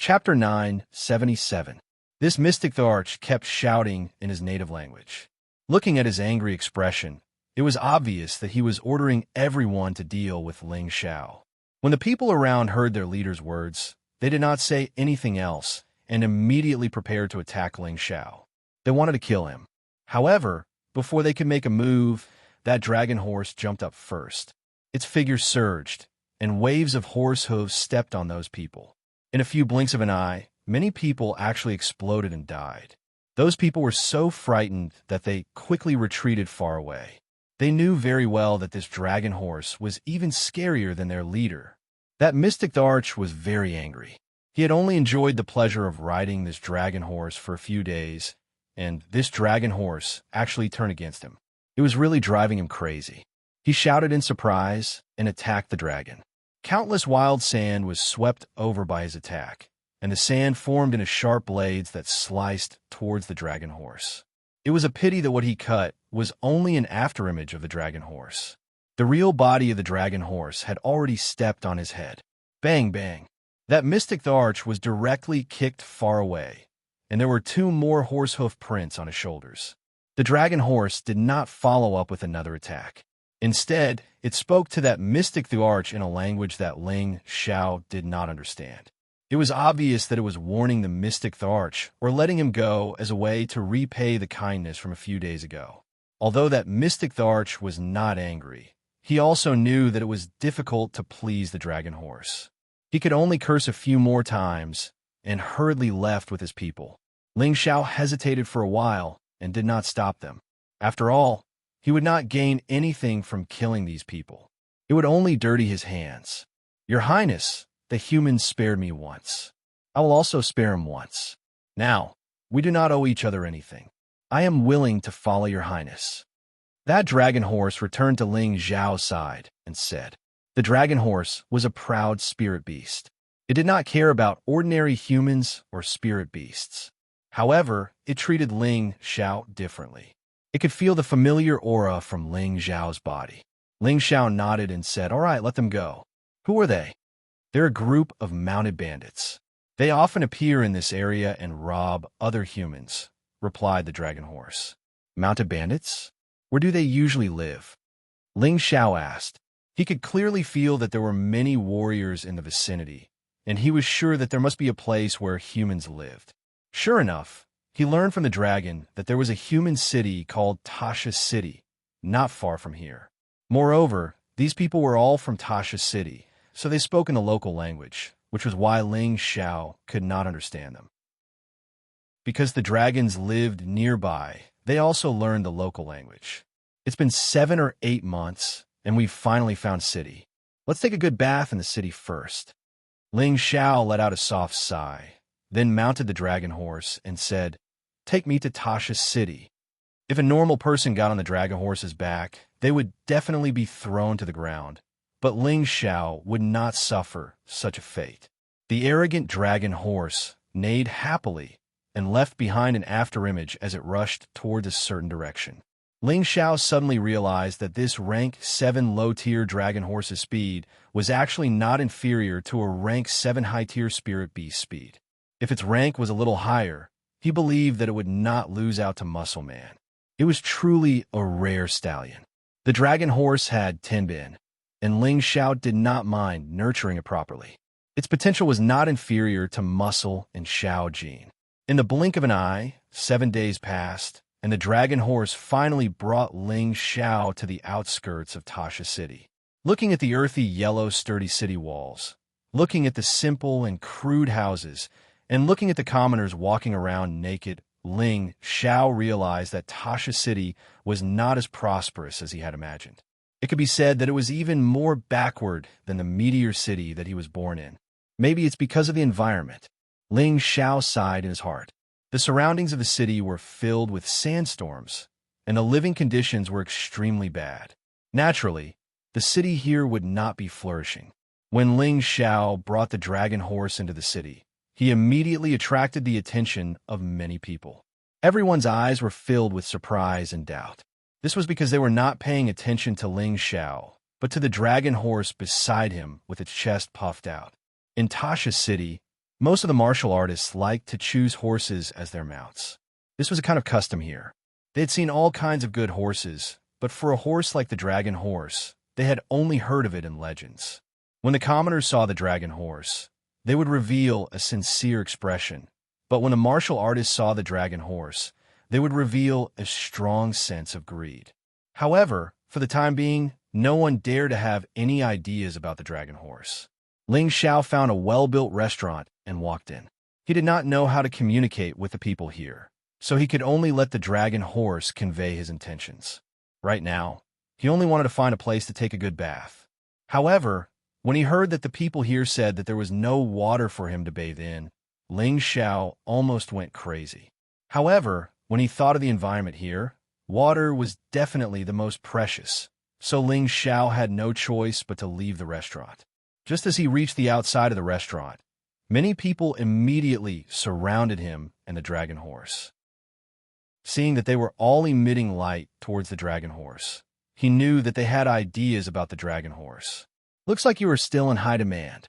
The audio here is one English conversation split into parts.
Chapter 977. This mystic Tharch kept shouting in his native language. Looking at his angry expression, it was obvious that he was ordering everyone to deal with Ling Xiao. When the people around heard their leader's words, they did not say anything else and immediately prepared to attack Ling Xiao. They wanted to kill him. However, before they could make a move, that dragon horse jumped up first. Its figure surged, and waves of horse hooves stepped on those people. In a few blinks of an eye, many people actually exploded and died. Those people were so frightened that they quickly retreated far away. They knew very well that this dragon horse was even scarier than their leader. That mystic Tharch was very angry. He had only enjoyed the pleasure of riding this dragon horse for a few days, and this dragon horse actually turned against him. It was really driving him crazy. He shouted in surprise and attacked the dragon. Countless wild sand was swept over by his attack, and the sand formed into sharp blades that sliced towards the dragon horse. It was a pity that what he cut was only an afterimage of the dragon horse. The real body of the dragon horse had already stepped on his head. Bang, bang. That mystic Tharch was directly kicked far away, and there were 2 more horse hoof prints on his shoulders. The dragon horse did not follow up with another attack. Instead, it spoke to that mystic Tharch in a language that Ling Xiao did not understand. It was obvious that it was warning the mystic Tharch or letting him go as a way to repay the kindness from a few days ago. Although that mystic Tharch was not angry, he also knew that it was difficult to please the dragon horse. He could only curse a few more times and hurriedly left with his people. Ling Xiao hesitated for a while and did not stop them. After all, he would not gain anything from killing these people. It would only dirty his hands. Your Highness, the humans spared me once. I will also spare him once. Now, we do not owe each other anything. I am willing to follow your Highness. That dragon horse returned to Ling Xiao's side and said, the dragon horse was a proud spirit beast. It did not care about ordinary humans or spirit beasts. However, it treated Ling Xiao differently. It could feel the familiar aura from Ling Xiao's body. Ling Xiao nodded and said, all right, let them go. Who are they? They're a group of mounted bandits. They often appear in this area and rob other humans, replied the dragon horse. Mounted bandits? Where do they usually live? Ling Xiao asked. He could clearly feel that there were many warriors in the vicinity, and he was sure that there must be a place where humans lived. Sure enough, he learned from the dragon that there was a human city called Tasha City, not far from here. Moreover, these people were all from Tasha City, so they spoke in the local language, which was why Ling Xiao could not understand them. Because the dragons lived nearby, they also learned the local language. It's been 7 or 8 months, and we've finally found city. Let's take a good bath in the city first. Ling Xiao let out a soft sigh, then mounted the dragon horse and said, take me to Tasha City. If a normal person got on the dragon horse's back, they would definitely be thrown to the ground. But Ling Xiao would not suffer such a fate. The arrogant dragon horse neighed happily and left behind an afterimage as it rushed toward a certain direction. Ling Xiao suddenly realized that this rank 7 low-tier dragon horse's speed was actually not inferior to a rank 7 high-tier spirit beast speed. If its rank was a little higher, he believed that it would not lose out to Muscle Man. It was truly a rare stallion. The dragon horse had Tenbin, and Ling Xiao did not mind nurturing it properly. Its potential was not inferior to Muscle and Xiao Jin. In the blink of an eye, 7 days passed, and the dragon horse finally brought Ling Xiao to the outskirts of Tasha City. Looking at the earthy yellow sturdy city walls, looking at the simple and crude houses, and looking at the commoners walking around naked, Ling Xiao realized that Tasha City was not as prosperous as he had imagined. It could be said that it was even more backward than the meteor city that he was born in. Maybe it's because of the environment. Ling Xiao sighed in his heart. The surroundings of the city were filled with sandstorms, and the living conditions were extremely bad. Naturally, the city here would not be flourishing. When Ling Xiao brought the dragon horse into the city, he immediately attracted the attention of many people. Everyone's eyes were filled with surprise and doubt. This was because they were not paying attention to Ling Xiao, but to the dragon horse beside him with its chest puffed out. In Tasha City, Most of the martial artists liked to choose horses as their mounts. This was a kind of custom here. They had seen all kinds of good horses, but for a horse like the dragon horse, they had only heard of it in legends. When the commoners saw the dragon horse, they would reveal a sincere expression, but when a martial artist saw the dragon horse, they would reveal a strong sense of greed. However, for the time being, no one dared to have any ideas about the dragon horse. Ling Xiao found a well-built restaurant and walked in. He did not know how to communicate with the people here, so he could only let the dragon horse convey his intentions. Right now, he only wanted to find a place to take a good bath. However, when he heard that the people here said that there was no water for him to bathe in, Ling Xiao almost went crazy. However, when he thought of the environment here, water was definitely the most precious, so Ling Xiao had no choice but to leave the restaurant. Just as he reached the outside of the restaurant, many people immediately surrounded him and the dragon horse. Seeing that they were all emitting light towards the dragon horse, he knew that they had ideas about the dragon horse. Looks like you are still in high demand.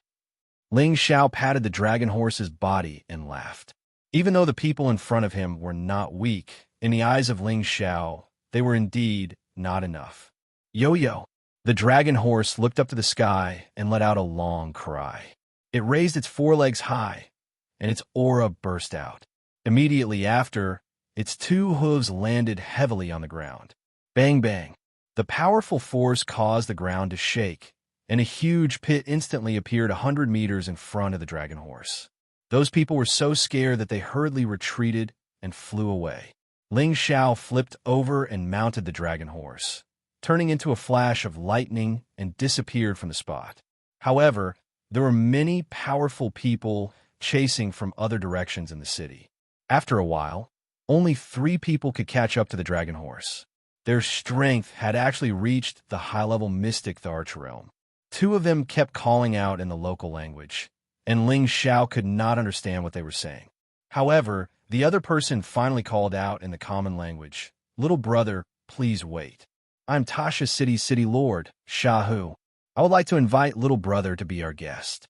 Ling Xiao patted the dragon horse's body and laughed. Even though the people in front of him were not weak, in the eyes of Ling Xiao, they were indeed not enough. Yo-yo! The dragon horse looked up to the sky and let out a long cry. It raised its forelegs high, and its aura burst out. Immediately after, its two hooves landed heavily on the ground. Bang bang! The powerful force caused the ground to shake, and a huge pit instantly appeared 100 meters in front of the dragon horse. Those people were so scared that they hurriedly retreated and flew away. Ling Xiao flipped over and mounted the dragon horse, turning into a flash of lightning and disappeared from the spot. However, there were many powerful people chasing from other directions in the city. After a while, only 3 people could catch up to the dragon horse. Their strength had actually reached the high-level mystic Tharch realm. 2 of them kept calling out in the local language, and Ling Xiao could not understand what they were saying. However, the other person finally called out in the common language, "Little brother, please wait. I'm Tasha City's city lord, Shahu. I would like to invite little brother to be our guest."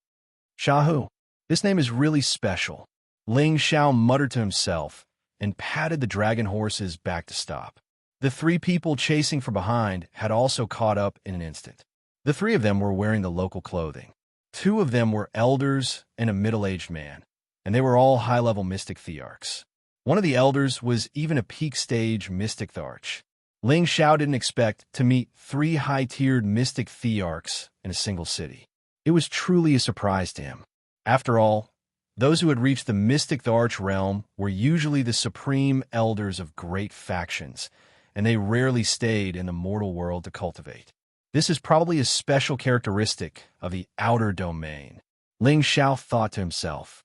Shahu, this name is really special. Ling Xiao muttered to himself and patted the dragon horse's back to stop. The 3 people chasing from behind had also caught up in an instant. The 3 of them were wearing the local clothing. 2 of them were elders and a middle-aged man, and they were all high-level mystic thearchs. One of the elders was even a peak-stage mystic thearch. Ling Xiao didn't expect to meet 3 high-tiered mystic thearchs in a single city. It was truly a surprise to him. After all, those who had reached the mystic thearch realm were usually the supreme elders of great factions, and they rarely stayed in the mortal world to cultivate. This is probably a special characteristic of the outer domain. Ling Xiao thought to himself,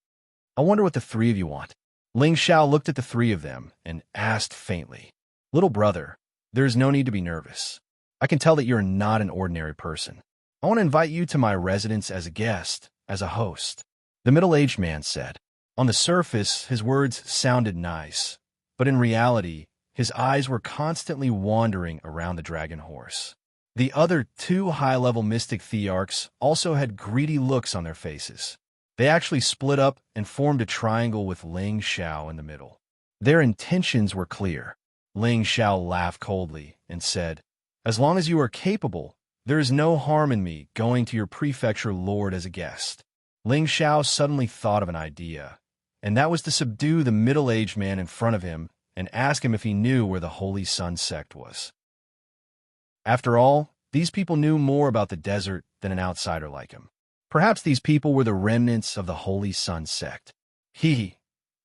I wonder what the 3 of you want. Ling Xiao looked at the 3 of them and asked faintly, "Little brother, there is no need to be nervous. I can tell that you're not an ordinary person. I want to invite you to my residence as a guest, as a host." The middle-aged man said. On the surface, his words sounded nice, but in reality, his eyes were constantly wandering around the dragon horse. The other 2 high-level mystic thearchs also had greedy looks on their faces. They actually split up and formed a triangle with Ling Xiao in the middle. Their intentions were clear. Ling Xiao laughed coldly and said, "As long as you are capable, there is no harm in me going to your prefecture lord as a guest." Ling Xiao suddenly thought of an idea, and that was to subdue the middle-aged man in front of him and ask him if he knew where the Holy Sun sect was. After all, these people knew more about the desert than an outsider like him. Perhaps these people were the remnants of the Holy Sun sect.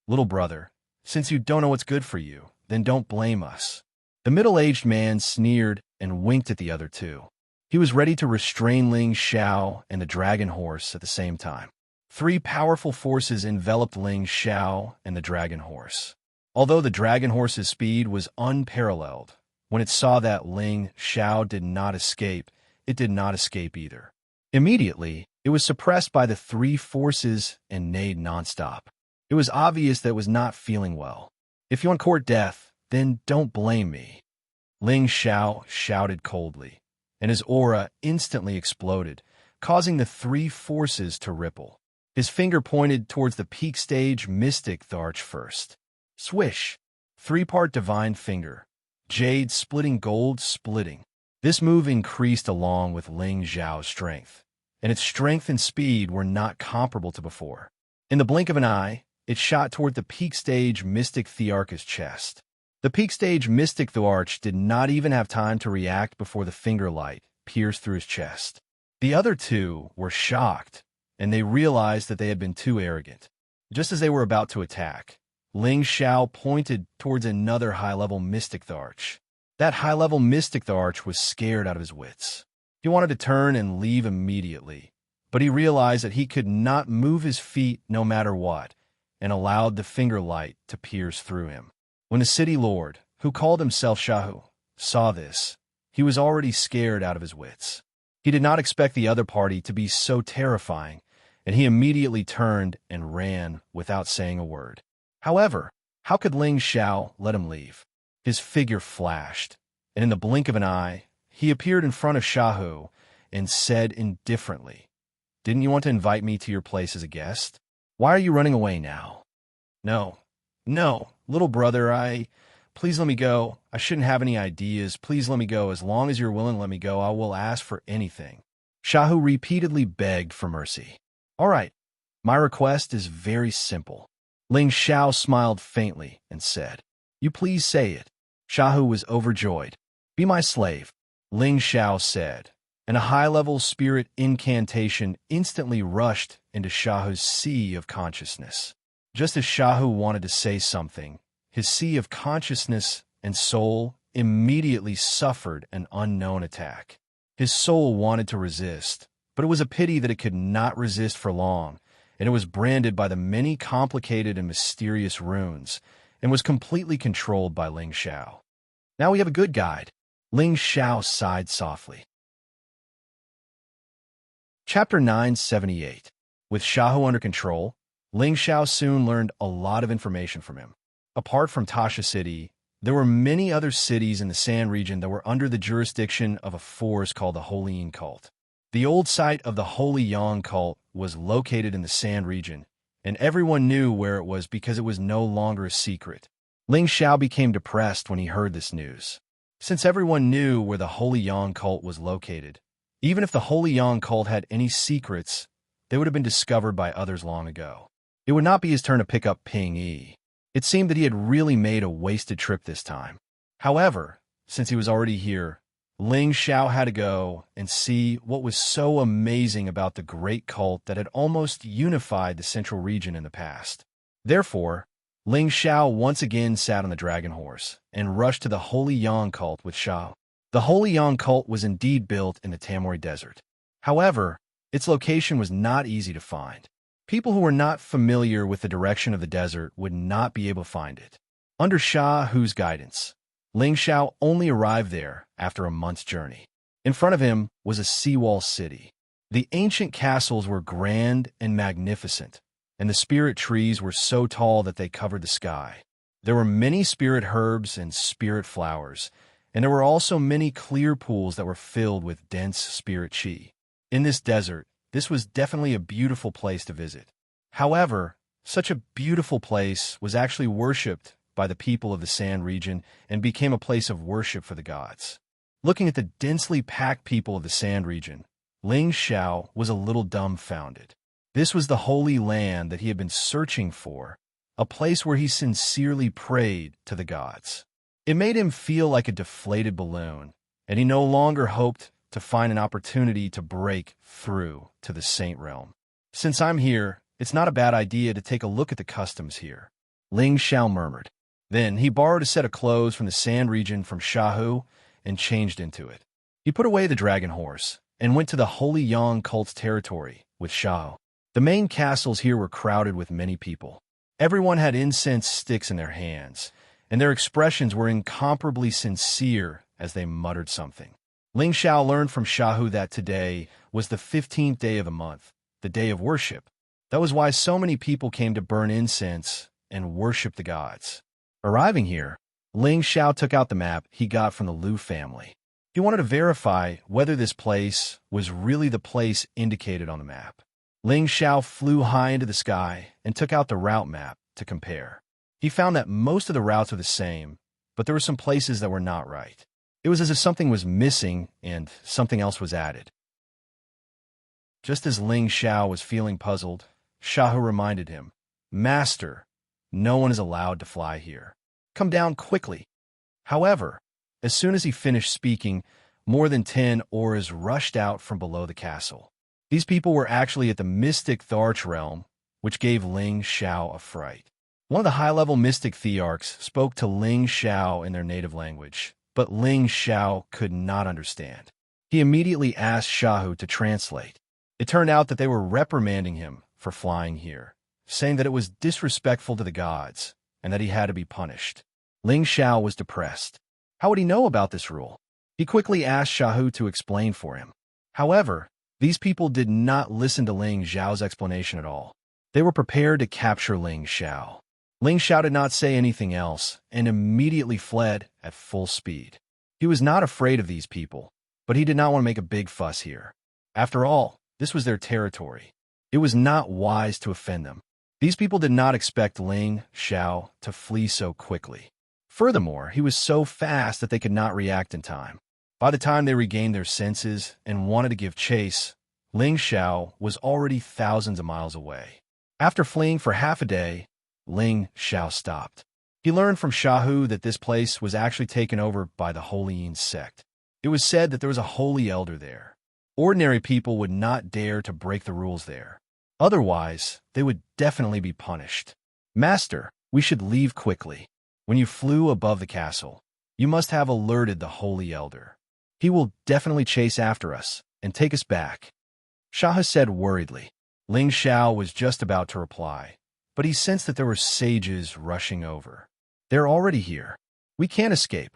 Little brother, since you don't know what's good for you, then don't blame us." The middle-aged man sneered and winked at the other 2. He was ready to restrain Ling Xiao and the dragon horse at the same time. 3 powerful forces enveloped Ling Xiao and the dragon horse. Although the dragon horse's speed was unparalleled, when it saw that Ling Xiao did not escape, it did not escape either. Immediately, it was suppressed by the 3 forces and neighed nonstop. It was obvious that it was not feeling well. "If you want court death, then don't blame me," Ling Xiao shouted coldly, and his aura instantly exploded, causing the 3 forces to ripple. His finger pointed towards the peak stage mystic arch first. Swish! Three-part divine finger. Jade splitting, gold splitting. This move increased along with Ling Xiao's strength, and its strength and speed were not comparable to before. In the blink of an eye, it shot toward the peak stage mystic Thearch's chest. The peak stage mystic Thearch did not even have time to react before the finger light pierced through his chest. The other two were shocked, and they realized that they had been too arrogant. Just as they were about to attack, Ling Xiao pointed towards another high-level mystic Thearch. That high-level mystic Thearch was scared out of his wits. He wanted to turn and leave immediately, but he realized that he could not move his feet no matter what, and allowed the finger light to pierce through him. When the city lord, who called himself Shahu, saw this, he was already scared out of his wits. He did not expect the other party to be so terrifying, and he immediately turned and ran without saying a word. However, how could Ling Xiao let him leave? His figure flashed, and in the blink of an eye, he appeared in front of Shahu and said indifferently, "Didn't you want to invite me to your place as a guest? Why are you running away now?" No, little brother, please let me go. I shouldn't have any ideas. Please let me go. As long as you're willing to let me go, I will ask for anything." Shahu repeatedly begged for mercy. "All right, my request is very simple." Ling Xiao smiled faintly and said, "You please say it." Shahu was overjoyed. "Be my slave," Ling Xiao said, and a high-level spirit incantation instantly rushed into Shahu's sea of consciousness. Just as Shahu wanted to say something, his sea of consciousness and soul immediately suffered an unknown attack. His soul wanted to resist, but it was a pity that it could not resist for long, and it was branded by the many complicated and mysterious runes, and was completely controlled by Ling Xiao. "Now we have a good guide," Ling Xiao sighed softly. Chapter 978. With Shahu under control, Ling Xiao soon learned a lot of information from him. Apart from Tasha City, there were many other cities in the Sand region that were under the jurisdiction of a force called the Holy Yang cult. The old site of the Holy Yang cult was located in the Sand region, and everyone knew where it was because it was no longer a secret. Ling Xiao became depressed when he heard this news. Since everyone knew where the Holy Yang cult was located, even if the Holy Yang cult had any secrets, they would have been discovered by others long ago. It would not be his turn to pick up Ping Yi. It seemed that he had really made a wasted trip this time. However, since he was already here, Ling Xiao had to go and see what was so amazing about the great cult that had almost unified the central region in the past. Therefore, Ling Xiao once again sat on the dragon horse and rushed to the Holy Yang cult with Xiao. The Holy Yang cult was indeed built in the Tamori Desert. However, its location was not easy to find. People who were not familiar with the direction of the desert would not be able to find it. Under Shahu's guidance, Ling Xiao only arrived there after a month's journey. In front of him was a seawall city. The ancient castles were grand and magnificent, and the spirit trees were so tall that they covered the sky. There were many spirit herbs and spirit flowers, and there were also many clear pools that were filled with dense spirit chi. In this desert, this was definitely a beautiful place to visit. However, such a beautiful place was actually worshipped by the people of the Sand region and became a place of worship for the gods. Looking at the densely packed people of the Sand region, Ling Xiao was a little dumbfounded. This was the holy land that he had been searching for, a place where he sincerely prayed to the gods. It made him feel like a deflated balloon, and he no longer hoped to find an opportunity to break through to the Saint realm. "Since I'm here, it's not a bad idea to take a look at the customs here," Ling Xiao murmured. Then he borrowed a set of clothes from the Sand region from Shahu and changed into it. He put away the dragon horse and went to the Holy Yang cult's territory with Shahu. The main castles here were crowded with many people. Everyone had incense sticks in their hands, and their expressions were incomparably sincere as they muttered something. Ling Xiao learned from Shahu that today was the 15th day of the month, the day of worship. That was why so many people came to burn incense and worship the gods. Arriving here, Ling Xiao took out the map he got from the Liu family. He wanted to verify whether this place was really the place indicated on the map. Ling Xiao flew high into the sky and took out the route map to compare. He found that most of the routes were the same, but there were some places that were not right. It was as if something was missing and something else was added. Just as Ling Xiao was feeling puzzled, Shahu reminded him, "Master, no one is allowed to fly here. Come down quickly." However, as soon as he finished speaking, more than 10 auras rushed out from below the castle. These people were actually at the mystic Tharch realm, which gave Ling Xiao a fright. One of the high-level mystic Thearchs spoke to Ling Xiao in their native language, but Ling Xiao could not understand. He immediately asked Shahu to translate. It turned out that they were reprimanding him for flying here, saying that it was disrespectful to the gods and that he had to be punished. Ling Xiao was depressed. How would he know about this rule? He quickly asked Shahu to explain for him. However, these people did not listen to Ling Xiao's explanation at all. They were prepared to capture Ling Xiao. Ling Xiao did not say anything else and immediately fled at full speed. He was not afraid of these people, but he did not want to make a big fuss here. After all, this was their territory. It was not wise to offend them. These people did not expect Ling Xiao to flee so quickly. Furthermore, he was so fast that they could not react in time. By the time they regained their senses and wanted to give chase, Ling Xiao was already thousands of miles away. After fleeing for half a day, Ling Xiao stopped. He learned from Shahu that this place was actually taken over by the Holy Yin sect. It was said that there was a holy elder there. Ordinary people would not dare to break the rules there. Otherwise, they would definitely be punished. "Master, we should leave quickly. When you flew above the castle, you must have alerted the holy elder. He will definitely chase after us and take us back," Shahu said worriedly. Ling Xiao was just about to reply, but he sensed that there were sages rushing over. "They're already here. We can't escape,"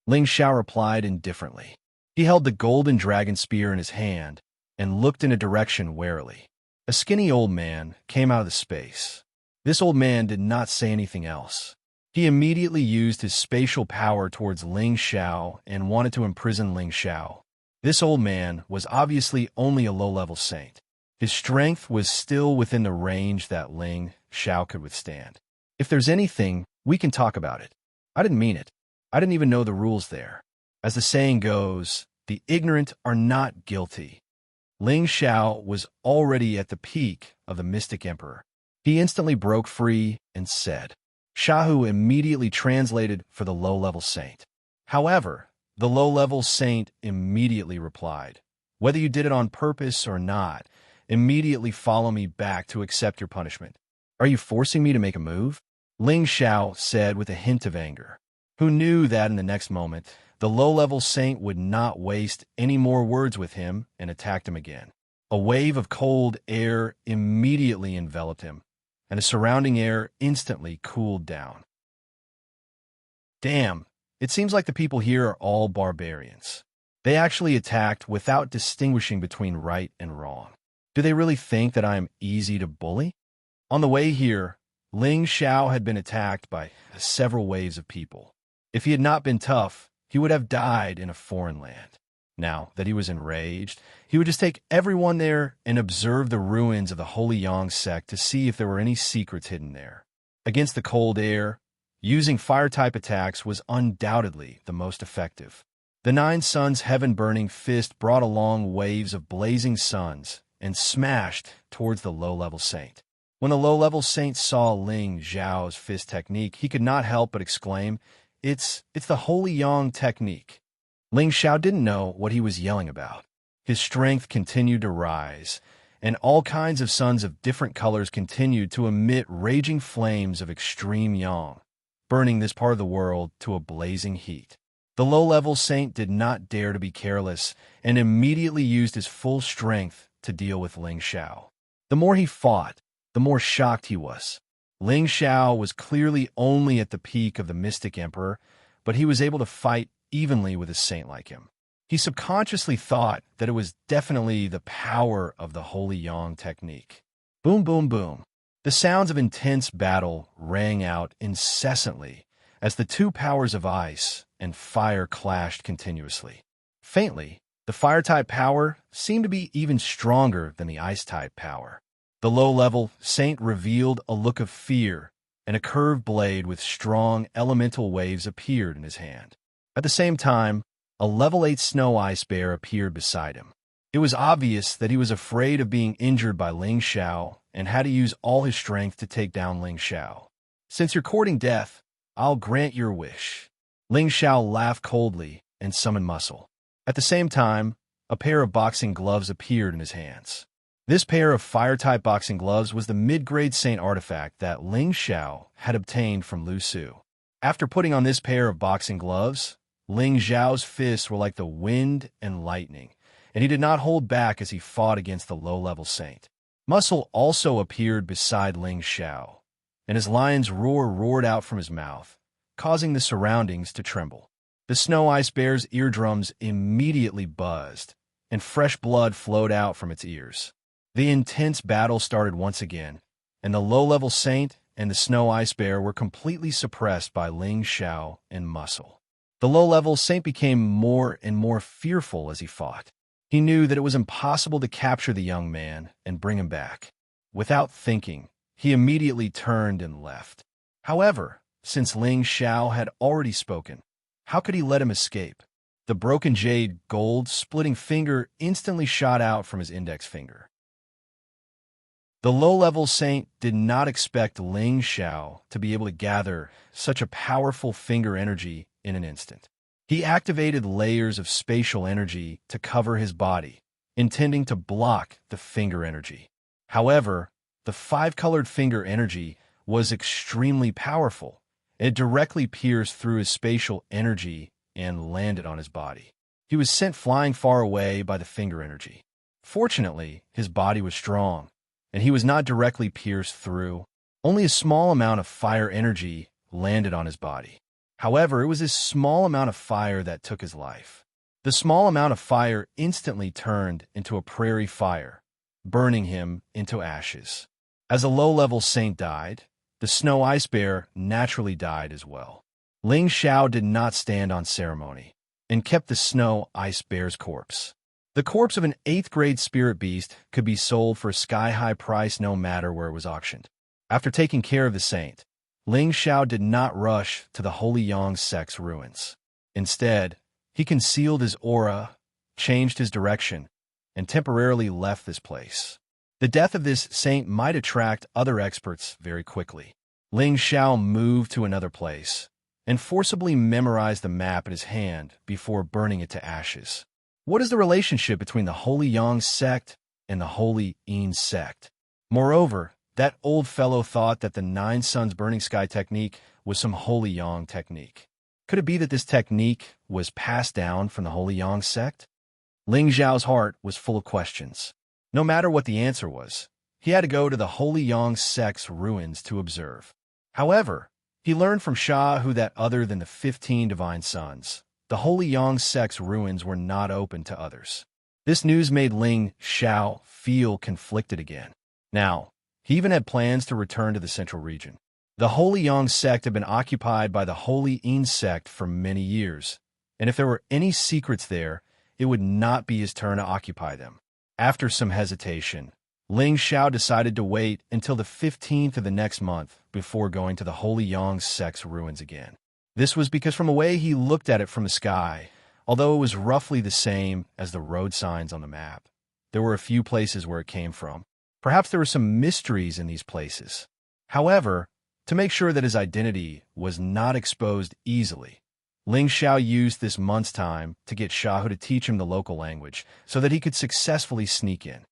Ling Xiao replied indifferently. He held the golden dragon spear in his hand and looked in a direction warily. A skinny old man came out of the space. This old man did not say anything else. He immediately used his spatial power towards Ling Xiao and wanted to imprison Ling Xiao. This old man was obviously only a low-level saint. His strength was still within the range that Ling Xiao could withstand. "If there's anything, we can talk about it. I didn't mean it. I didn't even know the rules there. As the saying goes, the ignorant are not guilty." Ling Xiao was already at the peak of the Mystic Emperor. He instantly broke free and said. Shahu immediately translated for the low-level saint. However, the low-level saint immediately replied, "Whether you did it on purpose or not, immediately follow me back to accept your punishment. Are you forcing me to make a move?" Ling Xiao said with a hint of anger. Who knew that in the next moment, the low-level saint would not waste any more words with him and attacked him again. A wave of cold air immediately enveloped him, and the surrounding air instantly cooled down. Damn, it seems like the people here are all barbarians. They actually attacked without distinguishing between right and wrong. Do they really think that I am easy to bully? On the way here, Ling Xiao had been attacked by several waves of people. If he had not been tough, he would have died in a foreign land. Now that he was enraged, he would just take everyone there and observe the ruins of the Holy Yang sect to see if there were any secrets hidden there. Against the cold air, using fire-type attacks was undoubtedly the most effective. The Nine Suns' heaven-burning fist brought along waves of blazing suns and smashed towards the low-level saint. When the low-level saint saw Ling Xiao's fist technique, he could not help but exclaim, It's the Holy Yang technique." Ling Xiao didn't know what he was yelling about. His strength continued to rise, and all kinds of suns of different colors continued to emit raging flames of extreme yang, burning this part of the world to a blazing heat. The low-level saint did not dare to be careless and immediately used his full strength to deal with Ling Xiao. The more he fought, the more shocked he was. Ling Xiao was clearly only at the peak of the Mystic Emperor, but he was able to fight evenly with a saint like him. He subconsciously thought that it was definitely the power of the Holy Yang technique. Boom, boom, boom. The sounds of intense battle rang out incessantly as the two powers of ice and fire clashed continuously. Faintly, the fire-type power seemed to be even stronger than the ice-type power. The low-level saint revealed a look of fear, and a curved blade with strong elemental waves appeared in his hand. At the same time, a level 8 snow ice bear appeared beside him. It was obvious that he was afraid of being injured by Ling Xiao and had to use all his strength to take down Ling Xiao. Since you're courting death, I'll grant your wish. Ling Xiao laughed coldly and summoned muscle. At the same time, a pair of boxing gloves appeared in his hands. This pair of fire-type boxing gloves was the mid-grade saint artifact that Ling Xiao had obtained from Lu Su. After putting on this pair of boxing gloves, Ling Xiao's fists were like the wind and lightning, and he did not hold back as he fought against the low-level saint. Muscle also appeared beside Ling Xiao, and his lion's roar roared out from his mouth, causing the surroundings to tremble. The snow ice bear's eardrums immediately buzzed, and fresh blood flowed out from its ears. The intense battle started once again, and the low-level saint and the snow ice bear were completely suppressed by Ling Xiao and Muscle. The low-level saint became more and more fearful as he fought. He knew that it was impossible to capture the young man and bring him back. Without thinking, he immediately turned and left. However, since Ling Xiao had already spoken, how could he let him escape? The broken jade gold splitting finger instantly shot out from his index finger. The low-level saint did not expect Ling Xiao to be able to gather such a powerful finger energy in an instant. He activated layers of spatial energy to cover his body, intending to block the finger energy. However, the five-colored finger energy was extremely powerful. It directly pierced through his spatial energy and landed on his body. He was sent flying far away by the finger energy. Fortunately, his body was strong, and he was not directly pierced through. Only a small amount of fire energy landed on his body. However, it was this small amount of fire that took his life. The small amount of fire instantly turned into a prairie fire, burning him into ashes. As a low-level saint died, the snow ice bear naturally died as well. Ling Xiao did not stand on ceremony and kept the snow ice bear's corpse. The corpse of an 8th-grade spirit beast could be sold for a sky-high price no matter where it was auctioned. After taking care of the saint, Ling Xiao did not rush to the Holy Yang sect's ruins. Instead, he concealed his aura, changed his direction, and temporarily left this place. The death of this saint might attract other experts very quickly. Ling Xiao moved to another place and forcibly memorized the map in his hand before burning it to ashes. What is the relationship between the Holy Yang sect and the Holy Yin sect? Moreover, that old fellow thought that the 9 suns burning sky technique was some Holy Yang technique. Could it be that this technique was passed down from the Holy Yang sect? Ling Xiao's heart was full of questions. No matter what the answer was, he had to go to the Holy Yang sect's ruins to observe. However, he learned from Shahu that other than the 15 divine sons, the Holy Yang sect's ruins were not open to others. This news made Ling Xiao feel conflicted again. Now, he even had plans to return to the central region. The Holy Yang sect had been occupied by the Holy Yin sect for many years, and if there were any secrets there, it would not be his turn to occupy them. After some hesitation, Ling Xiao decided to wait until the 15th of the next month before going to the Holy Yang sect's ruins again. This was because from the way he looked at it from the sky, although it was roughly the same as the road signs on the map, there were a few places where it came from. Perhaps there were some mysteries in these places. However, to make sure that his identity was not exposed easily, Ling Xiao used this month's time to get Shahu to teach him the local language so that he could successfully sneak in.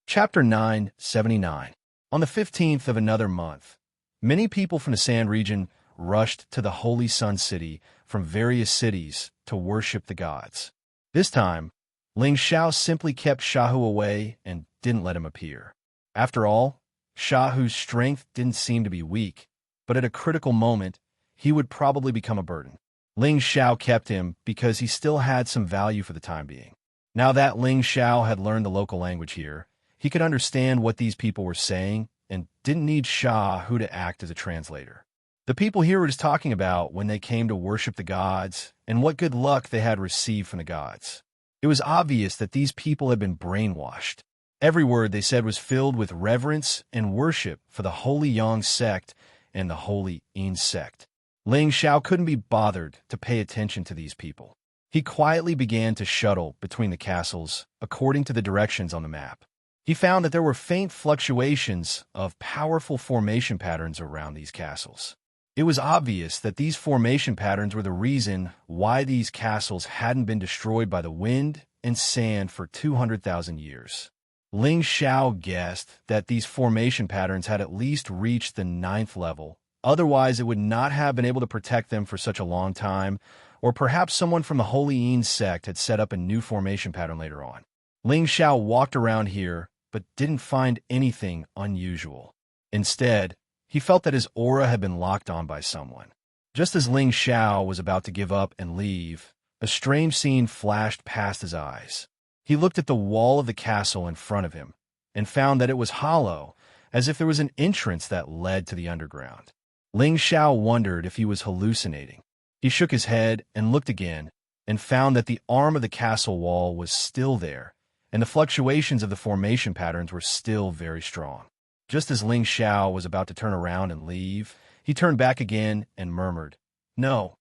Chapter 979. On the 15th of another month, many people from the Sand region rushed to the Holy Sun City from various cities to worship the gods. This time, Ling Xiao simply kept Shahu away and didn't let him appear. After all, Shahu's strength didn't seem to be weak, but at a critical moment, he would probably become a burden. Ling Xiao kept him because he still had some value for the time being. Now that Ling Xiao had learned the local language here, he could understand what these people were saying and didn't need Shahu to act as a translator. The people here were just talking about when they came to worship the gods and what good luck they had received from the gods. It was obvious that these people had been brainwashed. Every word they said was filled with reverence and worship for the Holy Yang sect and the Holy Yin sect. Ling Xiao couldn't be bothered to pay attention to these people. He quietly began to shuttle between the castles according to the directions on the map. He found that there were faint fluctuations of powerful formation patterns around these castles. It was obvious that these formation patterns were the reason why these castles hadn't been destroyed by the wind and sand for 200,000 years. Ling Xiao guessed that these formation patterns had at least reached the 9th level. Otherwise, it would not have been able to protect them for such a long time, or perhaps someone from the Holy Yin sect had set up a new formation pattern later on. Ling Xiao walked around here, but didn't find anything unusual. Instead, he felt that his aura had been locked on by someone. Just as Ling Xiao was about to give up and leave, a strange scene flashed past his eyes. He looked at the wall of the castle in front of him and found that it was hollow, as if there was an entrance that led to the underground. Ling Xiao wondered if he was hallucinating. He shook his head and looked again and found that the arm of the castle wall was still there, and the fluctuations of the formation patterns were still very strong. Just as Ling Xiao was about to turn around and leave, he turned back again and murmured, "No,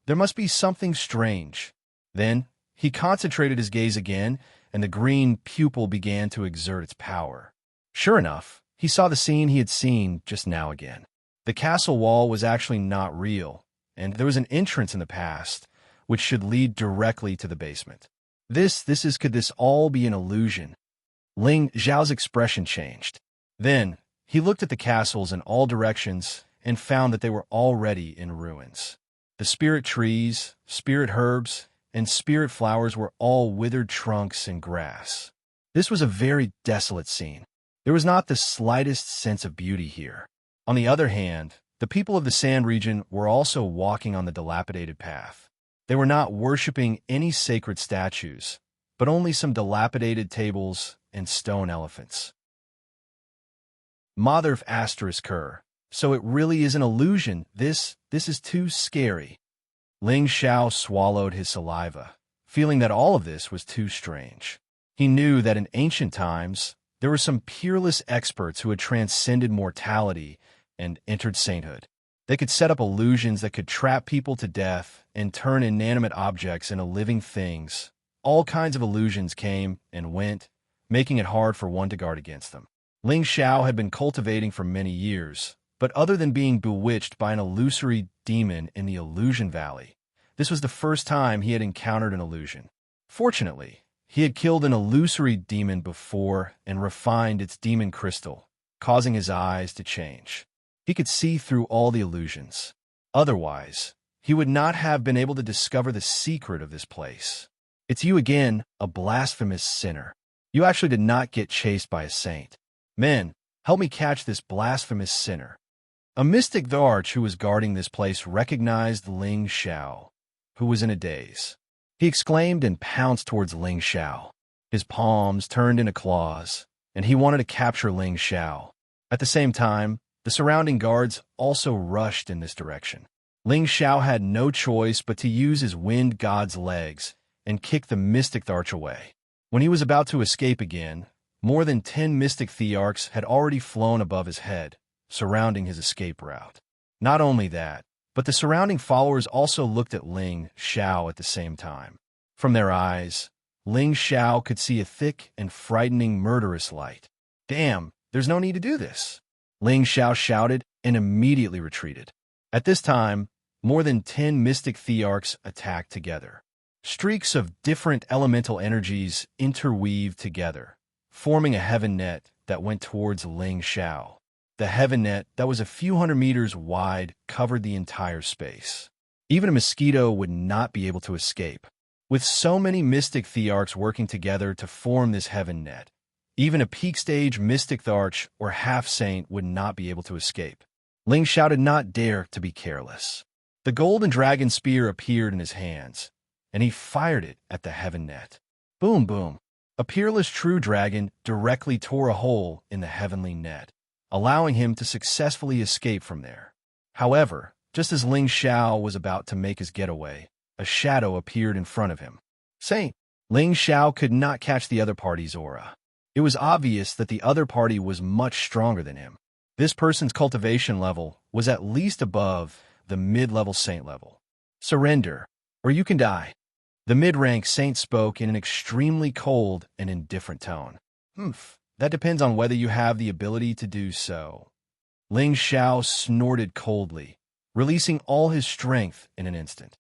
there must be something strange." Then he concentrated his gaze again, and the green pupil began to exert its power. Sure enough, he saw the scene he had seen just now again. The castle wall was actually not real, and there was an entrance in the past, which should lead directly to the basement. Could this all be an illusion? Ling Xiao's expression changed. Then, he looked at the castles in all directions and found that they were already in ruins. The spirit trees, spirit herbs, and spirit flowers were all withered trunks and grass. This was a very desolate scene. There was not the slightest sense of beauty here. On the other hand, the people of the Sand region were also walking on the dilapidated path. They were not worshipping any sacred statues, but only some dilapidated tables and stone elephants. Mother of asterisk her. So it really is an illusion. This is too scary. Ling Xiao swallowed his saliva, feeling that all of this was too strange. He knew that in ancient times, there were some peerless experts who had transcended mortality and entered sainthood. They could set up illusions that could trap people to death and turn inanimate objects into living things. All kinds of illusions came and went, making it hard for one to guard against them. Ling Xiao had been cultivating for many years, but other than being bewitched by an illusory demon in the Illusion Valley, this was the first time he had encountered an illusion. Fortunately, he had killed an illusory demon before and refined its demon crystal, causing his eyes to change. He could see through all the illusions. Otherwise, he would not have been able to discover the secret of this place. It's you again, a blasphemous sinner. You actually did not get chased by a saint. Men, help me catch this blasphemous sinner. A mystic Dharch who was guarding this place recognized Ling Xiao, who was in a daze. He exclaimed and pounced towards Ling Xiao. His palms turned into claws, and he wanted to capture Ling Xiao. At the same time, the surrounding guards also rushed in this direction. Ling Xiao had no choice but to use his wind god's legs and kick the mystic Dharch away. When he was about to escape again, more than 10 mystic Thearchs had already flown above his head, surrounding his escape route. Not only that, but the surrounding followers also looked at Ling Xiao at the same time. From their eyes, Ling Xiao could see a thick and frightening murderous light. "Damn, there's no need to do this," Ling Xiao shouted and immediately retreated. At this time, more than 10 mystic Thearchs attacked together. Streaks of different elemental energies interweaved together, forming a heaven net that went towards Ling Xiao. The heaven net that was a few hundred meters wide covered the entire space. Even a mosquito would not be able to escape. With so many mystic Thearchs working together to form this heaven net, even a peak stage mystic Tharch or half-saint would not be able to escape. Ling Xiao did not dare to be careless. The golden dragon spear appeared in his hands, and he fired it at the heaven net. Boom, boom. A peerless true dragon directly tore a hole in the heavenly net, allowing him to successfully escape from there. However, just as Ling Xiao was about to make his getaway, a shadow appeared in front of him. "Saint, Ling Xiao could not catch the other party's aura. It was obvious that the other party was much stronger than him. This person's cultivation level was at least above the mid-level saint level. Surrender, or you can die. The mid-rank saint spoke in an extremely cold and indifferent tone. That depends on whether you have the ability to do so. Ling Xiao snorted coldly, releasing all his strength in an instant.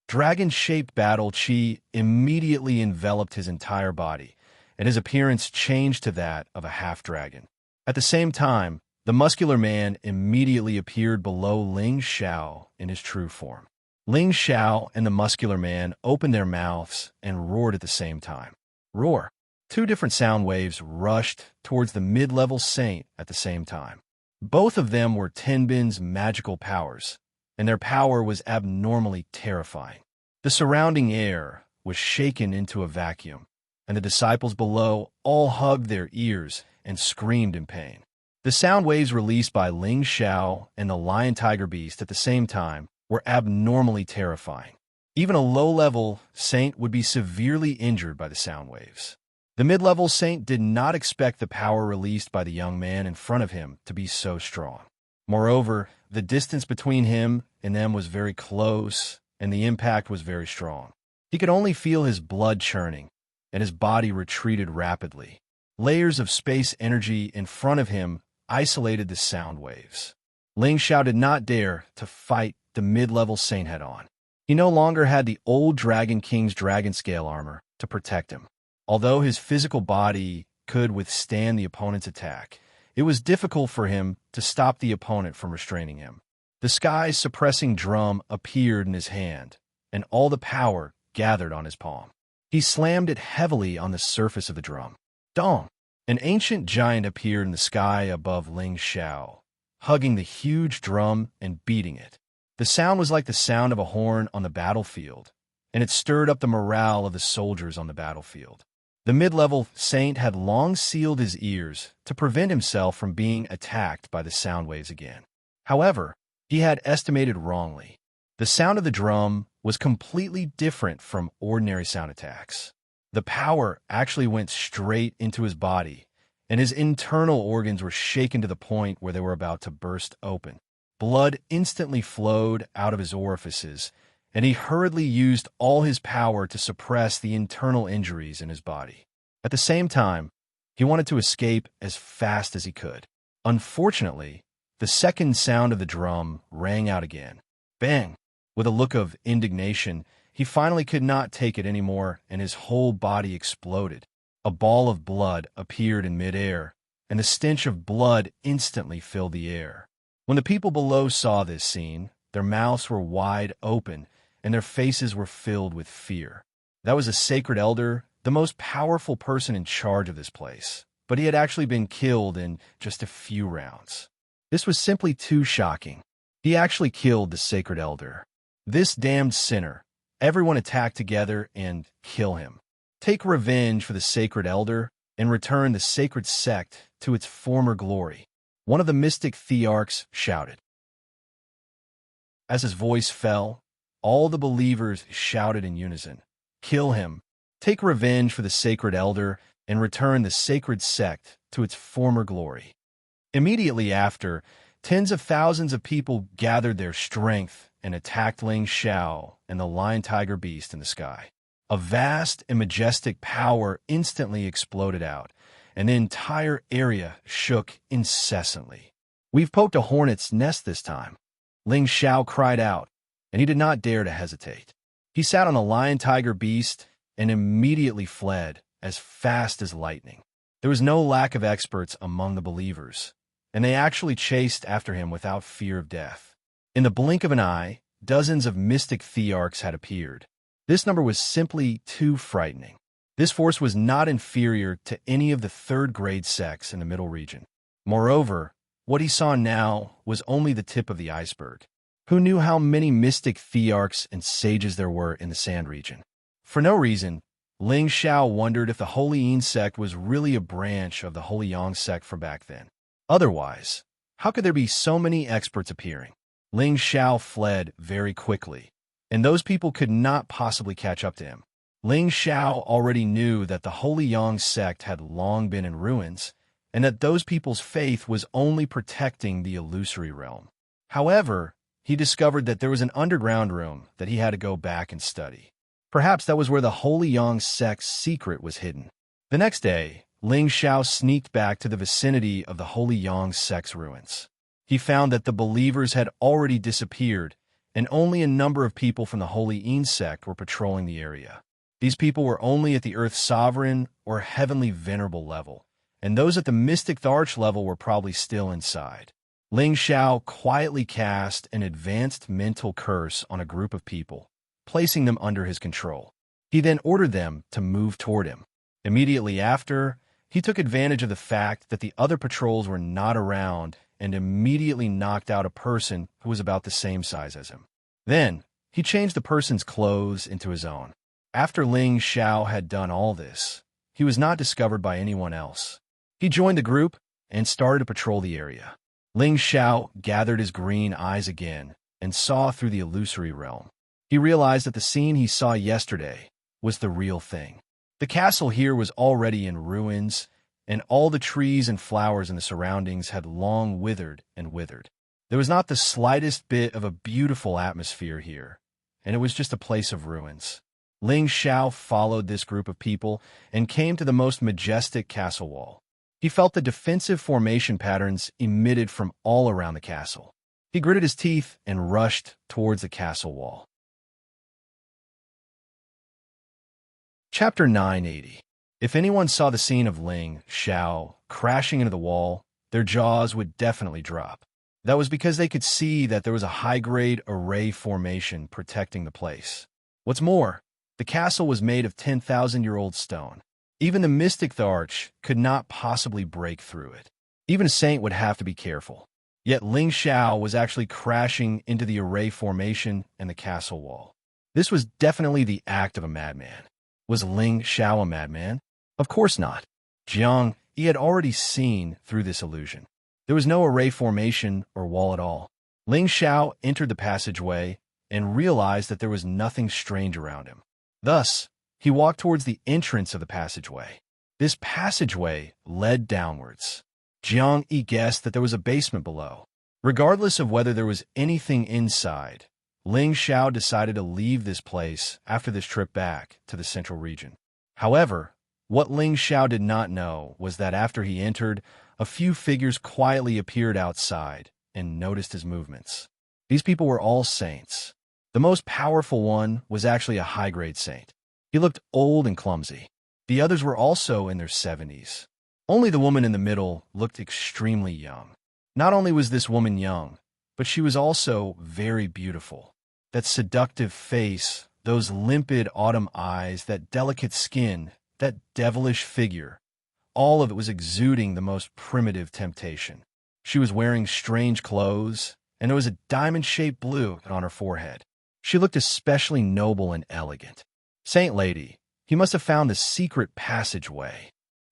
Dragon-shaped battle chi immediately enveloped his entire body, and his appearance changed to that of a half-dragon. At the same time, the muscular man immediately appeared below Ling Xiao in his true form. Ling Xiao and the muscular man opened their mouths and roared at the same time. Roar! Two different sound waves rushed towards the mid-level saint at the same time. Both of them were Tenbin's magical powers, and their power was abnormally terrifying. The surrounding air was shaken into a vacuum, and the disciples below all hugged their ears and screamed in pain. The sound waves released by Ling Xiao and the lion-tiger beast at the same time were abnormally terrifying. Even a low-level saint would be severely injured by the sound waves. The mid-level saint did not expect the power released by the young man in front of him to be so strong. Moreover, the distance between him and them was very close, and the impact was very strong. He could only feel his blood churning, and his body retreated rapidly. Layers of space energy in front of him isolated the sound waves. Ling Xiao did not dare to fight the mid-level saint head-on. He no longer had the old Dragon King's dragon scale armor to protect him. Although his physical body could withstand the opponent's attack, it was difficult for him to stop the opponent from restraining him. The sky's suppressing drum appeared in his hand, and all the power gathered on his palm. He slammed it heavily on the surface of the drum. Dong! An ancient giant appeared in the sky above Ling Xiao, hugging the huge drum and beating it. The sound was like the sound of a horn on the battlefield, and it stirred up the morale of the soldiers on the battlefield. The mid-level saint had long sealed his ears to prevent himself from being attacked by the sound waves again. However, he had estimated wrongly. The sound of the drum was completely different from ordinary sound attacks. The power actually went straight into his body, and his internal organs were shaken to the point where they were about to burst open. Blood instantly flowed out of his orifices, and he hurriedly used all his power to suppress the internal injuries in his body. At the same time, he wanted to escape as fast as he could. Unfortunately, the second sound of the drum rang out again. Bang! With a look of indignation, he finally could not take it anymore, and his whole body exploded. A ball of blood appeared in midair, and the stench of blood instantly filled the air. When the people below saw this scene, their mouths were wide open, and their faces were filled with fear. That was a sacred elder, the most powerful person in charge of this place, but he had actually been killed in just a few rounds. This was simply too shocking. He actually killed the sacred elder. This damned sinner. Everyone attack together and kill him. Take revenge for the sacred elder and return the sacred sect to its former glory. One of the mystic thearchs shouted. As his voice fell, all the believers shouted in unison, "Kill him! Take revenge for the sacred elder and return the sacred sect to its former glory." Immediately after, tens of thousands of people gathered their strength and attacked Ling Xiao and the lion-tiger beast in the sky. A vast and majestic power instantly exploded out, and the entire area shook incessantly. "We've poked a hornet's nest this time," Ling Xiao cried out, and he did not dare to hesitate. He sat on a lion-tiger beast and immediately fled as fast as lightning. There was no lack of experts among the believers, and they actually chased after him without fear of death. In the blink of an eye, dozens of mystic thearchs had appeared. This number was simply too frightening. This force was not inferior to any of the third-grade sects in the Middle region. Moreover, what he saw now was only the tip of the iceberg. Who knew how many mystic thearchs and sages there were in the Sand region? For no reason, Ling Xiao wondered if the Holy Yin sect was really a branch of the Holy Yang sect from back then. Otherwise, how could there be so many experts appearing? Ling Xiao fled very quickly, and those people could not possibly catch up to him. Ling Xiao already knew that the Holy Yang sect had long been in ruins, and that those people's faith was only protecting the illusory realm. However, he discovered that there was an underground room that he had to go back and study. Perhaps that was where the Holy Yang sect's secret was hidden. The next day, Ling Xiao sneaked back to the vicinity of the Holy Yang sect's ruins. He found that the believers had already disappeared, and only a number of people from the Holy Yin sect were patrolling the area. These people were only at the Earth's sovereign or heavenly venerable level, and those at the mystic Tharch level were probably still inside. Ling Xiao quietly cast an advanced mental curse on a group of people, placing them under his control. He then ordered them to move toward him. Immediately after, he took advantage of the fact that the other patrols were not around and immediately knocked out a person who was about the same size as him. Then, he changed the person's clothes into his own. After Ling Xiao had done all this, he was not discovered by anyone else. He joined the group and started to patrol the area. Ling Xiao gathered his green eyes again and saw through the illusory realm. He realized that the scene he saw yesterday was the real thing. The castle here was already in ruins, and all the trees and flowers in the surroundings had long withered and withered. There was not the slightest bit of a beautiful atmosphere here, and it was just a place of ruins. Ling Xiao followed this group of people and came to the most majestic castle wall. He felt the defensive formation patterns emitted from all around the castle. He gritted his teeth and rushed towards the castle wall. Chapter 980. If anyone saw the scene of Ling Xiao crashing into the wall, their jaws would definitely drop. That was because they could see that there was a high-grade array formation protecting the place. What's more, the castle was made of 10,000-year-old stone. Even the mystic Tharch could not possibly break through it. Even a saint would have to be careful. Yet Ling Xiao was actually crashing into the array formation and the castle wall. This was definitely the act of a madman. Was Ling Xiao a madman? Of course not. Jiang, he had already seen through this illusion. There was no array formation or wall at all. Ling Xiao entered the passageway and realized that there was nothing strange around him. Thus, he walked towards the entrance of the passageway. This passageway led downwards. Jiang Yi guessed that there was a basement below. Regardless of whether there was anything inside, Ling Xiao decided to leave this place after this trip back to the central region. However, what Ling Xiao did not know was that after he entered, a few figures quietly appeared outside and noticed his movements. These people were all saints. The most powerful one was actually a high-grade saint. He looked old and clumsy. The others were also in their 70s. Only the woman in the middle looked extremely young. Not only was this woman young, but she was also very beautiful. That seductive face, those limpid autumn eyes, that delicate skin, that devilish figure, all of it was exuding the most primitive temptation. She was wearing strange clothes, and there was a diamond-shaped blue on her forehead. She looked especially noble and elegant. Saint Lady, he must have found the secret passageway.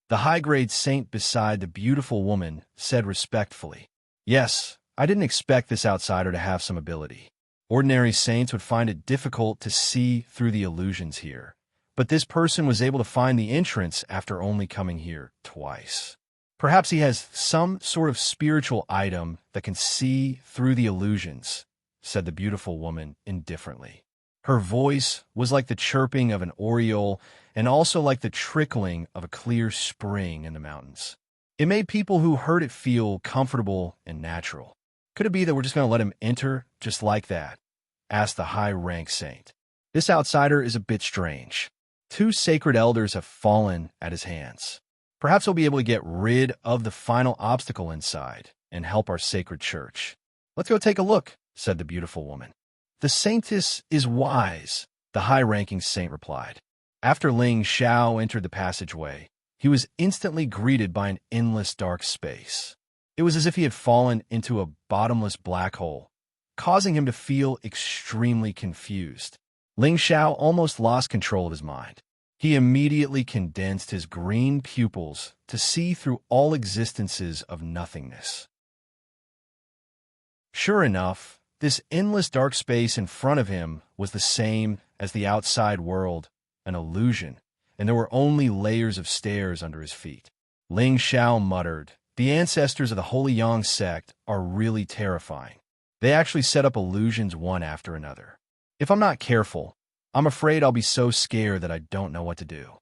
The high-grade saint beside the beautiful woman said respectfully, "Yes, I didn't expect this outsider to have some ability. Ordinary saints would find it difficult to see through the illusions here, but this person was able to find the entrance after only coming here twice. Perhaps he has some sort of spiritual item that can see through the illusions," said the beautiful woman indifferently. Her voice was like the chirping of an oriole and also like the trickling of a clear spring in the mountains. It made people who heard it feel comfortable and natural. "Could it be that we're just going to let him enter just like that?" asked the high-rank saint. "This outsider is a bit strange. 2 sacred elders have fallen at his hands. Perhaps he'll be able to get rid of the final obstacle inside and help our sacred church. Let's go take a look," said the beautiful woman. "The saintess is wise," the high-ranking saint replied. After Ling Xiao entered the passageway, he was instantly greeted by an endless dark space. It was as if he had fallen into a bottomless black hole, causing him to feel extremely confused. Ling Xiao almost lost control of his mind. He immediately condensed his green pupils to see through all existences of nothingness. Sure enough, this endless dark space in front of him was the same as the outside world, an illusion, and there were only layers of stairs under his feet. Ling Xiao muttered, "The ancestors of the Holy Yang sect are really terrifying. They actually set up illusions one after another. If I'm not careful, I'm afraid I'll be so scared that I don't know what to do."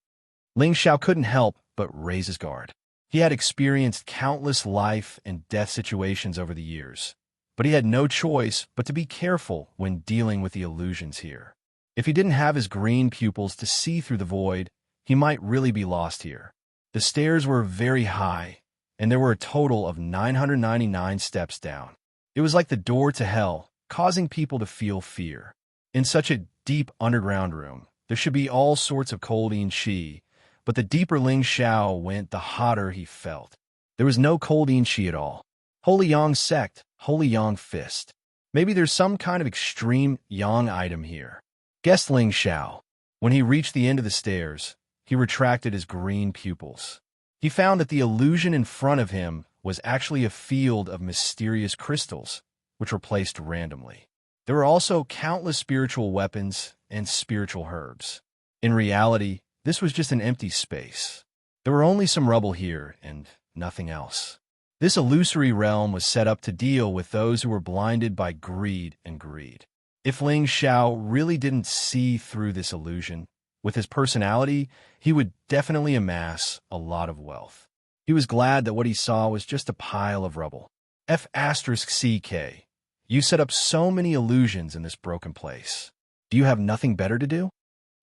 Ling Xiao couldn't help but raise his guard. He had experienced countless life and death situations over the years, but he had no choice but to be careful when dealing with the illusions here. If he didn't have his green pupils to see through the void, he might really be lost here. The stairs were very high, and there were a total of 999 steps down. It was like the door to hell, causing people to feel fear. In such a deep underground room, there should be all sorts of colding qi, but the deeper Ling Xiao went, the hotter he felt. There was no colding qi at all. Holy Yang sect, Holy Yang fist. Maybe there's some kind of extreme Yang item here, guessed Ling Xiao. When he reached the end of the stairs, he retracted his green pupils. He found that the illusion in front of him was actually a field of mysterious crystals, which were placed randomly. There were also countless spiritual weapons and spiritual herbs. In reality, this was just an empty space. There were only some rubble here and nothing else. This illusory realm was set up to deal with those who were blinded by greed and greed. If Ling Xiao really didn't see through this illusion, with his personality, he would definitely amass a lot of wealth. He was glad that what he saw was just a pile of rubble. F***CK. You set up so many illusions in this broken place. Do you have nothing better to do?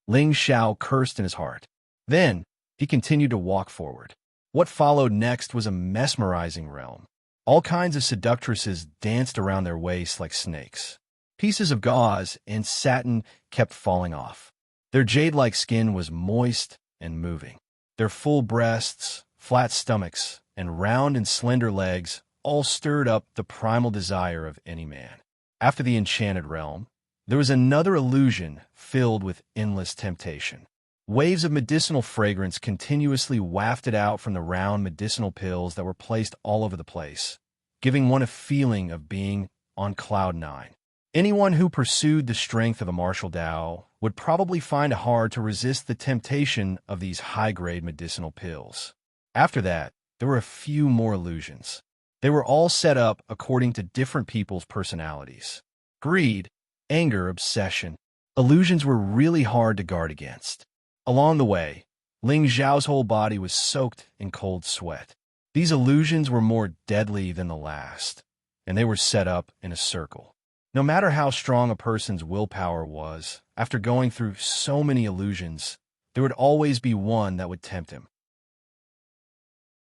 Ling Xiao cursed in his heart. Then, he continued to walk forward. What followed next was a mesmerizing realm. All kinds of seductresses danced around their waists like snakes. Pieces of gauze and satin kept falling off. Their jade-like skin was moist and moving. Their full breasts, flat stomachs, and round and slender legs all stirred up the primal desire of any man. After the enchanted realm, there was another illusion filled with endless temptation. Waves of medicinal fragrance continuously wafted out from the round medicinal pills that were placed all over the place, giving one a feeling of being on cloud nine. Anyone who pursued the strength of a martial Tao would probably find it hard to resist the temptation of these high-grade medicinal pills. After that, there were a few more illusions. They were all set up according to different people's personalities. Greed, anger, obsession. Illusions were really hard to guard against. Along the way, Ling Xiao's whole body was soaked in cold sweat. These illusions were more deadly than the last, and they were set up in a circle. No matter how strong a person's willpower was, after going through so many illusions, there would always be one that would tempt him.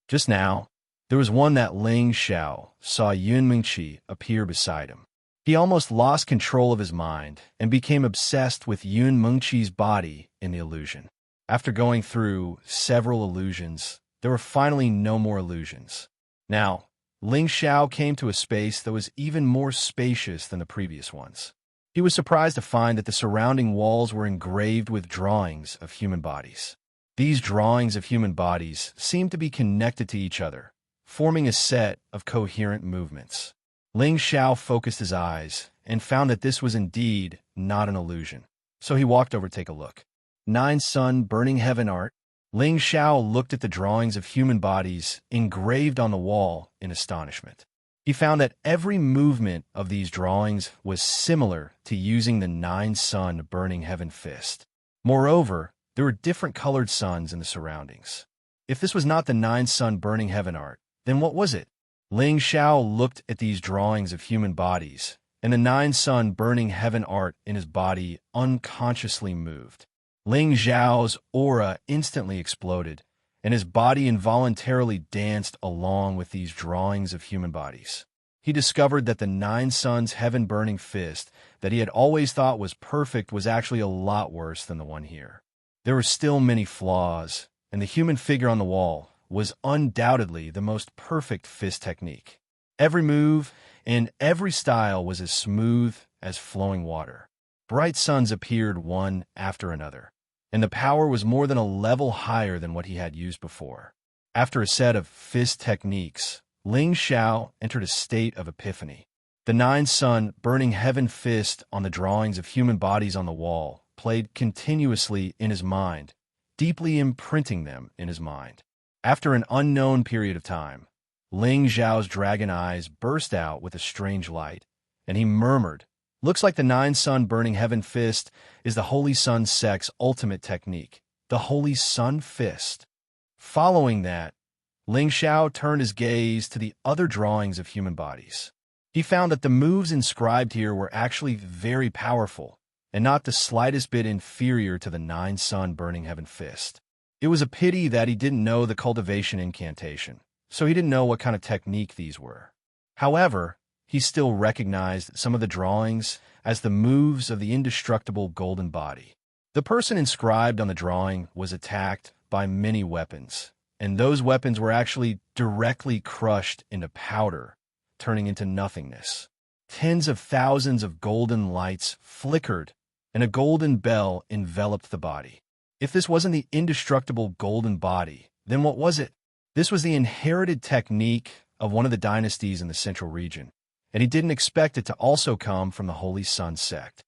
Just now, there was one that Ling Xiao saw Yun Mingqi appear beside him. He almost lost control of his mind and became obsessed with Yun Mingqi's body in the illusion. After going through several illusions, there were finally no more illusions. Now, Ling Xiao came to a space that was even more spacious than the previous ones. He was surprised to find that the surrounding walls were engraved with drawings of human bodies. These drawings of human bodies seemed to be connected to each other, forming a set of coherent movements. Ling Xiao focused his eyes and found that this was indeed not an illusion. So he walked over to take a look. 9 Sun Burning Heaven art. Ling Xiao looked at the drawings of human bodies engraved on the wall in astonishment. He found that every movement of these drawings was similar to using the 9 Sun Burning Heaven fist. Moreover, there were different colored suns in the surroundings. If this was not the 9 Sun Burning Heaven art, then what was it? Ling Xiao looked at these drawings of human bodies, and the 9 Sun Burning Heaven art in his body unconsciously moved. Ling Xiao's aura instantly exploded, and his body involuntarily danced along with these drawings of human bodies. He discovered that the 9 Suns Heaven-burning fist that he had always thought was perfect was actually a lot worse than the one here. There were still many flaws, and the human figure on the wall was undoubtedly the most perfect fist technique. Every move and every style was as smooth as flowing water. Bright suns appeared one after another, and the power was more than a level higher than what he had used before. After a set of fist techniques, Ling Xiao entered a state of epiphany. The 9 Sun Burning Heaven fist on the drawings of human bodies on the wall played continuously in his mind, deeply imprinting them in his mind. After an unknown period of time, Ling Xiao's dragon eyes burst out with a strange light, and he murmured, "Looks like the nine-sun burning heaven fist is the Holy Sun sect's ultimate technique, the Holy Sun Fist." Following that, Ling Xiao turned his gaze to the other drawings of human bodies. He found that the moves inscribed here were actually very powerful, and not the slightest bit inferior to the nine-sun burning heaven fist. It was a pity that he didn't know the cultivation incantation, so he didn't know what kind of technique these were. However, he still recognized some of the drawings as the moves of the indestructible golden body. The person inscribed on the drawing was attacked by many weapons, and those weapons were actually directly crushed into powder, turning into nothingness. Tens of thousands of golden lights flickered, and a golden bell enveloped the body. If this wasn't the indestructible golden body, then what was it? This was the inherited technique of one of the dynasties in the central region, and he didn't expect it to also come from the Holy Sun sect.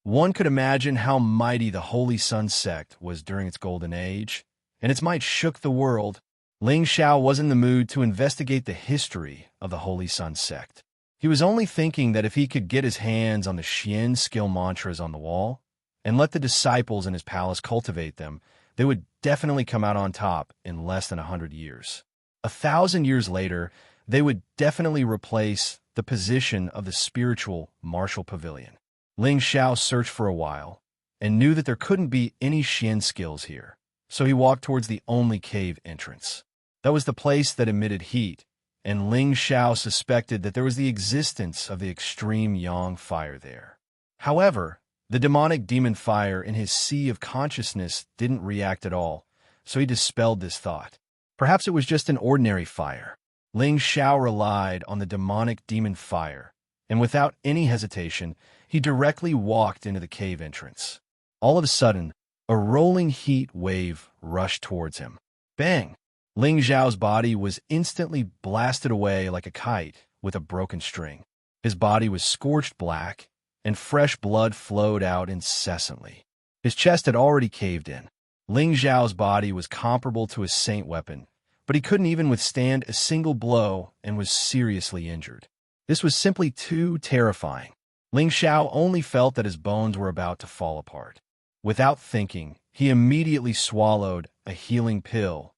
One could imagine how mighty the Holy Sun sect was during its golden age, and its might shook the world. Ling Xiao was in the mood to investigate the history of the Holy Sun sect. He was only thinking that if he could get his hands on the Xian skill mantras on the wall, and let the disciples in his palace cultivate them, they would definitely come out on top in less than 100 years. 1,000 years later, they would definitely replace the position of the spiritual martial pavilion. Ling Xiao searched for a while, and knew that there couldn't be any Xian skills here, so he walked towards the only cave entrance. That was the place that emitted heat, and Ling Xiao suspected that there was the existence of the extreme yang fire there. However, the demonic demon fire in his sea of consciousness didn't react at all, so he dispelled this thought. Perhaps it was just an ordinary fire. Ling Xiao relied on the demonic demon fire, and without any hesitation, he directly walked into the cave entrance. All of a sudden, a rolling heat wave rushed towards him. Bang! Ling Xiao's body was instantly blasted away like a kite with a broken string. His body was scorched black, and fresh blood flowed out incessantly. His chest had already caved in. Ling Xiao's body was comparable to a saint weapon, but he couldn't even withstand a single blow and was seriously injured. This was simply too terrifying. Ling Xiao only felt that his bones were about to fall apart. Without thinking, he immediately swallowed a healing pill,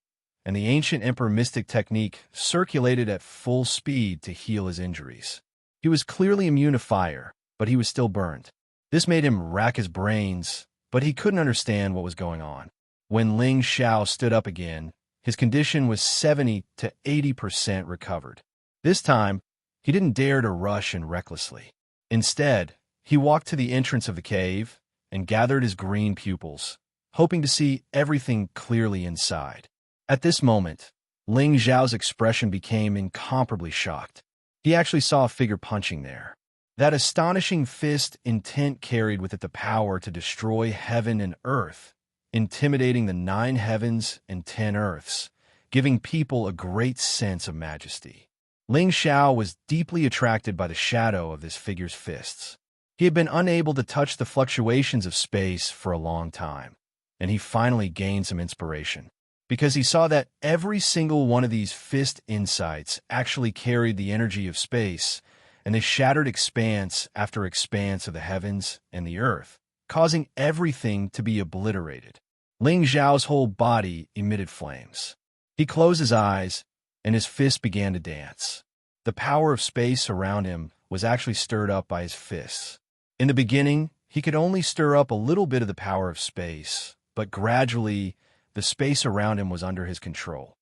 and the ancient Emperor Mystic technique circulated at full speed to heal his injuries. He was clearly immune to fire, but he was still burned. This made him rack his brains, but he couldn't understand what was going on. When Ling Xiao stood up again, his condition was 70 to 80% recovered. This time, he didn't dare to rush in recklessly. Instead, he walked to the entrance of the cave and gathered his green pupils, hoping to see everything clearly inside. At this moment, Ling Xiao's expression became incomparably shocked. He actually saw a figure punching there. That astonishing fist intent carried with it the power to destroy heaven and earth, intimidating the 9 heavens and 10 earths, giving people a great sense of majesty. Ling Xiao was deeply attracted by the shadow of this figure's fists. He had been unable to touch the fluctuations of space for a long time, and he finally gained some inspiration, because he saw that every single one of these fist insights actually carried the energy of space, and they shattered expanse after expanse of the heavens and the earth, causing everything to be obliterated. Ling Xiao's whole body emitted flames. He closed his eyes, and his fist began to dance. The power of space around him was actually stirred up by his fists. In the beginning, he could only stir up a little bit of the power of space, but gradually, the space around him was under his control.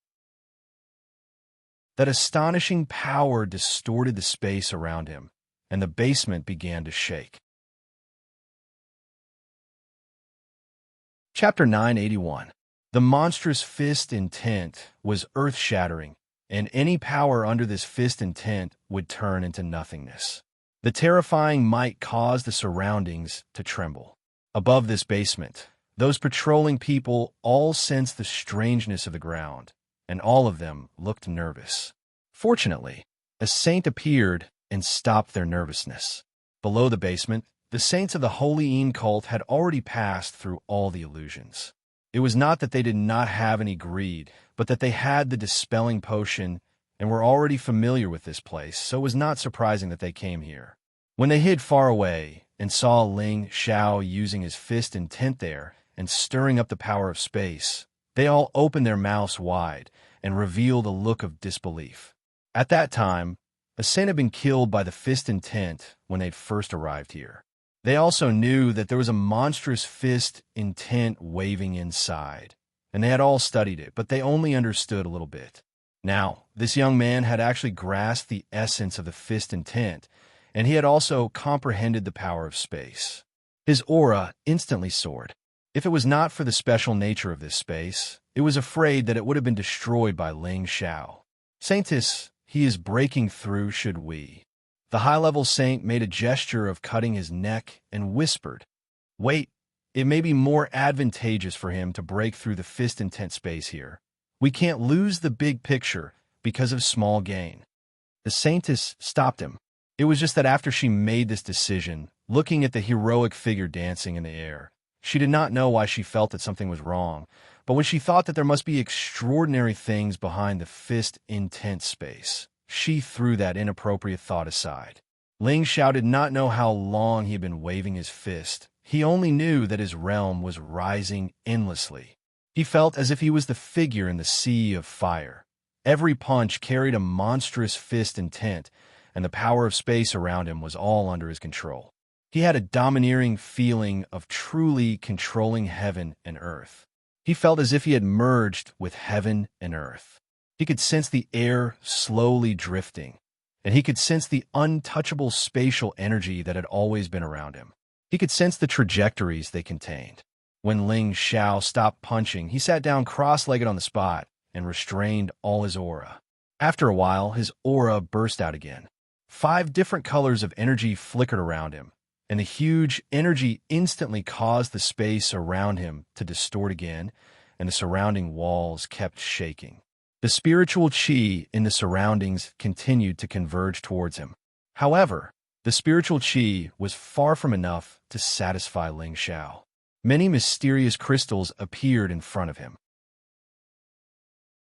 That astonishing power distorted the space around him, and the basement began to shake. Chapter 981. The monstrous fist intent was earth-shattering, and any power under this fist intent would turn into nothingness. The terrifying might caused the surroundings to tremble. Above this basement, those patrolling people all sensed the strangeness of the ground, and all of them looked nervous. Fortunately, a saint appeared and stopped their nervousness. Below the basement, The saints of the Holy Een cult had already passed through all the illusions. It was not that they did not have any greed, but that they had the dispelling potion and were already familiar with this place, so it was not surprising that they came here. When they hid far away and saw Ling Xiao using his fist intent there and stirring up the power of space, they all opened their mouths wide and revealed a look of disbelief. At that time, a saint had been killed by the fist intent when they'd first arrived here. They also knew that there was a monstrous fist intent waving inside, and they had all studied it, but they only understood a little bit. Now, this young man had actually grasped the essence of the fist intent, and he had also comprehended the power of space. His aura instantly soared. If it was not for the special nature of this space, it was afraid that it would have been destroyed by Ling Xiao. Saintess, he is breaking through, should we? The high-level saint made a gesture of cutting his neck and whispered, "Wait, it may be more advantageous for him to break through the fist intent space here. We can't lose the big picture because of small gain." The saintess stopped him. It was just that after she made this decision, looking at the heroic figure dancing in the air, she did not know why she felt that something was wrong, but when she thought that there must be extraordinary things behind the fist intent space, she threw that inappropriate thought aside. Ling Xiao did not know how long he had been waving his fist. He only knew that his realm was rising endlessly. He felt as if he was the figure in the sea of fire. Every punch carried a monstrous fist intent, and the power of space around him was all under his control. He had a domineering feeling of truly controlling heaven and earth. He felt as if he had merged with heaven and earth. He could sense the air slowly drifting, and he could sense the untouchable spatial energy that had always been around him. He could sense the trajectories they contained. When Ling Xiao stopped punching, he sat down cross-legged on the spot and restrained all his aura. After a while, his aura burst out again. 5 different colors of energy flickered around him, and the huge energy instantly caused the space around him to distort again, and the surrounding walls kept shaking. The spiritual qi in the surroundings continued to converge towards him. However, the spiritual qi was far from enough to satisfy Ling Xiao. Many mysterious crystals appeared in front of him.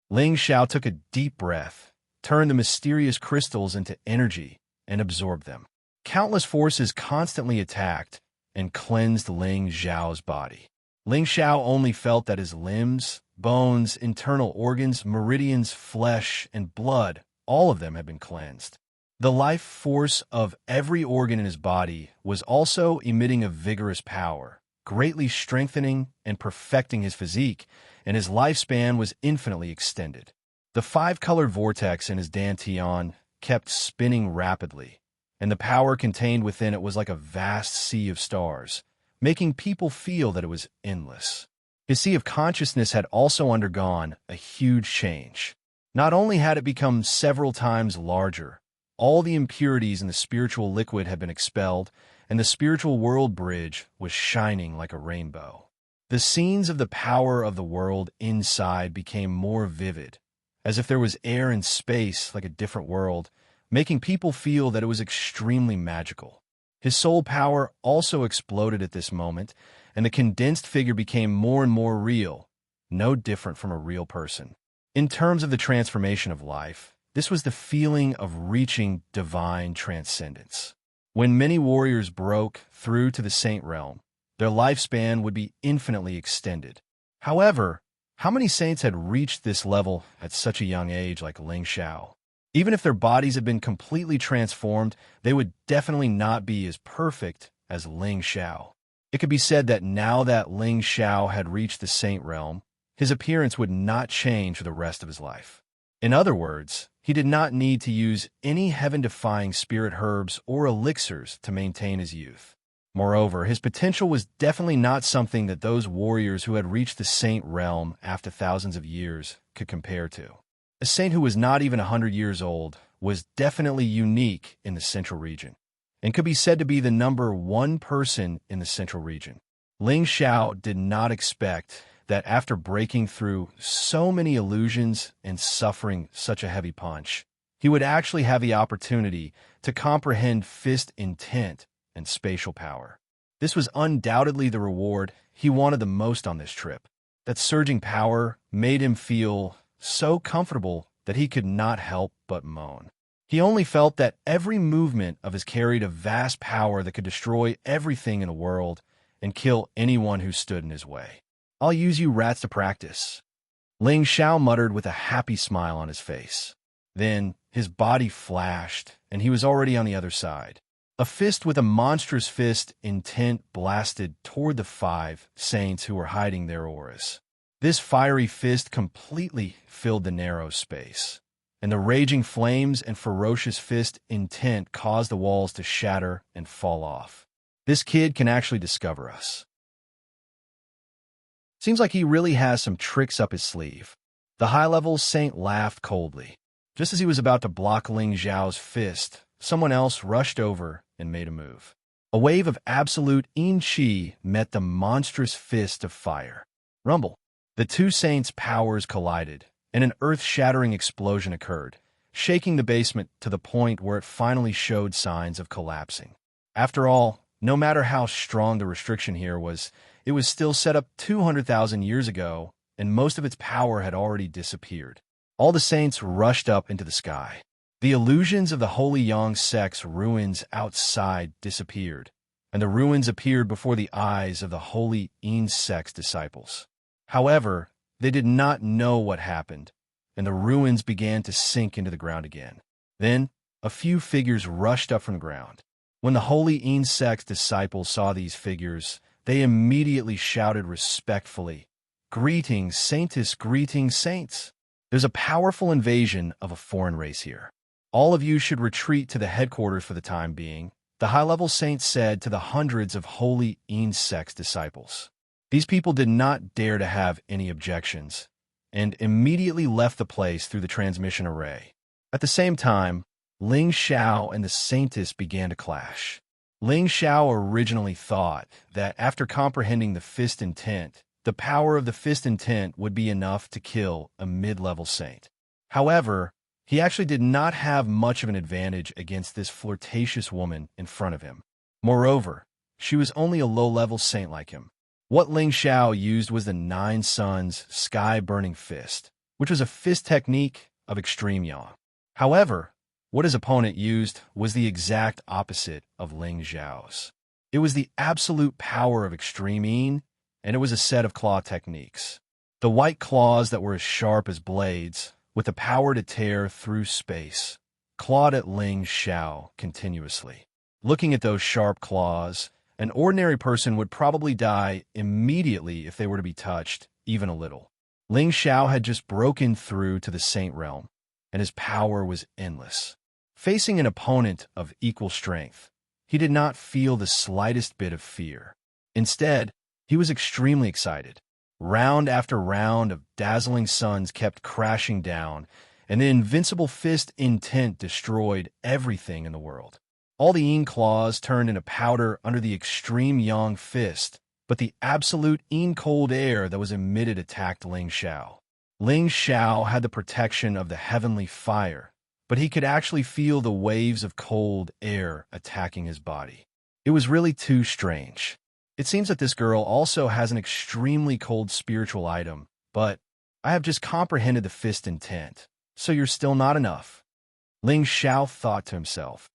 Ling Xiao took a deep breath, turned the mysterious crystals into energy, and absorbed them. Countless forces constantly attacked and cleansed Ling Xiao's body. Ling Xiao only felt that his limbs, bones, internal organs, meridians, flesh, and blood, all of them had been cleansed. The life force of every organ in his body was also emitting a vigorous power, greatly strengthening and perfecting his physique, and his lifespan was infinitely extended. The 5-colored vortex in his dantian kept spinning rapidly, and the power contained within it was like a vast sea of stars, making people feel that it was endless. His sea of consciousness had also undergone a huge change. Not only had it become several times larger, all the impurities in the spiritual liquid had been expelled, and the spiritual world bridge was shining like a rainbow. The scenes of the power of the world inside became more vivid, as if there was air and space like a different world, making people feel that it was extremely magical. His soul power also exploded at this moment, and the condensed figure became more and more real, no different from a real person. In terms of the transformation of life, this was the feeling of reaching divine transcendence. When many warriors broke through to the saint realm, their lifespan would be infinitely extended. However, how many saints had reached this level at such a young age like Ling Xiao? Even if their bodies had been completely transformed, they would definitely not be as perfect as Ling Xiao. It could be said that now that Ling Xiao had reached the saint realm, his appearance would not change for the rest of his life. In other words, he did not need to use any heaven-defying spirit herbs or elixirs to maintain his youth. Moreover, his potential was definitely not something that those warriors who had reached the saint realm after thousands of years could compare to. A saint who was not even 100 years old was definitely unique in the central region, and could be said to be the number 1 person in the central region. Ling Xiao did not expect that after breaking through so many illusions and suffering such a heavy punch, he would actually have the opportunity to comprehend fist intent and spatial power. This was undoubtedly the reward he wanted the most on this trip. That surging power made him feel so comfortable that he could not help but moan. He only felt that every movement of his carried a vast power that could destroy everything in the world and kill anyone who stood in his way. "I'll use you rats to practice," Ling Xiao muttered with a happy smile on his face. Then his body flashed, and he was already on the other side. A fist with a monstrous fist intent blasted toward the 5 saints who were hiding their auras. This fiery fist completely filled the narrow space, and the raging flames and ferocious fist intent caused the walls to shatter and fall off. "This kid can actually discover us. Seems like he really has some tricks up his sleeve." The high-level saint laughed coldly. Just as he was about to block Ling Xiao's fist, someone else rushed over and made a move. A wave of absolute yin qi met the monstrous fist of fire. Rumble. The 2 saints' powers collided, and an earth-shattering explosion occurred, shaking the basement to the point where it finally showed signs of collapsing. After all, no matter how strong the restriction here was, it was still set up 200,000 years ago, and most of its power had already disappeared. All the saints rushed up into the sky. The illusions of the Holy Yang sect's ruins outside disappeared, and the ruins appeared before the eyes of the Holy Yin sect's disciples. However, they did not know what happened, and the ruins began to sink into the ground again. Then, a few figures rushed up from the ground. When the Holy Yin sect's disciples saw these figures, they immediately shouted respectfully, "Greetings, Saintess, greetings, saints! There's a powerful invasion of a foreign race here. All of you should retreat to the headquarters for the time being," the high-level saint said to the hundreds of Holy Yin sect's disciples. These people did not dare to have any objections, and immediately left the place through the transmission array. At the same time, Ling Xiao and the saintess began to clash. Ling Xiao originally thought that after comprehending the fist intent, the power of the fist intent would be enough to kill a mid-level saint. However, he actually did not have much of an advantage against this flirtatious woman in front of him. Moreover, she was only a low-level saint like him. What Ling Xiao used was the 9 Suns Sky-Burning Fist, which was a fist technique of extreme yang. However, what his opponent used was the exact opposite of Ling Xiao's. It was the absolute power of extreme yin, and it was a set of claw techniques. The white claws that were as sharp as blades, with the power to tear through space, clawed at Ling Xiao continuously. Looking at those sharp claws, an ordinary person would probably die immediately if they were to be touched, even a little. Ling Xiao had just broken through to the saint realm, and his power was endless. Facing an opponent of equal strength, he did not feel the slightest bit of fear. Instead, he was extremely excited. Round after round of dazzling suns kept crashing down, and the invincible fist intent destroyed everything in the world. All the yin claws turned into powder under the extreme yang fist, but the absolute yin cold air that was emitted attacked Ling Xiao. Ling Xiao had the protection of the heavenly fire, but he could actually feel the waves of cold air attacking his body. It was really too strange. It seems that this girl also has an extremely cold spiritual item, but I have just comprehended the fist intent, so you're still not enough. Ling Xiao thought to himself.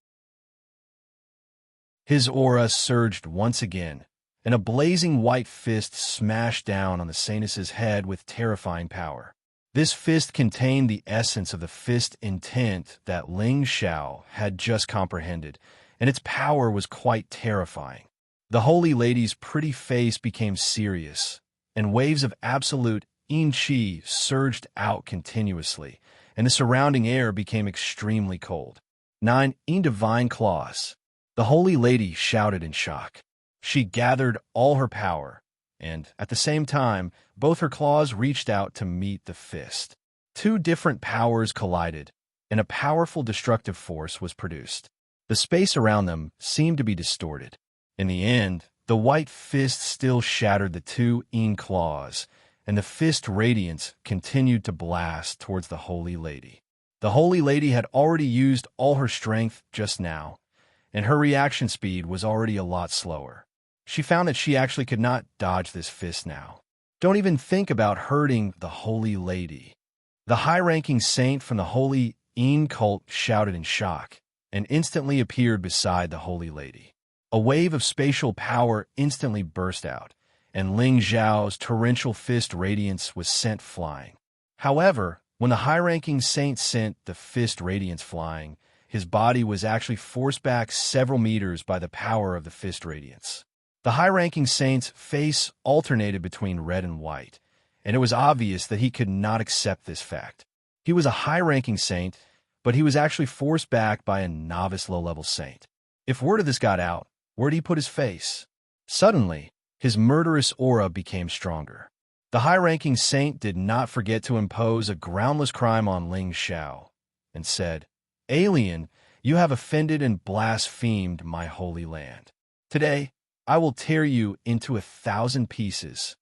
His aura surged once again, and a blazing white fist smashed down on the saintess's head with terrifying power. This fist contained the essence of the fist intent that Ling Xiao had just comprehended, and its power was quite terrifying. The holy lady's pretty face became serious, and waves of absolute yin qi surged out continuously, and the surrounding air became extremely cold. 9 yin divine claws. The holy lady shouted in shock. She gathered all her power, and, at the same time, both her claws reached out to meet the fist. 2 different powers collided, and a powerful destructive force was produced. The space around them seemed to be distorted. In the end, the white fist still shattered the 2 yin claws, and the fist radiance continued to blast towards the holy lady. The holy lady had already used all her strength just now, and her reaction speed was already a lot slower. She found that she actually could not dodge this fist now. Don't even think about hurting the Holy Lady. The high-ranking saint from the Holy cult shouted in shock, and instantly appeared beside the Holy Lady. A wave of spatial power instantly burst out, and Ling Zhao's torrential fist radiance was sent flying. However, when the high-ranking saint sent the fist radiance flying, his body was actually forced back several meters by the power of the fist radiance. The high-ranking saint's face alternated between red and white, and it was obvious that he could not accept this fact. He was a high-ranking saint, but he was actually forced back by a novice low-level saint. If word of this got out, where'd he put his face? Suddenly, his murderous aura became stronger. The high-ranking saint did not forget to impose a groundless crime on Ling Zhao, and said, "Alien, you have offended and blasphemed my holy land. Today, I will tear you into 1,000 pieces."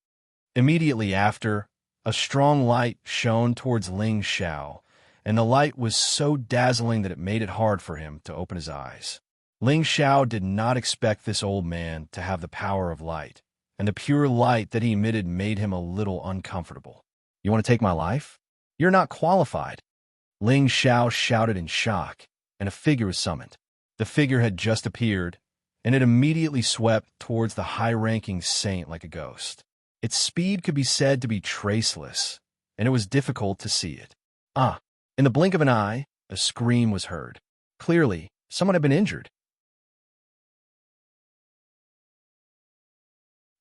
Immediately after, a strong light shone towards Ling Zhao, and the light was so dazzling that it made it hard for him to open his eyes. Ling Zhao did not expect this old man to have the power of light, and the pure light that he emitted made him a little uncomfortable. "You want to take my life? You're not qualified." Ling Zhao shouted in shock, and a figure was summoned. The figure had just appeared, and it immediately swept towards the high-ranking saint like a ghost. Its speed could be said to be traceless, and it was difficult to see it. In the blink of an eye, a scream was heard. Clearly, someone had been injured.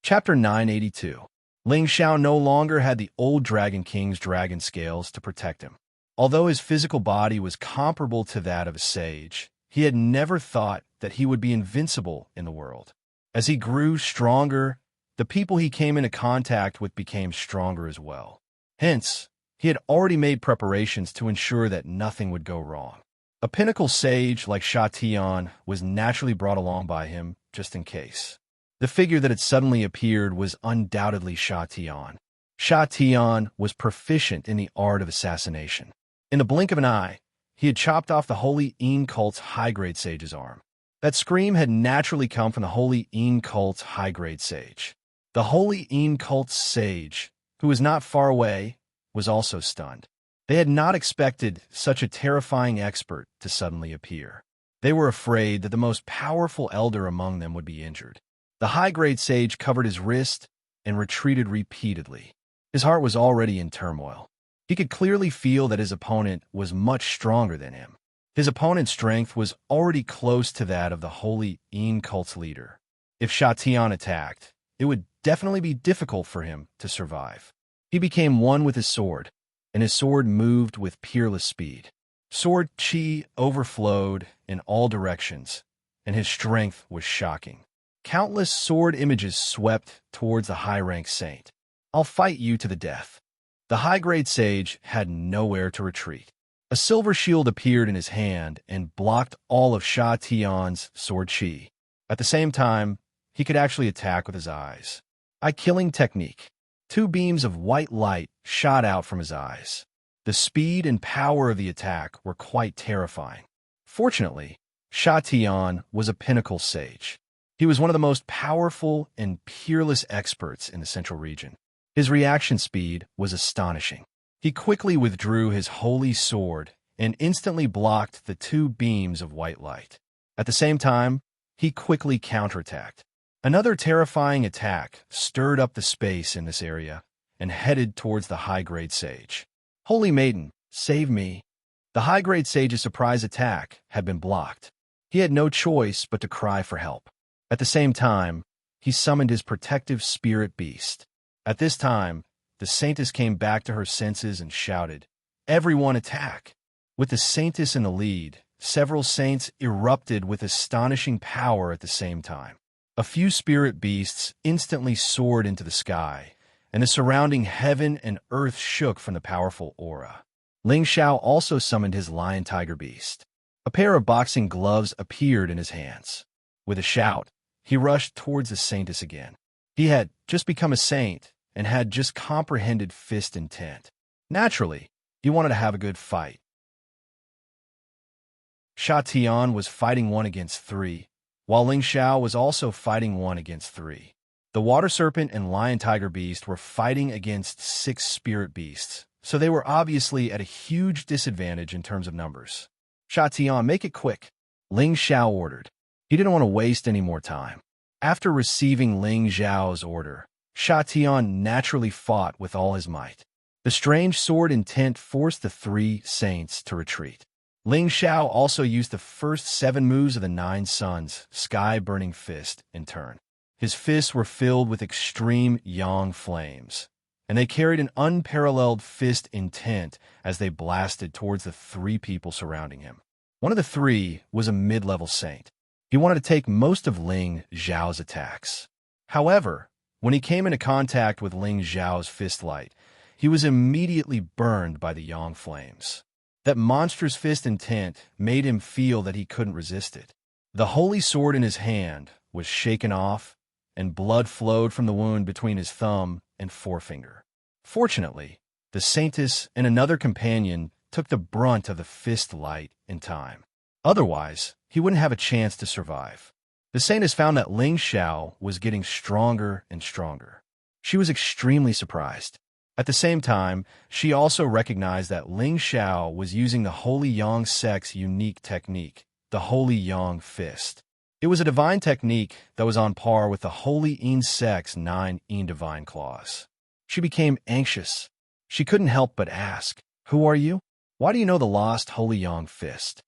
Chapter 982. Ling Zhao no longer had the old Dragon King's dragon scales to protect him. Although his physical body was comparable to that of a sage, he had never thought that he would be invincible in the world. As he grew stronger, the people he came into contact with became stronger as well. Hence, he had already made preparations to ensure that nothing would go wrong. A pinnacle sage like Sha Tian was naturally brought along by him just in case. The figure that had suddenly appeared was undoubtedly Sha Tian. Sha Tian was proficient in the art of assassination. In the blink of an eye, he had chopped off the Holy cult's high-grade sage's arm. That scream had naturally come from the Holy cult's high-grade sage. The Holy cult's sage, who was not far away, was also stunned. They had not expected such a terrifying expert to suddenly appear. They were afraid that the most powerful elder among them would be injured. The high-grade sage covered his wrist and retreated repeatedly. His heart was already in turmoil. He could clearly feel that his opponent was much stronger than him. His opponent's strength was already close to that of the Holy cult's leader. If Sha Tian attacked, it would definitely be difficult for him to survive. He became one with his sword, and his sword moved with peerless speed. Sword chi overflowed in all directions, and his strength was shocking. Countless sword images swept towards the high-ranked saint. "I'll fight you to the death." The high-grade sage had nowhere to retreat. A silver shield appeared in his hand and blocked all of Sha Tian's sword chi. At the same time, he could actually attack with his eyes. Eye-killing technique. 2 beams of white light shot out from his eyes. The speed and power of the attack were quite terrifying. Fortunately, Sha Tian was a pinnacle sage. He was one of the most powerful and peerless experts in the central region. His reaction speed was astonishing. He quickly withdrew his holy sword and instantly blocked the 2 beams of white light. At the same time, he quickly counterattacked. Another terrifying attack stirred up the space in this area and headed towards the high-grade sage. "Holy Maiden, save me." The high-grade sage's surprise attack had been blocked. He had no choice but to cry for help. At the same time, he summoned his protective spirit beast. At this time, the saintess came back to her senses and shouted, "Everyone attack!" With the saintess in the lead, several saints erupted with astonishing power at the same time. A few spirit beasts instantly soared into the sky, and the surrounding heaven and earth shook from the powerful aura. Ling Zhao also summoned his lion-tiger beast. A pair of boxing gloves appeared in his hands. With a shout, he rushed towards the saintess again. He had just become a saint and had just comprehended fist intent. Naturally, he wanted to have a good fight. Sha Tian was fighting 1 against 3, while Ling Xiao was also fighting 1 against 3. The water serpent and lion tiger beast were fighting against 6 spirit beasts, so they were obviously at a huge disadvantage in terms of numbers. Sha Tian, make it quick, Ling Xiao ordered. He didn't want to waste any more time. After receiving Ling Xiao's order, Sha Tian naturally fought with all his might. The strange sword intent forced the 3 saints to retreat. Ling Xiao also used the first 7 moves of the 9 Suns, Sky-Burning Fist, in turn. His fists were filled with extreme yang flames, and they carried an unparalleled fist intent as they blasted towards the 3 people surrounding him. One of the 3 was a mid-level saint. He wanted to take most of Ling Xiao's attacks. However, when he came into contact with Ling Xiao's fist light, he was immediately burned by the yang flames. That monstrous fist intent made him feel that he couldn't resist it. The holy sword in his hand was shaken off, and blood flowed from the wound between his thumb and forefinger. Fortunately, the saintess and another companion took the brunt of the fist light in time. Otherwise, he wouldn't have a chance to survive. The saintess found that Ling Xiao was getting stronger and stronger. She was extremely surprised. At the same time, she also recognized that Ling Xiao was using the Holy Yang sect's unique technique, the Holy Yang Fist. It was a divine technique that was on par with the Holy Yin sect's 9 Yin divine claws. She became anxious. She couldn't help but ask, "Who are you? Why do you know the lost Holy Yang Fist?"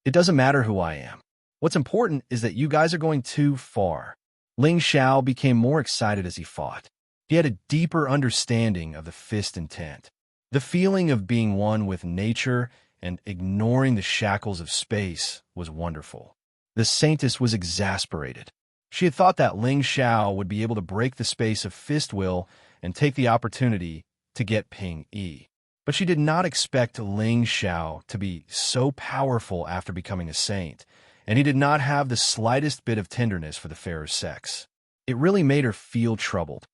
"It doesn't matter who I am. What's important is that you guys are going too far." Ling Xiao became more excited as he fought. He had a deeper understanding of the fist intent. The feeling of being one with nature and ignoring the shackles of space was wonderful. The saintess was exasperated. She had thought that Ling Xiao would be able to break the space of fist will and take the opportunity to get Ping Yi. But she did not expect Ling Xiao to be so powerful after becoming a saint, and he did not have the slightest bit of tenderness for the fairer sex. It really made her feel troubled.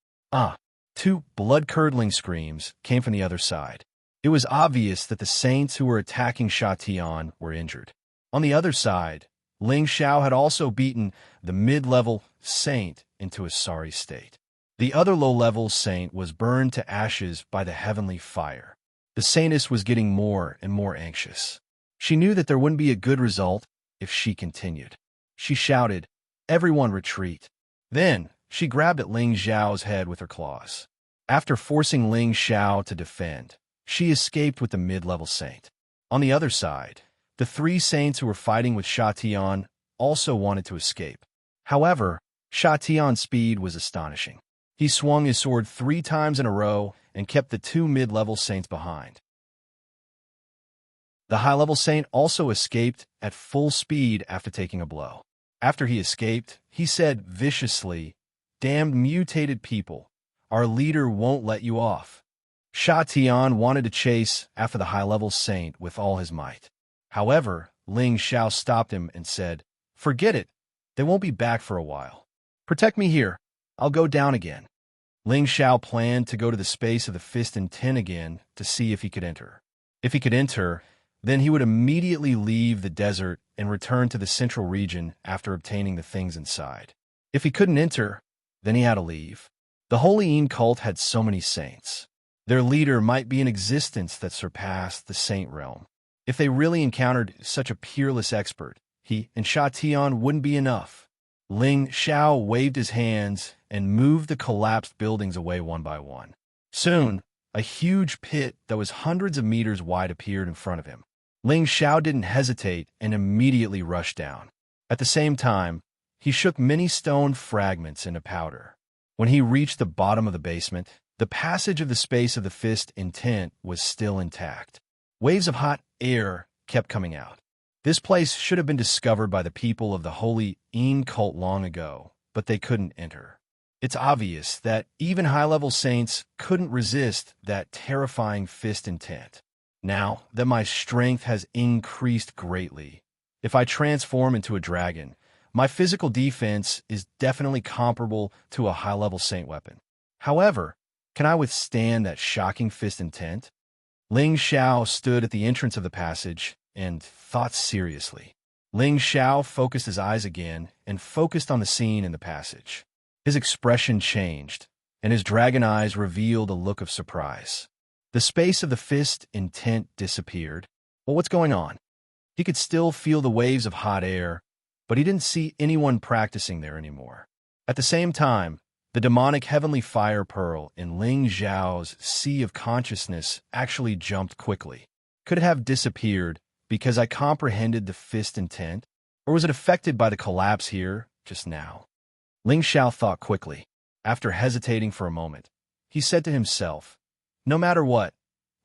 Two blood-curdling screams came from the other side. It was obvious that the saints who were attacking Sha Tian were injured. On the other side, Ling Xiao had also beaten the mid-level saint into a sorry state. The other low-level saint was burned to ashes by the heavenly fire. The saintess was getting more and more anxious. She knew that there wouldn't be a good result if she continued. She shouted, "Everyone retreat." Then, she grabbed at Ling Xiao's head with her claws. After forcing Ling Xiao to defend, she escaped with the mid-level saint. On the other side, the 3 saints who were fighting with Sha Tian also wanted to escape. However, Sha Tian's speed was astonishing. He swung his sword 3 times in a row and kept the 2 mid-level saints behind. The high-level saint also escaped at full speed after taking a blow. After he escaped, he said viciously, "Damned mutated people, our leader won't let you off." Sha Tian wanted to chase after the high-level saint with all his might. However, Ling Xiao stopped him and said, "Forget it. They won't be back for a while. Protect me here. I'll go down again." Ling Xiao planned to go to the space of the fist in 10 again to see if he could enter. If he could enter, then he would immediately leave the desert and return to the central region after obtaining the things inside. If he couldn't enter, then he had to leave. The Holy Yin cult had so many saints. Their leader might be an existence that surpassed the saint realm. If they really encountered such a peerless expert, he and Sha Tian wouldn't be enough. Ling Xiao waved his hands and moved the collapsed buildings away one by one. Soon, a huge pit that was hundreds of meters wide appeared in front of him. Ling Xiao didn't hesitate and immediately rushed down. At the same time, he shook many stone fragments into powder. When he reached the bottom of the basement, the passage of the space of the fist intent was still intact. Waves of hot air kept coming out. This place should have been discovered by the people of the Holy Yin cult long ago, but they couldn't enter. It's obvious that even high-level saints couldn't resist that terrifying fist intent. Now that my strength has increased greatly, if I transform into a dragon, my physical defense is definitely comparable to a high-level saint weapon. However, can I withstand that shocking fist intent? Ling Xiao stood at the entrance of the passage and thought seriously. Ling Xiao focused his eyes again and focused on the scene in the passage. His expression changed, and his dragon eyes revealed a look of surprise. The space of the fist intent disappeared. Well, what's going on? He could still feel the waves of hot air, but he didn't see anyone practicing there anymore. At the same time, the demonic heavenly fire pearl in Ling Xiao's sea of consciousness actually jumped quickly. Could it have disappeared because I comprehended the fist intent, or was it affected by the collapse here just now? Ling Xiao thought quickly. After hesitating for a moment, he said to himself, "No matter what,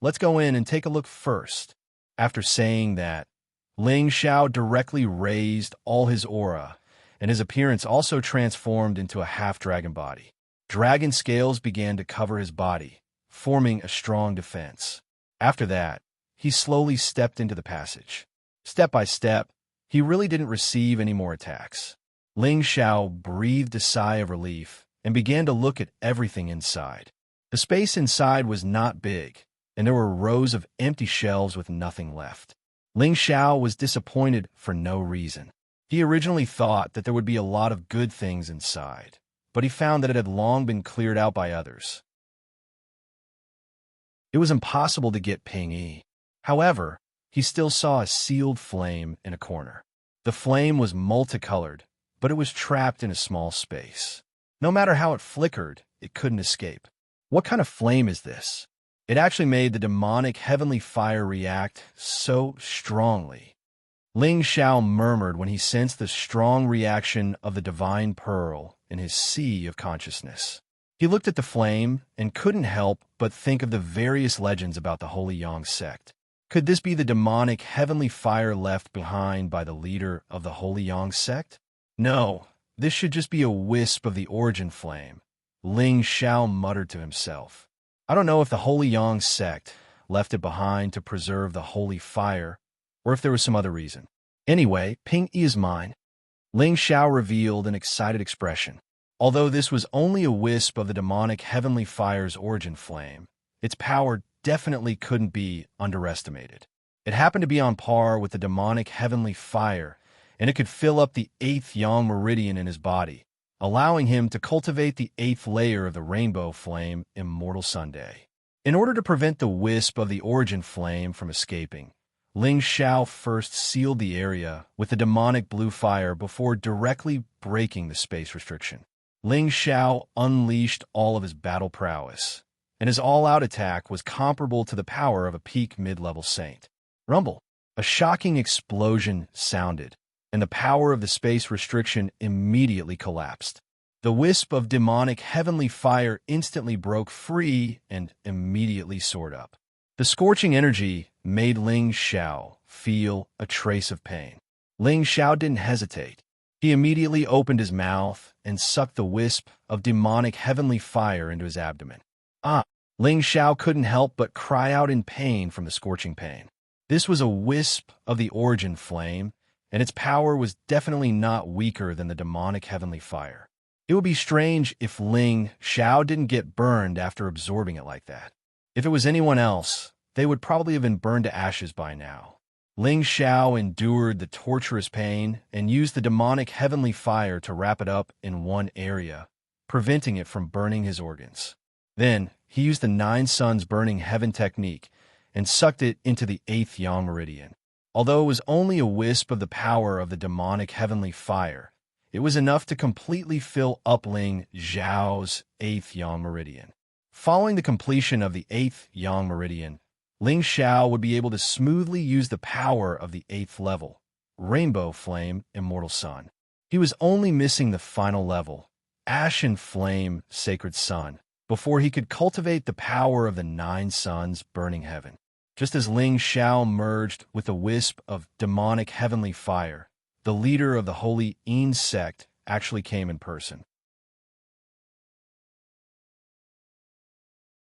let's go in and take a look first." After saying that, Ling Xiao directly raised all his aura, and his appearance also transformed into a half-dragon body. Dragon scales began to cover his body, forming a strong defense. After that, he slowly stepped into the passage. Step by step, he really didn't receive any more attacks. Ling Xiao breathed a sigh of relief and began to look at everything inside. The space inside was not big, and there were rows of empty shelves with nothing left. Ling Xiao was disappointed for no reason. He originally thought that there would be a lot of good things inside, but he found that it had long been cleared out by others. It was impossible to get Ping Yi. However, he still saw a sealed flame in a corner. The flame was multicolored, but it was trapped in a small space. No matter how it flickered, it couldn't escape. What kind of flame is this? It actually made the demonic heavenly fire react so strongly. Ling Xiao murmured when he sensed the strong reaction of the divine pearl in his sea of consciousness. He looked at the flame and couldn't help but think of the various legends about the Holy Yang sect. Could this be the demonic heavenly fire left behind by the leader of the Holy Yang sect? No, this should just be a wisp of the origin flame, Ling Xiao muttered to himself. I don't know if the Holy Yang sect left it behind to preserve the holy fire, or if there was some other reason. Anyway, Ping Yi is mine. Ling Xiao revealed an excited expression. Although this was only a wisp of the demonic heavenly fire's origin flame, its power definitely couldn't be underestimated. It happened to be on par with the demonic heavenly fire, and it could fill up the 8th Yang meridian in his body, allowing him to cultivate the 8th layer of the rainbow flame, Immortal Sunday. In order to prevent the wisp of the origin flame from escaping, Ling Xiao first sealed the area with the demonic blue fire before directly breaking the space restriction. Ling Xiao unleashed all of his battle prowess, and his all-out attack was comparable to the power of a peak mid-level saint. Rumble! A shocking explosion sounded, and the power of the space restriction immediately collapsed. The wisp of demonic heavenly fire instantly broke free and immediately soared up. The scorching energy made Ling Xiao feel a trace of pain. Ling Xiao didn't hesitate. He immediately opened his mouth and sucked the wisp of demonic heavenly fire into his abdomen. Ling Xiao couldn't help but cry out in pain from the scorching pain. This was a wisp of the origin flame, and its power was definitely not weaker than the demonic heavenly fire. It would be strange if Ling Xiao didn't get burned after absorbing it like that. If it was anyone else, they would probably have been burned to ashes by now. Ling Xiao endured the torturous pain and used the demonic heavenly fire to wrap it up in one area, preventing it from burning his organs. Then, he used the 9 suns burning heaven technique and sucked it into the 8th Yang meridian. Although it was only a wisp of the power of the demonic heavenly fire, it was enough to completely fill up Ling Xiao's 8th Yang meridian. Following the completion of the 8th Yang meridian, Ling Xiao would be able to smoothly use the power of the 8th level, Rainbow Flame, Immortal Sun. He was only missing the final level, Ashen Flame, Sacred Sun, before he could cultivate the power of the 9 suns burning heaven. Just as Ling Xiao merged with a wisp of demonic heavenly fire, the leader of the Holy Yang sect actually came in person.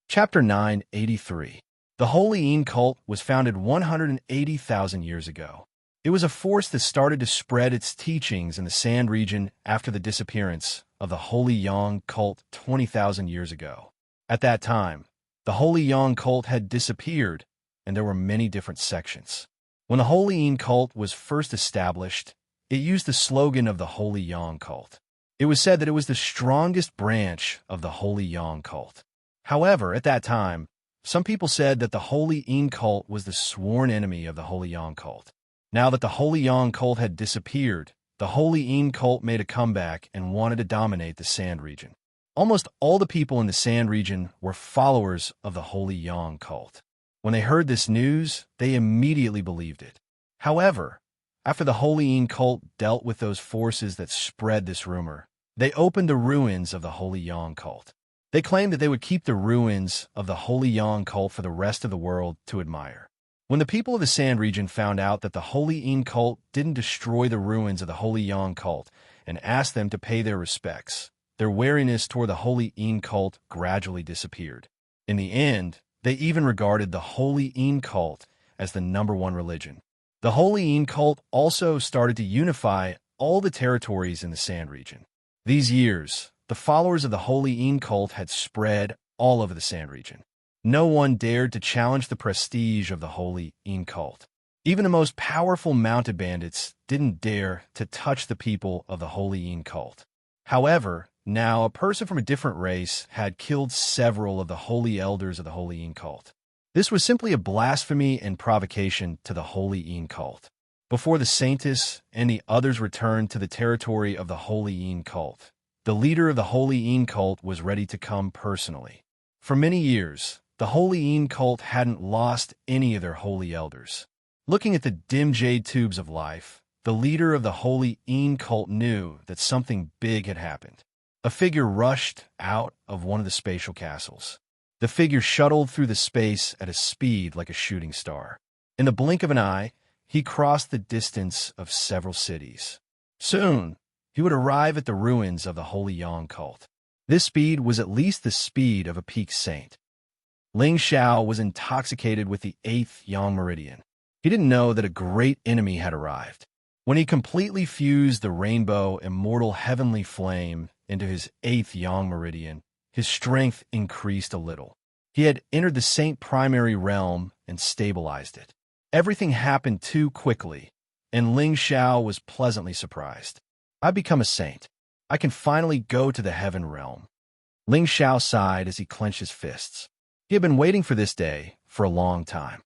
Chapter 983. The Holy Yang cult was founded 180,000 years ago. It was a force that started to spread its teachings in the Sand region after the disappearance of the Holy Yang cult 20,000 years ago. At that time, the Holy Yang cult had disappeared, and there were many different sections. When the Holy Yang cult was first established, It used the slogan of the Holy Yang cult. It was said that it was the strongest branch of the Holy Yang cult. However, at that time, some people said that the Holy Yin cult was the sworn enemy of the Holy Yang cult. Now that the Holy Yang cult had disappeared, the Holy Yin cult made a comeback and wanted to dominate the Sand region. Almost all the people in the Sand region were followers of the Holy Yang cult. When they heard this news, they immediately believed it. However, after the Holy Yin cult dealt with those forces that spread this rumor, they opened the ruins of the Holy Yang cult. They claimed that they would keep the ruins of the Holy Yang cult for the rest of the world to admire. When the people of the Sand region found out that the Holy Yin cult didn't destroy the ruins of the Holy Yang cult and asked them to pay their respects, their wariness toward the Holy Yin cult gradually disappeared. In the end, they even regarded the Holy Yin cult as the #1 religion. The Holy Yin cult also started to unify all the territories in the Sand region. These years, the followers of the Holy Yin cult had spread all over the Sand region. No one dared to challenge the prestige of the Holy Yin cult. Even the most powerful mounted bandits didn't dare to touch the people of the Holy Yin cult. However, now a person from a different race had killed several of the holy elders of the Holy Yin cult. This was simply a blasphemy and provocation to the Holy Yin cult. Before the Saintess and the others returned to the territory of the Holy Yin cult, the leader of the Holy Yin cult was ready to come personally. For many years, the Holy Yin cult hadn't lost any of their holy elders. Looking at the dim jade tubes of life, the leader of the Holy Yin cult knew that something big had happened. A figure rushed out of one of the spatial castles. The figure shuttled through the space at a speed like a shooting star. In the blink of an eye, he crossed the distance of several cities. Soon, he would arrive at the ruins of the Holy Yang cult. This speed was at least the speed of a peak saint. Ling Xiao was intoxicated with the 8th Yang meridian. He didn't know that a great enemy had arrived. When he completely fused the rainbow immortal heavenly flame into his 8th Yang meridian, his strength increased a little. He had entered the saint primary realm and stabilized it. Everything happened too quickly, and Ling Xiao was pleasantly surprised. I've become a saint. I can finally go to the heaven realm. Ling Xiao sighed as he clenched his fists. He had been waiting for this day for a long time.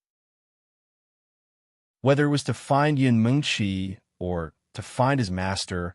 Whether it was to find Yin Mengqi, or to find his master,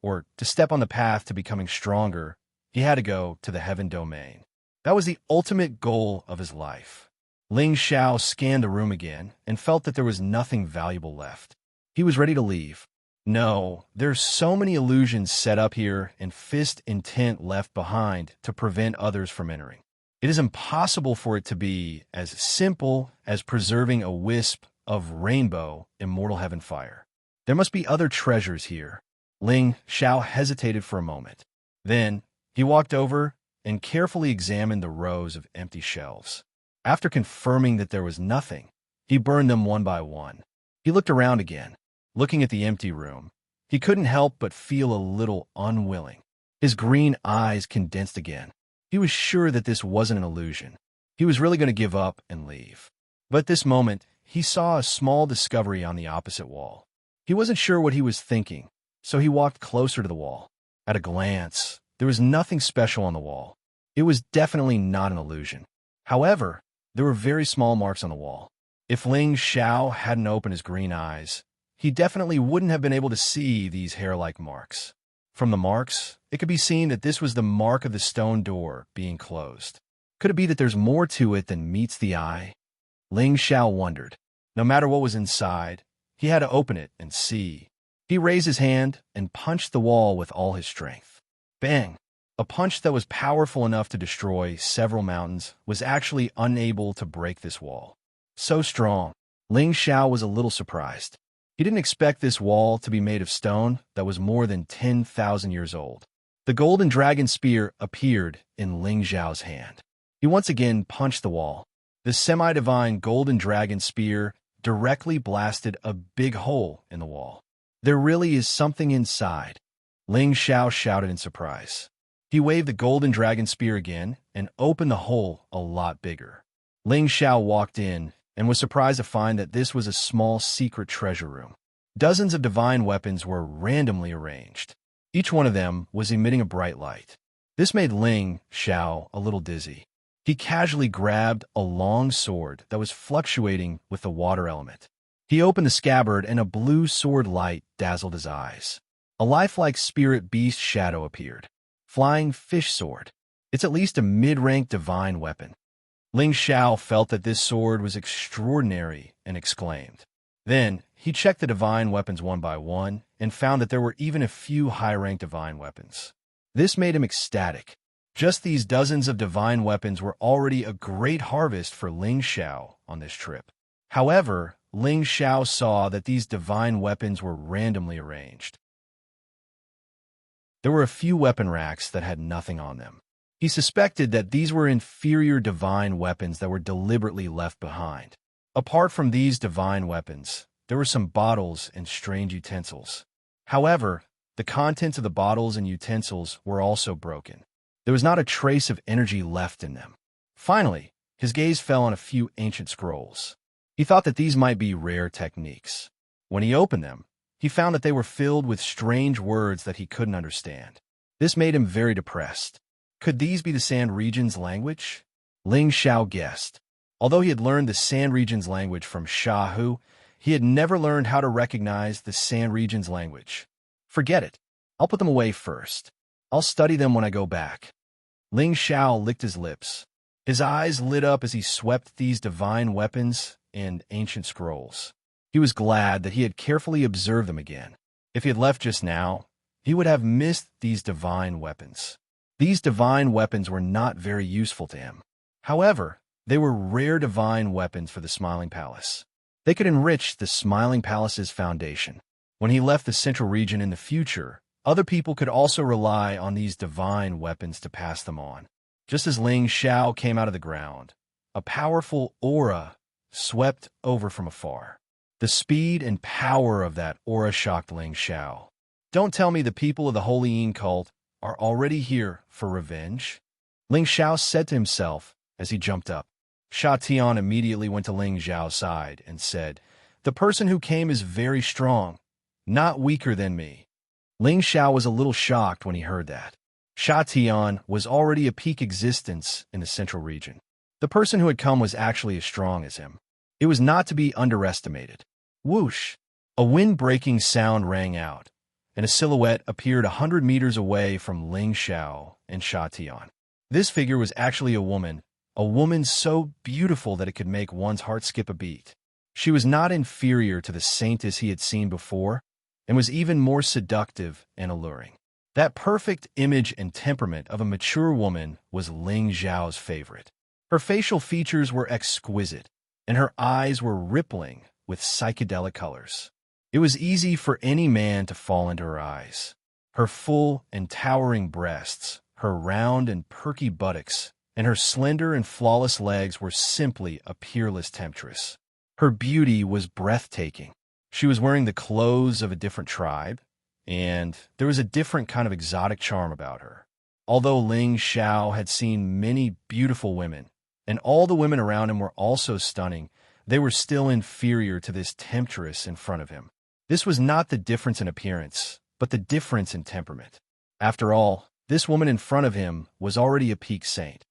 or to step on the path to becoming stronger, he had to go to the heaven domain. That was the ultimate goal of his life. Ling Xiao scanned the room again and felt that there was nothing valuable left. He was ready to leave. No, there's so many illusions set up here and fist intent left behind to prevent others from entering. It is impossible for it to be as simple as preserving a wisp of rainbow immortal heaven fire. There must be other treasures here. Ling Xiao hesitated for a moment. Then, he walked over and carefully examined the rows of empty shelves. After confirming that there was nothing, he burned them one by one. He looked around again, looking at the empty room. He couldn't help but feel a little unwilling. His green eyes condensed again. He was sure that this wasn't an illusion. He was really going to give up and leave. But at this moment, he saw a small discovery on the opposite wall. He wasn't sure what he was thinking, so he walked closer to the wall. At a glance, there was nothing special on the wall. It was definitely not an illusion. However, there were very small marks on the wall. If Ling Xiao hadn't opened his green eyes, he definitely wouldn't have been able to see these hair-like marks. From the marks, it could be seen that this was the mark of the stone door being closed. Could it be that there's more to it than meets the eye? Ling Xiao wondered. No matter what was inside, he had to open it and see. He raised his hand and punched the wall with all his strength. Bang! A punch that was powerful enough to destroy several mountains was actually unable to break this wall. So strong, Ling Xiao was a little surprised. He didn't expect this wall to be made of stone that was more than 10,000 years old. The golden dragon spear appeared in Ling Xiao's hand. He once again punched the wall. The semi-divine golden dragon spear directly blasted a big hole in the wall. There really is something inside, Ling Xiao shouted in surprise. He waved the golden dragon spear again and opened the hole a lot bigger. Ling Xiao walked in and was surprised to find that this was a small secret treasure room. Dozens of divine weapons were randomly arranged. Each one of them was emitting a bright light. This made Ling Xiao a little dizzy. He casually grabbed a long sword that was fluctuating with the water element. He opened the scabbard and a blue sword light dazzled his eyes. A lifelike spirit beast shadow appeared. Flying fish sword. It's at least a mid-rank divine weapon. Ling Xiao felt that this sword was extraordinary and exclaimed. Then, he checked the divine weapons one by one and found that there were even a few high-ranked divine weapons. This made him ecstatic. Just these dozens of divine weapons were already a great harvest for Ling Xiao on this trip. However, Ling Xiao saw that these divine weapons were randomly arranged. There were a few weapon racks that had nothing on them. He suspected that these were inferior divine weapons that were deliberately left behind. Apart from these divine weapons, there were some bottles and strange utensils. However, the contents of the bottles and utensils were also broken. There was not a trace of energy left in them. Finally, his gaze fell on a few ancient scrolls. He thought that these might be rare techniques. When he opened them, he found that they were filled with strange words that he couldn't understand. This made him very depressed. Could these be the Sand Region's language? Ling Xiao guessed. Although he had learned the Sand Region's language from Shahu, he had never learned how to recognize the Sand Region's language. Forget it. I'll put them away first. I'll study them when I go back. Ling Xiao licked his lips. His eyes lit up as he swept these divine weapons and ancient scrolls. He was glad that he had carefully observed them again. If he had left just now, he would have missed these divine weapons. These divine weapons were not very useful to him. However, they were rare divine weapons for the Smiling Palace. They could enrich the Smiling Palace's foundation. When he left the Central Region in the future, other people could also rely on these divine weapons to pass them on. Just as Ling Xiao came out of the ground, a powerful aura swept over from afar. The speed and power of that aura shocked Ling Xiao. Don't tell me the people of the Holy Yin cult are already here for revenge? Ling Xiao said to himself as he jumped up. Sha Tian immediately went to Ling Xiao's side and said, "The person who came is very strong, not weaker than me." Ling Xiao was a little shocked when he heard that. Sha Tian was already a peak existence in the Central Region. The person who had come was actually as strong as him. It was not to be underestimated. Whoosh! A wind-breaking sound rang out, and a silhouette appeared 100 meters away from Ling Xiao and Sha Tian. This figure was actually a woman so beautiful that it could make one's heart skip a beat. She was not inferior to the saintess he had seen before, and was even more seductive and alluring. That perfect image and temperament of a mature woman was Ling Xiao's favorite. Her facial features were exquisite, and her eyes were rippling with psychedelic colors. It was easy for any man to fall into her eyes. Her full and towering breasts, her round and perky buttocks, and her slender and flawless legs were simply a peerless temptress. Her beauty was breathtaking. She was wearing the clothes of a different tribe, and there was a different kind of exotic charm about her. Although Ling Xiao had seen many beautiful women, and all the women around him were also stunning, they were still inferior to this temptress in front of him. This was not the difference in appearance, but the difference in temperament. After all, this woman in front of him was already a peak saint.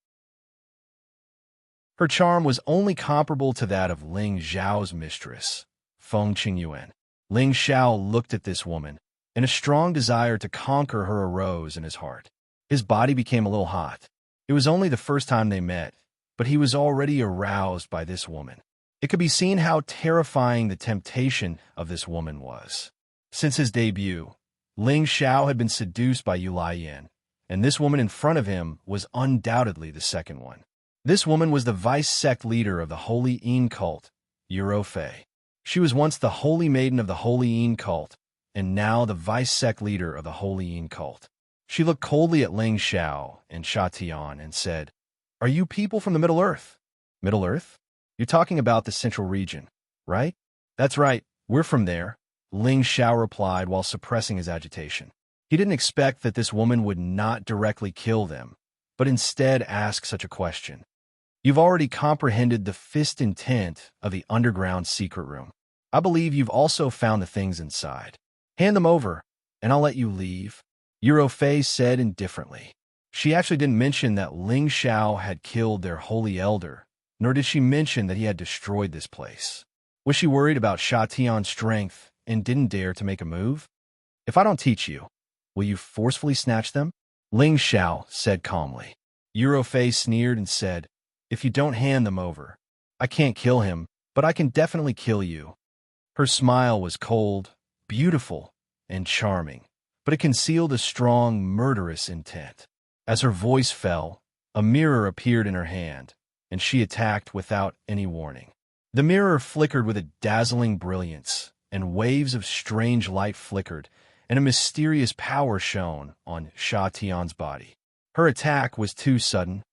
Her charm was only comparable to that of Ling Xiao's mistress, Feng Qingyuan. Ling Xiao looked at this woman, and a strong desire to conquer her arose in his heart. His body became a little hot. It was only the first time they met, but he was already aroused by this woman. It could be seen how terrifying the temptation of this woman was. Since his debut, Ling Xiao had been seduced by Yu Yin, and this woman in front of him was undoubtedly the second one. This woman was the vice-sect leader of the Holy Yin cult, Fei. She was once the holy maiden of the Holy Yin cult, and now the vice-sect leader of the Holy Yin cult. She looked coldly at Ling Xiao and Sha Tian and said, "Are you people from the Middle Earth?" "Middle Earth? You're talking about the Central Region, right?" "That's right, we're from there," Ling Xiao replied while suppressing his agitation. He didn't expect that this woman would not directly kill them, but instead ask such a question. "You've already comprehended the fist intent of the underground secret room. I believe you've also found the things inside. Hand them over, and I'll let you leave, Fei said indifferently. She actually didn't mention that Ling Xiao had killed their holy elder, nor did she mention that he had destroyed this place. Was she worried about Sha Tian's strength and didn't dare to make a move? If I don't teach you, will you forcefully snatch them? Ling Xiao said calmly. Fei sneered and said, if you don't hand them over, I can't kill him, but I can definitely kill you. Her smile was cold, beautiful, and charming, but it concealed a strong, murderous intent. As her voice fell, a mirror appeared in her hand, and she attacked without any warning. The mirror flickered with a dazzling brilliance, and waves of strange light flickered, and a mysterious power shone on Sha Tian's body. Her attack was too sudden,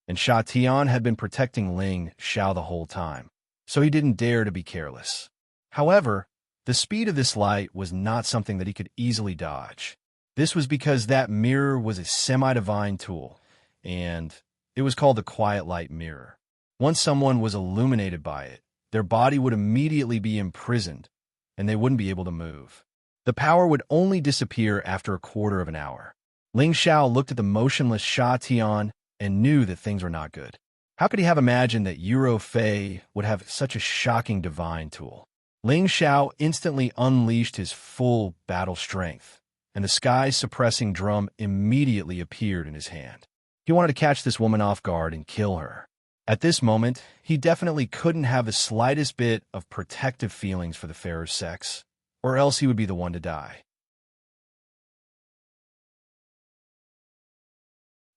and Sha Tian had been protecting Ling Xiao the whole time, so he didn't dare to be careless. However, the speed of this light was not something that he could easily dodge. This was because that mirror was a semi-divine tool, and it was called the Quiet Light Mirror. Once someone was illuminated by it, their body would immediately be imprisoned, and they wouldn't be able to move. The power would only disappear after a quarter of an hour. Ling Xiao looked at the motionless Sha Tian and knew that things were not good. How could he have imagined that Fei would have such a shocking divine tool? Ling Xiao instantly unleashed his full battle strength, and the sky-suppressing drum immediately appeared in his hand. He wanted to catch this woman off guard and kill her. At this moment, he definitely couldn't have the slightest bit of protective feelings for the fairer sex, or else he would be the one to die.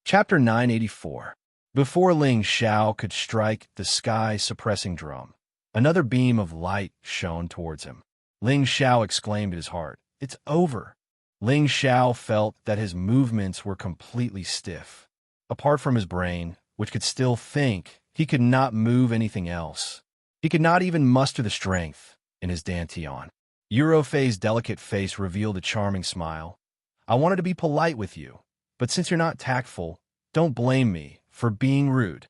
Chapter 984. Before Ling Xiao could strike the sky-suppressing drum, another beam of light shone towards him. Ling Xiao exclaimed in his heart, "It's over." Ling Xiao felt that his movements were completely stiff. Apart from his brain, which could still think, he could not move anything else. He could not even muster the strength in his dantian. Fei's delicate face revealed a charming smile. "I wanted to be polite with you, but since you're not tactful, don't blame me for being rude."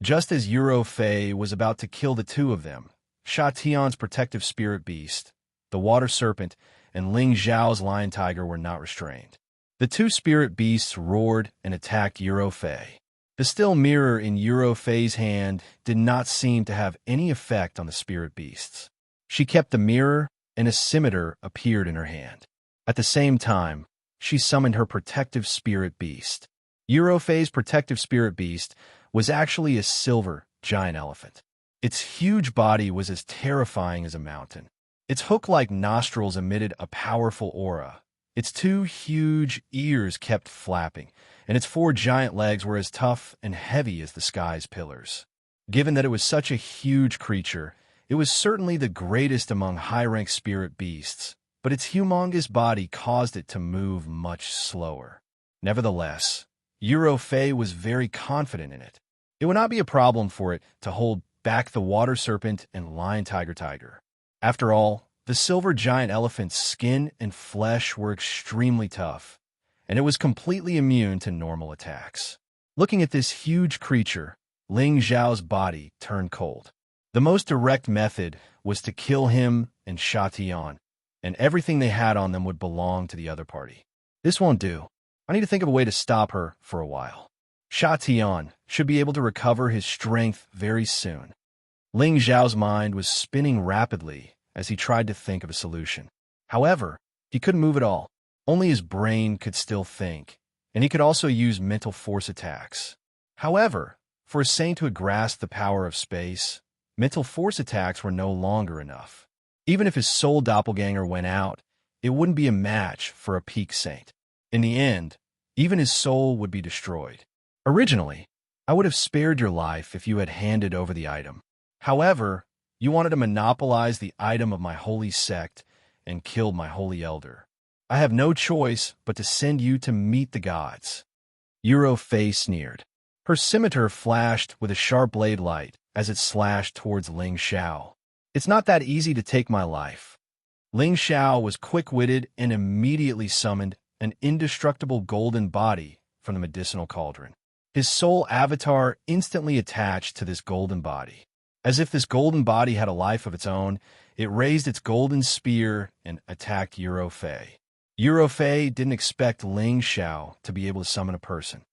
Just as Fei was about to kill the two of them, Sha Tian's protective spirit beast, the water serpent, and Ling Xiao's lion tiger were not restrained. The two spirit beasts roared and attacked Fei. The still mirror in Fei's hand did not seem to have any effect on the spirit beasts. She kept the mirror, and a scimitar appeared in her hand. At the same time, she summoned her protective spirit beast. Fei's protective spirit beast was actually a silver giant elephant. Its huge body was as terrifying as a mountain. Its hook-like nostrils emitted a powerful aura. Its two huge ears kept flapping, and its four giant legs were as tough and heavy as the sky's pillars. Given that it was such a huge creature, it was certainly the greatest among high-ranked spirit beasts, but its humongous body caused it to move much slower. Nevertheless, Fei was very confident in it. It would not be a problem for it to hold back the water serpent and lion tiger. After all, the silver giant elephant's skin and flesh were extremely tough, and it was completely immune to normal attacks. Looking at this huge creature, Ling Xiao's body turned cold. The most direct method was to kill him and Sha Tian, and everything they had on them would belong to the other party. This won't do. I need to think of a way to stop her for a while. Sha Tian should be able to recover his strength very soon. Ling Xiao's mind was spinning rapidly as he tried to think of a solution. However, he couldn't move at all. Only his brain could still think, and he could also use mental force attacks. However, for a saint who had grasped the power of space, mental force attacks were no longer enough. Even if his soul doppelganger went out, it wouldn't be a match for a peak saint. In the end, even his soul would be destroyed. Originally, I would have spared your life if you had handed over the item. However, you wanted to monopolize the item of my holy sect and killed my holy elder. I have no choice but to send you to meet the gods. Fei sneered. Her scimitar flashed with a sharp blade light as it slashed towards Ling Xiao. "It's not that easy to take my life." Ling Xiao was quick-witted and immediately summoned an indestructible golden body from the medicinal cauldron. His soul avatar instantly attached to this golden body. As if this golden body had a life of its own, it raised its golden spear and attacked Eurofei. Eurofei didn't expect Ling Xiao to be able to summon a person.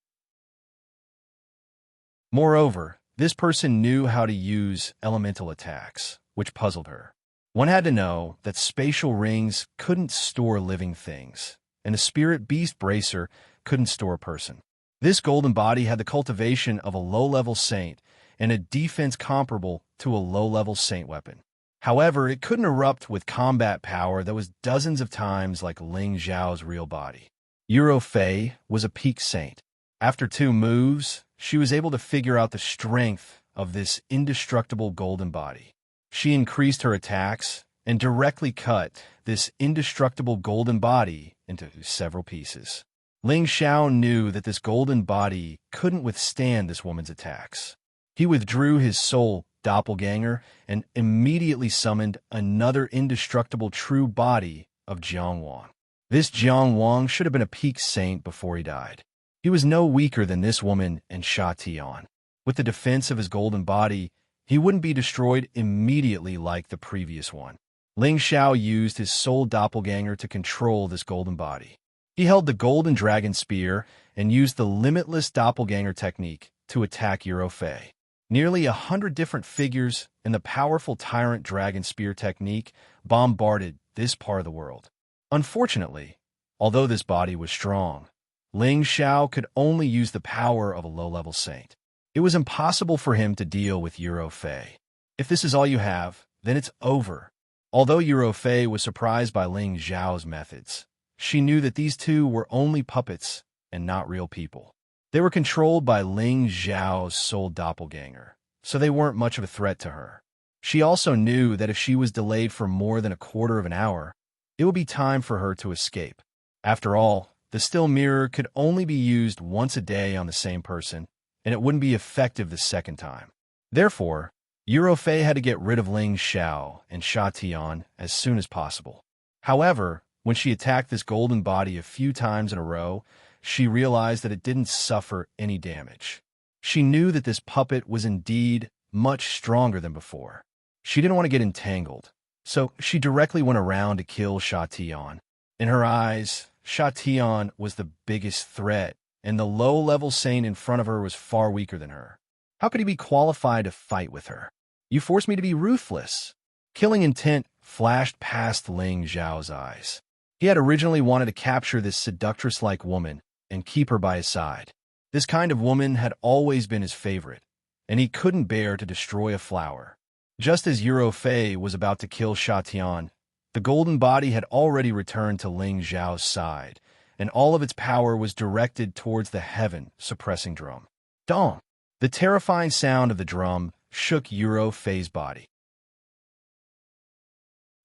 Moreover, this person knew how to use elemental attacks, which puzzled her. One had to know that spatial rings couldn't store living things, and a spirit beast bracer couldn't store a person. This golden body had the cultivation of a low-level saint and a defense comparable to a low-level saint weapon. However, it couldn't erupt with combat power that was dozens of times like Ling Xiao's real body. Eurofei was a peak saint. After 2 moves, she was able to figure out the strength of this indestructible golden body. She increased her attacks and directly cut this indestructible golden body into several pieces. Ling Xiao knew that this golden body couldn't withstand this woman's attacks. He withdrew his soul doppelganger and immediately summoned another indestructible true body of Jiangwang. This Jiangwang should have been a peak saint before he died. He was no weaker than this woman and Sha Tian. With the defense of his golden body, he wouldn't be destroyed immediately like the previous one. Ling Xiao used his soul doppelganger to control this golden body. He held the golden dragon spear and used the limitless doppelganger technique to attack Eurofei. Nearly 100 different figures and the powerful tyrant dragon spear technique bombarded this part of the world. Unfortunately, although this body was strong, Ling Xiao could only use the power of a low-level saint. It was impossible for him to deal with Eurofei. If this is all you have, then it's over. Although Eurofei was surprised by Ling Xiao's methods, she knew that these two were only puppets and not real people. They were controlled by Ling Xiao's soul doppelganger, so they weren't much of a threat to her. She also knew that if she was delayed for more than a quarter of an hour, it would be time for her to escape. After all, the still mirror could only be used once a day on the same person, and it wouldn't be effective the second time. Therefore, Eurofei had to get rid of Ling Xiao and Sha Tian as soon as possible. However, when she attacked this golden body a few times in a row, she realized that it didn't suffer any damage. She knew that this puppet was indeed much stronger than before. She didn't want to get entangled, so she directly went around to kill Sha Tian. In her eyes, Sha Tian was the biggest threat, and the low-level saint in front of her was far weaker than her. How could he be qualified to fight with her? You forced me to be ruthless. Killing intent flashed past Ling Xiao's eyes. He had originally wanted to capture this seductress-like woman and keep her by his side. This kind of woman had always been his favorite, and he couldn't bear to destroy a flower. Just as Eurofei was about to kill Sha Tian, the golden body had already returned to Ling Xiao's side, and all of its power was directed towards the heaven-suppressing drum. Dong! The terrifying sound of the drum shook Eurofei's body.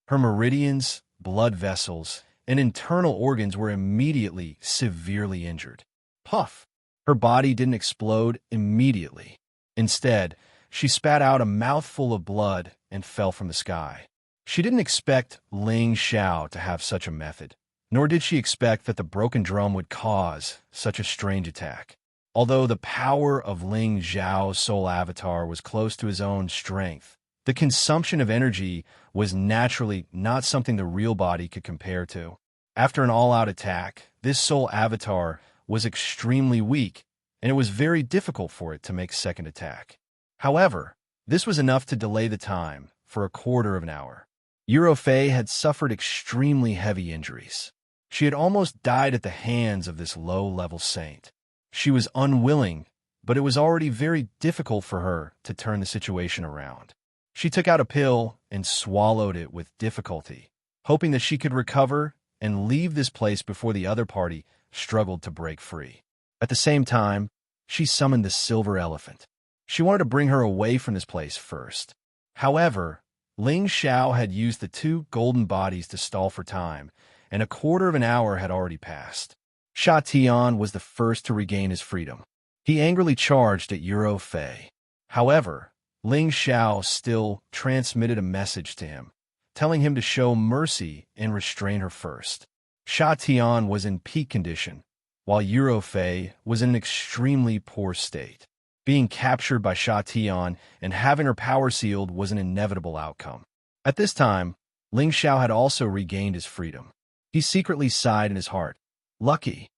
Her meridians, blood vessels, and internal organs were immediately severely injured. Puff! Her body didn't explode immediately. Instead, she spat out a mouthful of blood and fell from the sky. She didn't expect Ling Xiao to have such a method, nor did she expect that the broken drum would cause such a strange attack. Although the power of Ling Xiao's soul avatar was close to his own strength, the consumption of energy was naturally not something the real body could compare to. After an all-out attack, this soul avatar was extremely weak, and it was very difficult for it to make second attack. However, this was enough to delay the time for a quarter of an hour. Eurofei had suffered extremely heavy injuries. She had almost died at the hands of this low-level saint. She was unwilling, but it was already very difficult for her to turn the situation around. She took out a pill and swallowed it with difficulty, hoping that she could recover and leave this place before the other party struggled to break free. At the same time, she summoned the silver elephant. She wanted to bring her away from this place first. However, Ling Xiao had used the 2 golden bodies to stall for time, and a quarter of an hour had already passed. Sha Tian was the first to regain his freedom. He angrily charged at Eurofei. However, Ling Xiao still transmitted a message to him, telling him to show mercy and restrain her first. Sha Tian was in peak condition, while Eurofei was in an extremely poor state. Being captured by Sha Tian and having her power sealed was an inevitable outcome. At this time, Ling Xiao had also regained his freedom. He secretly sighed in his heart. Lucky.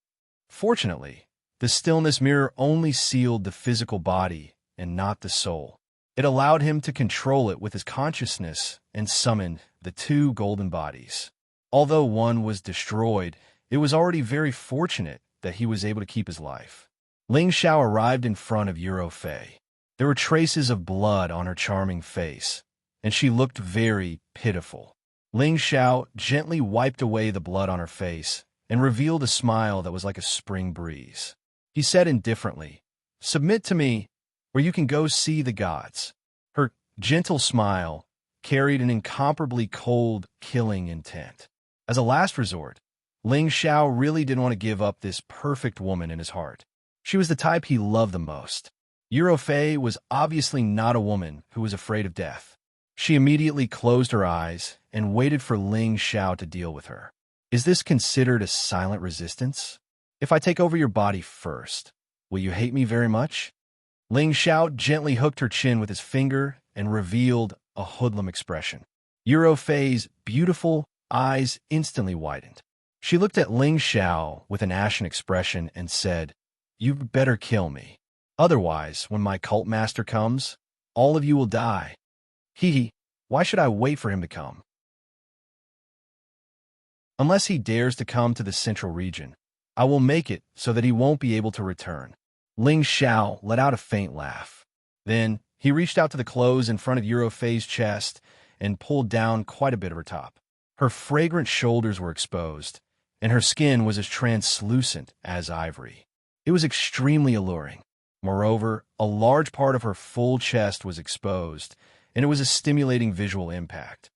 Fortunately, the stillness mirror only sealed the physical body and not the soul. It allowed him to control it with his consciousness and summoned the two golden bodies. Although one was destroyed, it was already very fortunate that he was able to keep his life. Ling Xiao arrived in front of Euro Fei. There were traces of blood on her charming face, and she looked very pitiful. Ling Xiao gently wiped away the blood on her face and revealed a smile that was like a spring breeze. He said indifferently, "Submit to me, or you can go see the gods." Her gentle smile carried an incomparably cold, killing intent. As a last resort, Ling Xiao really didn't want to give up this perfect woman in his heart. She was the type he loved the most. Euro Fei was obviously not a woman who was afraid of death. She immediately closed her eyes and waited for Ling Xiao to deal with her. Is this considered a silent resistance? If I take over your body first, will you hate me very much? Ling Xiao gently hooked her chin with his finger and revealed a hoodlum expression. Euro Fei's beautiful eyes instantly widened. She looked at Ling Xiao with an ashen expression and said, "You'd better kill me. Otherwise, when my cult master comes, all of you will die." Hee, why should I wait for him to come? Unless he dares to come to the central region, I will make it so that he won't be able to return. Ling Xiao let out a faint laugh. Then he reached out to the clothes in front of Euro Fei's chest and pulled down quite a bit of her top. Her fragrant shoulders were exposed, and her skin was as translucent as ivory. It was extremely alluring. Moreover, a large part of her full chest was exposed, and it was a stimulating visual impact.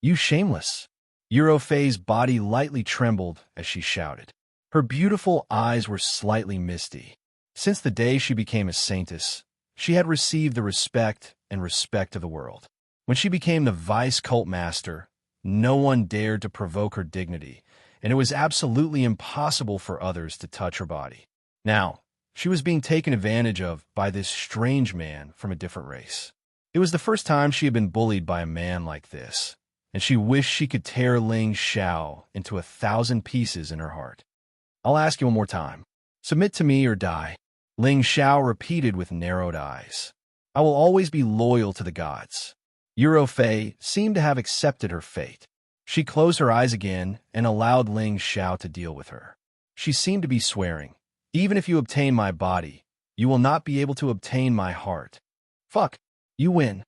"You shameless!" Euro Fei's body lightly trembled as she shouted. Her beautiful eyes were slightly misty. Since the day she became a saintess, she had received the respect of the world. When she became the vice cult master, no one dared to provoke her dignity, and it was absolutely impossible for others to touch her body. Now, she was being taken advantage of by this strange man from a different race. It was the first time she had been bullied by a man like this, and she wished she could tear Ling Xiao into 1,000 pieces in her heart. "I'll ask you one more time. Submit to me or die." Ling Xiao repeated with narrowed eyes. "I will always be loyal to the gods." Euro Fei seemed to have accepted her fate. She closed her eyes again and allowed Ling Xiao to deal with her. She seemed to be swearing, "Even if you obtain my body, you will not be able to obtain my heart." "Fuck, you win."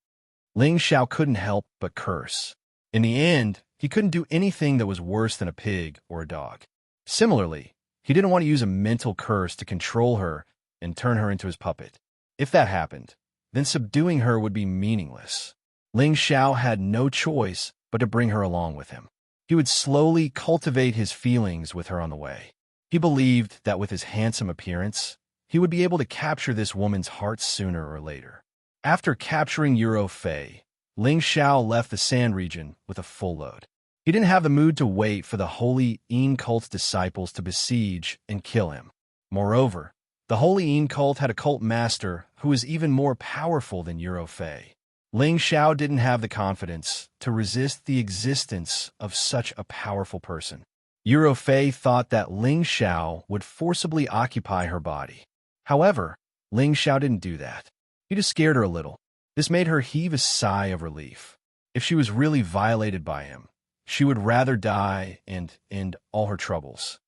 Ling Xiao couldn't help but curse. In the end, he couldn't do anything that was worse than a pig or a dog. Similarly, he didn't want to use a mental curse to control her and turn her into his puppet. If that happened, then subduing her would be meaningless. Ling Xiao had no choice but to bring her along with him. He would slowly cultivate his feelings with her on the way. He believed that with his handsome appearance, he would be able to capture this woman's heart sooner or later. After capturing Euro Fei, Ling Xiao left the sand region with a full load. He didn't have the mood to wait for the Holy Yin cult's disciples to besiege and kill him. Moreover, the Holy Yin cult had a cult master who was even more powerful than Euro Fei. Ling Xiao didn't have the confidence to resist the existence of such a powerful person. Euro Fei thought that Ling Xiao would forcibly occupy her body. However, Ling Xiao didn't do that. He just scared her a little. This made her heave a sigh of relief. If she was really violated by him, she would rather die and end all her troubles.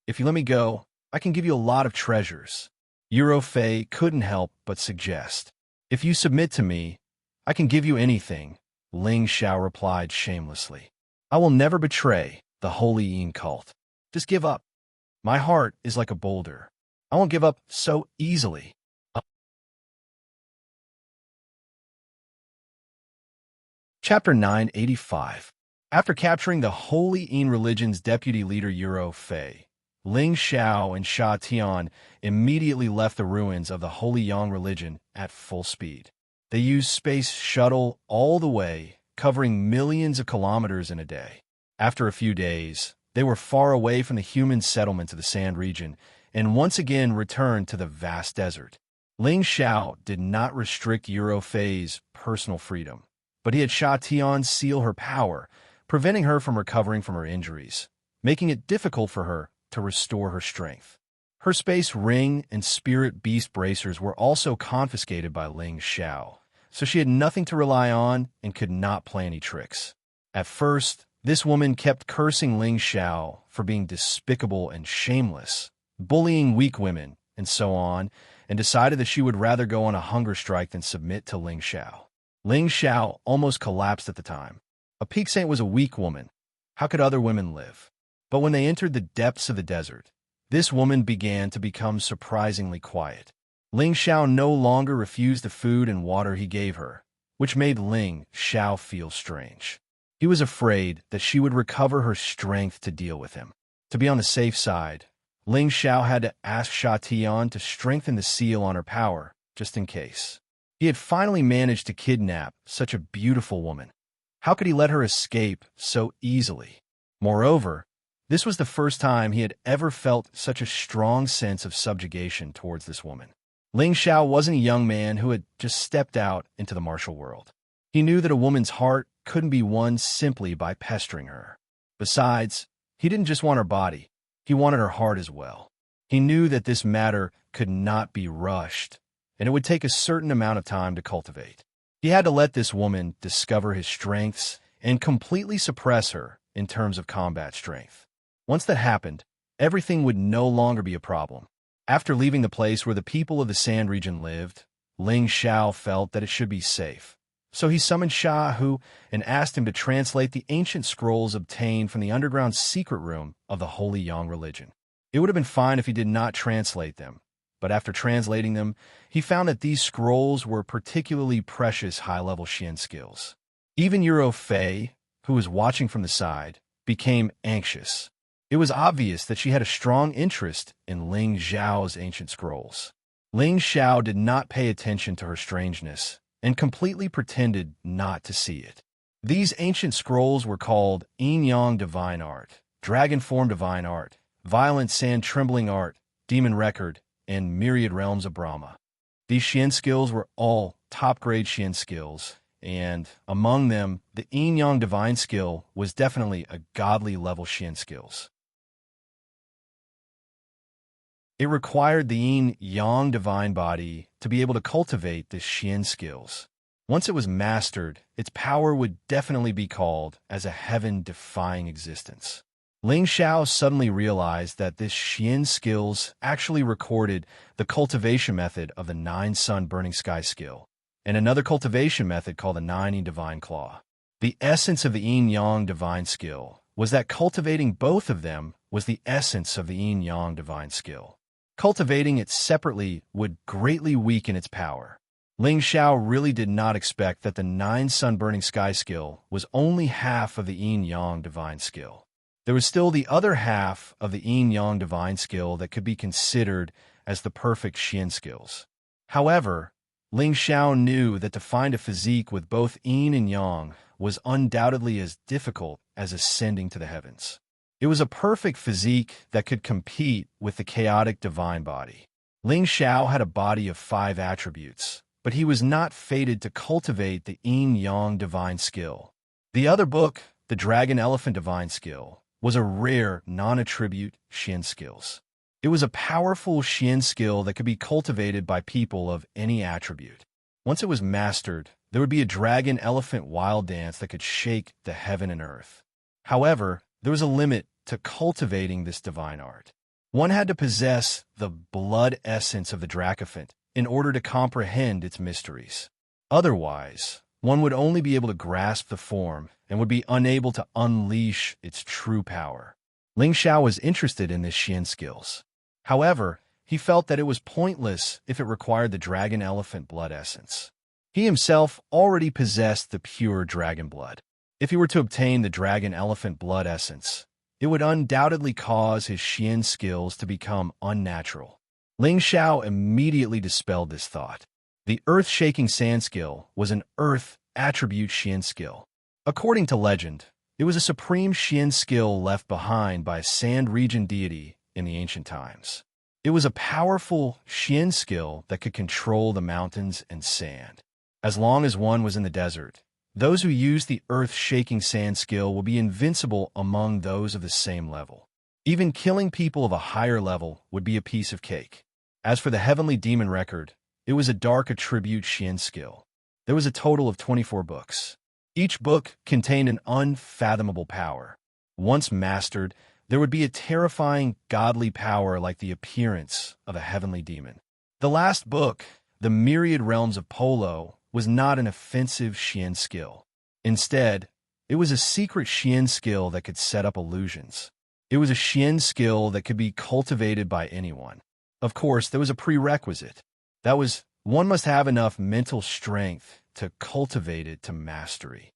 "If you let me go, I can give you a lot of treasures." Euro Fei couldn't help but suggest. "If you submit to me, I can give you anything," Ling Xiao replied shamelessly. "I will never betray the Holy Yin cult. Just give up. My heart is like a boulder. I won't give up so easily." Chapter 985. After capturing the Holy Yin religion's deputy leader Euro Fei, Ling Xiao and Sha Tian immediately left the ruins of the Holy Yang religion at full speed. They used space shuttle all the way, covering millions of kilometers in a day. After a few days, they were far away from the human settlements of the sand region and once again returned to the vast desert. Ling Xiao did not restrict Euro Fei's personal freedom, but he had Sha Tian seal her power, preventing her from recovering from her injuries, making it difficult for her to restore her strength. Her space ring and spirit beast bracers were also confiscated by Ling Xiao, so she had nothing to rely on and could not play any tricks. At first, this woman kept cursing Ling Xiao for being despicable and shameless, bullying weak women, and so on, and decided that she would rather go on a hunger strike than submit to Ling Xiao. Ling Xiao almost collapsed at the time. A peak saint was a weak woman. How could other women live? But when they entered the depths of the desert, this woman began to become surprisingly quiet. Ling Xiao no longer refused the food and water he gave her, which made Ling Xiao feel strange. He was afraid that she would recover her strength to deal with him. To be on the safe side, Ling Xiao had to ask Sha Tian to strengthen the seal on her power, just in case. He had finally managed to kidnap such a beautiful woman. How could he let her escape so easily? Moreover, this was the first time he had ever felt such a strong sense of subjugation towards this woman. Ling Xiao wasn't a young man who had just stepped out into the martial world. He knew that a woman's heart couldn't be won simply by pestering her. Besides, he didn't just want her body, he wanted her heart as well. He knew that this matter could not be rushed, and it would take a certain amount of time to cultivate. He had to let this woman discover his strengths and completely suppress her in terms of combat strength. Once that happened, everything would no longer be a problem. After leaving the place where the people of the Sand region lived, Ling Xiao felt that it should be safe. So he summoned Sha Hu and asked him to translate the ancient scrolls obtained from the underground secret room of the Holy Yang religion. It would have been fine if he did not translate them, but after translating them, he found that these scrolls were particularly precious high-level Xian skills. Even Euro Fei, who was watching from the side, became anxious. It was obvious that she had a strong interest in Ling Xiao's ancient scrolls. Ling Xiao did not pay attention to her strangeness and completely pretended not to see it. These ancient scrolls were called Yin Yang Divine Art, Dragon Form Divine Art, Violent Sand Trembling Art, Demon Record, and Myriad Realms of Brahma. These Xian skills were all top-grade Xian skills, and among them, the Yin Yang Divine skill was definitely a godly-level Xian skills. It required the Yin-Yang divine body to be able to cultivate the Xian skills. Once it was mastered, its power would definitely be called as a heaven-defying existence. Ling Xiao suddenly realized that this Xian skills actually recorded the cultivation method of the 9-Sun Burning Sky skill, and another cultivation method called the 9-Yin Divine Claw. The essence of the Yin-Yang divine skill was that cultivating both of them was the essence of the Yin-Yang divine skill. Cultivating it separately would greatly weaken its power. Ling Xiao really did not expect that the 9-Sun Burning Sky skill was only half of the Yin-Yang divine skill. There was still the other half of the Yin-Yang divine skill that could be considered as the perfect Xian skills. However, Ling Xiao knew that to find a physique with both Yin and Yang was undoubtedly as difficult as ascending to the heavens. It was a perfect physique that could compete with the chaotic divine body. Ling Xiao had a body of 5 attributes, but he was not fated to cultivate the Yin-Yang divine skill. The other book, the Dragon Elephant divine skill, was a rare non-attribute Xian skills. It was a powerful Xian skill that could be cultivated by people of any attribute. Once it was mastered, there would be a dragon elephant wild dance that could shake the heaven and earth. However, there was a limit to cultivating this divine art. One had to possess the blood essence of the Dracophant in order to comprehend its mysteries. Otherwise, one would only be able to grasp the form and would be unable to unleash its true power. Ling Xiao was interested in this Xian skills. However, he felt that it was pointless if it required the dragon elephant blood essence. He himself already possessed the pure dragon blood. If he were to obtain the dragon elephant blood essence, it would undoubtedly cause his Xian skills to become unnatural. Ling Xiao immediately dispelled this thought. The earth-shaking sand skill was an earth attribute Xian skill. According to legend, it was a supreme Xian skill left behind by a sand region deity in the ancient times. It was a powerful Xian skill that could control the mountains and sand. As long as one was in the desert, those who used the earth-shaking sand skill will be invincible among those of the same level. Even killing people of a higher level would be a piece of cake. As for the heavenly demon record, it was a dark attribute Xian skill. There was a total of 24 books. Each book contained an unfathomable power. Once mastered, there would be a terrifying godly power like the appearance of a heavenly demon. The last book, The Myriad Realms of Polo, was not an offensive Xian skill. Instead, it was a secret Xian skill that could set up illusions. It was a Xian skill that could be cultivated by anyone. Of course, there was a prerequisite. That was, one must have enough mental strength to cultivate it to mastery.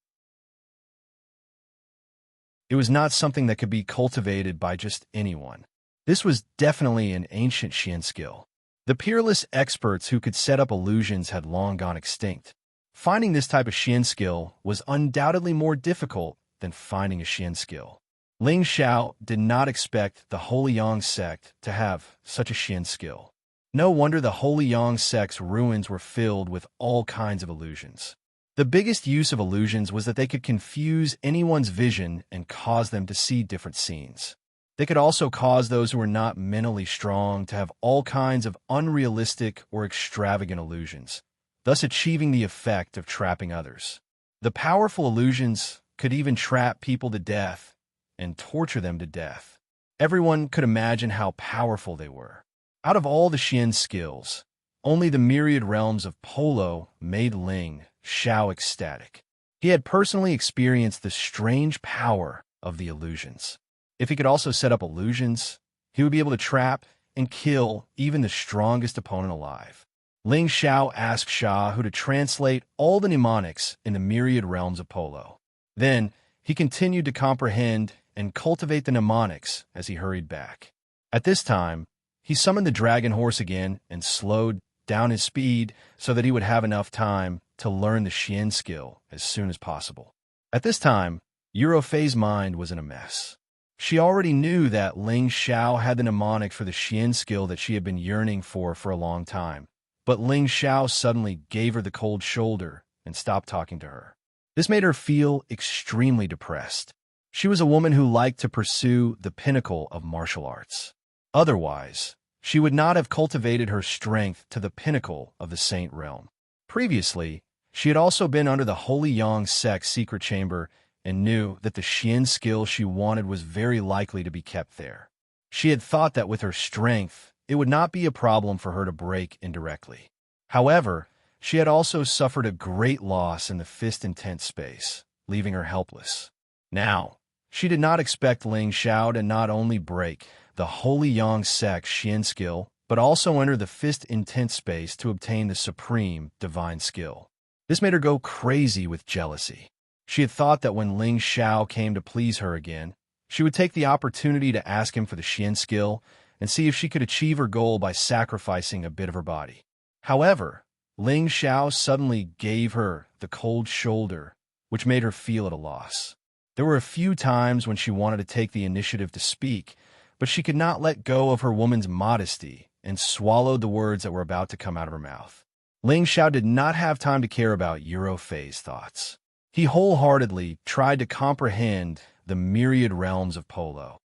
It was not something that could be cultivated by just anyone. This was definitely an ancient Xian skill. The peerless experts who could set up illusions had long gone extinct. Finding this type of Xian skill was undoubtedly more difficult than finding a Xian skill. Ling Xiao did not expect the Holy Yang sect to have such a Xian skill. No wonder the Holy Yang sect's ruins were filled with all kinds of illusions. The biggest use of illusions was that they could confuse anyone's vision and cause them to see different scenes. They could also cause those who were not mentally strong to have all kinds of unrealistic or extravagant illusions, thus achieving the effect of trapping others. The powerful illusions could even trap people to death and torture them to death. Everyone could imagine how powerful they were. Out of all the Xian skills, only the myriad realms of Polo made Ling Xiao ecstatic. He had personally experienced the strange power of the illusions. If he could also set up illusions, he would be able to trap and kill even the strongest opponent alive. Ling Xiao asked Hu to translate all the mnemonics in the myriad realms of Polo. Then, he continued to comprehend and cultivate the mnemonics as he hurried back. At this time, he summoned the dragon horse again and slowed down his speed so that he would have enough time to learn the Xian skill as soon as possible. At this time, Eurofei's mind was in a mess. She already knew that Ling Xiao had the mnemonic for the Xian skill that she had been yearning for a long time, but Ling Xiao suddenly gave her the cold shoulder and stopped talking to her. This made her feel extremely depressed. She was a woman who liked to pursue the pinnacle of martial arts. Otherwise, she would not have cultivated her strength to the pinnacle of the Saint Realm. Previously, she had also been under the Holy Yang sect's secret chamber and knew that the Xian skill she wanted was very likely to be kept there. She had thought that with her strength, it would not be a problem for her to break indirectly. However, she had also suffered a great loss in the fist intent space, leaving her helpless. Now, she did not expect Ling Xiao to not only break the Holy Yang sect's Xian skill, but also enter the fist intent space to obtain the supreme divine skill. This made her go crazy with jealousy. She had thought that when Ling Xiao came to please her again, she would take the opportunity to ask him for the Xian skill and see if she could achieve her goal by sacrificing a bit of her body. However, Ling Xiao suddenly gave her the cold shoulder, which made her feel at a loss. There were a few times when she wanted to take the initiative to speak, but she could not let go of her woman's modesty and swallowed the words that were about to come out of her mouth. Ling Xiao did not have time to care about Eurofei's thoughts. He wholeheartedly tried to comprehend the myriad realms of Polo.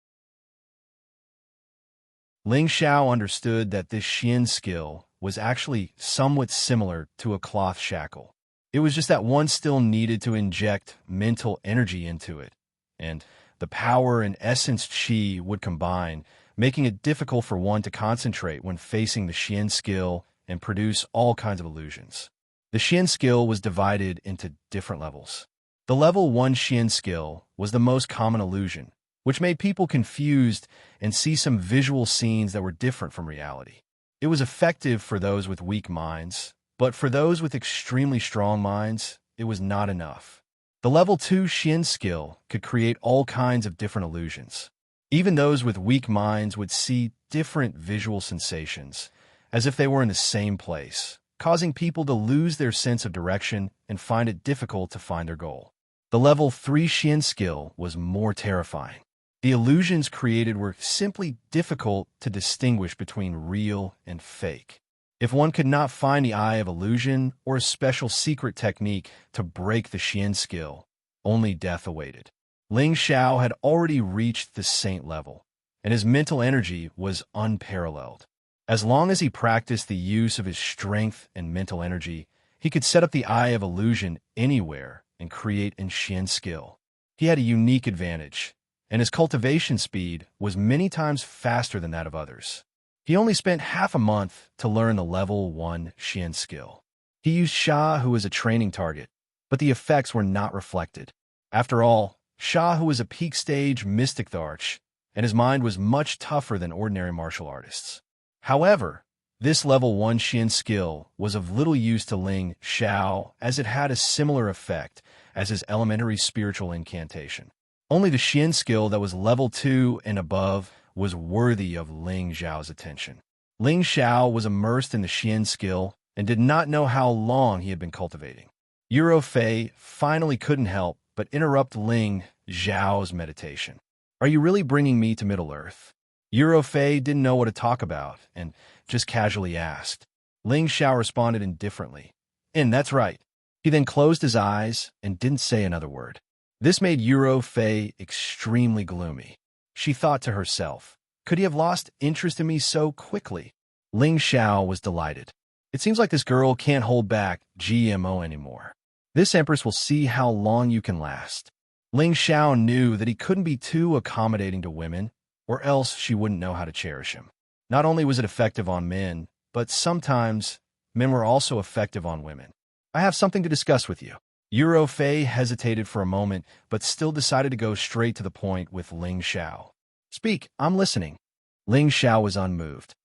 Ling Xiao understood that this Xian skill was actually somewhat similar to a cloth shackle. It was just that one still needed to inject mental energy into it, and the power and essence Qi would combine, making it difficult for one to concentrate when facing the Xian skill and produce all kinds of illusions. The Xian skill was divided into different levels. The level 1 Xian skill was the most common illusion, which made people confused and see some visual scenes that were different from reality. It was effective for those with weak minds, but for those with extremely strong minds, it was not enough. The level 2 Xian skill could create all kinds of different illusions. Even those with weak minds would see different visual sensations, as if they were in the same place, causing people to lose their sense of direction and find it difficult to find their goal. The level 3 Xian skill was more terrifying. The illusions created were simply difficult to distinguish between real and fake. If one could not find the eye of illusion or a special secret technique to break the Xian skill, only death awaited. Ling Xiao had already reached the saint level, and his mental energy was unparalleled. As long as he practiced the use of his strength and mental energy, he could set up the eye of illusion anywhere and create an Xian skill. He had a unique advantage, and his cultivation speed was many times faster than that of others. He only spent half a month to learn the level 1 Xian skill. He used Sha, who was a training target, but the effects were not reflected. After all, Sha, who was a peak stage mystic arch, and his mind was much tougher than ordinary martial artists. However, this level 1 Xian skill was of little use to Ling Xiao, as it had a similar effect as his elementary spiritual incantation. Only the Xian skill that was level 2 and above was worthy of Ling Xiao's attention. Ling Xiao was immersed in the Xian skill and did not know how long he had been cultivating. Euro Fei finally couldn't help but interrupt Ling Xiao's meditation. "Are you really bringing me to Middle-earth?" Euro Fei didn't know what to talk about and just casually asked. Ling Xiao responded indifferently, "And that's right." He then closed his eyes and didn't say another word. This made Euro Fei extremely gloomy. She thought to herself, could he have lost interest in me so quickly? Ling Xiao was delighted. It seems like this girl can't hold back GMO anymore. This empress will see how long you can last. Ling Xiao knew that he couldn't be too accommodating to women, or else she wouldn't know how to cherish him. Not only was it effective on men, but sometimes men were also effective on women. "I have something to discuss with you." Euro Fei hesitated for a moment, but still decided to go straight to the point with Ling Xiao. "Speak, I'm listening." Ling Xiao was unmoved.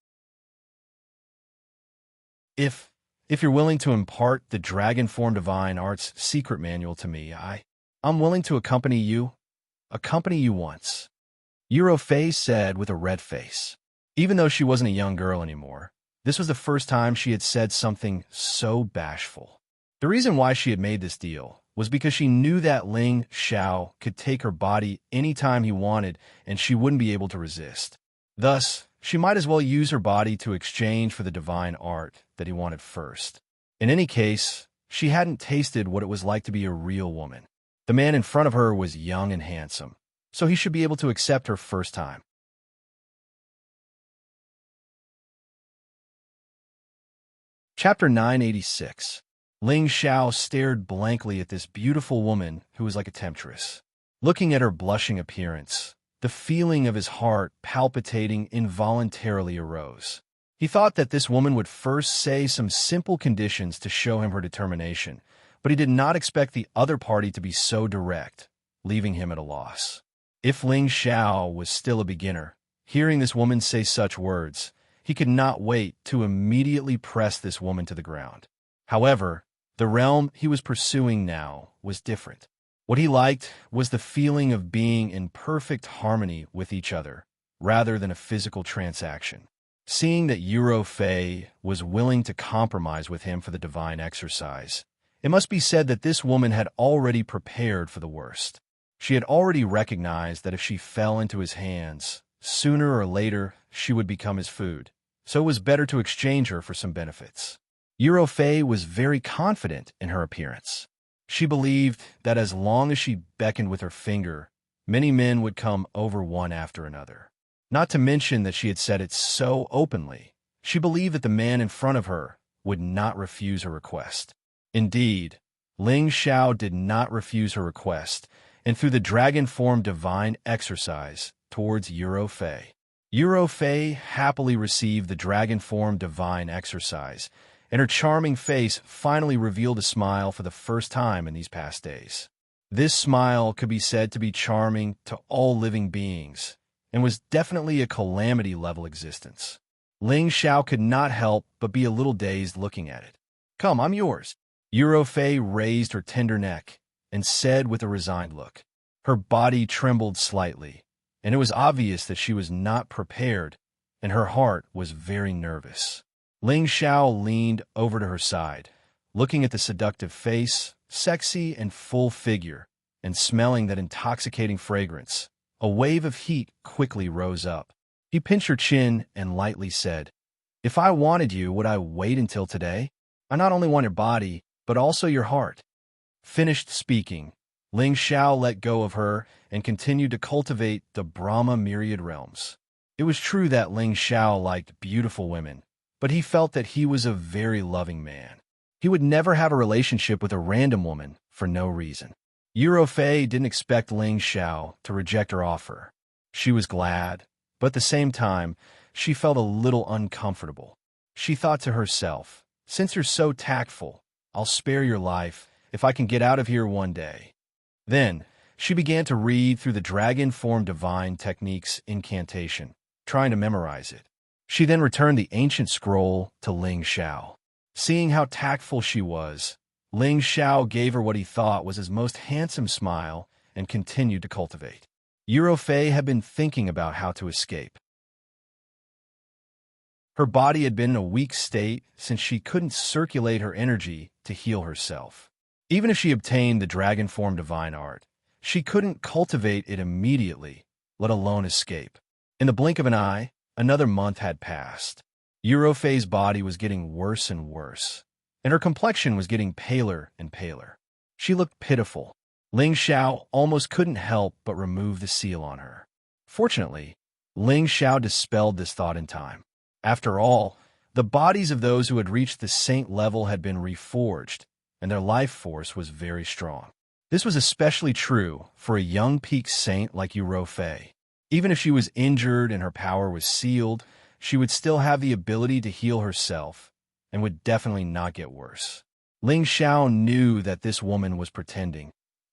If you're willing to impart the Dragon Form Divine Art's secret manual to me, I'm willing to accompany you once. Euro Fei said with a red face. Even though she wasn't a young girl anymore, this was the first time she had said something so bashful. The reason why she had made this deal was because she knew that Ling Xiao could take her body anytime he wanted and she wouldn't be able to resist. Thus, she might as well use her body to exchange for the divine art that he wanted first. In any case, she hadn't tasted what it was like to be a real woman. The man in front of her was young and handsome, so he should be able to accept her first time. Chapter 986. Ling Xiao stared blankly at this beautiful woman who was like a temptress. Looking at her blushing appearance, the feeling of his heart palpitating involuntarily arose. He thought that this woman would first say some simple conditions to show him her determination, but he did not expect the other party to be so direct, leaving him at a loss. If Ling Xiao was still a beginner, hearing this woman say such words, he could not wait to immediately press this woman to the ground. However, the realm he was pursuing now was different. What he liked was the feeling of being in perfect harmony with each other, rather than a physical transaction. Seeing that Euro Fei was willing to compromise with him for the divine exercise, it must be said that this woman had already prepared for the worst. She had already recognized that if she fell into his hands, sooner or later she would become his food, so it was better to exchange her for some benefits. Euro Fei was very confident in her appearance. She believed that as long as she beckoned with her finger, many men would come over one after another. Not to mention that she had said it so openly, she believed that the man in front of her would not refuse her request. Indeed, Ling Xiao did not refuse her request, and threw the dragon form divine exercise towards Euro Fei. Euro Fei happily received the dragon form divine exercise, and her charming face finally revealed a smile for the first time in these past days. This smile could be said to be charming to all living beings, and was definitely a calamity-level existence. Ling Xiao could not help but be a little dazed looking at it. "Come, I'm yours." Euro Fei raised her tender neck and said with a resigned look. Her body trembled slightly, and it was obvious that she was not prepared, and her heart was very nervous. Ling Xiao leaned over to her side, looking at the seductive face, sexy and full figure, and smelling that intoxicating fragrance. A wave of heat quickly rose up. He pinched her chin and lightly said, "If I wanted you, would I wait until today? I not only want your body, but also your heart." Finished speaking, Ling Xiao let go of her and continued to cultivate the Brahma myriad realms. It was true that Ling Xiao liked beautiful women, but he felt that he was a very loving man. He would never have a relationship with a random woman for no reason. Fei didn't expect Ling Xiao to reject her offer. She was glad, but at the same time, she felt a little uncomfortable. She thought to herself, "Since you're so tactful, I'll spare your life if I can get out of here one day." Then, she began to read through the Dragon Form Divine Technique's incantation, trying to memorize it. She then returned the ancient scroll to Ling Xiao. Seeing how tactful she was, Ling Xiao gave her what he thought was his most handsome smile and continued to cultivate. Fei had been thinking about how to escape. Her body had been in a weak state since she couldn't circulate her energy to heal herself. Even if she obtained the Dragon Form Divine Art, she couldn't cultivate it immediately, let alone escape. In the blink of an eye, another month had passed. Fei's body was getting worse and worse, and her complexion was getting paler and paler. She looked pitiful. Ling Xiao almost couldn't help but remove the seal on her. Fortunately, Ling Xiao dispelled this thought in time. After all, the bodies of those who had reached the saint level had been reforged, and their life force was very strong. This was especially true for a young peak saint like Fei. Even if she was injured and her power was sealed, she would still have the ability to heal herself and would definitely not get worse. Ling Xiao knew that this woman was pretending,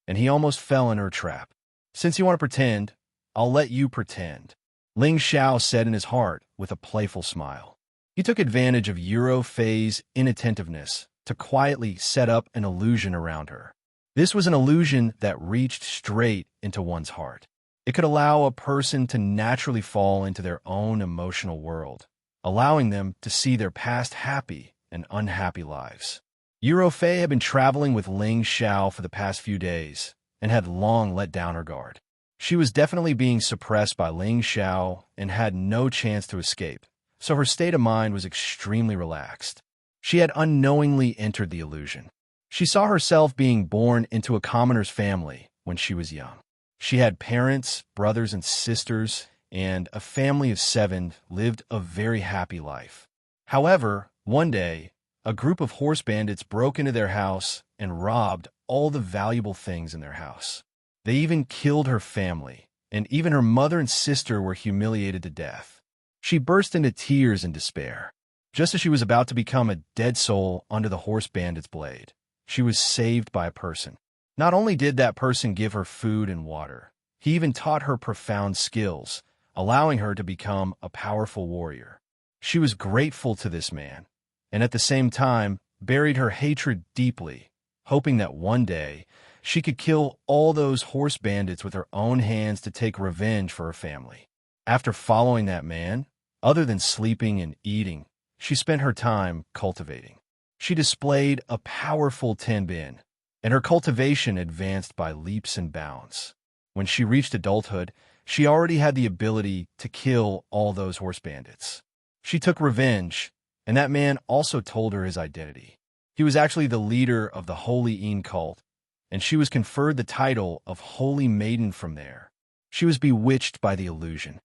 and he almost fell in her trap. "Since you want to pretend, I'll let you pretend," Ling Xiao said in his heart with a playful smile. He took advantage of Fei's inattentiveness to quietly set up an illusion around her. This was an illusion that reached straight into one's heart. It could allow a person to naturally fall into their own emotional world, allowing them to see their past happy and unhappy lives. Fei had been traveling with Ling Xiao for the past few days and had long let down her guard. She was definitely being suppressed by Ling Xiao and had no chance to escape, so her state of mind was extremely relaxed. She had unknowingly entered the illusion. She saw herself being born into a commoner's family when she was young. She had parents, brothers, and sisters, and a family of 7 lived a very happy life. However, one day, a group of horse bandits broke into their house and robbed all the valuable things in their house. They even killed her family, and even her mother and sister were humiliated to death. She burst into tears in despair. Just as she was about to become a dead soul under the horse bandit's blade, she was saved by a person. Not only did that person give her food and water, he even taught her profound skills, allowing her to become a powerful warrior. She was grateful to this man, and at the same time buried her hatred deeply, hoping that one day she could kill all those horse bandits with her own hands to take revenge for her family. After following that man, other than sleeping and eating, she spent her time cultivating. She displayed a powerful Tenbin, and her cultivation advanced by leaps and bounds. When she reached adulthood, she already had the ability to kill all those horse bandits. She took revenge, and that man also told her his identity. He was actually the leader of the Holy Een cult, and she was conferred the title of Holy Maiden from there. She was bewitched by the illusion.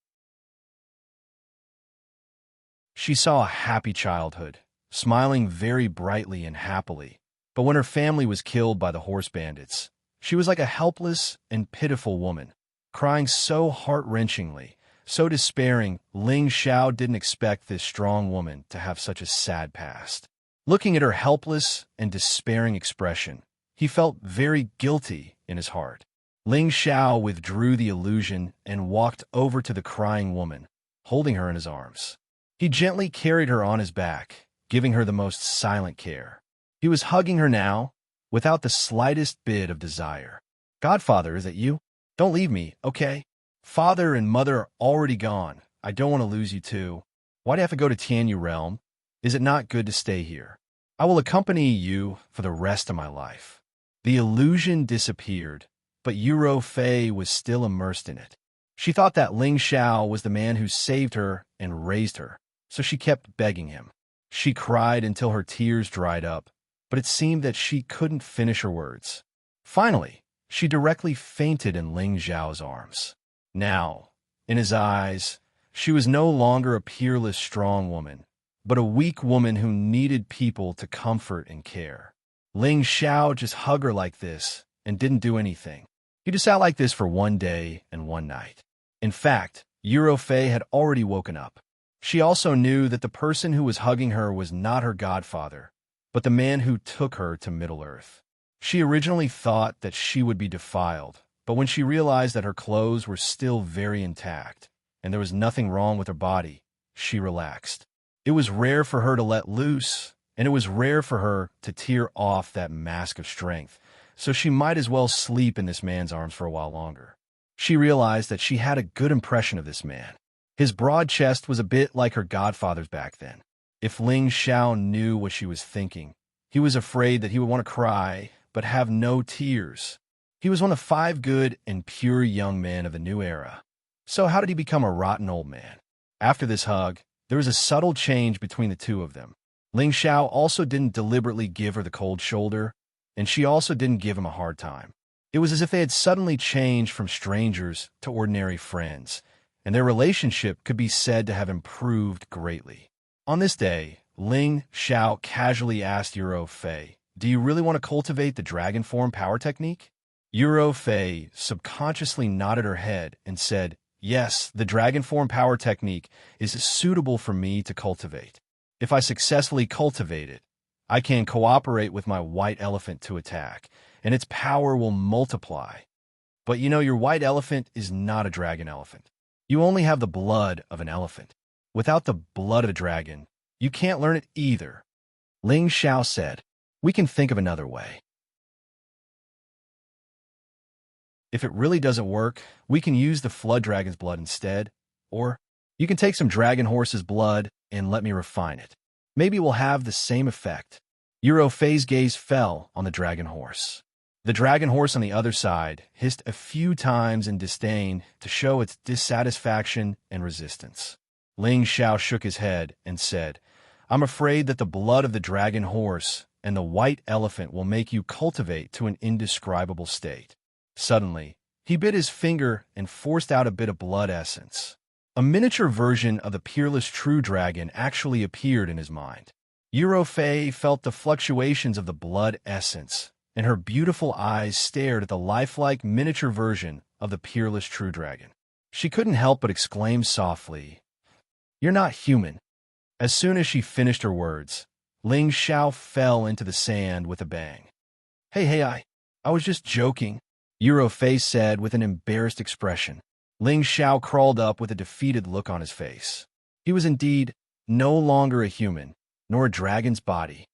She saw a happy childhood, smiling very brightly and happily, but when her family was killed by the horse bandits, she was like a helpless and pitiful woman, crying so heart-wrenchingly, so despairing. Ling Xiao didn't expect this strong woman to have such a sad past. Looking at her helpless and despairing expression, he felt very guilty in his heart. Ling Xiao withdrew the illusion and walked over to the crying woman, holding her in his arms. He gently carried her on his back, giving her the most silent care. He was hugging her now, without the slightest bit of desire. "Godfather, is it you? Don't leave me, okay? Father and mother are already gone. I don't want to lose you too. Why do I have to go to Tianyu Realm? Is it not good to stay here? I will accompany you for the rest of my life." The illusion disappeared, but Fei was still immersed in it. She thought that Ling Xiao was the man who saved her and raised her, so she kept begging him. She cried until her tears dried up, but it seemed that she couldn't finish her words. Finally, she directly fainted in Ling Xiao's arms. Now, in his eyes, she was no longer a peerless, strong woman, but a weak woman who needed people to comfort and care. Ling Xiao just hugged her like this and didn't do anything. He just sat like this for one day and one night. In fact, Fei had already woken up. She also knew that the person who was hugging her was not her godfather, but the man who took her to Middle-earth. She originally thought that she would be defiled, but when she realized that her clothes were still very intact and there was nothing wrong with her body, she relaxed. It was rare for her to let loose, and it was rare for her to tear off that mask of strength, so she might as well sleep in this man's arms for a while longer. She realized that she had a good impression of this man. His broad chest was a bit like her godfather's back then. If Ling Xiao knew what she was thinking, he was afraid that he would want to cry, but have no tears. He was one of 5 good and pure young men of the new era. So how did he become a rotten old man? After this hug, there was a subtle change between the two of them. Ling Xiao also didn't deliberately give her the cold shoulder, and she also didn't give him a hard time. It was as if they had suddenly changed from strangers to ordinary friends, and their relationship could be said to have improved greatly. On this day, Ling Xiao casually asked Fei, "Do you really want to cultivate the dragon form power technique?" Fei subconsciously nodded her head and said, "Yes, the dragon form power technique is suitable for me to cultivate. If I successfully cultivate it, I can cooperate with my white elephant to attack, and its power will multiply. But you know, your white elephant is not a dragon elephant. You only have the blood of an elephant. Without the blood of a dragon, you can't learn it either." Ling Xiao said, "We can think of another way. If it really doesn't work, we can use the flood dragon's blood instead, or you can take some dragon horse's blood and let me refine it. Maybe it will have the same effect." Fei's gaze fell on the dragon horse. The dragon horse on the other side hissed a few times in disdain to show its dissatisfaction and resistance. Ling Xiao shook his head and said, "I'm afraid that the blood of the dragon horse and the white elephant will make you cultivate to an indescribable state." Suddenly, he bit his finger and forced out a bit of blood essence. A miniature version of the peerless true dragon actually appeared in his mind. Fei felt the fluctuations of the blood essence, and her beautiful eyes stared at the lifelike miniature version of the peerless true dragon. She couldn't help but exclaim softly, "You're not human." As soon as she finished her words, Ling Xiao fell into the sand with a bang. Hey, I was just joking," Fei said with an embarrassed expression. Ling Xiao crawled up with a defeated look on his face. He was indeed no longer a human, nor a dragon's body.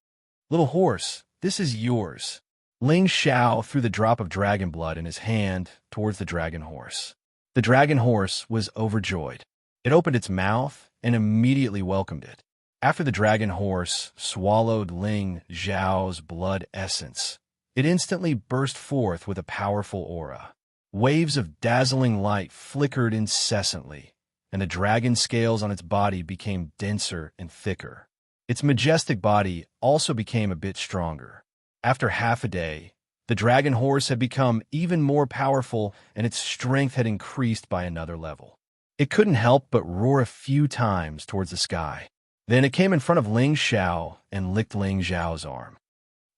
"Little horse, this is yours." Ling Xiao threw the drop of dragon blood in his hand towards the dragon horse. The dragon horse was overjoyed. It opened its mouth and immediately welcomed it. After the dragon horse swallowed Ling Xiao's blood essence, it instantly burst forth with a powerful aura. Waves of dazzling light flickered incessantly, and the dragon scales on its body became denser and thicker. Its majestic body also became a bit stronger. After half a day, the dragon horse had become even more powerful, and its strength had increased by another level. It couldn't help but roar a few times towards the sky. Then it came in front of Ling Xiao and licked Ling Xiao's arm.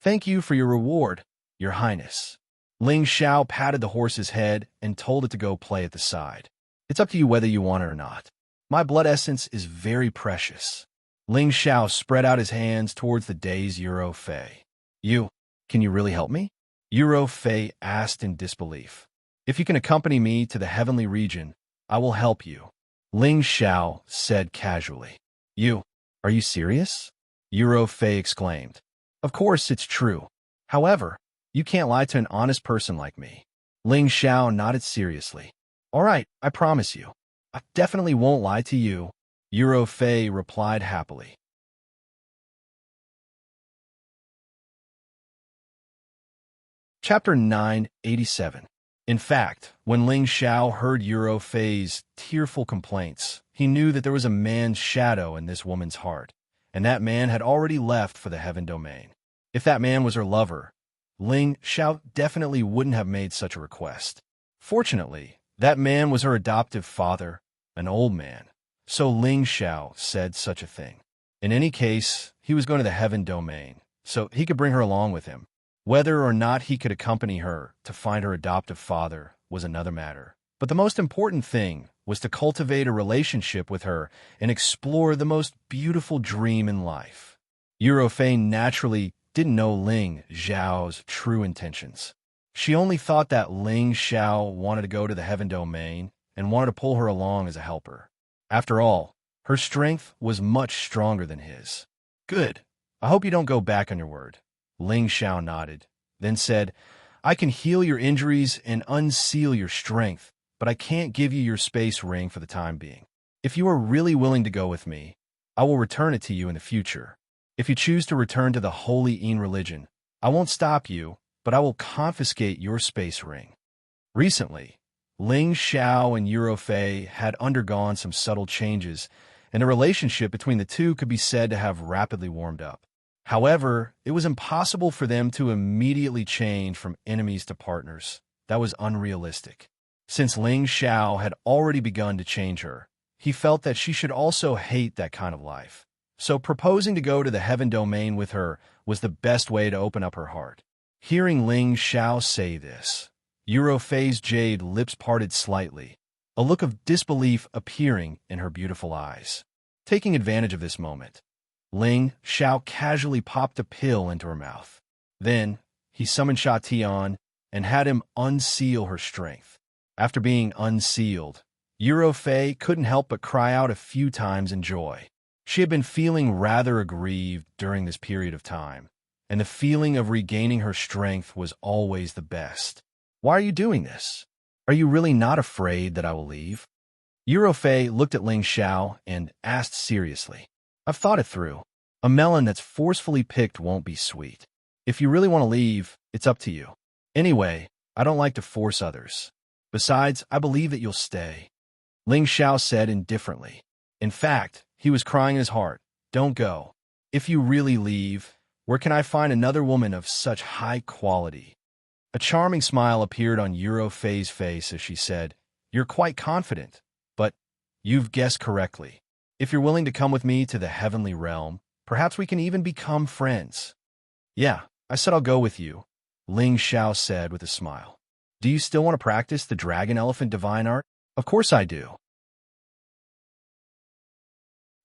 "Thank you for your reward, Your Highness." Ling Xiao patted the horse's head and told it to go play at the side. "It's up to you whether you want it or not. My blood essence is very precious." Ling Xiao spread out his hands towards the dazed Fei. Can you really help me?" Fei asked in disbelief. "If you can accompany me to the heavenly region, I will help you," Ling Xiao said casually. Are you serious?" Fei exclaimed. "Of course it's true. However, you can't lie to an honest person like me." Ling Xiao nodded seriously. "All right, I promise you. I definitely won't lie to you," Fei replied happily. Chapter 987. In fact, when Ling Xiao heard Euro Fei's tearful complaints, he knew that there was a man's shadow in this woman's heart, and that man had already left for the heaven domain. If that man was her lover, Ling Xiao definitely wouldn't have made such a request. Fortunately, that man was her adoptive father, an old man, so Ling Xiao said such a thing. In any case, he was going to the heaven domain, so he could bring her along with him. Whether or not he could accompany her to find her adoptive father was another matter. But the most important thing was to cultivate a relationship with her and explore the most beautiful dream in life. Euro Fei naturally didn't know Ling Xiao's true intentions. She only thought that Ling Xiao wanted to go to the heaven domain and wanted to pull her along as a helper. After all, her strength was much stronger than his. Good. I hope you don't go back on your word. Ling Xiao nodded, then said, I can heal your injuries and unseal your strength, but I can't give you your space ring for the time being. If you are really willing to go with me, I will return it to you in the future. If you choose to return to the Holy Yin religion, I won't stop you, but I will confiscate your space ring. Recently, Ling Xiao and Euro Fei had undergone some subtle changes, and the relationship between the two could be said to have rapidly warmed up. However, it was impossible for them to immediately change from enemies to partners. That was unrealistic. Since Ling Xiao had already begun to change her, he felt that she should also hate that kind of life. So proposing to go to the heaven domain with her was the best way to open up her heart. Hearing Ling Xiao say this, Euro Fei's jade lips parted slightly, a look of disbelief appearing in her beautiful eyes. Taking advantage of this moment, Ling Xiao casually popped a pill into her mouth. Then, he summoned Sha Tian and had him unseal her strength. After being unsealed, Euro Fei couldn't help but cry out a few times in joy. She had been feeling rather aggrieved during this period of time, and the feeling of regaining her strength was always the best. Why are you doing this? Are you really not afraid that I will leave? Euro Fei looked at Ling Xiao and asked seriously. I've thought it through. A melon that's forcefully picked won't be sweet. If you really want to leave, it's up to you. Anyway, I don't like to force others. Besides, I believe that you'll stay. Ling Xiao said indifferently. In fact, he was crying in his heart. Don't go. If you really leave, where can I find another woman of such high quality? A charming smile appeared on Euro Fei's face as she said, You're quite confident, but you've guessed correctly. If you're willing to come with me to the heavenly realm, perhaps we can even become friends. Yeah, I said I'll go with you, Ling Xiao said with a smile. Do you still want to practice the dragon elephant divine art? Of course I do.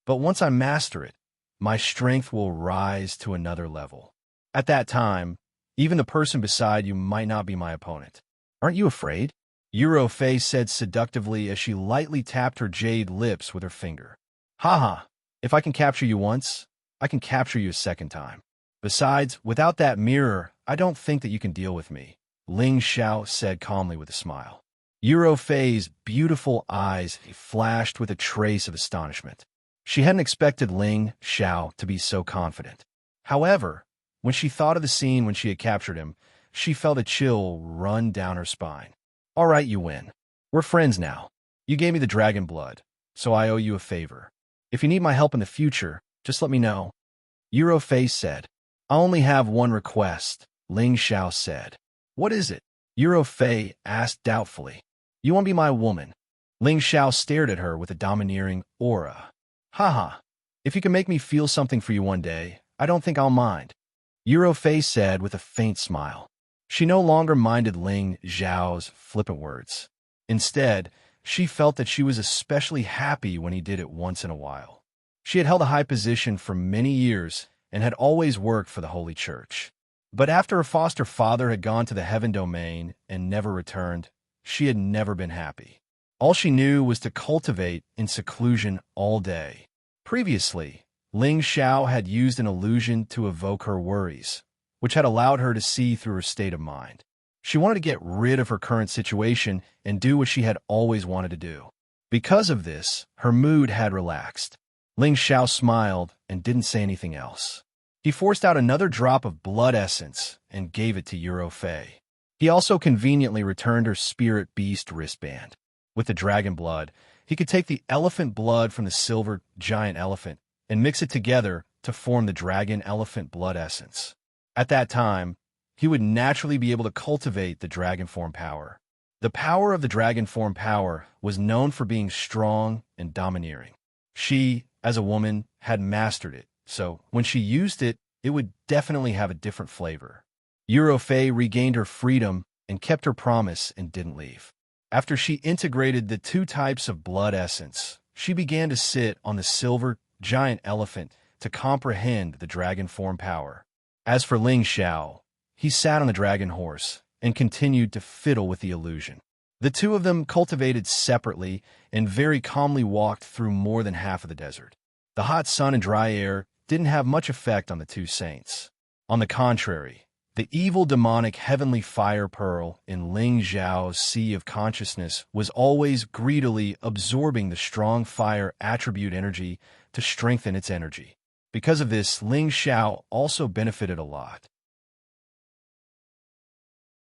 But once I master it, my strength will rise to another level. At that time, even the person beside you might not be my opponent. Aren't you afraid? Euro Fei said seductively as she lightly tapped her jade lips with her finger. Haha, if I can capture you once, I can capture you a second time. Besides, without that mirror, I don't think that you can deal with me, Ling Xiao said calmly with a smile. Euro Fei's beautiful eyes flashed with a trace of astonishment. She hadn't expected Ling Xiao to be so confident. However, when she thought of the scene when she had captured him, she felt a chill run down her spine. All right, you win. We're friends now. You gave me the dragon blood, so I owe you a favor. If you need my help in the future, just let me know. Euro Fei said. I only have one request, Ling Xiao said. What is it? Euro Fei asked doubtfully. You want to be my woman? Ling Xiao stared at her with a domineering aura. Haha, if you can make me feel something for you one day, I don't think I'll mind. Euro Fei said with a faint smile. She no longer minded Ling Xiao's flippant words. Instead, she felt that she was especially happy when he did it once in a while. She had held a high position for many years and had always worked for the Holy Church. But after her foster father had gone to the heaven domain and never returned, she had never been happy. All she knew was to cultivate in seclusion all day. Previously, Ling Xiao had used an illusion to evoke her worries, which had allowed her to see through her state of mind. She wanted to get rid of her current situation and do what she had always wanted to do. Because of this, her mood had relaxed. Ling Xiao smiled and didn't say anything else. He forced out another drop of blood essence and gave it to Euro Fei. He also conveniently returned her spirit beast wristband. With the dragon blood, he could take the elephant blood from the silver giant elephant and mix it together to form the dragon elephant blood essence. At that time, he would naturally be able to cultivate the dragon form power. The power of the dragon form power was known for being strong and domineering. She, as a woman, had mastered it, so when she used it, it would definitely have a different flavor. Eurofei regained her freedom and kept her promise and didn't leave. After she integrated the two types of blood essence, she began to sit on the silver giant elephant to comprehend the dragon form power. As for Ling Xiao, he sat on the dragon horse and continued to fiddle with the illusion. The two of them cultivated separately and very calmly walked through more than half of the desert. The hot sun and dry air didn't have much effect on the two saints. On the contrary, the evil demonic heavenly fire pearl in Ling Xiao's sea of consciousness was always greedily absorbing the strong fire attribute energy to strengthen its energy. Because of this, Ling Xiao also benefited a lot.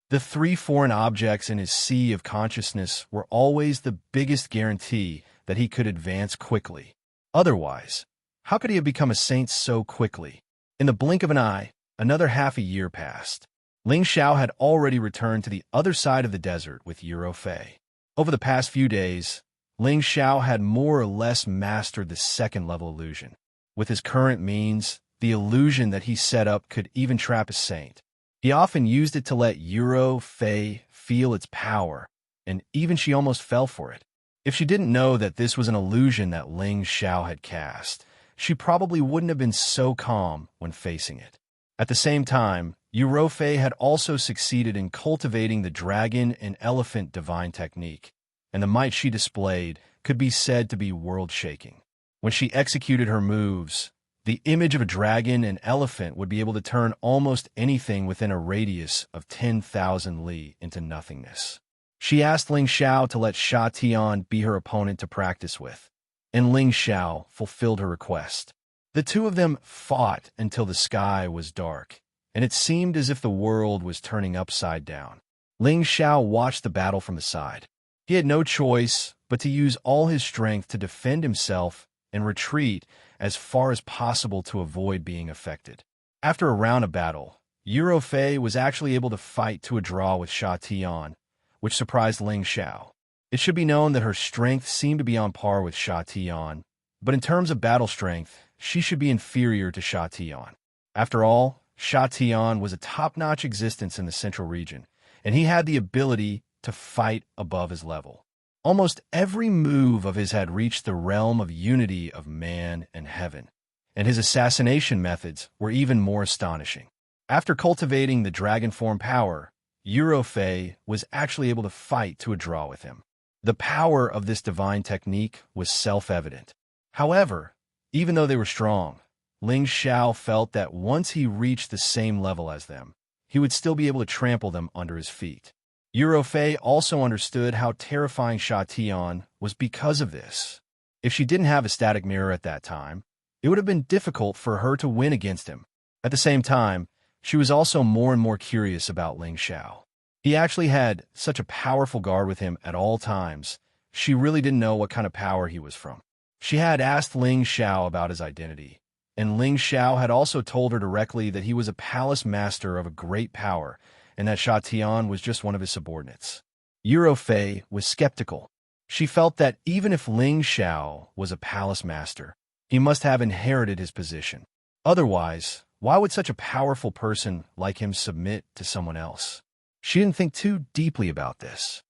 The three foreign objects in his sea of consciousness were always the biggest guarantee that he could advance quickly. Otherwise, how could he have become a saint so quickly? In the blink of an eye, another half a year passed. Ling Xiao had already returned to the other side of the desert with Eurofei. Over the past few days, Ling Xiao had more or less mastered the second-level illusion. With his current means, the illusion that he set up could even trap a saint. He often used it to let Eurofei feel its power, and even she almost fell for it. If she didn't know that this was an illusion that Ling Xiao had cast, she probably wouldn't have been so calm when facing it. At the same time, Eurofei had also succeeded in cultivating the dragon and elephant divine technique, and the might she displayed could be said to be world-shaking. When she executed her moves, the image of a dragon and elephant would be able to turn almost anything within a radius of 10,000 li into nothingness. She asked Ling Xiao to let Sha Tian be her opponent to practice with, and Ling Xiao fulfilled her request. The two of them fought until the sky was dark, and it seemed as if the world was turning upside down. Ling Xiao watched the battle from the side. He had no choice but to use all his strength to defend himself and retreat as far as possible to avoid being affected. After a round of battle, Eurofei was actually able to fight to a draw with Sha Tian, which surprised Ling Xiao. It should be known that her strength seemed to be on par with Sha Tian, but in terms of battle strength, she should be inferior to Sha Tian. After all, Sha Tian was a top-notch existence in the central region, and he had the ability to fight above his level. Almost every move of his had reached the realm of unity of man and heaven, and his assassination methods were even more astonishing. After cultivating the dragon form power, Eurofei was actually able to fight to a draw with him. The power of this divine technique was self-evident. However, even though they were strong, Ling Xiao felt that once he reached the same level as them, he would still be able to trample them under his feet. Eurofei also understood how terrifying Sha Tian was because of this. If she didn't have a static mirror at that time, it would have been difficult for her to win against him. At the same time, she was also more and more curious about Ling Xiao. He actually had such a powerful guard with him at all times, she really didn't know what kind of power he was from. She had asked Ling Xiao about his identity, and Ling Xiao had also told her directly that he was a palace master of a great power, and that Sha Tian was just one of his subordinates. Eurofei was skeptical. She felt that even if Ling Xiao was a palace master, he must have inherited his position. Otherwise, why would such a powerful person like him submit to someone else? She didn't think too deeply about this.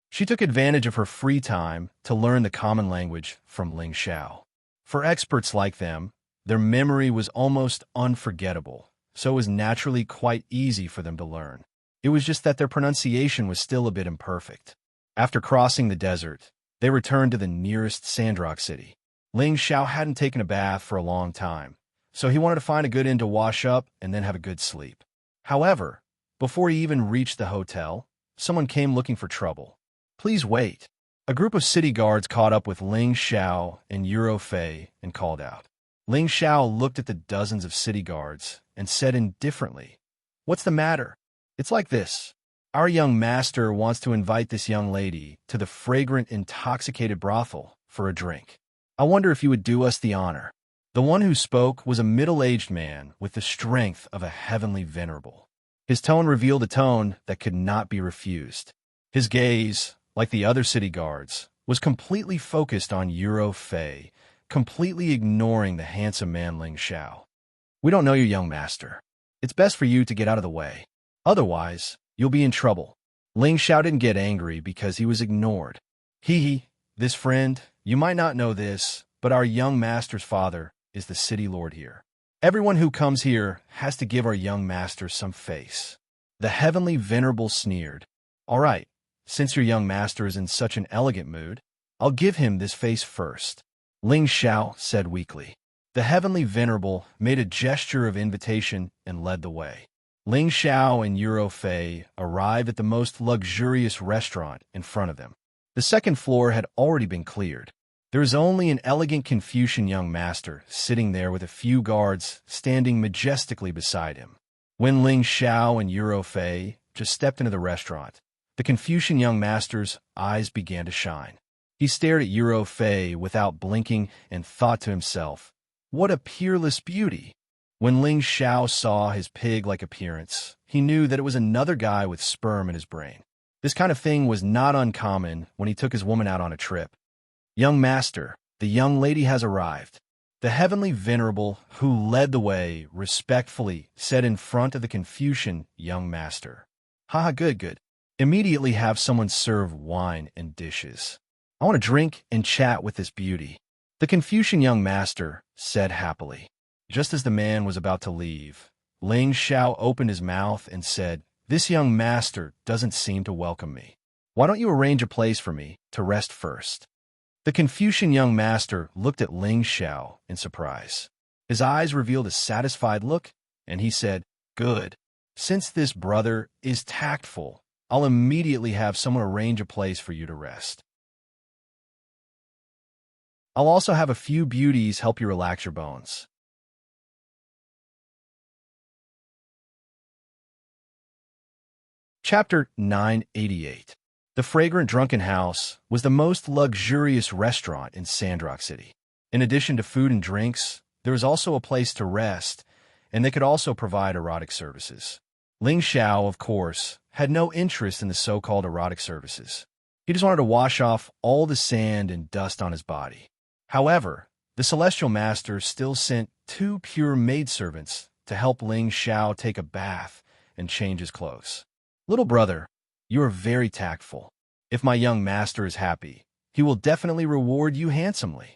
She took advantage of her free time to learn the common language from Ling Xiao. For experts like them, their memory was almost unforgettable, so it was naturally quite easy for them to learn. It was just that their pronunciation was still a bit imperfect. After crossing the desert, they returned to the nearest sandrock city. Ling Xiao hadn't taken a bath for a long time, so he wanted to find a good inn to wash up and then have a good sleep. However, before he even reached the hotel, someone came looking for trouble. "Please wait." A group of city guards caught up with Ling Xiao and Eurofei and called out. Ling Xiao looked at the dozens of city guards and said indifferently, What's the matter? It's like this. Our young master wants to invite this young lady to the fragrant, intoxicated brothel for a drink. I wonder if you would do us the honor. The one who spoke was a middle-aged man with the strength of a heavenly venerable. His tone revealed a tone that could not be refused. His gaze, like the other city guards, was completely focused on Euro Fei, completely ignoring the handsome man Ling Xiao. We don't know your young master. It's best for you to get out of the way. Otherwise, you'll be in trouble. Ling Xiao didn't get angry because he was ignored. This friend, you might not know this, but our young master's father is the city lord here. Everyone who comes here has to give our young master some face. The heavenly venerable sneered. All right, since your young master is in such an elegant mood, I'll give him this face first. Ling Xiao said weakly. The heavenly venerable made a gesture of invitation and led the way. Ling Xiao and Euro Fei arrived at the most luxurious restaurant in front of them. The second floor had already been cleared. There was only an elegant Confucian young master sitting there with a few guards standing majestically beside him. When Ling Xiao and Euro Fei just stepped into the restaurant, the Confucian young master's eyes began to shine. He stared at Euro Fei without blinking and thought to himself, what a peerless beauty! When Ling Xiao saw his pig-like appearance, he knew that it was another guy with sperm in his brain. This kind of thing was not uncommon when he took his woman out on a trip. Young master, the young lady has arrived. The heavenly venerable, who led the way, respectfully said in front of the Confucian young master. Haha, good. Immediately have someone serve wine and dishes. I want to drink and chat with this beauty. The Confucian young master said happily. Just as the man was about to leave, Ling Xiao opened his mouth and said, This young master doesn't seem to welcome me. Why don't you arrange a place for me to rest first? The Confucian young master looked at Ling Xiao in surprise. His eyes revealed a satisfied look, and he said, Good. Since this brother is tactful, I'll immediately have someone arrange a place for you to rest. I'll also have a few beauties help you relax your bones. Chapter 988. The Fragrant Drunken House was the most luxurious restaurant in Sandrock City. In addition to food and drinks, there was also a place to rest, and they could also provide erotic services. Ling Xiao, of course, had no interest in the so-called erotic services. He just wanted to wash off all the sand and dust on his body. However, the Celestial Master still sent 2 pure maidservants to help Ling Xiao take a bath and change his clothes. Little brother, you are very tactful. If my young master is happy, he will definitely reward you handsomely.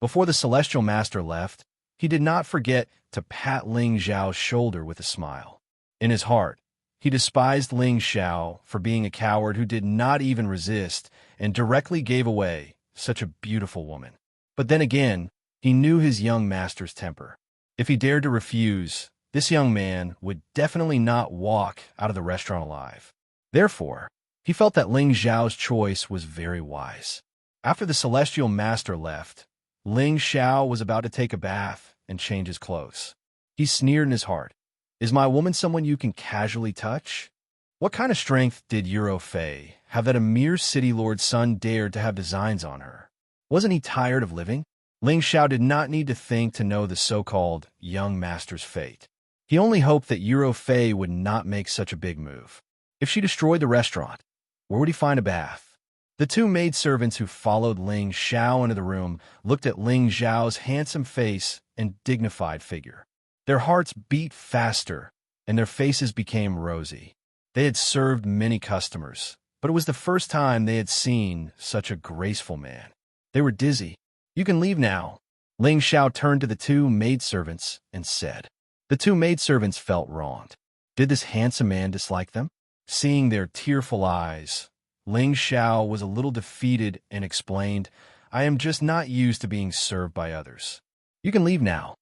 Before the Celestial Master left, he did not forget to pat Ling Xiao's shoulder with a smile. In his heart, he despised Ling Xiao for being a coward who did not even resist and directly gave away such a beautiful woman. But then again, he knew his young master's temper. If he dared to refuse, this young man would definitely not walk out of the restaurant alive. Therefore, he felt that Ling Xiao's choice was very wise. After the Celestial Master left, Ling Xiao was about to take a bath and change his clothes. He sneered in his heart. Is my woman someone you can casually touch? What kind of strength did Euro Fei have that a mere city lord's son dared to have designs on her? Wasn't he tired of living? Ling Xiao did not need to think to know the so-called young master's fate. He only hoped that Euro Fei would not make such a big move. If she destroyed the restaurant, where would he find a bath? The 2 maidservants who followed Ling Xiao into the room looked at Ling Xiao's handsome face and dignified figure. Their hearts beat faster, and their faces became rosy. They had served many customers, but it was the first time they had seen such a graceful man. They were dizzy. You can leave now. Ling Xiao turned to the 2 maidservants and said. The 2 maidservants felt wronged. Did this handsome man dislike them? Seeing their tearful eyes, Ling Xiao was a little defeated and explained, I am just not used to being served by others. You can leave now.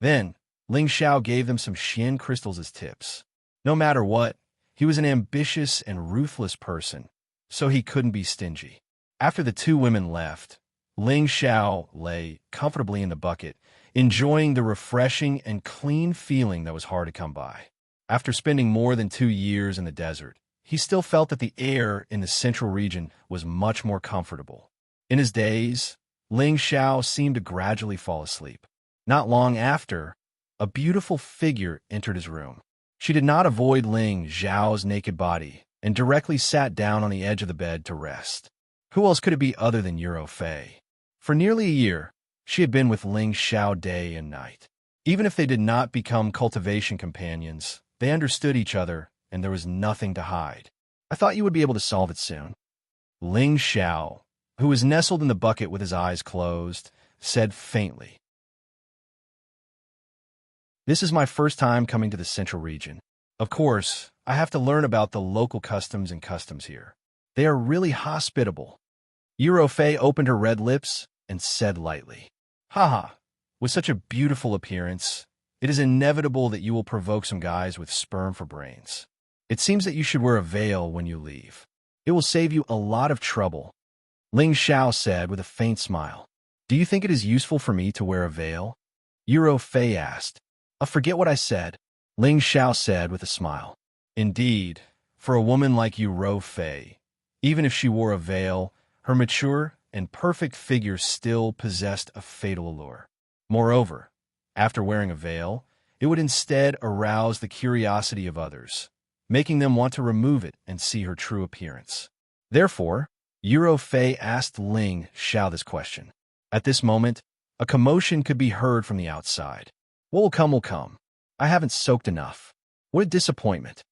Then, Ling Xiao gave them some Xian crystals as tips. No matter what, he was an ambitious and ruthless person, so he couldn't be stingy. After the 2 women left, Ling Xiao lay comfortably in the bucket, enjoying the refreshing and clean feeling that was hard to come by. After spending more than 2 years in the desert, he still felt that the air in the central region was much more comfortable. In his daze, Ling Xiao seemed to gradually fall asleep. Not long after, a beautiful figure entered his room. She did not avoid Ling Xiao's naked body and directly sat down on the edge of the bed to rest. Who else could it be other than Euro Fei? For nearly a year, she had been with Ling Xiao day and night. Even if they did not become cultivation companions, they understood each other, and there was nothing to hide. I thought you would be able to solve it soon. Ling Xiao, who was nestled in the bucket with his eyes closed, said faintly. This is my first time coming to the central region. Of course, I have to learn about the local customs and customs here. They are really hospitable. Euro Fei opened her red lips and said lightly, Haha, with such a beautiful appearance, it is inevitable that you will provoke some guys with sperm for brains. It seems that you should wear a veil when you leave. It will save you a lot of trouble. Ling Xiao said with a faint smile. Do you think it is useful for me to wear a veil? Euro Fei asked. Forget what I said, Ling Xiao said with a smile. Indeed, for a woman like Euro Fei, even if she wore a veil, her mature and perfect figure still possessed a fatal allure. Moreover, after wearing a veil, it would instead arouse the curiosity of others, making them want to remove it and see her true appearance. Therefore, Euro Fei asked Ling Xiao this question. At this moment, a commotion could be heard from the outside. What will come will come. I haven't soaked enough. What a disappointment.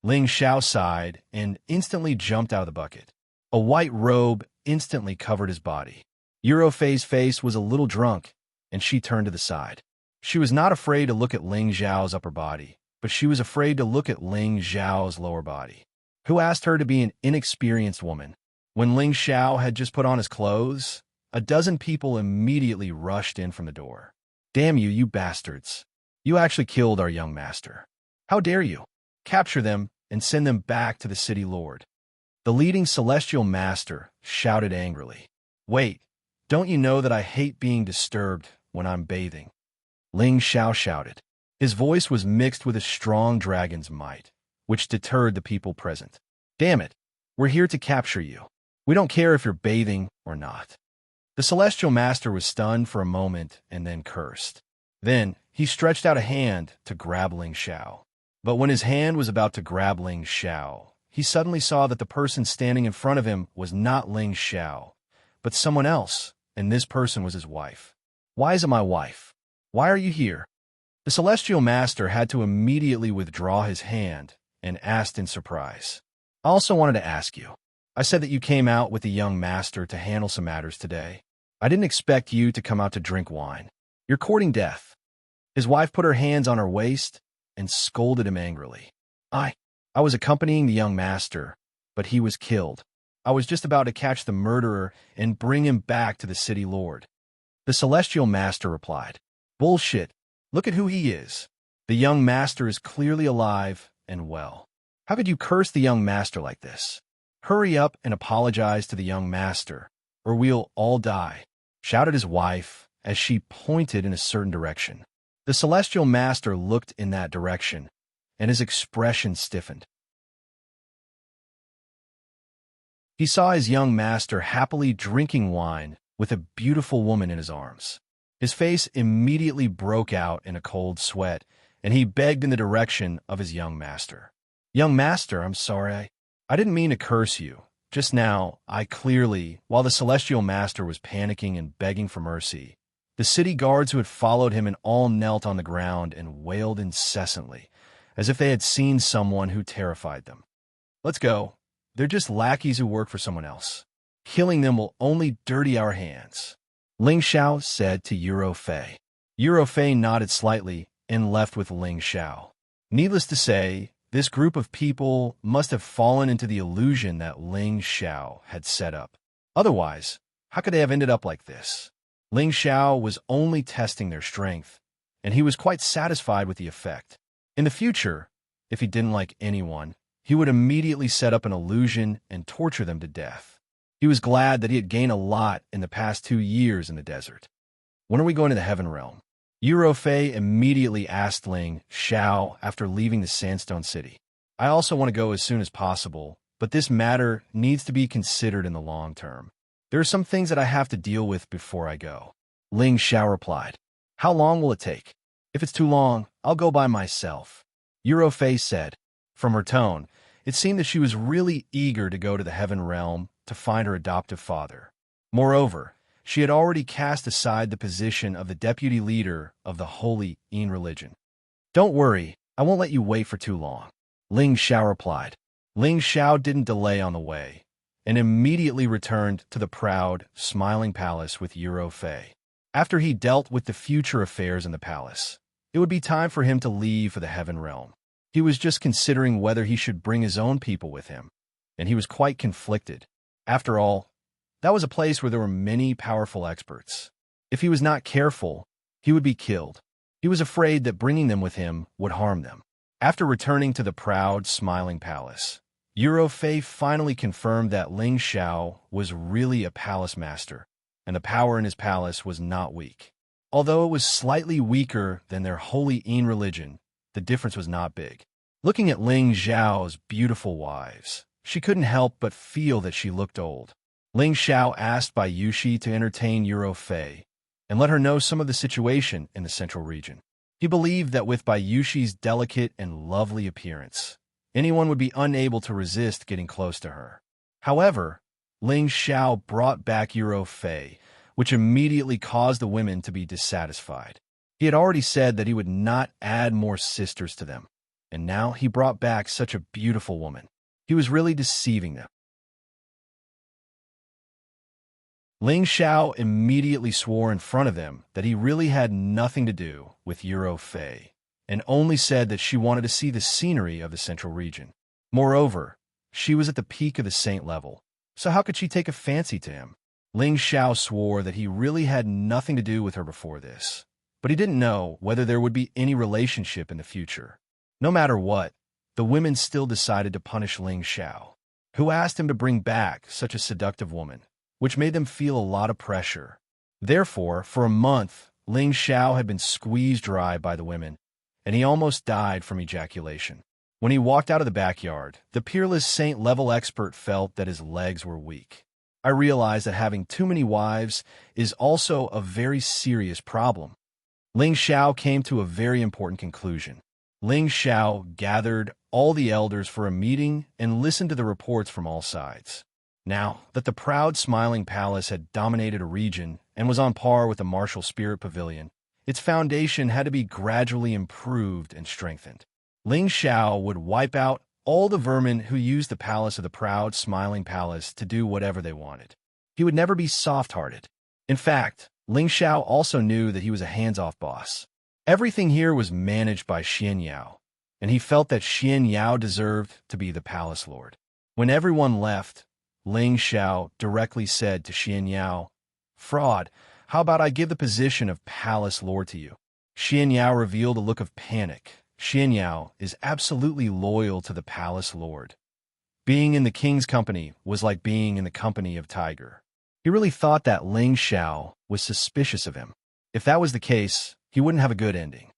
Ling Xiao sighed and instantly jumped out of the bucket. A white robe instantly covered his body. Euro Fei's face was a little drunk, and she turned to the side. She was not afraid to look at Ling Xiao's upper body, but she was afraid to look at Ling Xiao's lower body. Who asked her to be an inexperienced woman? When Ling Xiao had just put on his clothes, a dozen people immediately rushed in from the door. Damn you, you bastards. You actually killed our young master. How dare you? Capture them and send them back to the city lord. The leading celestial master shouted angrily. Wait, don't you know that I hate being disturbed when I'm bathing? Ling Xiao shouted. His voice was mixed with a strong dragon's might, which deterred the people present. Damn it, we're here to capture you. We don't care if you're bathing or not. The celestial master was stunned for a moment and then cursed. Then he stretched out a hand to grab Ling Xiao. But when his hand was about to grab Ling Xiao, he suddenly saw that the person standing in front of him was not Ling Xiao, but someone else, and this person was his wife. Why is it my wife? Why are you here? The celestial master had to immediately withdraw his hand and asked in surprise. I also wanted to ask you. I said that you came out with the young master to handle some matters today. I didn't expect you to come out to drink wine. You're courting death. His wife put her hands on her waist and scolded him angrily. I was accompanying the young master, but he was killed. I was just about to catch the murderer and bring him back to the city lord. The celestial master replied. Bullshit. Look at who he is. The young master is clearly alive and well. How could you curse the young master like this? Hurry up and apologize to the young master, or we'll all die, shouted his wife as she pointed in a certain direction. The celestial master looked in that direction, and his expression stiffened. He saw his young master happily drinking wine with a beautiful woman in his arms. His face immediately broke out in a cold sweat, and he begged in the direction of his young master. Young master, I'm sorry. I didn't mean to curse you. Just now, while the celestial master was panicking and begging for mercy, the city guards who had followed him and all knelt on the ground and wailed incessantly, as if they had seen someone who terrified them. Let's go. They're just lackeys who work for someone else. Killing them will only dirty our hands, Ling Xiao said to Euro Fei. Euro Fei nodded slightly and left with Ling Xiao. Needless to say, this group of people must have fallen into the illusion that Ling Xiao had set up. Otherwise, how could they have ended up like this? Ling Xiao was only testing their strength, and he was quite satisfied with the effect. In the future, if he didn't like anyone, he would immediately set up an illusion and torture them to death. He was glad that he had gained a lot in the past 2 years in the desert. When are we going to the heaven realm? Fei immediately asked Ling Xiao after leaving the Sandstone City. I also want to go as soon as possible, but this matter needs to be considered in the long term. There are some things that I have to deal with before I go. Ling Xiao replied. How long will it take? If it's too long, I'll go by myself. Fei said. From her tone, it seemed that she was really eager to go to the Heaven Realm to find her adoptive father. Moreover, she had already cast aside the position of the deputy leader of the Holy En religion. Don't worry, I won't let you wait for too long. Ling Xiao replied. Ling Xiao didn't delay on the way, and immediately returned to the proud, smiling palace with Fei. After he dealt with the future affairs in the palace, it would be time for him to leave for the Heaven Realm. He was just considering whether he should bring his own people with him, and he was quite conflicted. After all, that was a place where there were many powerful experts. If he was not careful, he would be killed. He was afraid that bringing them with him would harm them. After returning to the proud, smiling palace, Fei finally confirmed that Ling Xiao was really a palace master, and the power in his palace was not weak. Although it was slightly weaker than their Holy En religion, the difference was not big. Looking at Ling Xiao's beautiful wives, she couldn't help but feel that she looked old. Ling Xiao asked Bai Yushi to entertain Fei and let her know some of the situation in the central region. He believed that with Bai Yushi's delicate and lovely appearance, anyone would be unable to resist getting close to her. However, Ling Xiao brought back Fei, which immediately caused the women to be dissatisfied. He had already said that he would not add more sisters to them, and now he brought back such a beautiful woman. He was really deceiving them. Ling Xiao immediately swore in front of them that he really had nothing to do with Fei, and only said that she wanted to see the scenery of the central region. Moreover, she was at the peak of the saint level, so how could she take a fancy to him? Ling Xiao swore that he really had nothing to do with her before this, but he didn't know whether there would be any relationship in the future. No matter what, the women still decided to punish Ling Xiao, who asked him to bring back such a seductive woman, which made them feel a lot of pressure. Therefore, for a month, Ling Xiao had been squeezed dry by the women, and he almost died from ejaculation. When he walked out of the backyard, the peerless saint-level expert felt that his legs were weak. I realized that having too many wives is also a very serious problem. Ling Xiao came to a very important conclusion. Ling Xiao gathered all the elders for a meeting and listened to the reports from all sides. Now that the proud, smiling palace had dominated a region and was on par with the martial spirit pavilion, its foundation had to be gradually improved and strengthened. Ling Xiao would wipe out all the vermin who used the palace of the proud, smiling palace to do whatever they wanted. He would never be soft-hearted. In fact, Ling Xiao also knew that he was a hands-off boss. Everything here was managed by Xian Yao, and he felt that Xian Yao deserved to be the palace lord. When everyone left, Ling Xiao directly said to Xian Yao, "Fraud, how about I give the position of palace lord to you?" Xian Yao revealed a look of panic. Xian Yao is absolutely loyal to the palace lord. Being in the king's company was like being in the company of Tiger. He really thought that Ling Xiao was suspicious of him. If that was the case, he wouldn't have a good ending.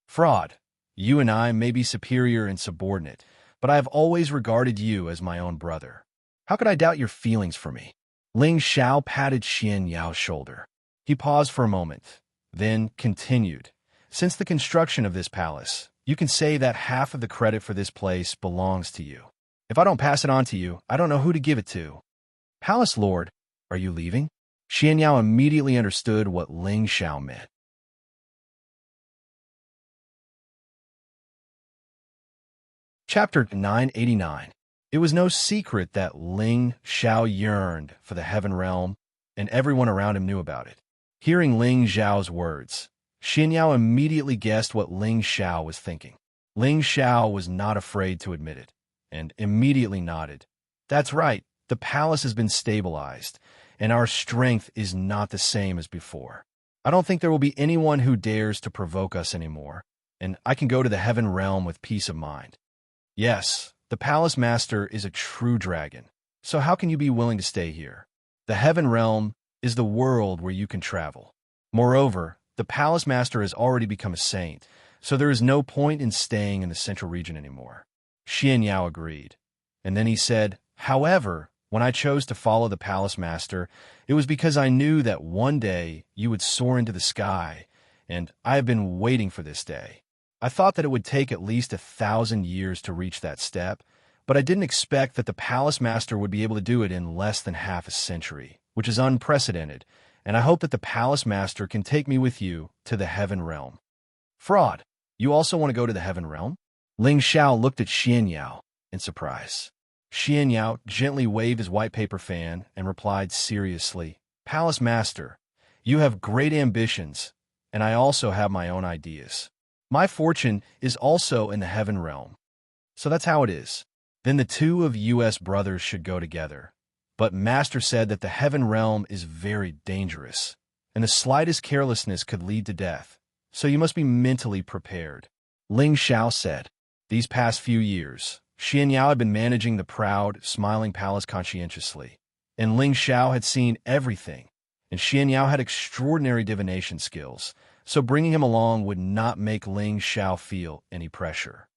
"Fraud, you and I may be superior and subordinate, but I have always regarded you as my own brother. How could I doubt your feelings for me?" Ling Xiao patted Xian Yao's shoulder. He paused for a moment, then continued. "Since the construction of this palace, you can say that half of the credit for this place belongs to you. If I don't pass it on to you, I don't know who to give it to." "Palace Lord, are you leaving?" Xian Yao immediately understood what Ling Xiao meant. Chapter 989. It was no secret that Ling Xiao yearned for the Heaven Realm, and everyone around him knew about it. Hearing Ling Xiao's words, Xian Yao immediately guessed what Ling Xiao was thinking. Ling Xiao was not afraid to admit it, and immediately nodded. "That's right, the palace has been stabilized, and our strength is not the same as before. I don't think there will be anyone who dares to provoke us anymore, and I can go to the Heaven Realm with peace of mind. Yes, the Palace Master is a true dragon, so how can you be willing to stay here? The Heaven Realm is the world where you can travel. Moreover, The palace master has already become a saint, so there is no point in staying in the central region anymore. Xian Yao agreed. And then he said, however, when I chose to follow the palace master, it was because I knew that one day you would soar into the sky, and I have been waiting for this day. I thought that it would take at least 1,000 years to reach that step, but I didn't expect that the palace master would be able to do it in less than half a century, which is unprecedented, and I hope that the palace master can take me with you to the heaven realm. Fraud, you also want to go to the heaven realm? Ling Xiao looked at Xian Yao in surprise. Xian Yao gently waved his white paper fan and replied seriously, Palace Master, you have great ambitions, and I also have my own ideas. My fortune is also in the heaven realm. So that's how it is. Then the two of U.S. brothers should go together. But Master said that the heaven realm is very dangerous, and the slightest carelessness could lead to death, so you must be mentally prepared. Ling Xiao said, these past few years, Xian Yao had been managing the proud, smiling palace conscientiously, and Ling Xiao had seen everything, and Xian Yao had extraordinary divination skills, so bringing him along would not make Ling Xiao feel any pressure.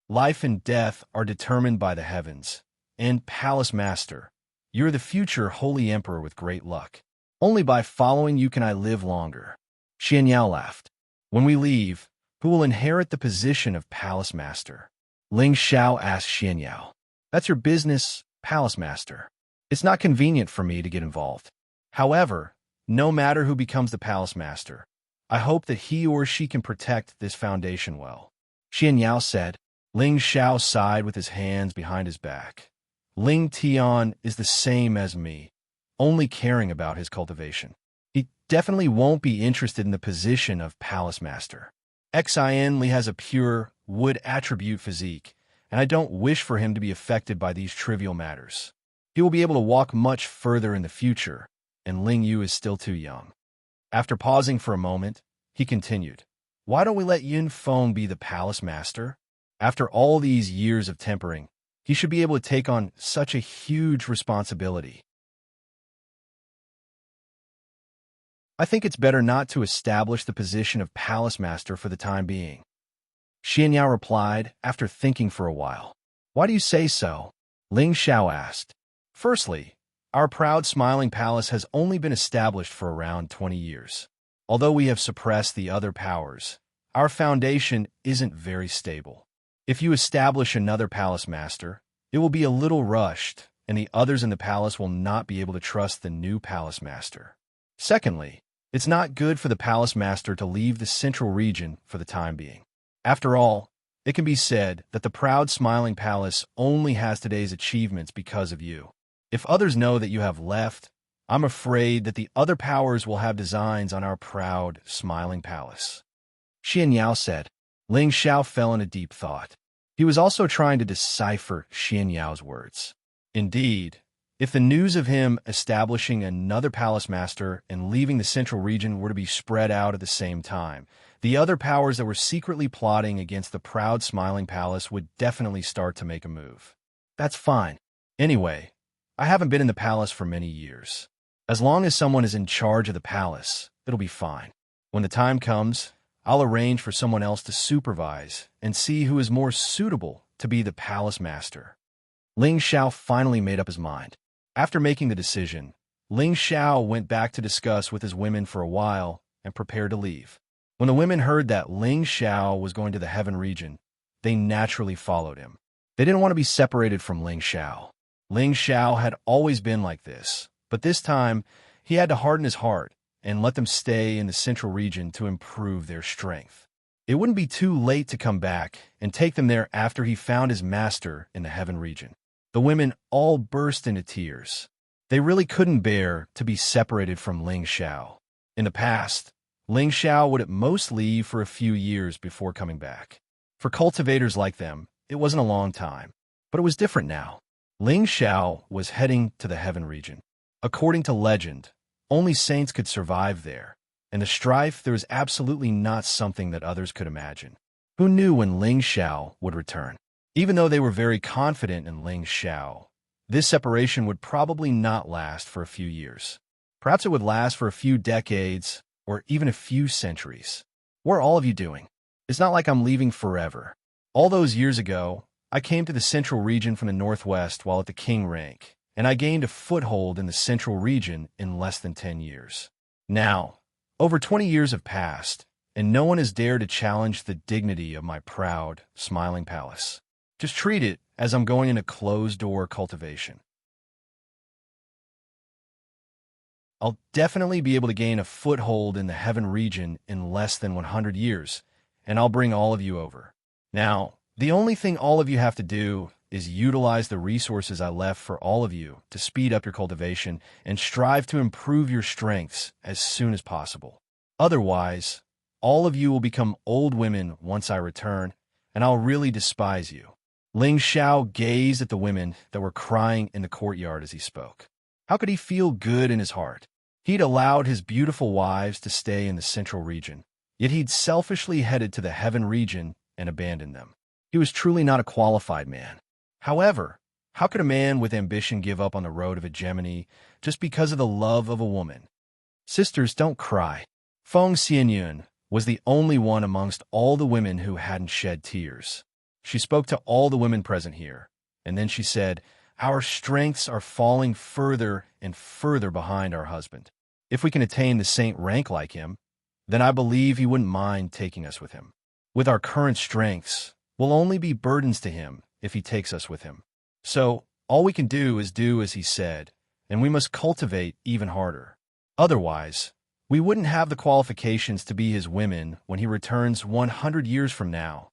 Life and death are determined by the heavens, and Palace Master, you're the future Holy Emperor with great luck. Only by following you can I live longer. Xian Yao laughed. When we leave, who will inherit the position of Palace Master? Ling Xiao asked Xian Yao. That's your business, Palace Master. It's not convenient for me to get involved. However, no matter who becomes the Palace Master, I hope that he or she can protect this foundation well. Xian Yao said. Ling Xiao sighed with his hands behind his back. Ling Tian is the same as me, only caring about his cultivation. He definitely won't be interested in the position of Palace Master. Xin Li has a pure, wood attribute physique, and I don't wish for him to be affected by these trivial matters. He will be able to walk much further in the future, and Ling Yu is still too young. After pausing for a moment, he continued, why don't we let Yun Feng be the Palace Master? After all these years of tempering, he should be able to take on such a huge responsibility. I think it's better not to establish the position of Palace Master for the time being. Xian Yao replied after thinking for a while. Why do you say so? Ling Xiao asked. Firstly, our proud smiling palace has only been established for around 20 years. Although we have suppressed the other powers, our foundation isn't very stable. If you establish another palace master, it will be a little rushed, and the others in the palace will not be able to trust the new palace master. Secondly, it's not good for the palace master to leave the central region for the time being. After all, it can be said that the proud smiling palace only has today's achievements because of you. If others know that you have left, I'm afraid that the other powers will have designs on our proud smiling palace. Xian Yao said. Ling Xiao fell into deep thought. He was also trying to decipher Xian Yao's words. Indeed, if the news of him establishing another palace master and leaving the central region were to be spread out at the same time, the other powers that were secretly plotting against the proud smiling palace would definitely start to make a move. That's fine. Anyway, I haven't been in the palace for many years. As long as someone is in charge of the palace, it'll be fine. When the time comes, I'll arrange for someone else to supervise and see who is more suitable to be the palace master. Ling Xiao finally made up his mind. After making the decision, Ling Xiao went back to discuss with his women for a while and prepared to leave. When the women heard that Ling Xiao was going to the heaven region, they naturally followed him. They didn't want to be separated from Ling Xiao. Ling Xiao had always been like this, but this time he had to harden his heart and let them stay in the central region to improve their strength. It wouldn't be too late to come back and take them there after he found his master in the heaven region. The women all burst into tears. They really couldn't bear to be separated from Ling Xiao. In the past, Ling Xiao would at most leave for a few years before coming back. For cultivators like them, it wasn't a long time, but it was different now. Ling Xiao was heading to the heaven region. According to legend, only saints could survive there, and the strife there was absolutely not something that others could imagine. Who knew when Ling Xiao would return? Even though they were very confident in Ling Xiao, this separation would probably not last for a few years. Perhaps it would last for a few decades, or even a few centuries. What are all of you doing? It's not like I'm leaving forever. All those years ago, I came to the central region from the northwest while at the king rank, and I gained a foothold in the central region in less than 10 years. Now, over 20 years have passed, and no one has dared to challenge the dignity of my proud, smiling palace. Just treat it as I'm going into closed-door cultivation. I'll definitely be able to gain a foothold in the heaven region in less than 100 years, and I'll bring all of you over. Now, the only thing all of you have to do is utilize the resources I left for all of you to speed up your cultivation and strive to improve your strengths as soon as possible. Otherwise, all of you will become old women once I return, and I'll really despise you. Ling Xiao gazed at the women that were crying in the courtyard as he spoke. How could he feel good in his heart? He'd allowed his beautiful wives to stay in the central region, yet he'd selfishly headed to the heaven region and abandoned them. He was truly not a qualified man. However, how could a man with ambition give up on the road of hegemony just because of the love of a woman? Sisters, don't cry. Feng Xianyun was the only one amongst all the women who hadn't shed tears. She spoke to all the women present here, and then she said, "Our strengths are falling further and further behind our husband. If we can attain the saint rank like him, then I believe he wouldn't mind taking us with him. With our current strengths, we'll only be burdens to him if he takes us with him. So all we can do is do as he said, and we must cultivate even harder. Otherwise, we wouldn't have the qualifications to be his women when he returns 100 years from now."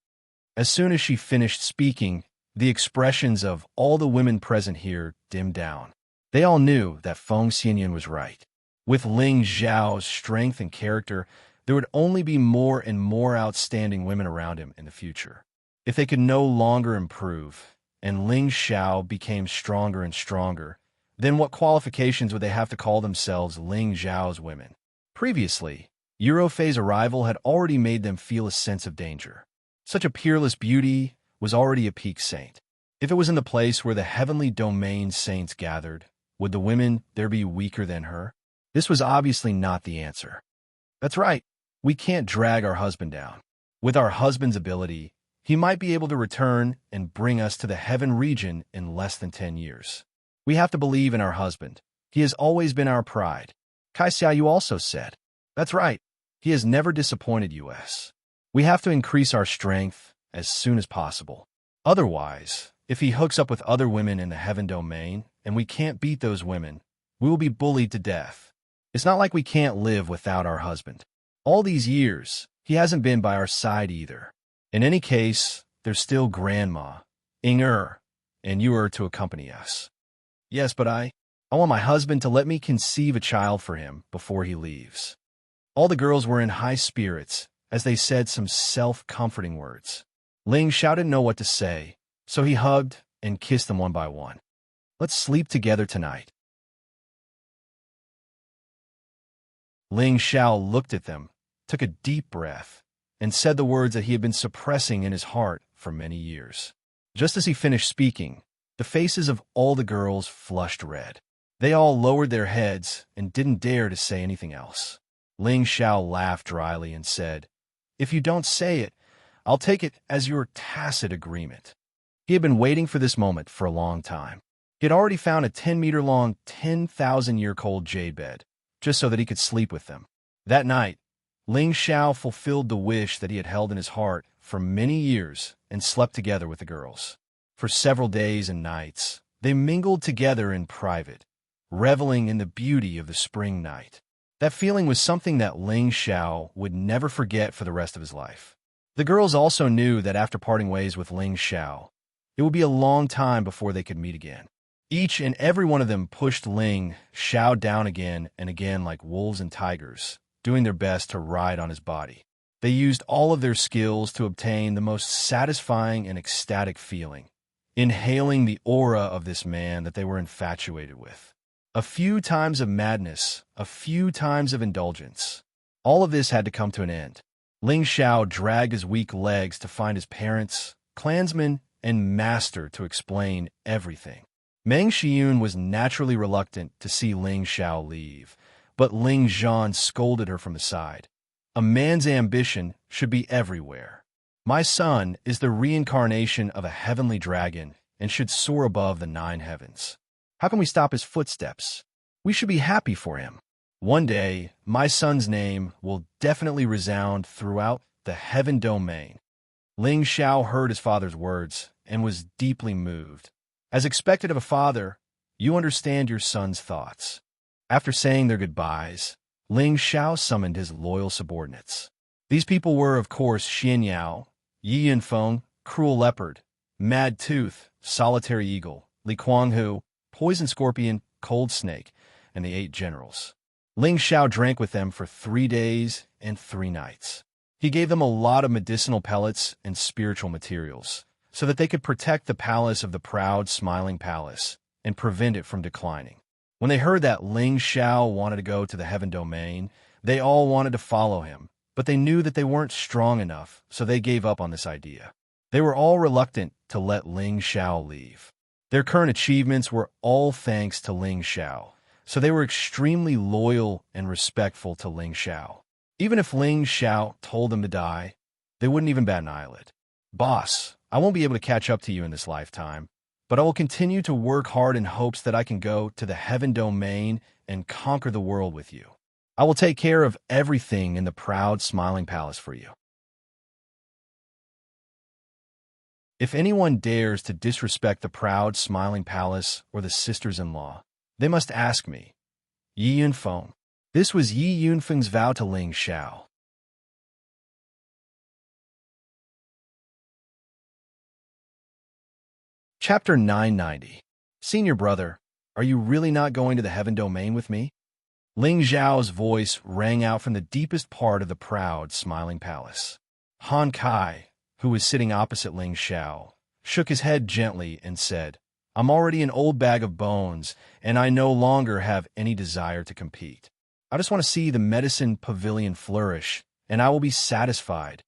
As soon as she finished speaking, the expressions of all the women present here dimmed down. They all knew that Feng Xianyun was right. With Ling Xiao's strength and character, there would only be more and more outstanding women around him in the future. If they could no longer improve, and Ling Xiao became stronger and stronger, then what qualifications would they have to call themselves Ling Xiao's women? Previously, Eurofei's arrival had already made them feel a sense of danger. Such a peerless beauty was already a peak saint. If it was in the place where the heavenly domain saints gathered, would the women there be weaker than her? This was obviously not the answer. That's right, we can't drag our husband down. With our husband's ability, he might be able to return and bring us to the heaven region in less than 10 years. We have to believe in our husband. He has always been our pride. Kai Xiaoyu also said, "That's right, he has never disappointed us. We have to increase our strength as soon as possible. Otherwise, if he hooks up with other women in the heaven domain and we can't beat those women, we will be bullied to death. It's not like we can't live without our husband. All these years, he hasn't been by our side either. In any case, there's still Grandma, Inger, and you are to accompany us." "Yes, but I want my husband to let me conceive a child for him before he leaves." All the girls were in high spirits as they said some self-comforting words. Ling Xiao didn't know what to say, so he hugged and kissed them one by one. "Let's sleep together tonight." Ling Xiao looked at them, took a deep breath, and said the words that he had been suppressing in his heart for many years. Just as he finished speaking, the faces of all the girls flushed red. They all lowered their heads and didn't dare to say anything else. Ling Xiao laughed dryly and said, "If you don't say it, I'll take it as your tacit agreement." He had been waiting for this moment for a long time. He had already found a 10-meter-long, 10,000-year-old jade bed, just so that he could sleep with them. That night, Ling Xiao fulfilled the wish that he had held in his heart for many years and slept together with the girls. For several days and nights, they mingled together in private, reveling in the beauty of the spring night. That feeling was something that Ling Xiao would never forget for the rest of his life. The girls also knew that after parting ways with Ling Xiao, it would be a long time before they could meet again. Each and every one of them pushed Ling Xiao down again and again like wolves and tigers, doing their best to ride on his body. They used all of their skills to obtain the most satisfying and ecstatic feeling, inhaling the aura of this man that they were infatuated with. A few times of madness, a few times of indulgence. All of this had to come to an end. Ling Xiao dragged his weak legs to find his parents, clansmen, and master to explain everything. Meng Xiyun was naturally reluctant to see Ling Xiao leave, But Ling Zhan scolded her from the side. A man's ambition should be everywhere. My son is the reincarnation of a heavenly dragon and should soar above the 9 heavens. How can we stop his footsteps? We should be happy for him. One day, my son's name will definitely resound throughout the heaven domain. Ling Xiao heard his father's words and was deeply moved. As expected of a father, you understand your son's thoughts. After saying their goodbyes, Ling Xiao summoned his loyal subordinates. These people were, of course, Xian Yao, Yi Yunfeng, Cruel Leopard, Mad Tooth, Solitary Eagle, Li Kuanghu, Poison Scorpion, Cold Snake, and the 8 generals. Ling Xiao drank with them for 3 days and 3 nights. He gave them a lot of medicinal pellets and spiritual materials, so that they could protect the palace of the proud, smiling palace and prevent it from declining. When they heard that Ling Xiao wanted to go to the heaven domain, they all wanted to follow him, but they knew that they weren't strong enough, so they gave up on this idea. They were all reluctant to let Ling Xiao leave. Their current achievements were all thanks to Ling Xiao, so they were extremely loyal and respectful to Ling Xiao. Even if Ling Xiao told them to die, they wouldn't even bat an eyelid. Boss, I won't be able to catch up to you in this lifetime, but I will continue to work hard in hopes that I can go to the heaven domain and conquer the world with you. I will take care of everything in the proud, smiling palace for you. If anyone dares to disrespect the proud, smiling palace or the sisters-in-law, they must ask me. Yi Yunfeng. This was Yi Yunfeng's vow to Ling Xiao. Chapter 990. Senior brother, are you really not going to the heaven domain with me? Ling Xiao's voice rang out from the deepest part of the proud, smiling palace. Han Kai, who was sitting opposite Ling Xiao, shook his head gently and said, I'm already an old bag of bones, and I no longer have any desire to compete. I just want to see the medicine pavilion flourish, and I will be satisfied.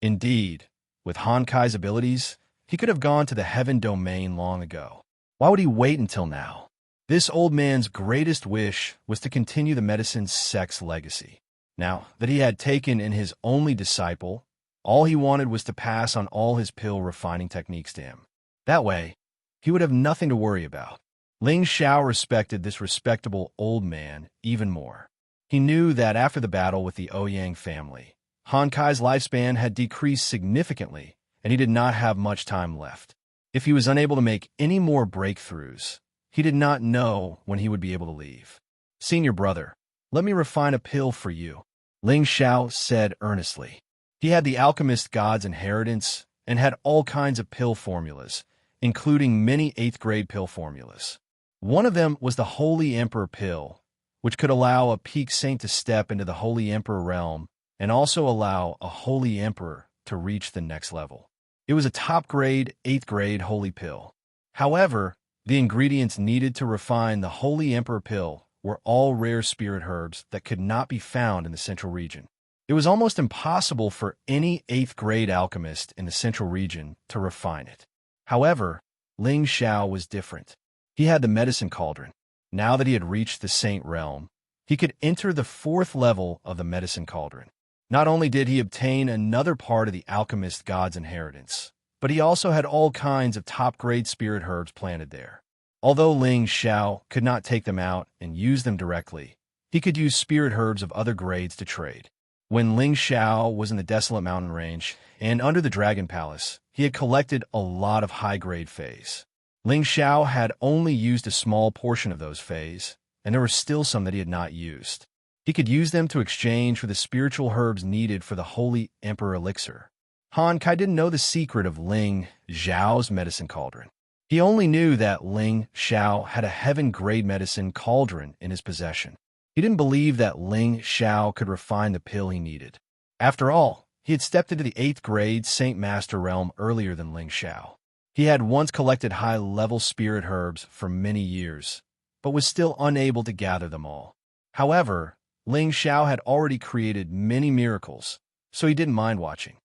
Indeed, with Han Kai's abilities, he could have gone to the heaven domain long ago. Why would he wait until now? This old man's greatest wish was to continue the medicine's sex legacy. Now that he had taken in his only disciple, all he wanted was to pass on all his pill refining techniques to him. That way, he would have nothing to worry about. Ling Xiao respected this respectable old man even more. He knew that after the battle with the Ouyang family, Han Kai's lifespan had decreased significantly, and he did not have much time left. If he was unable to make any more breakthroughs, he did not know when he would be able to leave. Senior brother, let me refine a pill for you, Ling Xiao said earnestly. He had the alchemist god's inheritance and had all kinds of pill formulas, including many 8th-grade pill formulas. One of them was the Holy Emperor pill, which could allow a peak saint to step into the Holy Emperor realm and also allow a Holy Emperor to reach the next level. It was a top-grade, 8th-grade holy pill. However, the ingredients needed to refine the Holy Emperor pill were all rare spirit herbs that could not be found in the central region. It was almost impossible for any 8th-grade alchemist in the central region to refine it. However, Ling Xiao was different. He had the medicine cauldron. Now that he had reached the saint realm, he could enter the 4th level of the medicine cauldron. Not only did he obtain another part of the alchemist god's inheritance, but he also had all kinds of top-grade spirit herbs planted there. Although Ling Xiao could not take them out and use them directly, he could use spirit herbs of other grades to trade. When Ling Xiao was in the desolate mountain range and under the Dragon Palace, he had collected a lot of high-grade fays. Ling Xiao had only used a small portion of those fays, and there were still some that he had not used. He could use them to exchange for the spiritual herbs needed for the Holy Emperor Elixir. Han Kai didn't know the secret of Ling Xiao's medicine cauldron. He only knew that Ling Xiao had a heaven-grade medicine cauldron in his possession. He didn't believe that Ling Xiao could refine the pill he needed. After all, he had stepped into the 8th-grade Saint Master realm earlier than Ling Xiao. He had once collected high-level spirit herbs for many years, but was still unable to gather them all. However, Ling Xiao had already created many miracles, so he didn't mind watching.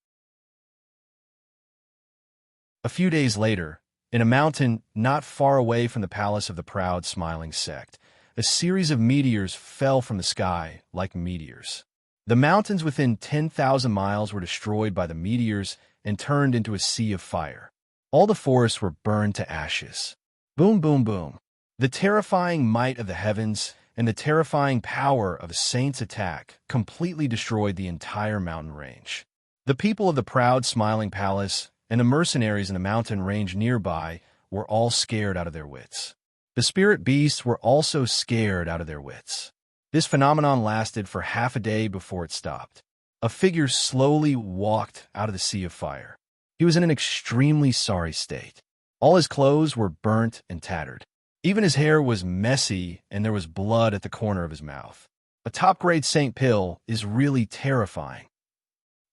A few days later, in a mountain not far away from the palace of the proud, smiling sect, A series of meteors fell from the sky like meteors. The mountains within 10,000 miles were destroyed by the meteors and turned into a sea of fire. All the forests were burned to ashes. Boom, boom, boom. The terrifying might of the heavens and the terrifying power of a saint's attack completely destroyed the entire mountain range. The people of the proud, smiling palace and the mercenaries in the mountain range nearby were all scared out of their wits. The spirit beasts were also scared out of their wits. This phenomenon lasted for half a day before it stopped. A figure slowly walked out of the sea of fire. He was in an extremely sorry state. All his clothes were burnt and tattered. Even his hair was messy and there was blood at the corner of his mouth. A top-grade Saint pill is really terrifying.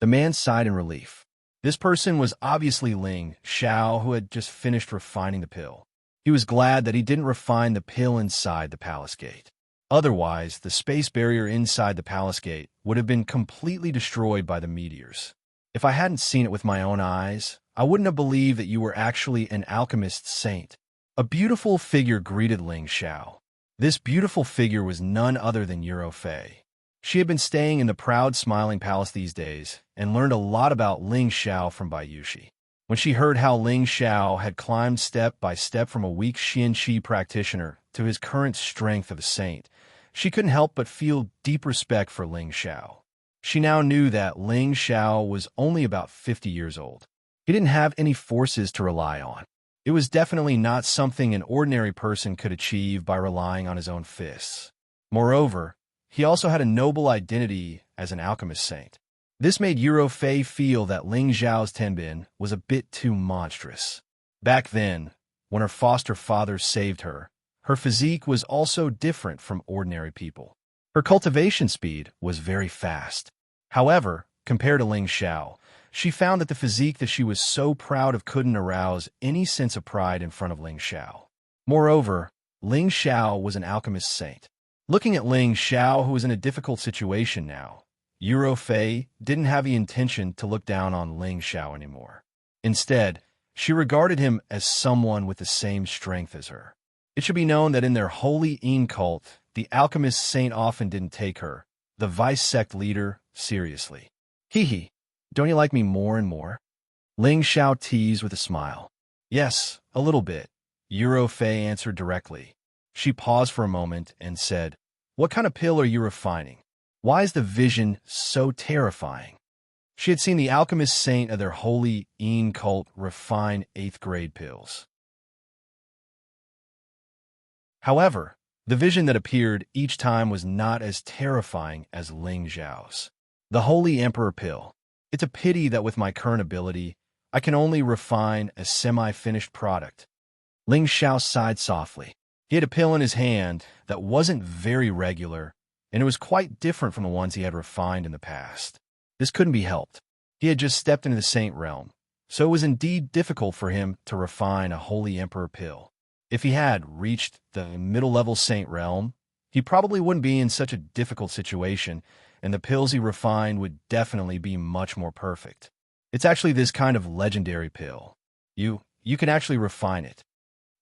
The man sighed in relief. This person was obviously Ling Xiao, who had just finished refining the pill. He was glad that he didn't refine the pill inside the palace gate. Otherwise, the space barrier inside the palace gate would have been completely destroyed by the meteors. If I hadn't seen it with my own eyes, I wouldn't have believed that you were actually an alchemist saint. A beautiful figure greeted Ling Xiao. This beautiful figure was none other than Euro Fei. She had been staying in the proud, smiling palace these days and learned a lot about Ling Xiao from Bayushi. When she heard how Ling Xiao had climbed step by step from a weak Xianqi practitioner to his current strength of a saint, she couldn't help but feel deep respect for Ling Xiao. She now knew that Ling Xiao was only about 50 years old. He didn't have any forces to rely on. It was definitely not something an ordinary person could achieve by relying on his own fists. Moreover, he also had a noble identity as an alchemist saint. This made Euro Fei feel that Ling Xiao's Tenbin was a bit too monstrous. Back then, when her foster father saved her, her physique was also different from ordinary people. Her cultivation speed was very fast. However, compared to Ling Xiao, she found that the physique that she was so proud of couldn't arouse any sense of pride in front of Ling Xiao. Moreover, Ling Xiao was an alchemist saint. Looking at Ling Xiao, who was in a difficult situation now, Euro Fei didn't have the intention to look down on Ling Xiao anymore. Instead, she regarded him as someone with the same strength as her. It should be known that in their holy Yin cult, the alchemist saint often didn't take her, the vice sect leader, seriously. Hee, don't you like me more and more? Ling Xiao teased with a smile. Yes, a little bit, Euro Fei answered directly. She paused for a moment and said, "What kind of pill are you refining? Why is the vision so terrifying?" She had seen the alchemist saint of their holy Yin cult refine 8th-grade pills. However, the vision that appeared each time was not as terrifying as Ling Xiao's. The Holy Emperor pill. It's a pity that with my current ability, I can only refine a semi-finished product. Ling Xiao sighed softly. He had a pill in his hand that wasn't very regular, and it was quite different from the ones he had refined in the past. This couldn't be helped. He had just stepped into the saint realm, so it was indeed difficult for him to refine a Holy Emperor pill. If he had reached the middle-level saint realm, he probably wouldn't be in such a difficult situation, and the pills he refined would definitely be much more perfect. It's actually this kind of legendary pill. You can actually refine it.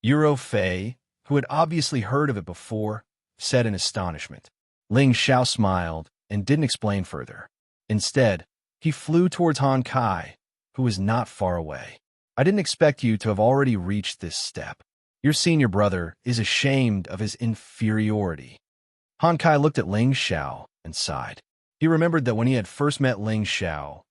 Euro Fei, who had obviously heard of it before, said in astonishment. Ling Xiao smiled and didn't explain further. Instead, he flew towards Han Kai, who was not far away. I didn't expect you to have already reached this step. Your senior brother is ashamed of his inferiority. Han Kai looked at Ling Xiao and sighed. He remembered that when he had first met Ling Xiao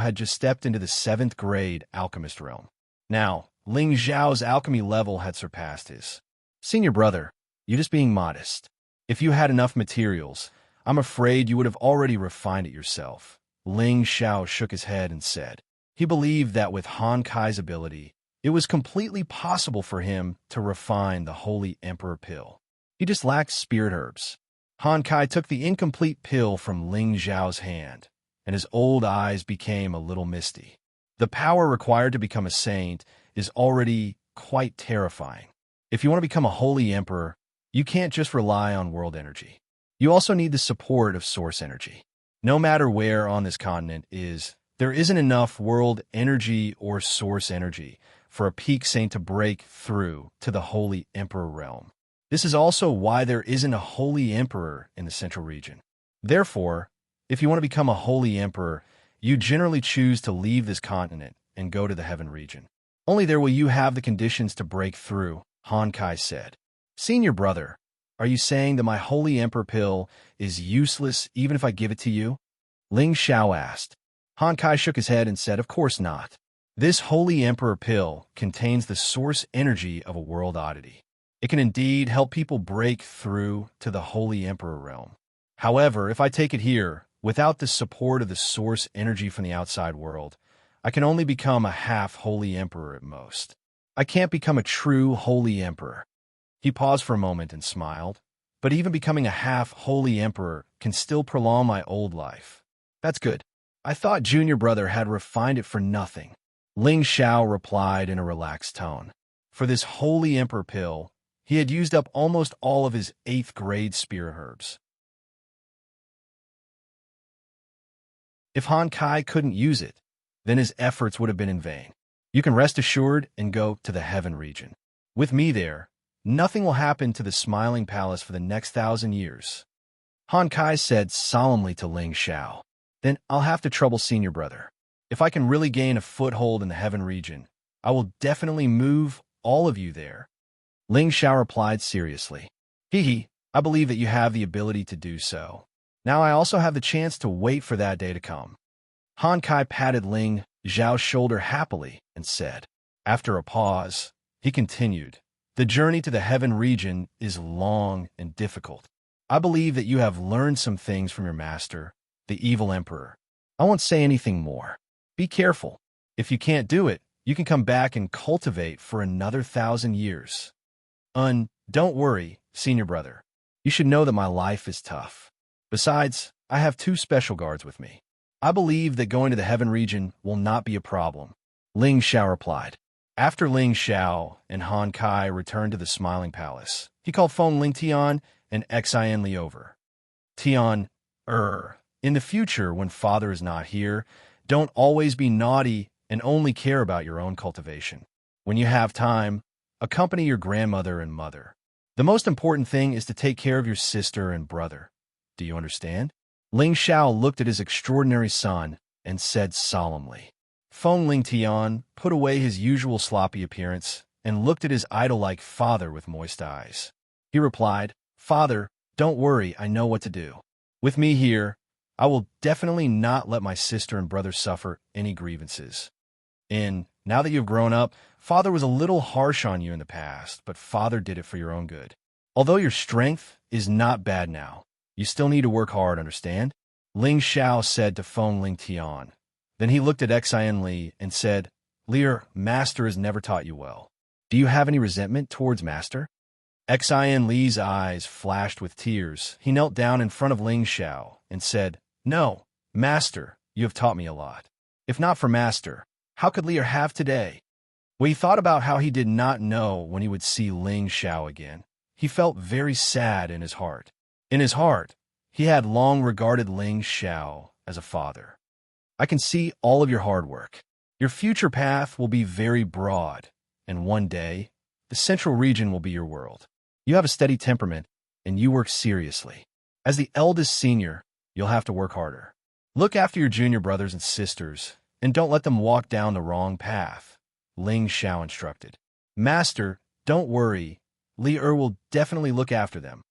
had just stepped into the 7th-grade alchemist realm. Now, Ling Xiao's alchemy level had surpassed his. Senior brother, you're just being modest. If you had enough materials, I'm afraid you would have already refined it yourself. Ling Xiao shook his head and said. He believed that with Han Kai's ability, it was completely possible for him to refine the Holy Emperor pill. He just lacked spirit herbs. Han Kai took the incomplete pill from Ling Xiao's hand, and his old eyes became a little misty. The power required to become a saint is already quite terrifying. If you want to become a Holy Emperor, you can't just rely on world energy. You also need the support of source energy. No matter where on this continent there isn't enough world energy or source energy for a peak saint to break through to the Holy Emperor realm. This is also why there isn't a holy emperor in the central region. Therefore, if you want to become a holy emperor, you generally choose to leave this continent and go to the heaven region. Only there will you have the conditions to break through, Han Kai said. Senior brother, are you saying that my holy emperor pill is useless even if I give it to you? Ling Xiao asked. Han Kai shook his head and said, of course not. This holy emperor pill contains the source energy of a world oddity. It can indeed help people break through to the holy emperor realm. However, if I take it here, without the support of the source energy from the outside world, I can only become a half-holy emperor at most. I can't become a true holy emperor. He paused for a moment and smiled. But even becoming a half-holy emperor can still prolong my old life. That's good. I thought junior brother had refined it for nothing. Ling Xiao replied in a relaxed tone. For this holy emperor pill, he had used up almost all of his 8th grade spirit herbs. If Han Kai couldn't use it, then his efforts would have been in vain. You can rest assured and go to the heaven region. With me there, nothing will happen to the Smiling Palace for the next 1,000 years. Han Kai said solemnly to Ling Xiao. Then I'll have to trouble senior brother. If I can really gain a foothold in the heaven region, I will definitely move all of you there. Ling Xiao replied seriously. Hee, I believe that you have the ability to do so. Now I also have the chance to wait for that day to come. Han Kai patted Ling Xiao's shoulder happily and said. After a pause, he continued, the journey to the heaven region is long and difficult. I believe that you have learned some things from your master, the evil emperor. I won't say anything more. Be careful. If you can't do it, you can come back and cultivate for another 1,000 years. Don't worry, senior brother. You should know that my life is tough. Besides, I have 2 special guards with me. I believe that going to the heaven region will not be a problem. Ling Xiao replied. After Ling Xiao and Han Kai returned to the Smiling Palace, he called Feng Ling Tian and Xin Li over. Tian, in the future when father is not here, don't always be naughty and only care about your own cultivation. When you have time, accompany your grandmother and mother. The most important thing is to take care of your sister and brother. Do you understand? Ling Xiao looked at his extraordinary son and said solemnly. Feng Ling Tian put away his usual sloppy appearance and looked at his idol-like father with moist eyes. He replied, Father, don't worry, I know what to do. With me here, I will definitely not let my sister and brother suffer any grievances. And now that you've grown up, father was a little harsh on you in the past, but father did it for your own good. Although your strength is not bad now, you still need to work hard, understand? Ling Xiao said to Feng Ling Tian. Then he looked at Xin Li and said, Lear, master has never taught you well. Do you have any resentment towards master? Xin Li's eyes flashed with tears. He knelt down in front of Ling Xiao and said, No, master, you have taught me a lot. If not for master, how could Lear have today? When he thought about how he did not know when he would see Ling Xiao again, he felt very sad in his heart. In his heart, he had long regarded Ling Xiao as a father. I can see all of your hard work. Your future path will be very broad, and one day, the central region will be your world. You have a steady temperament, and you work seriously. As the eldest senior, you'll have to work harder. Look after your junior brothers and sisters, and don't let them walk down the wrong path, Ling Xiao instructed. Master, don't worry. Li will definitely look after them.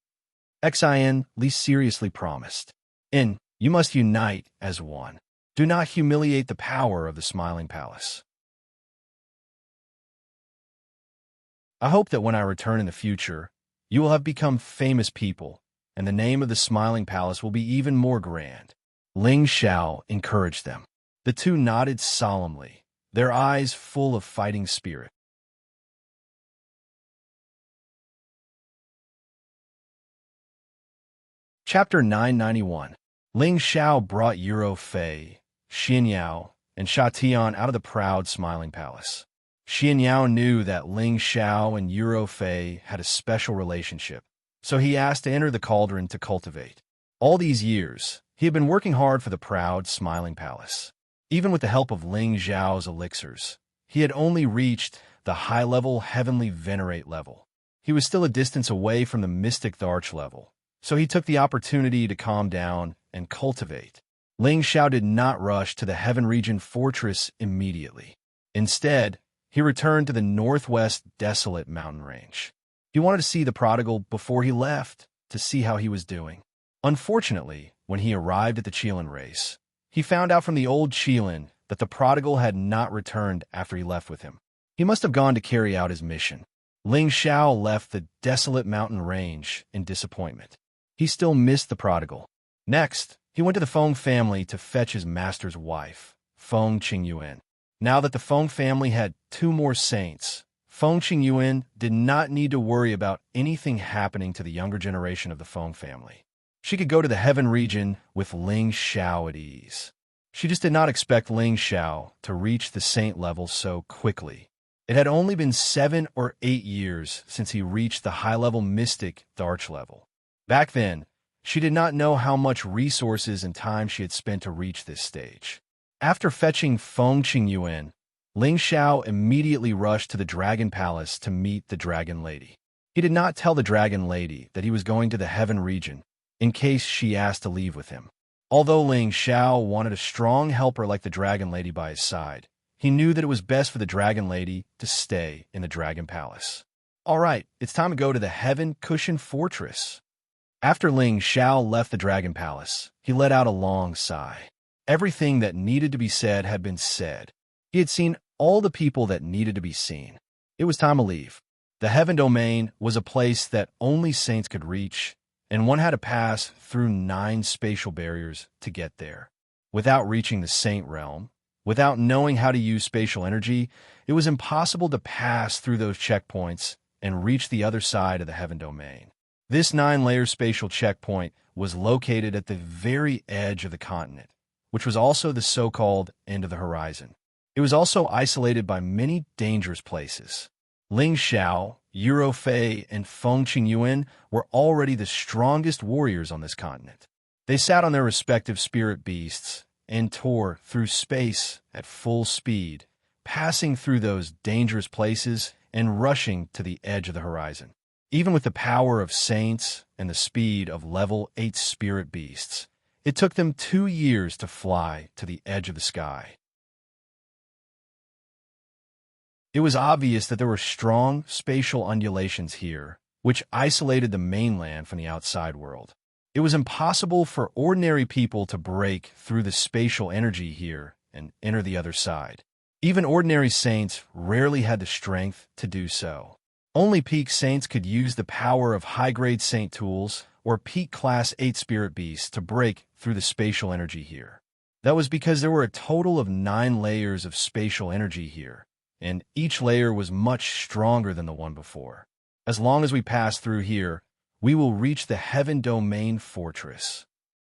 Xin Li seriously promised. And you must unite as one. Do not humiliate the power of the Smiling Palace. I hope that when I return in the future, you will have become famous people, and the name of the Smiling Palace will be even more grand. Ling Xiao encouraged them. The 2 nodded solemnly, their eyes full of fighting spirit. Chapter 991. Ling Xiao brought Yuro Fei, Xian Yao, and Sha Tian out of the proud Smiling Palace. Xian Yao knew that Ling Xiao and Yuro Fei had a special relationship, so he asked to enter the cauldron to cultivate. All these years, he had been working hard for the proud Smiling Palace. Even with the help of Ling Xiao's elixirs, he had only reached the high-level heavenly venerate level. he was still a distance away from the mystic Tharch level, so he took the opportunity to calm down and cultivate. Ling Xiao did not rush to the Heaven Region Fortress immediately. Instead, he returned to the northwest desolate mountain range. He wanted to see the prodigal before he left, to see how he was doing. Unfortunately, when he arrived at the Qilin race, he found out from the old Qilin that the prodigal had not returned after he left with him. He must have gone to carry out his mission. Ling Xiao left the desolate mountain range in disappointment. He still missed the prodigal. Next, he went to the Feng family to fetch his master's wife, Feng Qingyuan. Now that the Feng family had 2 more saints, Feng Qingyuan did not need to worry about anything happening to the younger generation of the Feng family. She could go to the Heaven region with Ling Xiao at ease. She just did not expect Ling Xiao to reach the saint level so quickly. It had only been 7 or 8 years since he reached the high-level mystic Tharch level. Back then, she did not know how much resources and time she had spent to reach this stage. After fetching Feng Qingyuan, Ling Xiao immediately rushed to the Dragon Palace to meet the Dragon Lady. He did not tell the Dragon Lady that he was going to the Heaven region, in case she asked to leave with him. Although Ling Xiao wanted a strong helper like the Dragon Lady by his side, he knew that it was best for the Dragon Lady to stay in the Dragon Palace. All right, it's time to go to the Heaven Cushion Fortress. After Ling Xiao left the Dragon Palace, he let out a long sigh. Everything that needed to be said had been said. He had seen all the people that needed to be seen. It was time to leave. The Heaven Domain was a place that only saints could reach, and one had to pass through 9 spatial barriers to get there. Without reaching the Saint Realm, without knowing how to use spatial energy, it was impossible to pass through those checkpoints and reach the other side of the Heaven Domain. This 9-layer spatial checkpoint was located at the very edge of the continent, which was also the so-called end of the horizon. It was also isolated by many dangerous places. Ling Xiao, Eurofei, and Feng Qingyuan were already the strongest warriors on this continent. They sat on their respective spirit beasts and tore through space at full speed, passing through those dangerous places and rushing to the edge of the horizon. Even with the power of saints and the speed of level 8 spirit beasts, it took them 2 years to fly to the edge of the sky. It was obvious that there were strong spatial undulations here, which isolated the mainland from the outside world. It was impossible for ordinary people to break through the spatial energy here and enter the other side. Even ordinary saints rarely had the strength to do so. Only peak saints could use the power of high-grade saint tools or peak class 8 spirit beasts to break through the spatial energy here. That was because there were a total of 9 layers of spatial energy here, and each layer was much stronger than the one before. As long as we pass through here, we will reach the Heaven Domain Fortress.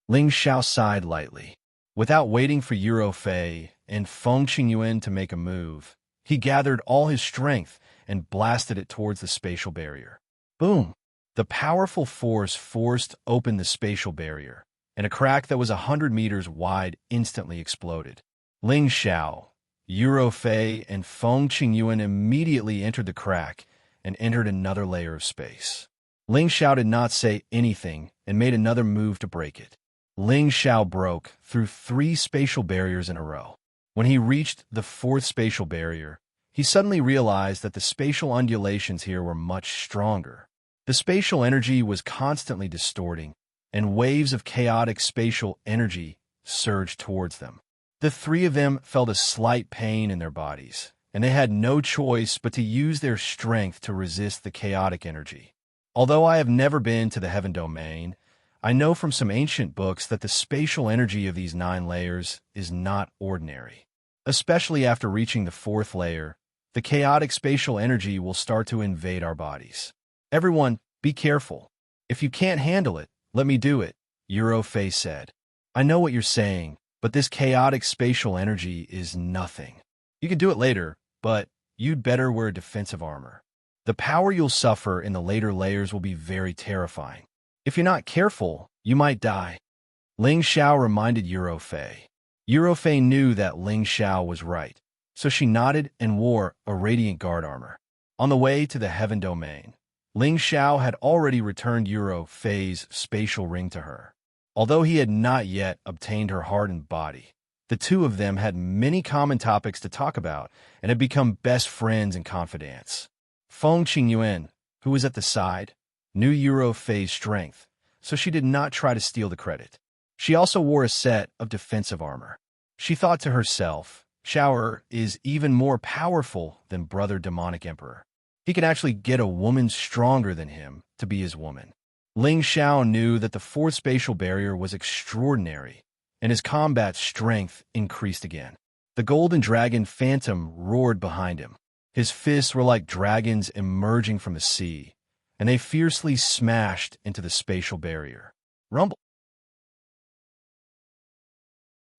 Ling Xiao sighed lightly. Without waiting for Eurofei and Feng Qingyuan to make a move, he gathered all his strength and blasted it towards the spatial barrier. Boom! The powerful force forced open the spatial barrier, and a crack that was 100 meters wide instantly exploded. Ling Xiao, Eurofei, and Feng Qingyuan immediately entered the crack and entered another layer of space. Ling Xiao did not say anything and made another move to break it. Ling Xiao broke through 3 spatial barriers in a row. When he reached the 4th spatial barrier, he suddenly realized that the spatial undulations here were much stronger. The spatial energy was constantly distorting, and waves of chaotic spatial energy surged towards them. The 3 of them felt a slight pain in their bodies, and they had no choice but to use their strength to resist the chaotic energy. Although I have never been to the Heaven Domain, I know from some ancient books that the spatial energy of these 9 layers is not ordinary. Especially after reaching the 4th layer, the chaotic spatial energy will start to invade our bodies. Everyone, be careful. If you can't handle it, let me do it, Eurofei said. I know what you're saying, but this chaotic spatial energy is nothing. You can do it later, but you'd better wear defensive armor. The power you'll suffer in the later layers will be very terrifying. If you're not careful, you might die. Ling Xiao reminded Eurofei. Eurofei knew that Ling Xiao was right, so she nodded and wore a radiant guard armor. On the way to the Heaven Domain, Ling Xiao had already returned Euro Fei's spatial ring to her. Although he had not yet obtained her heart and body, the two of them had many common topics to talk about and had become best friends and confidants. Feng Qingyuan, who was at the side, knew Euro Fei's strength, so she did not try to steal the credit. She also wore a set of defensive armor. She thought to herself, Xiao is even more powerful than Brother Demonic Emperor. He can actually get a woman stronger than him to be his woman. Ling Xiao knew that the fourth spatial barrier was extraordinary, and his combat strength increased again. The golden dragon phantom roared behind him. His fists were like dragons emerging from the sea, and they fiercely smashed into the spatial barrier. Rumble.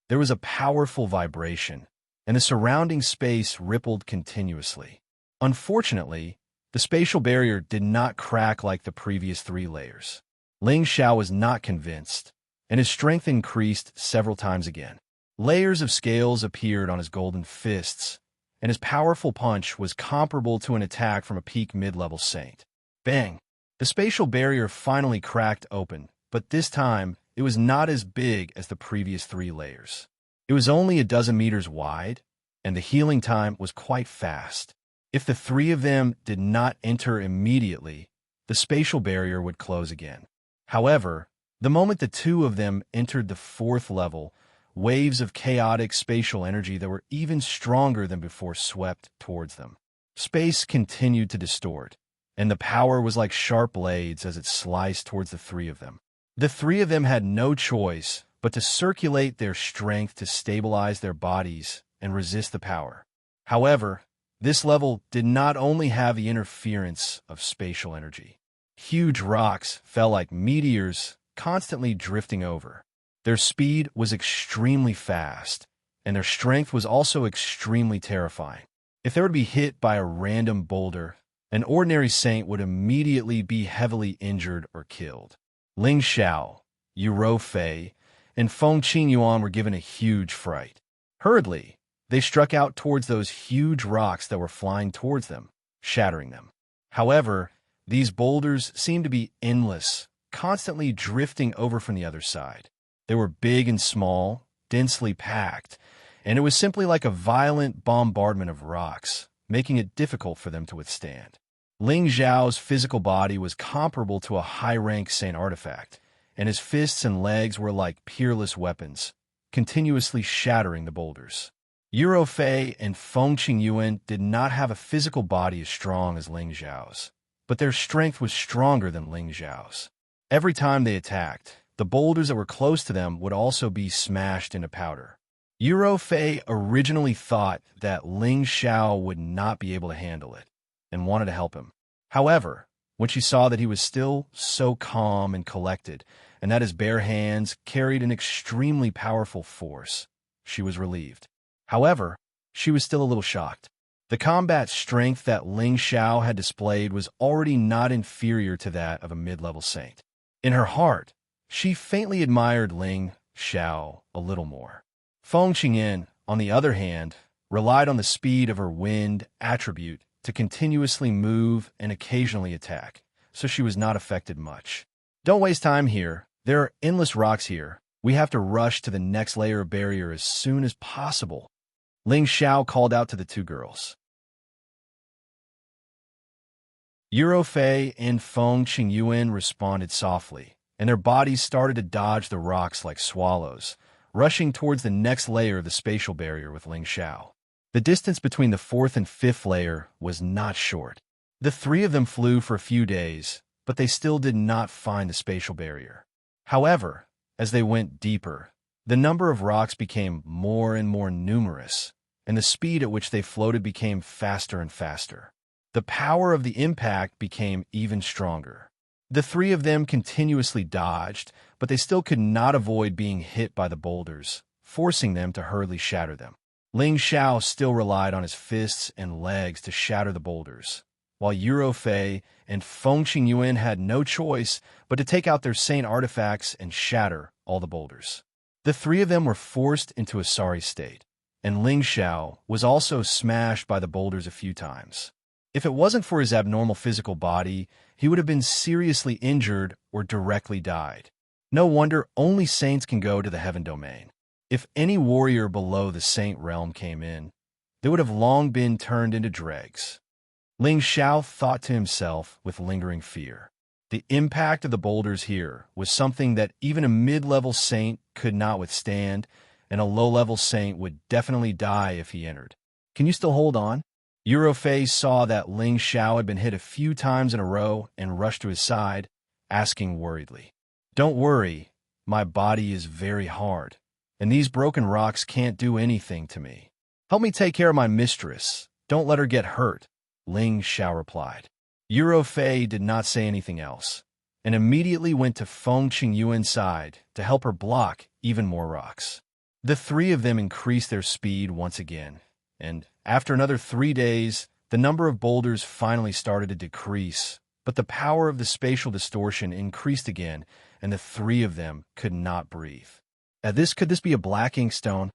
There was a powerful vibration, and the surrounding space rippled continuously. Unfortunately, the spatial barrier did not crack like the previous 3 layers. Ling Xiao was not convinced, and his strength increased several times again. Layers of scales appeared on his golden fists, and his powerful punch was comparable to an attack from a peak mid-level saint. Bang! The spatial barrier finally cracked open, but this time it was not as big as the previous 3 layers. It was only a dozen meters wide, and the healing time was quite fast. If the 3 of them did not enter immediately, the spatial barrier would close again. However, the moment the 2 of them entered the 4th level, waves of chaotic spatial energy that were even stronger than before swept towards them. Space continued to distort, and the power was like sharp blades as it sliced towards the 3 of them. The 3 of them had no choice but to circulate their strength to stabilize their bodies and resist the power. However, this level did not only have the interference of spatial energy. Huge rocks fell like meteors, constantly drifting over. Their speed was extremely fast, and their strength was also extremely terrifying. If they were to be hit by a random boulder, an ordinary saint would immediately be heavily injured or killed. Ling Xiao, Euro Fei, and Feng Qingyuan were given a huge fright. Hurriedly, they struck out towards those huge rocks that were flying towards them, shattering them. However, these boulders seemed to be endless, constantly drifting over from the other side. They were big and small, densely packed, and it was simply like a violent bombardment of rocks, making it difficult for them to withstand. Ling Xiao's physical body was comparable to a high-rank saint artifact, and his fists and legs were like peerless weapons, continuously shattering the boulders. Euro Fei and Feng Qingyuan did not have a physical body as strong as Ling Xiao's, but their strength was stronger than Ling Xiao's. Every time they attacked, the boulders that were close to them would also be smashed into powder. Euro Fei originally thought that Ling Xiao would not be able to handle it, and wanted to help him. However, when she saw that he was still so calm and collected, and that his bare hands carried an extremely powerful force, she was relieved. However, she was still a little shocked. The combat strength that Ling Xiao had displayed was already not inferior to that of a mid-level saint. In her heart, she faintly admired Ling Xiao a little more. Feng Qingyan, on the other hand, relied on the speed of her wind attribute to continuously move and occasionally attack, so she was not affected much. Don't waste time here. There are endless rocks here. We have to rush to the next layer of barrier as soon as possible. Ling Xiao called out to the 2 girls. Euro Fei and Feng Qingyuan responded softly, and their bodies started to dodge the rocks like swallows, rushing towards the next layer of the spatial barrier with Ling Xiao. The distance between the 4th and 5th layer was not short. The 3 of them flew for a few days, but they still did not find the spatial barrier. However, as they went deeper, the number of rocks became more and more numerous, and the speed at which they floated became faster and faster. The power of the impact became even stronger. The 3 of them continuously dodged, but they still could not avoid being hit by the boulders, forcing them to hurriedly shatter them. Ling Xiao still relied on his fists and legs to shatter the boulders, while Euro Fei and Feng Qingyuan had no choice but to take out their saint artifacts and shatter all the boulders. The 3 of them were forced into a sorry state, and Ling Xiao was also smashed by the boulders a few times. If it wasn't for his abnormal physical body, he would have been seriously injured or directly died. No wonder only saints can go to the heaven domain. If any warrior below the saint realm came in, they would have long been turned into dregs. Ling Xiao thought to himself with lingering fear. The impact of the boulders here was something that even a mid-level saint could not withstand, and a low-level saint would definitely die if he entered. Can you still hold on? Eurofei saw that Ling Xiao had been hit a few times in a row and rushed to his side, asking worriedly, "Don't worry, my body is very hard, and these broken rocks can't do anything to me. Help me take care of my mistress. Don't let her get hurt," Ling Xiao replied. Eurofei did not say anything else, and immediately went to Feng Qingyuan's side to help her block even more rocks. The three of them increased their speed once again, and after another 3 days, the number of boulders finally started to decrease, but the power of the spatial distortion increased again, and the three of them could not breathe. Could this be a black inkstone?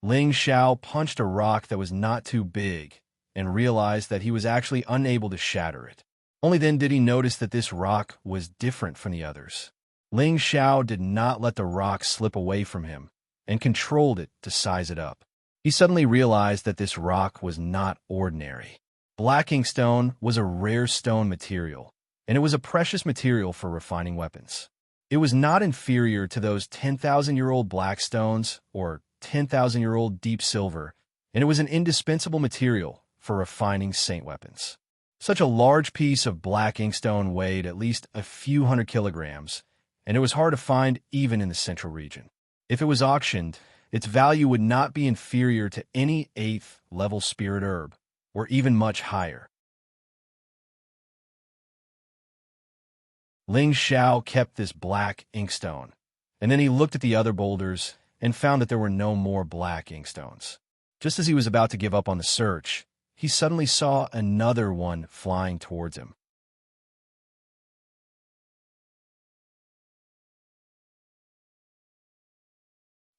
Ling Xiao punched a rock that was not too big and realized that he was actually unable to shatter it. Only then did he notice that this rock was different from the others. Ling Xiao did not let the rock slip away from him and controlled it to size it up. He suddenly realized that this rock was not ordinary. Black inkstone was a rare stone material, and it was a precious material for refining weapons. It was not inferior to those 10,000-year-old black stones or 10,000-year-old deep silver, and it was an indispensable material for refining saint weapons. Such a large piece of black inkstone weighed at least a few hundred kilograms, and it was hard to find even in the central region. If it was auctioned, its value would not be inferior to any 8th-level spirit herb, or even much higher. Ling Xiao kept this black inkstone, and then he looked at the other boulders and found that there were no more black inkstones. Just as he was about to give up on the search, he suddenly saw another one flying towards him.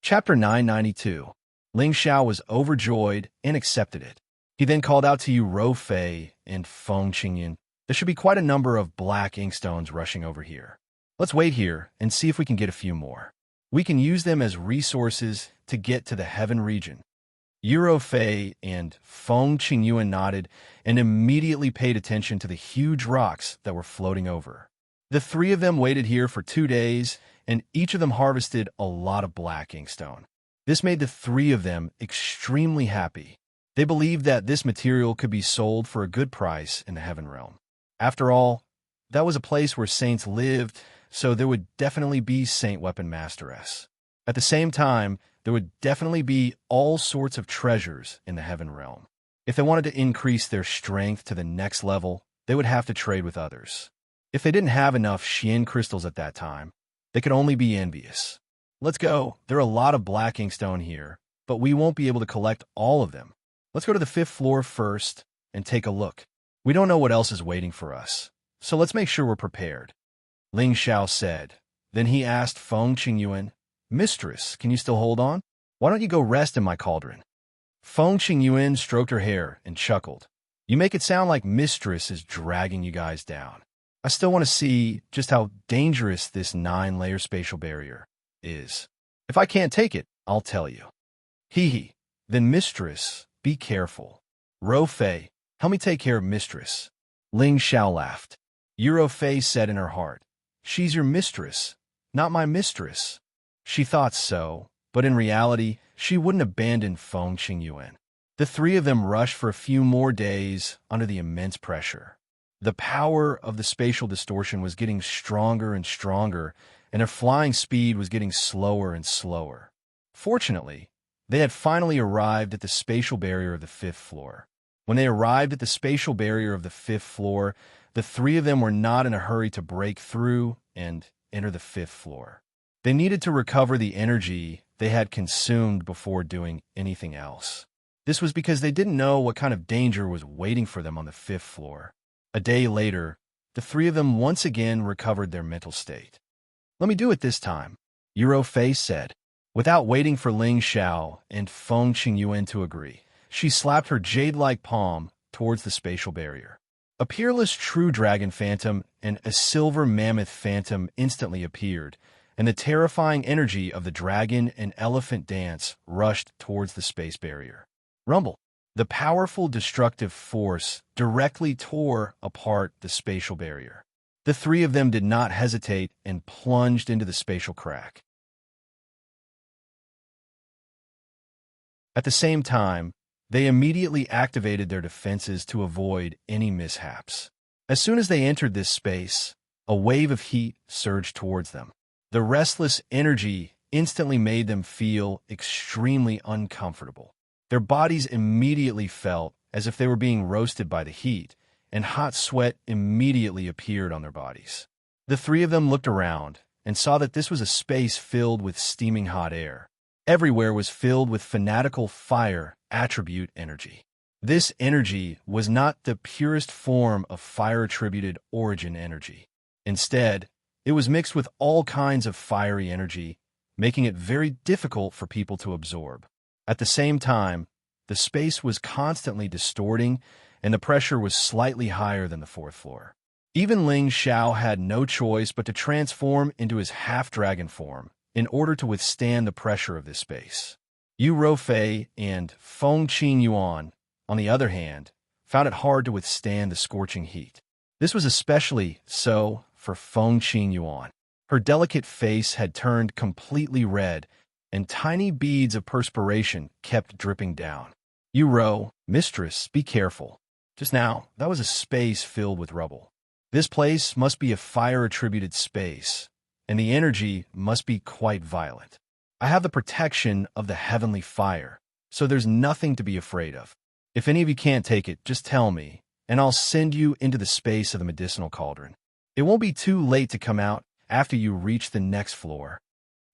Chapter 992. Ling Xiao was overjoyed and accepted it. He then called out to Yu Rofei and Feng Qingyan. There should be quite a number of black inkstones rushing over here. Let's wait here and see if we can get a few more. We can use them as resources to get to the heaven region. Yu Rofei and Feng Qingyuan nodded and immediately paid attention to the huge rocks that were floating over. The three of them waited here for 2 days, and each of them harvested a lot of black inkstone. This made the three of them extremely happy. They believed that this material could be sold for a good price in the heaven realm. After all, that was a place where saints lived, so there would definitely be saint weapon masteress. At the same time, there would definitely be all sorts of treasures in the heaven realm. If they wanted to increase their strength to the next level, they would have to trade with others. If they didn't have enough Xian crystals at that time, they could only be envious. Let's go. There are a lot of black inkstone here, but we won't be able to collect all of them. Let's go to the 5th floor first and take a look. We don't know what else is waiting for us, so let's make sure we're prepared, Ling Xiao said. Then he asked Feng Qingyuan, "Mistress, can you still hold on? Why don't you go rest in my cauldron?" Feng Qingyuan stroked her hair and chuckled. "You make it sound like Mistress is dragging you guys down. I still want to see just how dangerous this 9-layer spatial barrier is. If I can't take it, I'll tell you." "Hee hee. Then Mistress, be careful. Rofei, help me take care of Mistress." Ling Xiao laughed. Eurofei said in her heart, "She's your mistress, not my mistress." She thought so, but in reality, she wouldn't abandon Feng Qingyuan. The three of them rushed for a few more days under the immense pressure. The power of the spatial distortion was getting stronger and stronger, and their flying speed was getting slower and slower. Fortunately, they had finally arrived at the spatial barrier of the 5th floor. When they arrived at the spatial barrier of the 5th floor, the three of them were not in a hurry to break through and enter the 5th floor. They needed to recover the energy they had consumed before doing anything else. This was because they didn't know what kind of danger was waiting for them on the 5th floor. A day later, the three of them once again recovered their mental state. "Let me do it this time," Eurofei said. Without waiting for Ling Xiao and Feng Qingyuan to agree, she slapped her jade-like palm towards the spatial barrier. A peerless true dragon phantom and a silver mammoth phantom instantly appeared, and the terrifying energy of the dragon and elephant dance rushed towards the space barrier. Rumble. The powerful destructive force directly tore apart the spatial barrier. The three of them did not hesitate and plunged into the spatial crack. At the same time, they immediately activated their defenses to avoid any mishaps. As soon as they entered this space, a wave of heat surged towards them. The restless energy instantly made them feel extremely uncomfortable. Their bodies immediately felt as if they were being roasted by the heat, and hot sweat immediately appeared on their bodies. The three of them looked around and saw that this was a space filled with steaming hot air. Everywhere was filled with fanatical fire attribute energy. This energy was not the purest form of fire-attributed origin energy. Instead, it was mixed with all kinds of fiery energy, making it very difficult for people to absorb. At the same time, the space was constantly distorting, and the pressure was slightly higher than the fourth floor. Even Ling Xiao had no choice but to transform into his half-dragon form in order to withstand the pressure of this space. Yu Rofei and Feng Qin Yuan, on the other hand, found it hard to withstand the scorching heat. This was especially so for Feng Qin Yuan. Her delicate face had turned completely red, and tiny beads of perspiration kept dripping down. Yu Ro, mistress, be careful. Just now, that was a space filled with rubble. This place must be a fire-attributed space, and the energy must be quite violent. I have the protection of the heavenly fire, so there's nothing to be afraid of. If any of you can't take it, just tell me, and I'll send you into the space of the medicinal cauldron. It won't be too late to come out after you reach the next floor.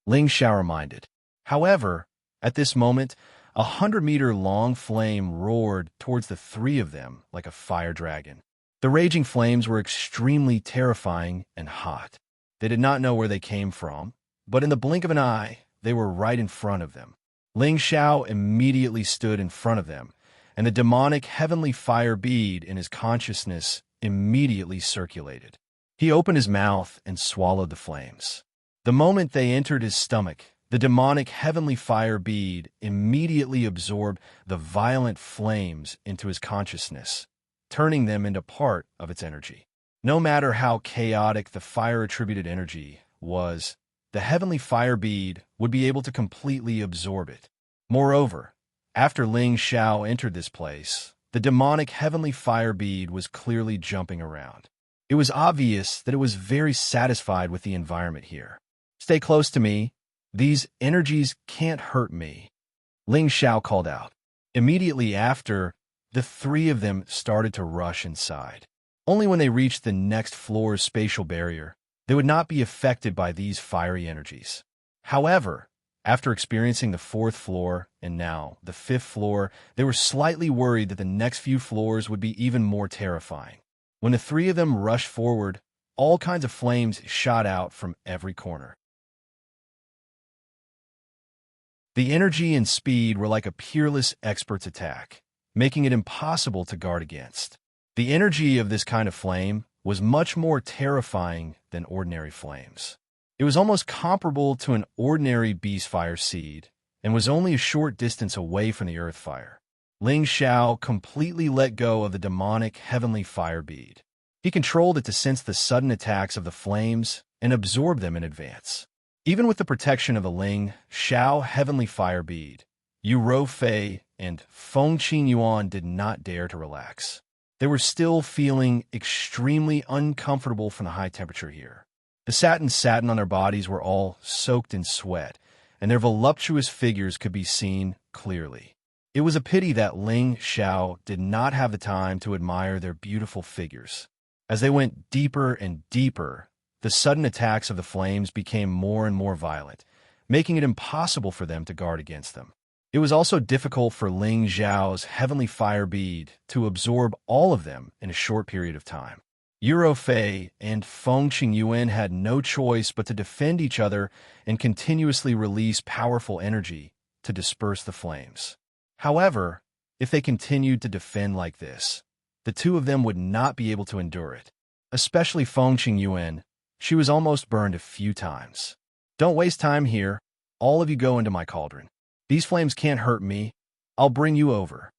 Ling Xiao reminded. However, at this moment, 100-meter-long flame roared towards the three of them like a fire dragon. The raging flames were extremely terrifying and hot. They did not know where they came from, but in the blink of an eye, they were right in front of them. Ling Xiao immediately stood in front of them, and the demonic heavenly fire bead in his consciousness immediately circulated. He opened his mouth and swallowed the flames. The moment they entered his stomach, the demonic heavenly fire bead immediately absorbed the violent flames into his consciousness, turning them into part of its energy. No matter how chaotic the fire-attributed energy was, the heavenly fire bead would be able to completely absorb it. Moreover, after Ling Xiao entered this place, the demonic heavenly fire bead was clearly jumping around. It was obvious that it was very satisfied with the environment here. Stay close to me. These energies can't hurt me, Ling Xiao called out. Immediately after, the three of them started to rush inside. Only when they reached the next floor's spatial barrier, they would not be affected by these fiery energies. However, after experiencing the fourth floor and now the fifth floor, they were slightly worried that the next few floors would be even more terrifying. When the three of them rushed forward, all kinds of flames shot out from every corner. The energy and speed were like a peerless expert's attack, making it impossible to guard against. The energy of this kind of flame was much more terrifying than ordinary flames. It was almost comparable to an ordinary beast fire seed and was only a short distance away from the earth fire. Ling Xiao completely let go of the demonic heavenly fire bead. He controlled it to sense the sudden attacks of the flames and absorb them in advance. Even with the protection of the Ling Xiao heavenly fire bead, Yu Rofei and Feng Qin Yuan did not dare to relax. They were still feeling extremely uncomfortable from the high temperature here. The satin on their bodies were all soaked in sweat, and their voluptuous figures could be seen clearly. It was a pity that Ling Xiao did not have the time to admire their beautiful figures. As they went deeper and deeper, the sudden attacks of the flames became more and more violent, making it impossible for them to guard against them. It was also difficult for Ling Xiao's heavenly fire bead to absorb all of them in a short period of time. Yu Rofei and Feng Qingyuan had no choice but to defend each other and continuously release powerful energy to disperse the flames. However, if they continued to defend like this, the two of them would not be able to endure it. Especially Feng Qingyuan. She was almost burned a few times. Don't waste time here. All of you go into my cauldron. These flames can't hurt me. I'll bring you over.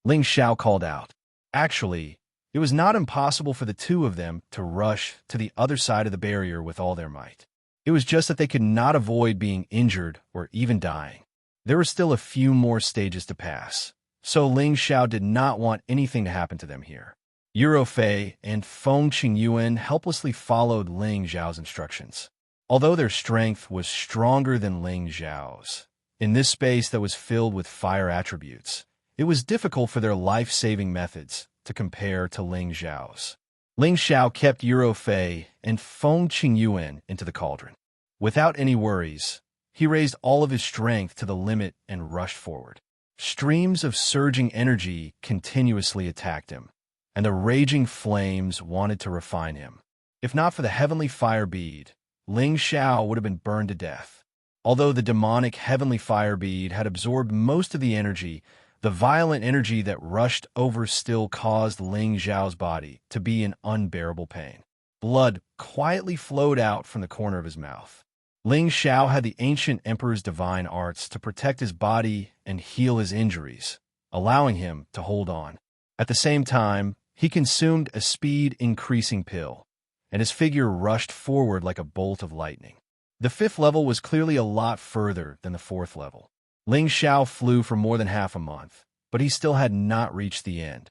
Ling Xiao called out. Actually, it was not impossible for the two of them to rush to the other side of the barrier with all their might. It was just that they could not avoid being injured or even dying. There were still a few more stages to pass, so Ling Xiao did not want anything to happen to them here. Eurofei and Feng Qingyuan helplessly followed Ling Xiao's instructions. Although their strength was stronger than Ling Xiao's, in this space that was filled with fire attributes, it was difficult for their life-saving methods to compare to Ling Xiao's. Ling Xiao kept Eurofei and Feng Qingyuan into the cauldron. Without any worries, he raised all of his strength to the limit and rushed forward. Streams of surging energy continuously attacked him, and the raging flames wanted to refine him. If not for the heavenly fire bead, Ling Xiao would have been burned to death. Although the demonic heavenly fire bead had absorbed most of the energy, the violent energy that rushed over still caused Ling Xiao's body to be in unbearable pain. Blood quietly flowed out from the corner of his mouth. Ling Xiao had the ancient emperor's divine arts to protect his body and heal his injuries, allowing him to hold on. At the same time, he consumed a speed-increasing pill, and his figure rushed forward like a bolt of lightning. The fifth level was clearly a lot further than the fourth level. Ling Xiao flew for more than half a month, but he still had not reached the end.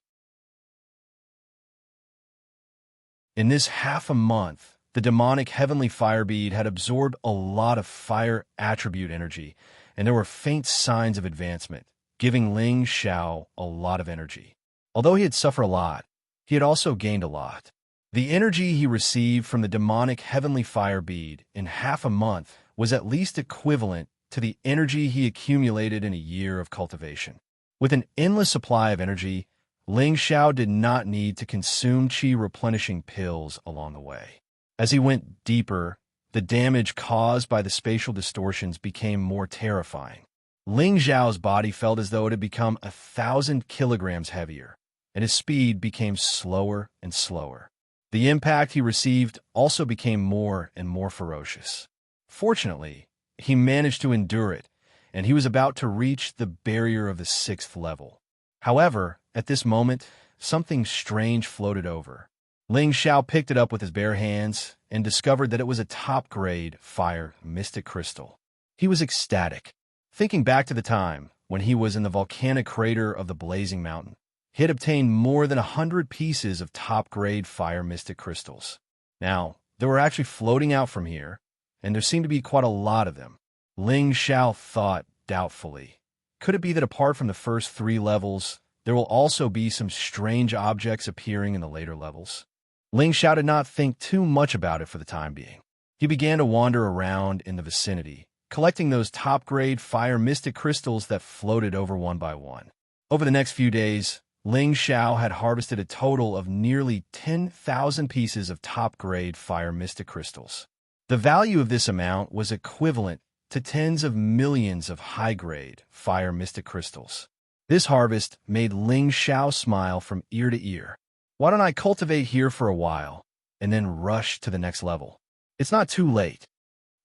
In this half a month, the demonic heavenly fire bead had absorbed a lot of fire attribute energy, and there were faint signs of advancement, giving Ling Xiao a lot of energy. Although he had suffered a lot, he had also gained a lot. The energy he received from the demonic heavenly fire bead in half a month was at least equivalent to the energy he accumulated in a year of cultivation. With an endless supply of energy, Ling Xiao did not need to consume qi replenishing pills along the way. As he went deeper, the damage caused by the spatial distortions became more terrifying. Ling Xiao's body felt as though it had become 1,000 kilograms heavier, and his speed became slower and slower. The impact he received also became more and more ferocious. Fortunately, he managed to endure it, and he was about to reach the barrier of the 6th level. However, at this moment, something strange floated over. Ling Xiao picked it up with his bare hands and discovered that it was a top-grade fire mystic crystal. He was ecstatic. Thinking back to the time when he was in the volcanic crater of the Blazing Mountain, he had obtained more than 100 pieces of top-grade fire mystic crystals. Now, they were actually floating out from here, and there seemed to be quite a lot of them. Ling Xiao thought doubtfully. Could it be that apart from the first 3 levels, there will also be some strange objects appearing in the later levels? Ling Xiao did not think too much about it for the time being. He began to wander around in the vicinity, collecting those top-grade fire mystic crystals that floated over one by one. Over the next few days, Ling Xiao had harvested a total of nearly 10,000 pieces of top-grade fire mystic crystals. The value of this amount was equivalent to tens of millions of high-grade fire mystic crystals. This harvest made Ling Xiao smile from ear to ear. Why don't I cultivate here for a while, and then rush to the next level? It's not too late.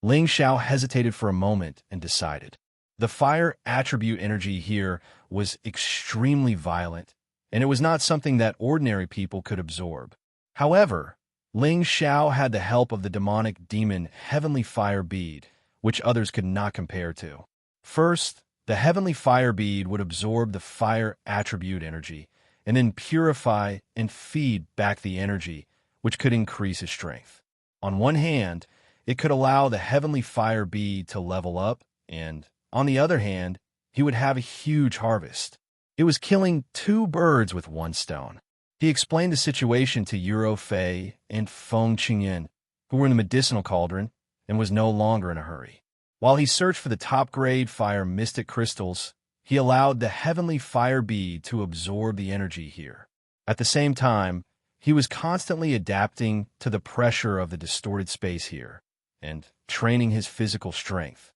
Ling Xiao hesitated for a moment and decided. The fire attribute energy here was extremely violent, and it was not something that ordinary people could absorb. However, Ling Xiao had the help of the demonic demon Heavenly Fire Bead, which others could not compare to. First, the Heavenly Fire Bead would absorb the fire attribute energy, and then purify and feed back the energy, which could increase his strength. On one hand, it could allow the Heavenly Fire Bead to level up, and, on the other hand, he would have a huge harvest. It was killing 2 birds with 1 stone. He explained the situation to Eurofei and Feng Qingyuan, who were in the medicinal cauldron, and was no longer in a hurry. While he searched for the top-grade fire mystic crystals, he allowed the Heavenly Fire Bead to absorb the energy here. At the same time, he was constantly adapting to the pressure of the distorted space here, and training his physical strength.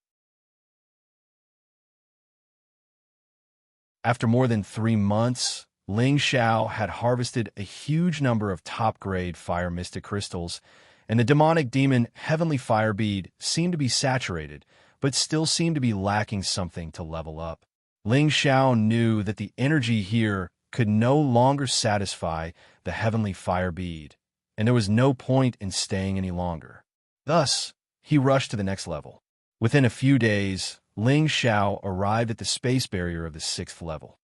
After more than 3 months, Ling Xiao had harvested a huge number of top-grade fire mystic crystals, and the demonic demon Heavenly Fire Bead seemed to be saturated, but still seemed to be lacking something to level up. Ling Xiao knew that the energy here could no longer satisfy the Heavenly Fire Bead, and there was no point in staying any longer. Thus, he rushed to the next level. Within a few days, Ling Xiao arrived at the space barrier of the 6th level.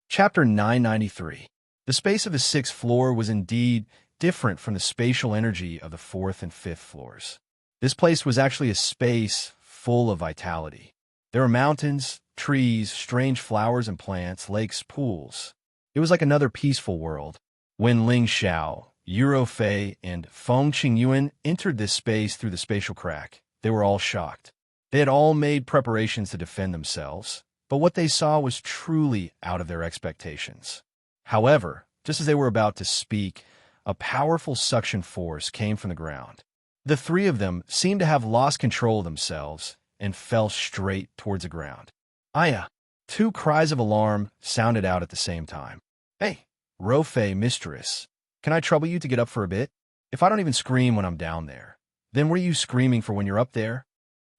Chapter 993. The space of the 6th floor was indeed different from the spatial energy of the 4th and 5th floors. This place was actually a space full of vitality. There were mountains, trees, strange flowers and plants, lakes, pools. It was like another peaceful world. When Ling Xiao, Yuro Fei, and Feng Qingyuan entered this space through the spatial crack, they were all shocked. They had all made preparations to defend themselves, but what they saw was truly out of their expectations. However, just as they were about to speak, a powerful suction force came from the ground. The three of them seemed to have lost control of themselves and fell straight towards the ground. Aya! Two cries of alarm sounded out at the same time. Hey, Rofei mistress, can I trouble you to get up for a bit? If I don't even scream when I'm down there, then what are you screaming for when you're up there?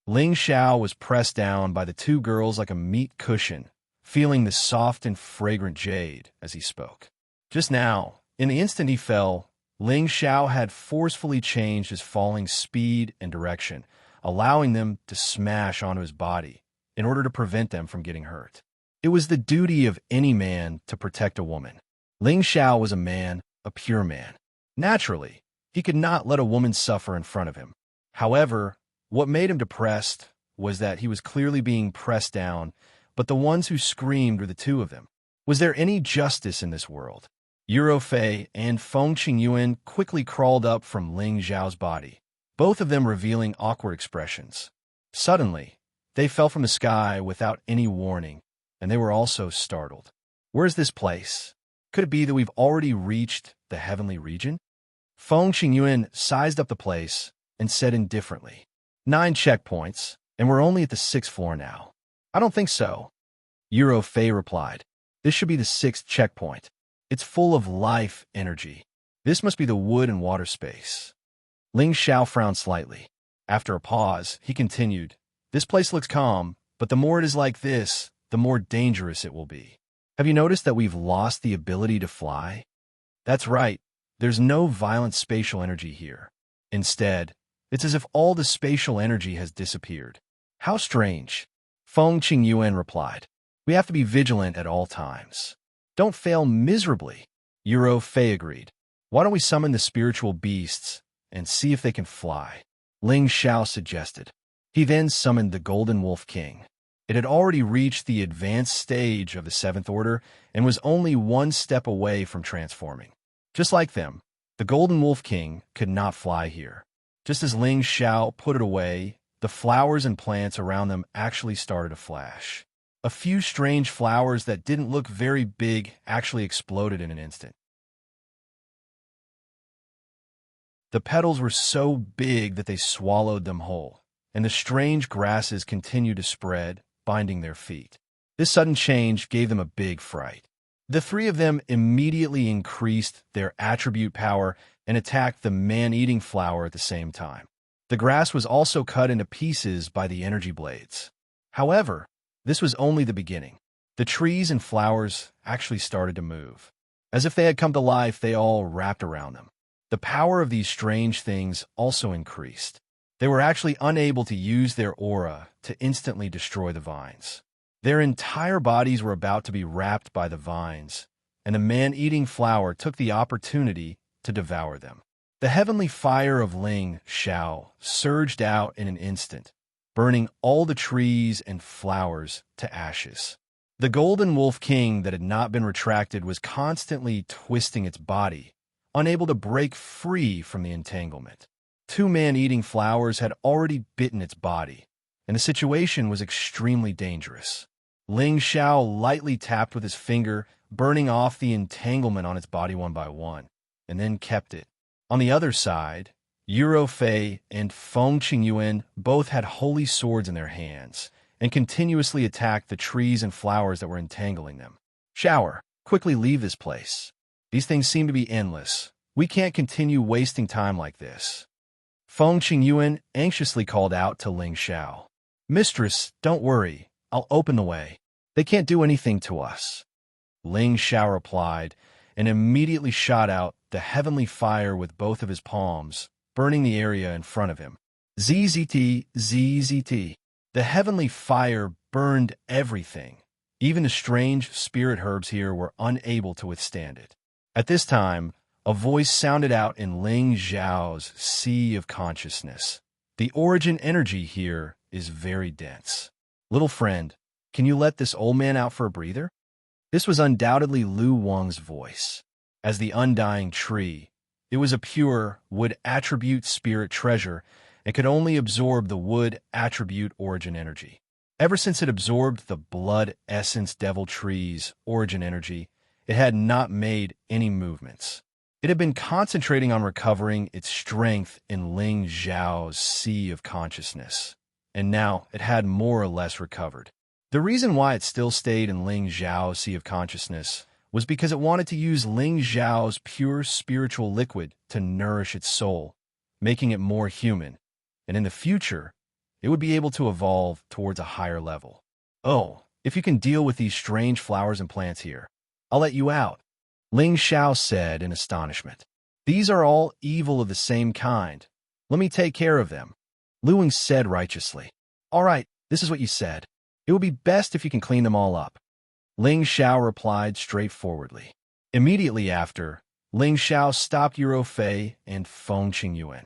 Ling Xiao was pressed down by the two girls like a meat cushion, feeling the soft and fragrant jade as he spoke. Just now, in the instant he fell, Ling Xiao had forcefully changed his falling speed and direction, allowing them to smash onto his body in order to prevent them from getting hurt. It was the duty of any man to protect a woman. Ling Xiao was a man, a pure man. Naturally, he could not let a woman suffer in front of him. However, what made him depressed was that he was clearly being pressed down, but the ones who screamed were the two of them. Was there any justice in this world? Yuro Fei and Feng Qingyuan quickly crawled up from Ling Xiao's body, both of them revealing awkward expressions. Suddenly, they fell from the sky without any warning, and they were also startled. Where's this place? Could it be that we've already reached the heavenly region? Feng Qingyuan sized up the place and said indifferently, 9 checkpoints, and we're only at the 6th floor now. I don't think so. Yuro Fei replied, this should be the 6th checkpoint. It's full of life energy. This must be the wood and water space. Ling Xiao frowned slightly. After a pause, he continued, this place looks calm, but the more it is like this, the more dangerous it will be. Have you noticed that we've lost the ability to fly? That's right. There's no violent spatial energy here. Instead, it's as if all the spatial energy has disappeared. How strange. Feng Qingyuan replied. We have to be vigilant at all times. Don't fail miserably. Yuro Fei agreed. Why don't we summon the spiritual beasts and see if they can fly? Ling Xiao suggested. He then summoned the Golden Wolf King. It had already reached the advanced stage of the 7th order and was only one step away from transforming. Just like them, the Golden Wolf King could not fly here. Just as Ling Xiao put it away, the flowers and plants around them actually started to flash. A few strange flowers that didn't look very big actually exploded in an instant. The petals were so big that they swallowed them whole, and the strange grasses continued to spread, binding their feet. This sudden change gave them a big fright. The three of them immediately increased their attribute power and attacked the man-eating flower at the same time. The grass was also cut into pieces by the energy blades. However, this was only the beginning. The trees and flowers actually started to move. As if they had come to life, they all wrapped around them. The power of these strange things also increased. They were actually unable to use their aura to instantly destroy the vines. Their entire bodies were about to be wrapped by the vines, and the man-eating flower took the opportunity to devour them. The heavenly fire of Ling Xiao surged out in an instant, burning all the trees and flowers to ashes. The Golden Wolf King that had not been retracted was constantly twisting its body, unable to break free from the entanglement. 2 man-eating flowers had already bitten its body, and the situation was extremely dangerous. Ling Xiao lightly tapped with his finger, burning off the entanglement on its body one by one, and then kept it. On the other side, Fei and Feng Qingyuan both had holy swords in their hands and continuously attacked the trees and flowers that were entangling them. Shower, quickly leave this place. These things seem to be endless. We can't continue wasting time like this. Feng Qingyuan anxiously called out to Ling Xiao. Mistress, don't worry. I'll open the way. They can't do anything to us. Ling Xiao replied, and immediately shot out the heavenly fire with both of his palms, burning the area in front of him. ZZT, ZZT. The heavenly fire burned everything. Even the strange spirit herbs here were unable to withstand it. At this time, a voice sounded out in Ling Xiao's sea of consciousness. The origin energy here is very dense. Little friend, can you let this old man out for a breather? This was undoubtedly Lu Wang's voice. As the undying tree, it was a pure wood attribute spirit treasure and could only absorb the wood attribute origin energy. Ever since it absorbed the blood essence devil tree's origin energy, it had not made any movements. It had been concentrating on recovering its strength in Ling Xiao's sea of consciousness, and now it had more or less recovered. The reason why it still stayed in Ling Xiao's sea of consciousness was because it wanted to use Ling Xiao's pure spiritual liquid to nourish its soul, making it more human, and in the future, it would be able to evolve towards a higher level. Oh, if you can deal with these strange flowers and plants here, I'll let you out, Ling Xiao said in astonishment. These are all evil of the same kind. Let me take care of them. Lu Wang said righteously. All right, this is what you said. It will be best if you can clean them all up. Ling Xiao replied straightforwardly. Immediately after, Ling Xiao stopped Fei and Feng Qingyuan.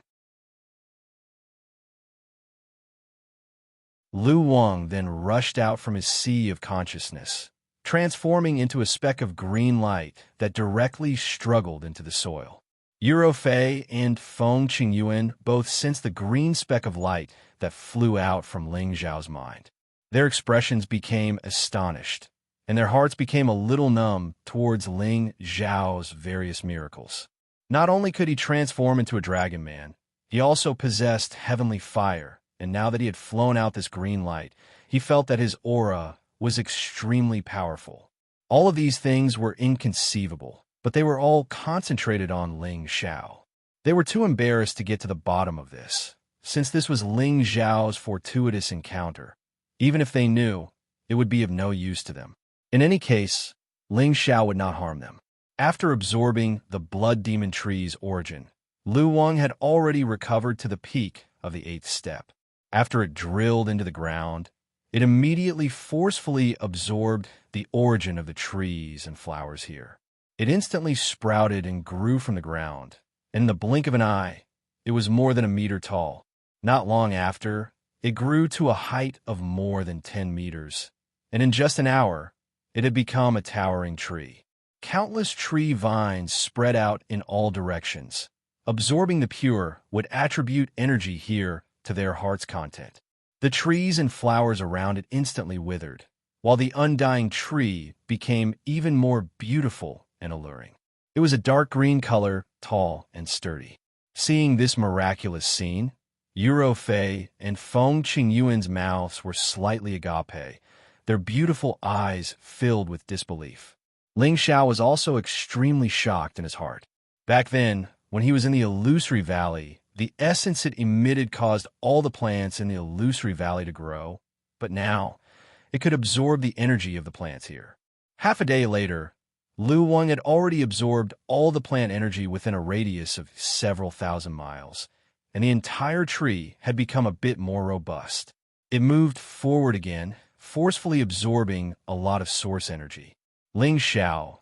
Lu Wang then rushed out from his sea of consciousness, transforming into a speck of green light that directly struggled into the soil. Fei and Feng Qingyuan both sensed the green speck of light that flew out from Ling Xiao's mind. Their expressions became astonished, and their hearts became a little numb towards Ling Xiao's various miracles. Not only could he transform into a dragon man, he also possessed heavenly fire, and now that he had flown out this green light, he felt that his aura was extremely powerful. All of these things were inconceivable, but they were all concentrated on Ling Xiao. They were too embarrassed to get to the bottom of this, since this was Ling Xiao's fortuitous encounter. Even if they knew, it would be of no use to them. In any case, Ling Xiao would not harm them. After absorbing the blood demon tree's origin, Lu Wang had already recovered to the peak of the 8th step. After it drilled into the ground, it immediately forcefully absorbed the origin of the trees and flowers here. It instantly sprouted and grew from the ground, and in the blink of an eye, it was more than a meter tall. Not long after, it grew to a height of more than 10 meters, and in just an hour, it had become a towering tree. Countless tree vines spread out in all directions, absorbing the pure would attribute energy here to their heart's content. The trees and flowers around it instantly withered, while the undying tree became even more beautiful and alluring. It was a dark green color, tall and sturdy. Seeing this miraculous scene, Fei and Feng Qingyuan's mouths were slightly agape, their beautiful eyes filled with disbelief. Ling Xiao was also extremely shocked in his heart. Back then, when he was in the illusory valley, the essence it emitted caused all the plants in the illusory valley to grow, but now, it could absorb the energy of the plants here. Half a day later, Lu Wang had already absorbed all the plant energy within a radius of several thousand miles, and the entire tree had become a bit more robust. It moved forward again, forcefully absorbing a lot of source energy. Ling Xiao,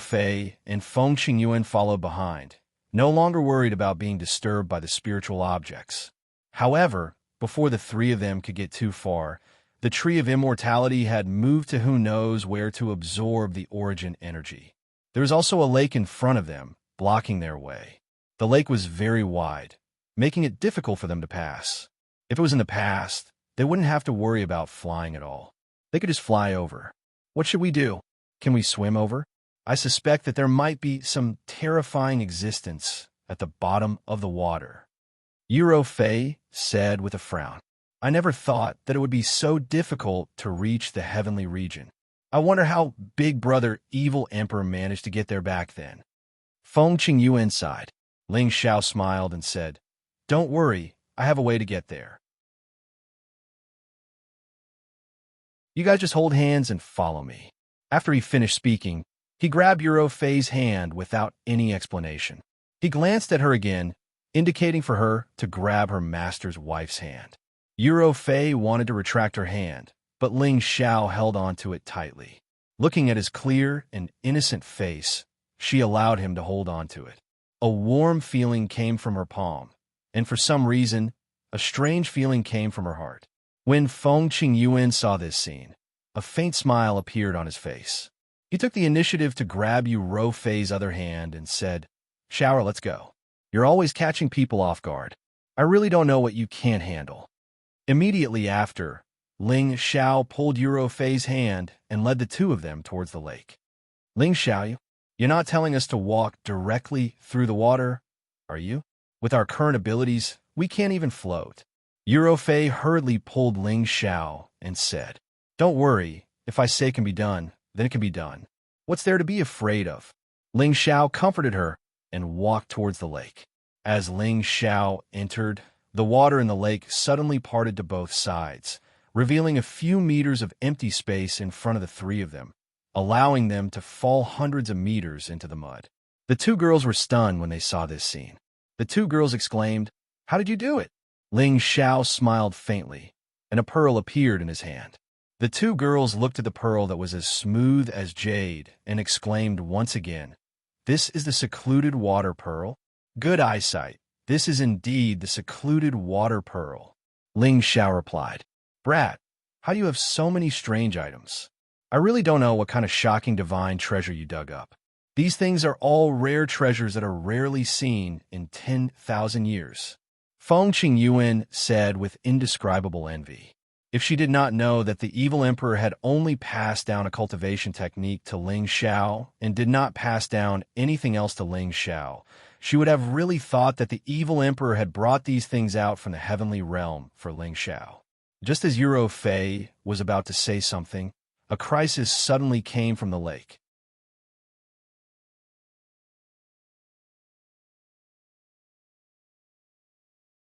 Fei, and Feng Qingyuan followed behind, no longer worried about being disturbed by the spiritual objects. However, before the three of them could get too far, the tree of immortality had moved to who knows where to absorb the origin energy. There was also a lake in front of them, blocking their way. The lake was very wide, making it difficult for them to pass. If it was in the past, they wouldn't have to worry about flying at all. They could just fly over. What should we do? Can we swim over? I suspect that there might be some terrifying existence at the bottom of the water. Euro Fei said with a frown. I never thought that it would be so difficult to reach the heavenly region. I wonder how Big Brother Evil Emperor managed to get there back then. Feng Qingyuan sighed. Ling Xiao smiled and said, Don't worry, I have a way to get there. You guys just hold hands and follow me. After he finished speaking, he grabbed Euro Fei's hand without any explanation. He glanced at her again, indicating for her to grab her master's wife's hand. Euro Fei wanted to retract her hand, but Ling Xiao held onto it tightly. Looking at his clear and innocent face, she allowed him to hold onto it. A warm feeling came from her palm, and for some reason, a strange feeling came from her heart. When Feng Qingyuan saw this scene, a faint smile appeared on his face. He took the initiative to grab Euro Fei's other hand and said, Shower, let's go. You're always catching people off guard. I really don't know what you can't handle. Immediately after, Ling Xiao pulled Euro Fei's hand and led the two of them towards the lake. Ling Xiao, you're not telling us to walk directly through the water, are you? With our current abilities, we can't even float. Euro Fei hurriedly pulled Ling Xiao and said, Don't worry, if I say it can be done, then it can be done. What's there to be afraid of? Ling Xiao comforted her and walked towards the lake. As Ling Xiao entered, the water in the lake suddenly parted to both sides, revealing a few meters of empty space in front of the three of them, allowing them to fall hundreds of meters into the mud. The two girls were stunned when they saw this scene. The two girls exclaimed, How did you do it? Ling Xiao smiled faintly, and a pearl appeared in his hand. The two girls looked at the pearl that was as smooth as jade and exclaimed once again, This is the secluded water pearl? Good eyesight. This is indeed the secluded water pearl. Ling Xiao replied, Brat, how do you have so many strange items? I really don't know what kind of shocking divine treasure you dug up. These things are all rare treasures that are rarely seen in 10,000 years. Feng Qingyuan said with indescribable envy. If she did not know that the evil emperor had only passed down a cultivation technique to Ling Xiao and did not pass down anything else to Ling Xiao, she would have really thought that the evil emperor had brought these things out from the heavenly realm for Ling Xiao. Just as Euro Fei was about to say something, a crisis suddenly came from the lake.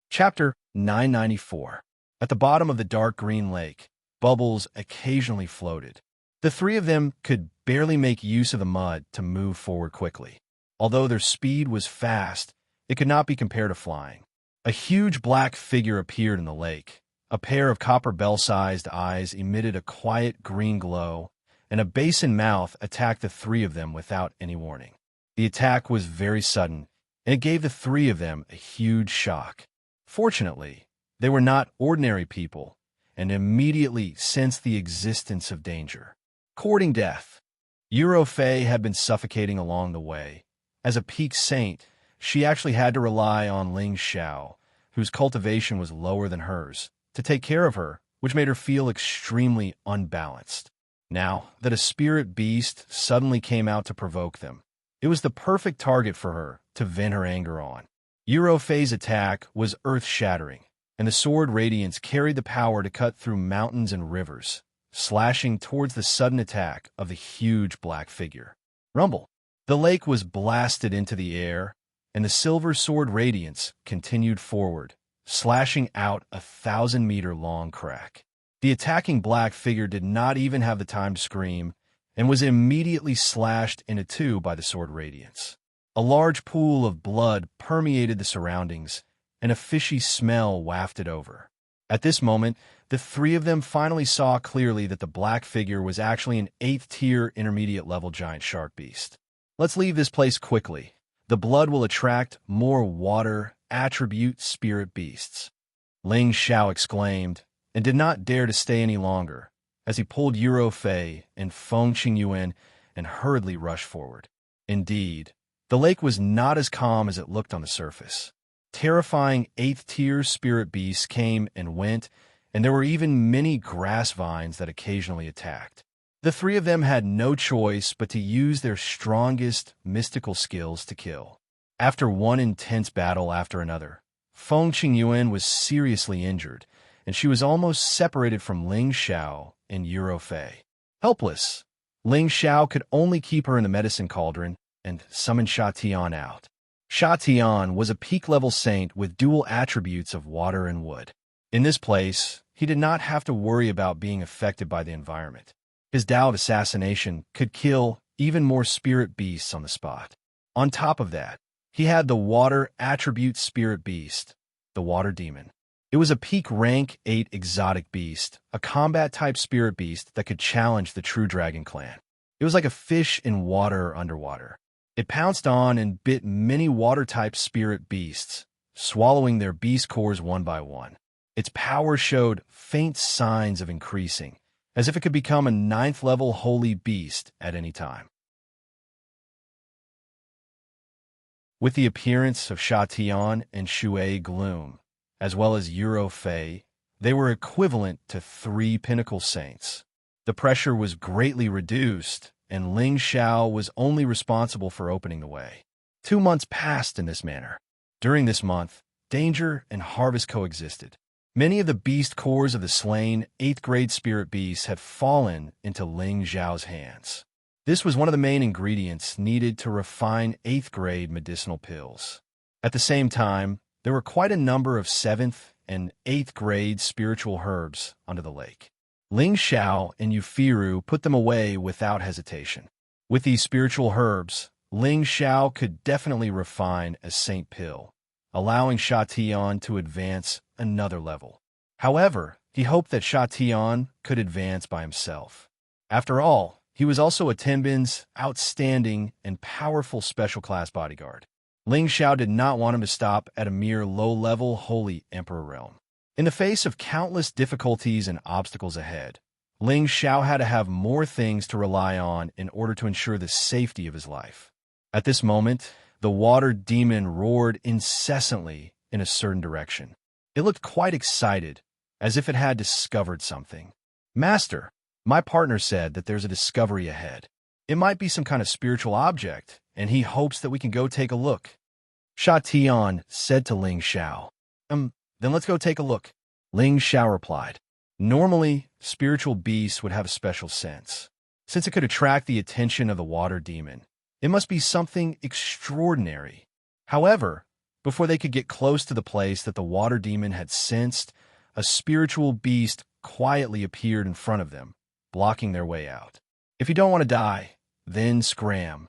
Chapter 994. At the bottom of the dark green lake, bubbles occasionally floated. The three of them could barely make use of the mud to move forward quickly. Although their speed was fast, it could not be compared to flying. A huge black figure appeared in the lake. A pair of copper bell-sized eyes emitted a quiet green glow, and a basin mouth attacked the three of them without any warning. The attack was very sudden, and it gave the three of them a huge shock. Fortunately, they were not ordinary people, and immediately sensed the existence of danger. Courting death. Euro Fei had been suffocating along the way. As a peak saint, she actually had to rely on Ling Xiao, whose cultivation was lower than hers, to take care of her, which made her feel extremely unbalanced. Now that a spirit beast suddenly came out to provoke them, it was the perfect target for her to vent her anger on. Euro Fei's attack was earth-shattering, and the sword radiance carried the power to cut through mountains and rivers, slashing towards the sudden attack of the huge black figure. Rumble! The lake was blasted into the air, and the silver sword radiance continued forward, slashing out a 1,000-meter-long crack. The attacking black figure did not even have the time to scream, and was immediately slashed into two by the sword radiance. A large pool of blood permeated the surroundings, and a fishy smell wafted over. At this moment, the three of them finally saw clearly that the black figure was actually an 8th-tier intermediate-level giant shark beast. Let's leave this place quickly. The blood will attract more water attribute spirit beasts. Ling Xiao exclaimed, and did not dare to stay any longer, as he pulled Euro Fei and Feng Qingyuan and hurriedly rushed forward. Indeed, the lake was not as calm as it looked on the surface. Terrifying 8th-tier spirit beasts came and went, and there were even many grass vines that occasionally attacked. The three of them had no choice but to use their strongest mystical skills to kill. After one intense battle after another, Feng Qingyuan was seriously injured, and she was almost separated from Ling Xiao and Euro Fei. Helpless, Ling Xiao could only keep her in the medicine cauldron and summon Sha Tian out. Sha Tian was a peak-level saint with dual attributes of water and wood. In this place, he did not have to worry about being affected by the environment. His Tao of assassination could kill even more spirit beasts on the spot. On top of that, he had the water attribute spirit beast, the water demon. It was a peak rank 8 exotic beast, a combat-type spirit beast that could challenge the true dragon clan. It was like a fish in water or underwater. It pounced on and bit many water-type spirit beasts, swallowing their beast cores one by one. Its power showed faint signs of increasing, as if it could become a 9th-level holy beast at any time. With the appearance of Sha Tian and Shui Gloom, as well as Euro Fei, they were equivalent to 3 pinnacle saints. The pressure was greatly reduced, and Ling Xiao was only responsible for opening the way. 2 months passed in this manner. During this month, danger and harvest coexisted. Many of the beast cores of the slain 8th-grade spirit beasts had fallen into Ling Xiao's hands. This was one of the main ingredients needed to refine 8th-grade medicinal pills. At the same time, there were quite a number of 7th and 8th-grade spiritual herbs under the lake. Ling Xiao and Yufiru put them away without hesitation. With these spiritual herbs, Ling Xiao could definitely refine a saint pill, allowing Sha Tian to advance another level. However, he hoped that Sha Tian could advance by himself. After all, he was also a Tenbin's outstanding and powerful special class bodyguard. Ling Xiao did not want him to stop at a mere low-level holy emperor realm. In the face of countless difficulties and obstacles ahead, Ling Xiao had to have more things to rely on in order to ensure the safety of his life. At this moment, the water demon roared incessantly in a certain direction. It looked quite excited, as if it had discovered something. "Master, my partner said that there's a discovery ahead. It might be some kind of spiritual object, and he hopes that we can go take a look." Sha Tian said to Ling Xiao. Then let's go take a look." Ling Xiao replied. Normally, spiritual beasts would have a special sense. Since it could attract the attention of the water demon, it must be something extraordinary. However, before they could get close to the place that the water demon had sensed, a spiritual beast quietly appeared in front of them, blocking their way out. "If you don't want to die, then scram."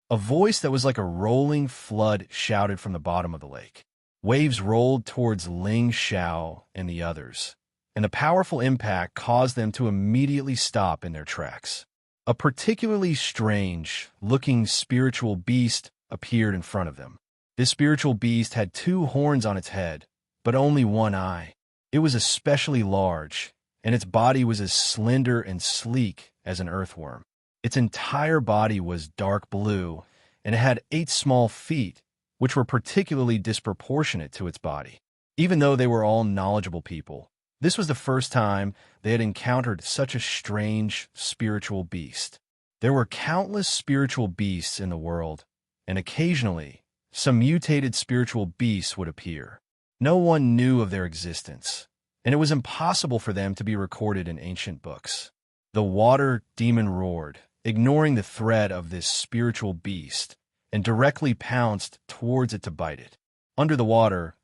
A voice that was like a rolling flood shouted from the bottom of the lake. Waves rolled towards Ling Xiao and the others, and the powerful impact caused them to immediately stop in their tracks. A particularly strange-looking spiritual beast appeared in front of them. This spiritual beast had 2 horns on its head, but only 1 eye. It was especially large, and its body was as slender and sleek as an earthworm. Its entire body was dark blue, and it had 8 small feet, which were particularly disproportionate to its body. Even though they were all knowledgeable people, this was the first time they had encountered such a strange spiritual beast. There were countless spiritual beasts in the world, and occasionally, some mutated spiritual beasts would appear. No one knew of their existence, and it was impossible for them to be recorded in ancient books. The water demon roared, ignoring the threat of this spiritual beast, and directly pounced towards it to bite it. Under the water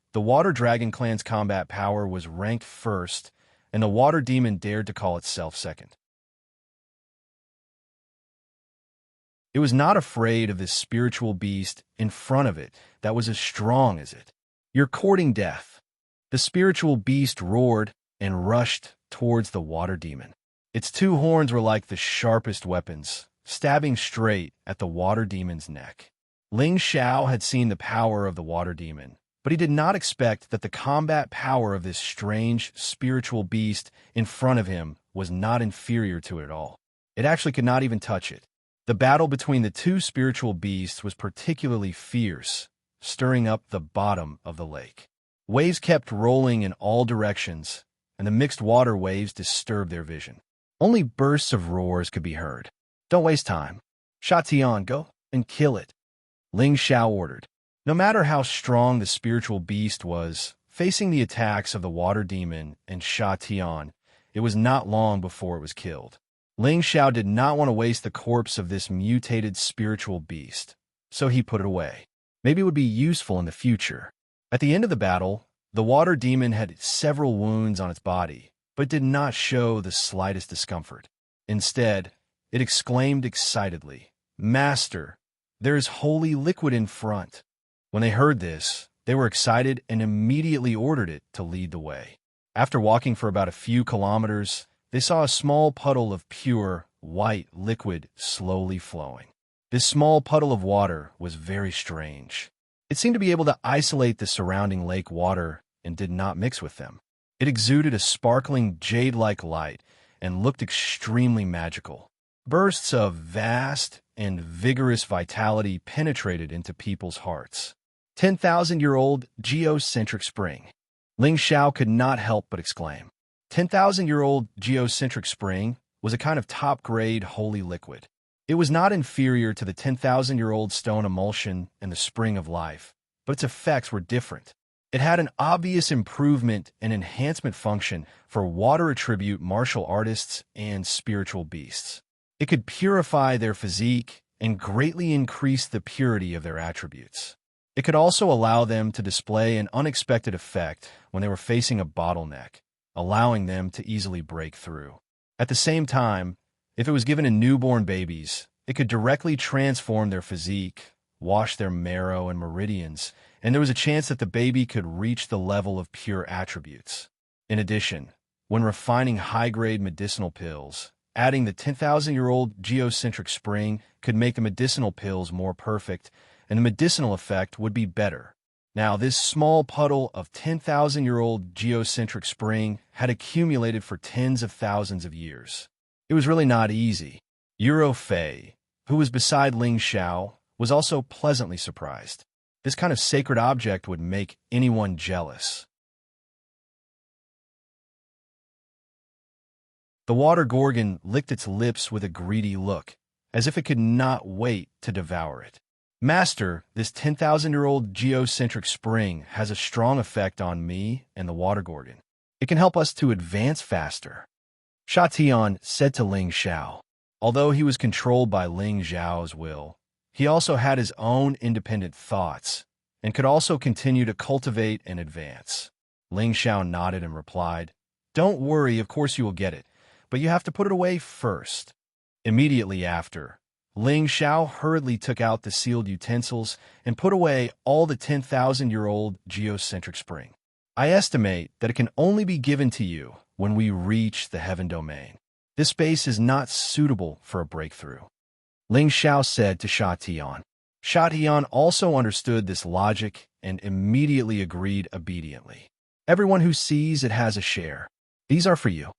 dragon clan's combat power was ranked first, and the water demon dared to call itself second. It was not afraid of this spiritual beast in front of it that was as strong as it. "You're courting death." The spiritual beast roared and rushed towards the water demon. Its 2 horns were like the sharpest weapons, stabbing straight at the water demon's neck. Ling Xiao had seen the power of the water demon, but he did not expect that the combat power of this strange spiritual beast in front of him was not inferior to it at all. It actually could not even touch it. The battle between the 2 spiritual beasts was particularly fierce, stirring up the bottom of the lake. Waves kept rolling in all directions, and the mixed water waves disturbed their vision. Only bursts of roars could be heard. "Don't waste time. Sha Tian, go and kill it," Ling Xiao ordered. No matter how strong the spiritual beast was, facing the attacks of the water demon and Sha Tian, it was not long before it was killed. Ling Xiao did not want to waste the corpse of this mutated spiritual beast, so he put it away. Maybe it would be useful in the future. At the end of the battle, the water demon had several wounds on its body, but did not show the slightest discomfort. Instead, it exclaimed excitedly, "Master, there is holy liquid in front." When they heard this, they were excited and immediately ordered it to lead the way. After walking for about a few kilometers, they saw a small puddle of pure, white liquid slowly flowing. This small puddle of water was very strange. It seemed to be able to isolate the surrounding lake water and did not mix with them. It exuded a sparkling jade-like light and looked extremely magical. Bursts of vast and vigorous vitality penetrated into people's hearts. 10,000-year-old geocentric spring. Ling Xiao could not help but exclaim. 10,000-year-old geocentric spring was a kind of top-grade holy liquid. It was not inferior to the 10,000-year-old stone emulsion and the spring of life, but its effects were different. It had an obvious improvement and enhancement function for water attribute martial artists and spiritual beasts. It could purify their physique and greatly increase the purity of their attributes. It could also allow them to display an unexpected effect when they were facing a bottleneck, allowing them to easily break through. At the same time, if it was given to newborn babies, it could directly transform their physique, wash their marrow and meridians, and there was a chance that the baby could reach the level of pure attributes. In addition, when refining high-grade medicinal pills, adding the 10,000-year-old geocentric spring could make the medicinal pills more perfect, and the medicinal effect would be better. Now, this small puddle of 10,000-year-old geocentric spring had accumulated for tens of thousands of years. It was really not easy. Euro Fei, who was beside Ling Xiao, was also pleasantly surprised. This kind of sacred object would make anyone jealous. The water gorgon licked its lips with a greedy look, as if it could not wait to devour it. "Master, this 10,000-year-old geocentric spring has a strong effect on me and the water gorgon. It can help us to advance faster," Sha Tian said to Ling Xiao. Although he was controlled by Ling Xiao's will, he also had his own independent thoughts and could also continue to cultivate and advance. Ling Xiao nodded and replied, "Don't worry, of course you will get it, but you have to put it away first." Immediately after, Ling Xiao hurriedly took out the sealed utensils and put away all the 10,000-year-old geocentric spring. "I estimate that it can only be given to you when we reach the heaven domain. This space is not suitable for a breakthrough," Ling Xiao said to Sha Tian. Sha Tian also understood this logic and immediately agreed obediently. "Everyone who sees it has a share. These are for you."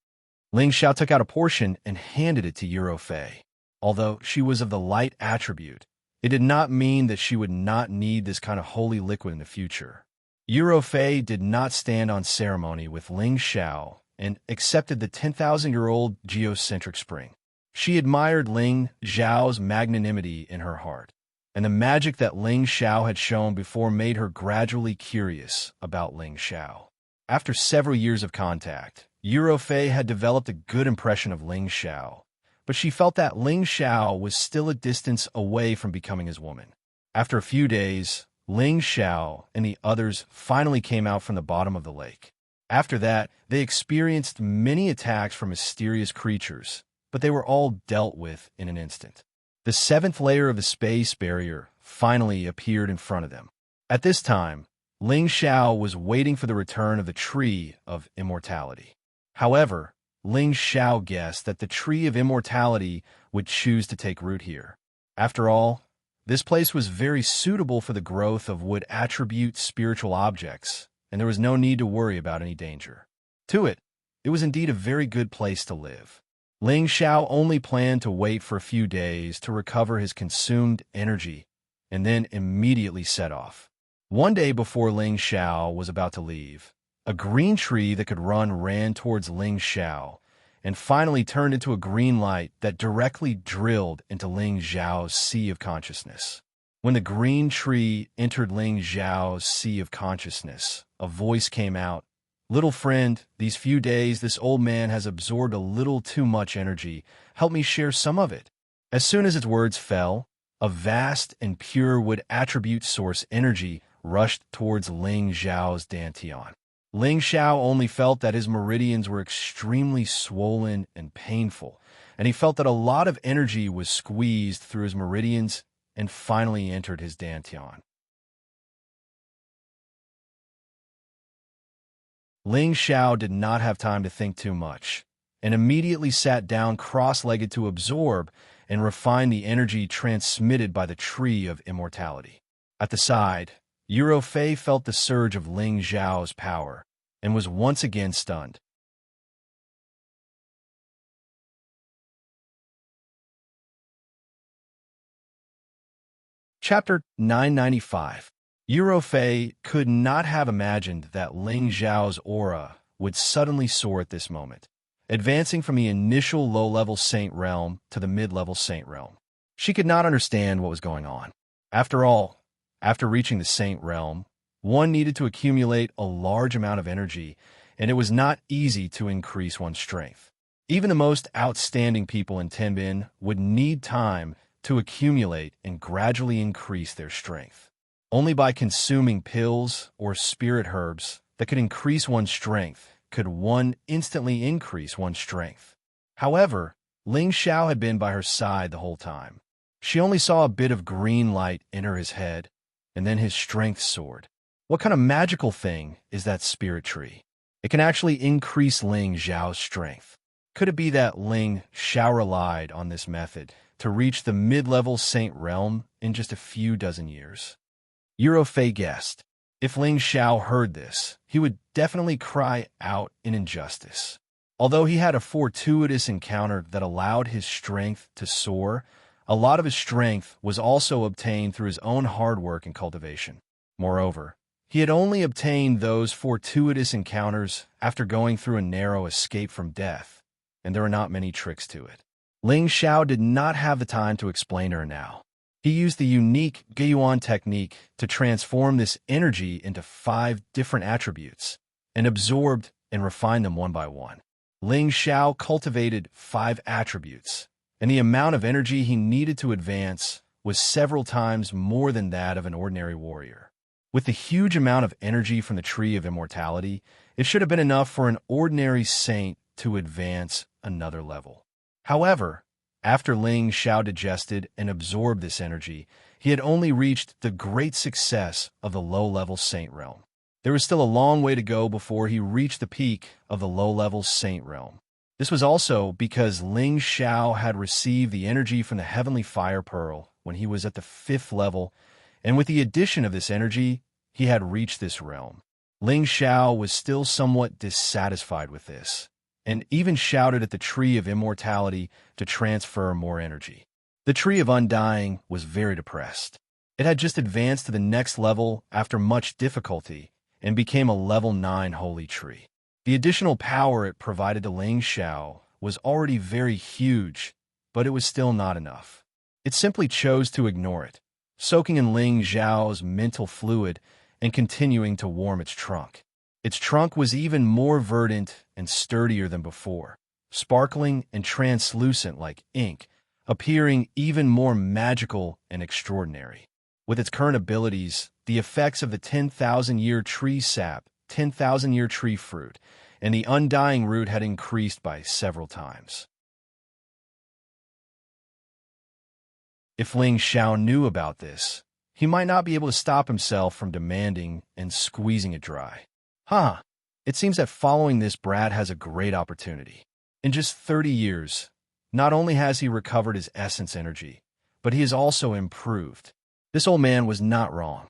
Ling Xiao took out a portion and handed it to Euro Fei. Although she was of the light attribute, it did not mean that she would not need this kind of holy liquid in the future. Euro Fei did not stand on ceremony with Ling Xiao and accepted the 10,000-year-old geocentric spring. She admired Ling Xiao's magnanimity in her heart, and the magic that Ling Xiao had shown before made her gradually curious about Ling Xiao. After several years of contact, Euro Fei had developed a good impression of Ling Xiao, but she felt that Ling Xiao was still a distance away from becoming his woman. After a few days, Ling Xiao and the others finally came out from the bottom of the lake. After that, they experienced many attacks from mysterious creatures, but they were all dealt with in an instant. The seventh layer of the space barrier finally appeared in front of them. At this time, Ling Xiao was waiting for the return of the Tree of Immortality. However, Ling Xiao guessed that the Tree of Immortality would choose to take root here. After all, this place was very suitable for the growth of wood attribute spiritual objects, and there was no need to worry about any danger. It was indeed a very good place to live. Ling Xiao only planned to wait for a few days to recover his consumed energy, and then immediately set off. One day before Ling Xiao was about to leave, a green tree that could run ran towards Ling Xiao, and finally turned into a green light that directly drilled into Ling Xiao's sea of consciousness. When the green tree entered Ling Xiao's sea of consciousness, a voice came out. "Little friend, these few days this old man has absorbed a little too much energy. Help me share some of it." As soon as its words fell, a vast and pure wood attribute source energy rushed towards Ling Xiao's dantian. Ling Xiao only felt that his meridians were extremely swollen and painful, and he felt that a lot of energy was squeezed through his meridians and finally entered his dantian. Ling Xiao did not have time to think too much, and immediately sat down cross-legged to absorb and refine the energy transmitted by the Tree of Immortality. At the side, Eurofei felt the surge of Ling Xiao's power and was once again stunned. Chapter 995. Eurofei could not have imagined that Ling Xiao's aura would suddenly soar at this moment, advancing from the initial low-level Saint Realm to the mid-level Saint Realm. She could not understand what was going on. After all, after reaching the Saint Realm, one needed to accumulate a large amount of energy, and it was not easy to increase one's strength. Even the most outstanding people in Tenbin would need time to accumulate and gradually increase their strength. Only by consuming pills or spirit herbs that could increase one's strength could one instantly increase one's strength. However, Ling Xiao had been by her side the whole time. She only saw a bit of green light enter his head, and then his strength soared. What kind of magical thing is that spirit tree? It can actually increase Ling Xiao's strength. Could it be that Ling Xiao relied on this method to reach the mid-level Saint Realm in just a few dozen years? Eurofei guessed. If Ling Xiao heard this, he would definitely cry out in injustice. Although he had a fortuitous encounter that allowed his strength to soar, a lot of his strength was also obtained through his own hard work and cultivation. Moreover, he had only obtained those fortuitous encounters after going through a narrow escape from death, and there were not many tricks to it. Ling Xiao did not have the time to explain to her now. He used the unique Guiyuan technique to transform this energy into 5 different attributes, and absorbed and refined them one by one. Ling Xiao cultivated 5 attributes, and the amount of energy he needed to advance was several times more than that of an ordinary warrior. With the huge amount of energy from the Tree of Immortality, it should have been enough for an ordinary saint to advance another level. However, after Ling Xiao digested and absorbed this energy, he had only reached the great success of the low-level Saint Realm. There was still a long way to go before he reached the peak of the low-level Saint Realm. This was also because Ling Xiao had received the energy from the Heavenly Fire Pearl when he was at the 5th level, and with the addition of this energy, he had reached this realm. Ling Xiao was still somewhat dissatisfied with this, and even shouted at the Tree of Immortality to transfer more energy. The Tree of Undying was very depressed. It had just advanced to the next level after much difficulty and became a level 9 holy tree. The additional power it provided to Ling Xiao was already very huge, but it was still not enough. It simply chose to ignore it, soaking in Ling Xiao's mental fluid and continuing to warm its trunk. Its trunk was even more verdant and sturdier than before, sparkling and translucent like ink, appearing even more magical and extraordinary. With its current abilities, the effects of the 10,000-year tree sap, 10,000-year tree fruit, and the undying root had increased by several times. If Ling Xiao knew about this, he might not be able to stop himself from demanding and squeezing it dry. It seems that following this Brad has a great opportunity. In just 30 years, not only has he recovered his essence energy, but he has also improved. This old man was not wrong.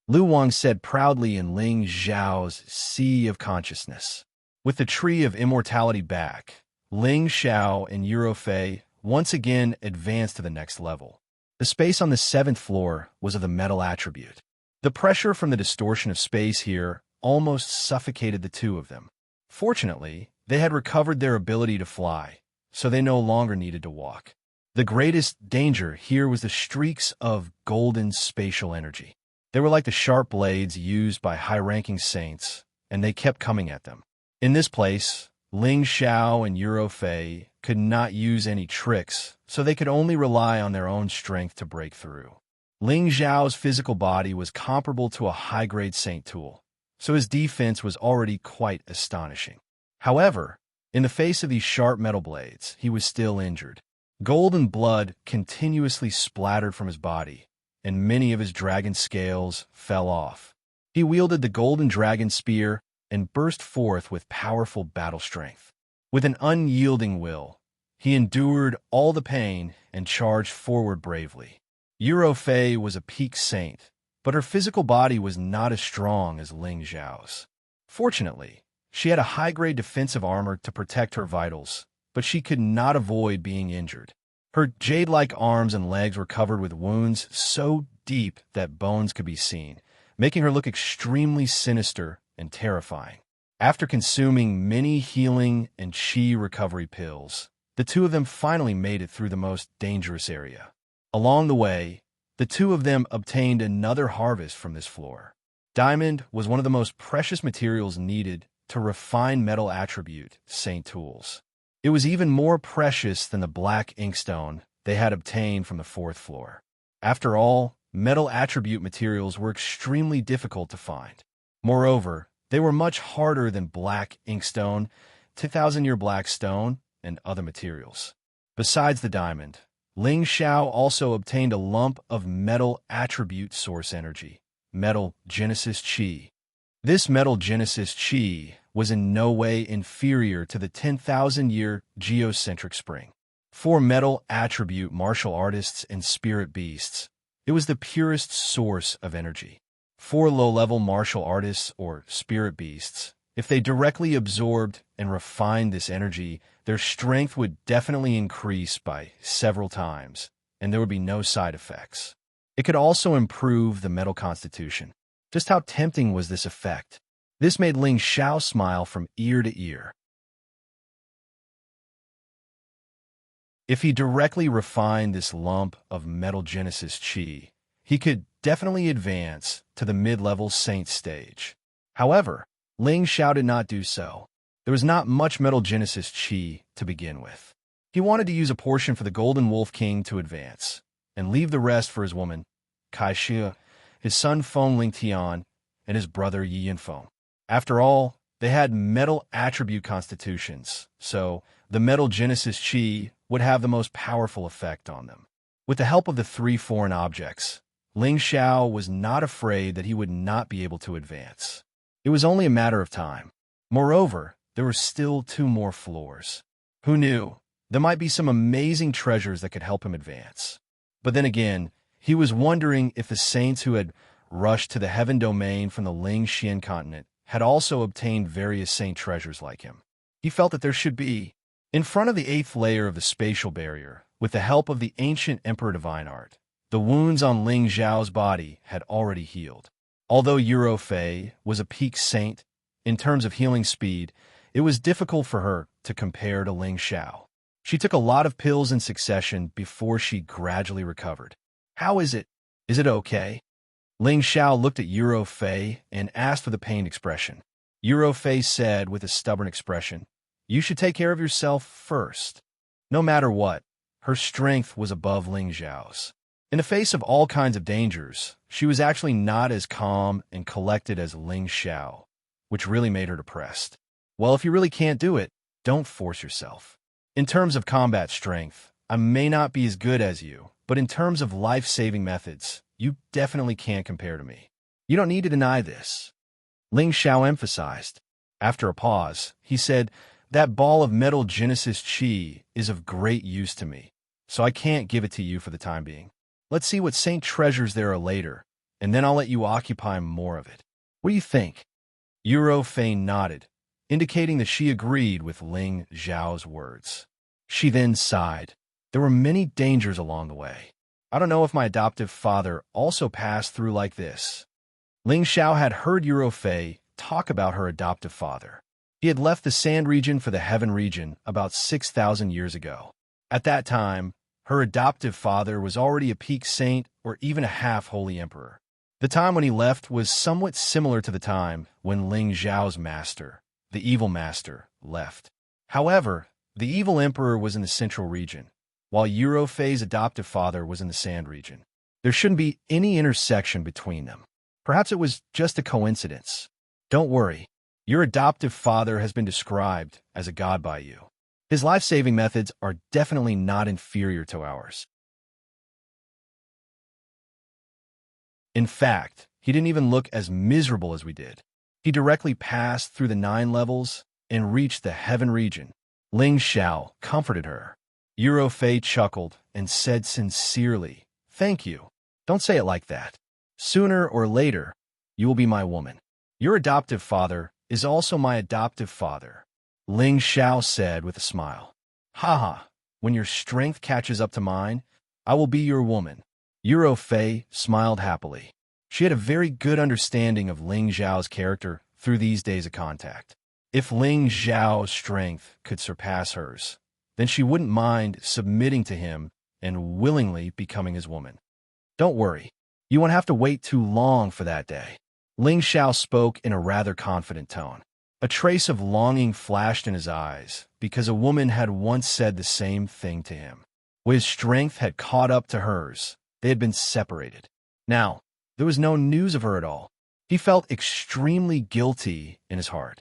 Lu Wang said proudly in Ling Xiao's sea of consciousness. With the Tree of Immortality back, Ling Xiao and Eurofei once again advanced to the next level. The space on the 7th floor was of the metal attribute. The pressure from the distortion of space here almost suffocated the two of them. Fortunately, they had recovered their ability to fly, so they no longer needed to walk. The greatest danger here was the streaks of golden spatial energy. They were like the sharp blades used by high-ranking saints, and they kept coming at them. In this place, Ling Xiao and Euro Fei could not use any tricks, so they could only rely on their own strength to break through. Ling Xiao's physical body was comparable to a high-grade saint tool, so his defense was already quite astonishing. However, in the face of these sharp metal blades, he was still injured. Golden blood continuously splattered from his body, and many of his dragon scales fell off. He wielded the golden dragon spear and burst forth with powerful battle strength. With an unyielding will, he endured all the pain and charged forward bravely. Euro Fei was a peak saint, but her physical body was not as strong as Ling Xiao's. Fortunately, she had a high-grade defensive armor to protect her vitals, but she could not avoid being injured. Her jade-like arms and legs were covered with wounds so deep that bones could be seen, making her look extremely sinister and terrifying. After consuming many healing and chi recovery pills, the two of them finally made it through the most dangerous area. Along the way, the two of them obtained another harvest from this floor. Diamond was one of the most precious materials needed to refine metal attribute saint tools. It was even more precious than the black inkstone they had obtained from the fourth floor. After all, metal attribute materials were extremely difficult to find. Moreover, they were much harder than black inkstone, 2,000-year black stone, and other materials. Besides the diamond, Ling Xiao also obtained a lump of metal attribute source energy, metal genesis chi. This metal genesis chi was in no way inferior to the 10,000-year geocentric spring. For metal attribute martial artists and spirit beasts, it was the purest source of energy. For low-level martial artists or spirit beasts, if they directly absorbed and refined this energy, their strength would definitely increase by several times, and there would be no side effects. It could also improve the metal constitution. Just how tempting was this effect? This made Ling Xiao smile from ear to ear. If he directly refined this lump of metal genesis chi, he could definitely advance to the mid-level saint stage. However, Ling Xiao did not do so. There was not much metal genesis chi to begin with. He wanted to use a portion for the Golden Wolf King to advance, and leave the rest for his woman, Kai Xia, his son Feng Lingtian, and his brother Yi Yinfeng. After all, they had metal attribute constitutions, so the metal genesis chi would have the most powerful effect on them. With the help of the three foreign objects, Ling Xiao was not afraid that he would not be able to advance. It was only a matter of time. Moreover, there were still 2 more floors. Who knew? There might be some amazing treasures that could help him advance. But then again, he was wondering if the saints who had rushed to the heaven domain from the Ling Xian continent had also obtained various saint treasures like him. He felt that there should be. In front of the 8th layer of the spatial barrier, with the help of the ancient Emperor Divine Art, the wounds on Ling Xiao's body had already healed. Although Euro Fei was a peak saint, in terms of healing speed, it was difficult for her to compare to Ling Xiao. She took a lot of pills in succession before she gradually recovered. How is it? Is it okay? Ling Xiao looked at Euro Fei and asked for the pained expression. Euro Fei said with a stubborn expression, "You should take care of yourself first." No matter what, her strength was above Ling Xiao's. In the face of all kinds of dangers, she was actually not as calm and collected as Ling Xiao, which really made her depressed. Well, if you really can't do it, don't force yourself. In terms of combat strength, I may not be as good as you, but in terms of life-saving methods, you definitely can't compare to me. You don't need to deny this. Ling Xiao emphasized. After a pause, he said, "That ball of metal genesis chi is of great use to me, so I can't give it to you for the time being. Let's see what saint treasures there are later, and then I'll let you occupy more of it. What do you think?" Euro Fei nodded, indicating that she agreed with Ling Xiao's words. She then sighed. There were many dangers along the way. I don't know if my adoptive father also passed through like this. Ling Xiao had heard Euro Fei talk about her adoptive father. He had left the sand region for the heaven region about 6,000 years ago. At that time, Her adoptive father was already a peak saint or even a half-holy emperor. The time when he left was somewhat similar to the time when Ling Zhao's master, the evil master, left. However, the evil emperor was in the central region, while Eurofei's adoptive father was in the sand region. There shouldn't be any intersection between them. Perhaps it was just a coincidence. Don't worry. Your adoptive father has been described as a god by you. His life-saving methods are definitely not inferior to ours. In fact, he didn't even look as miserable as we did. He directly passed through the 9 levels and reached the heaven region. Ling Xiao comforted her. Eurofei chuckled and said sincerely, "Thank you. Don't say it like that. Sooner or later, you will be my woman. Your adoptive father is also my adoptive father," Ling Xiao said with a smile. "Haha, when your strength catches up to mine, I will be your woman." Eurofei smiled happily. She had a very good understanding of Ling Zhao's character through these days of contact. If Ling Zhao's strength could surpass hers, then she wouldn't mind submitting to him and willingly becoming his woman. "Don't worry, you won't have to wait too long for that day." Ling Xiao spoke in a rather confident tone. A trace of longing flashed in his eyes because a woman had once said the same thing to him. When his strength had caught up to hers, they had been separated. Now, there was no news of her at all. He felt extremely guilty in his heart.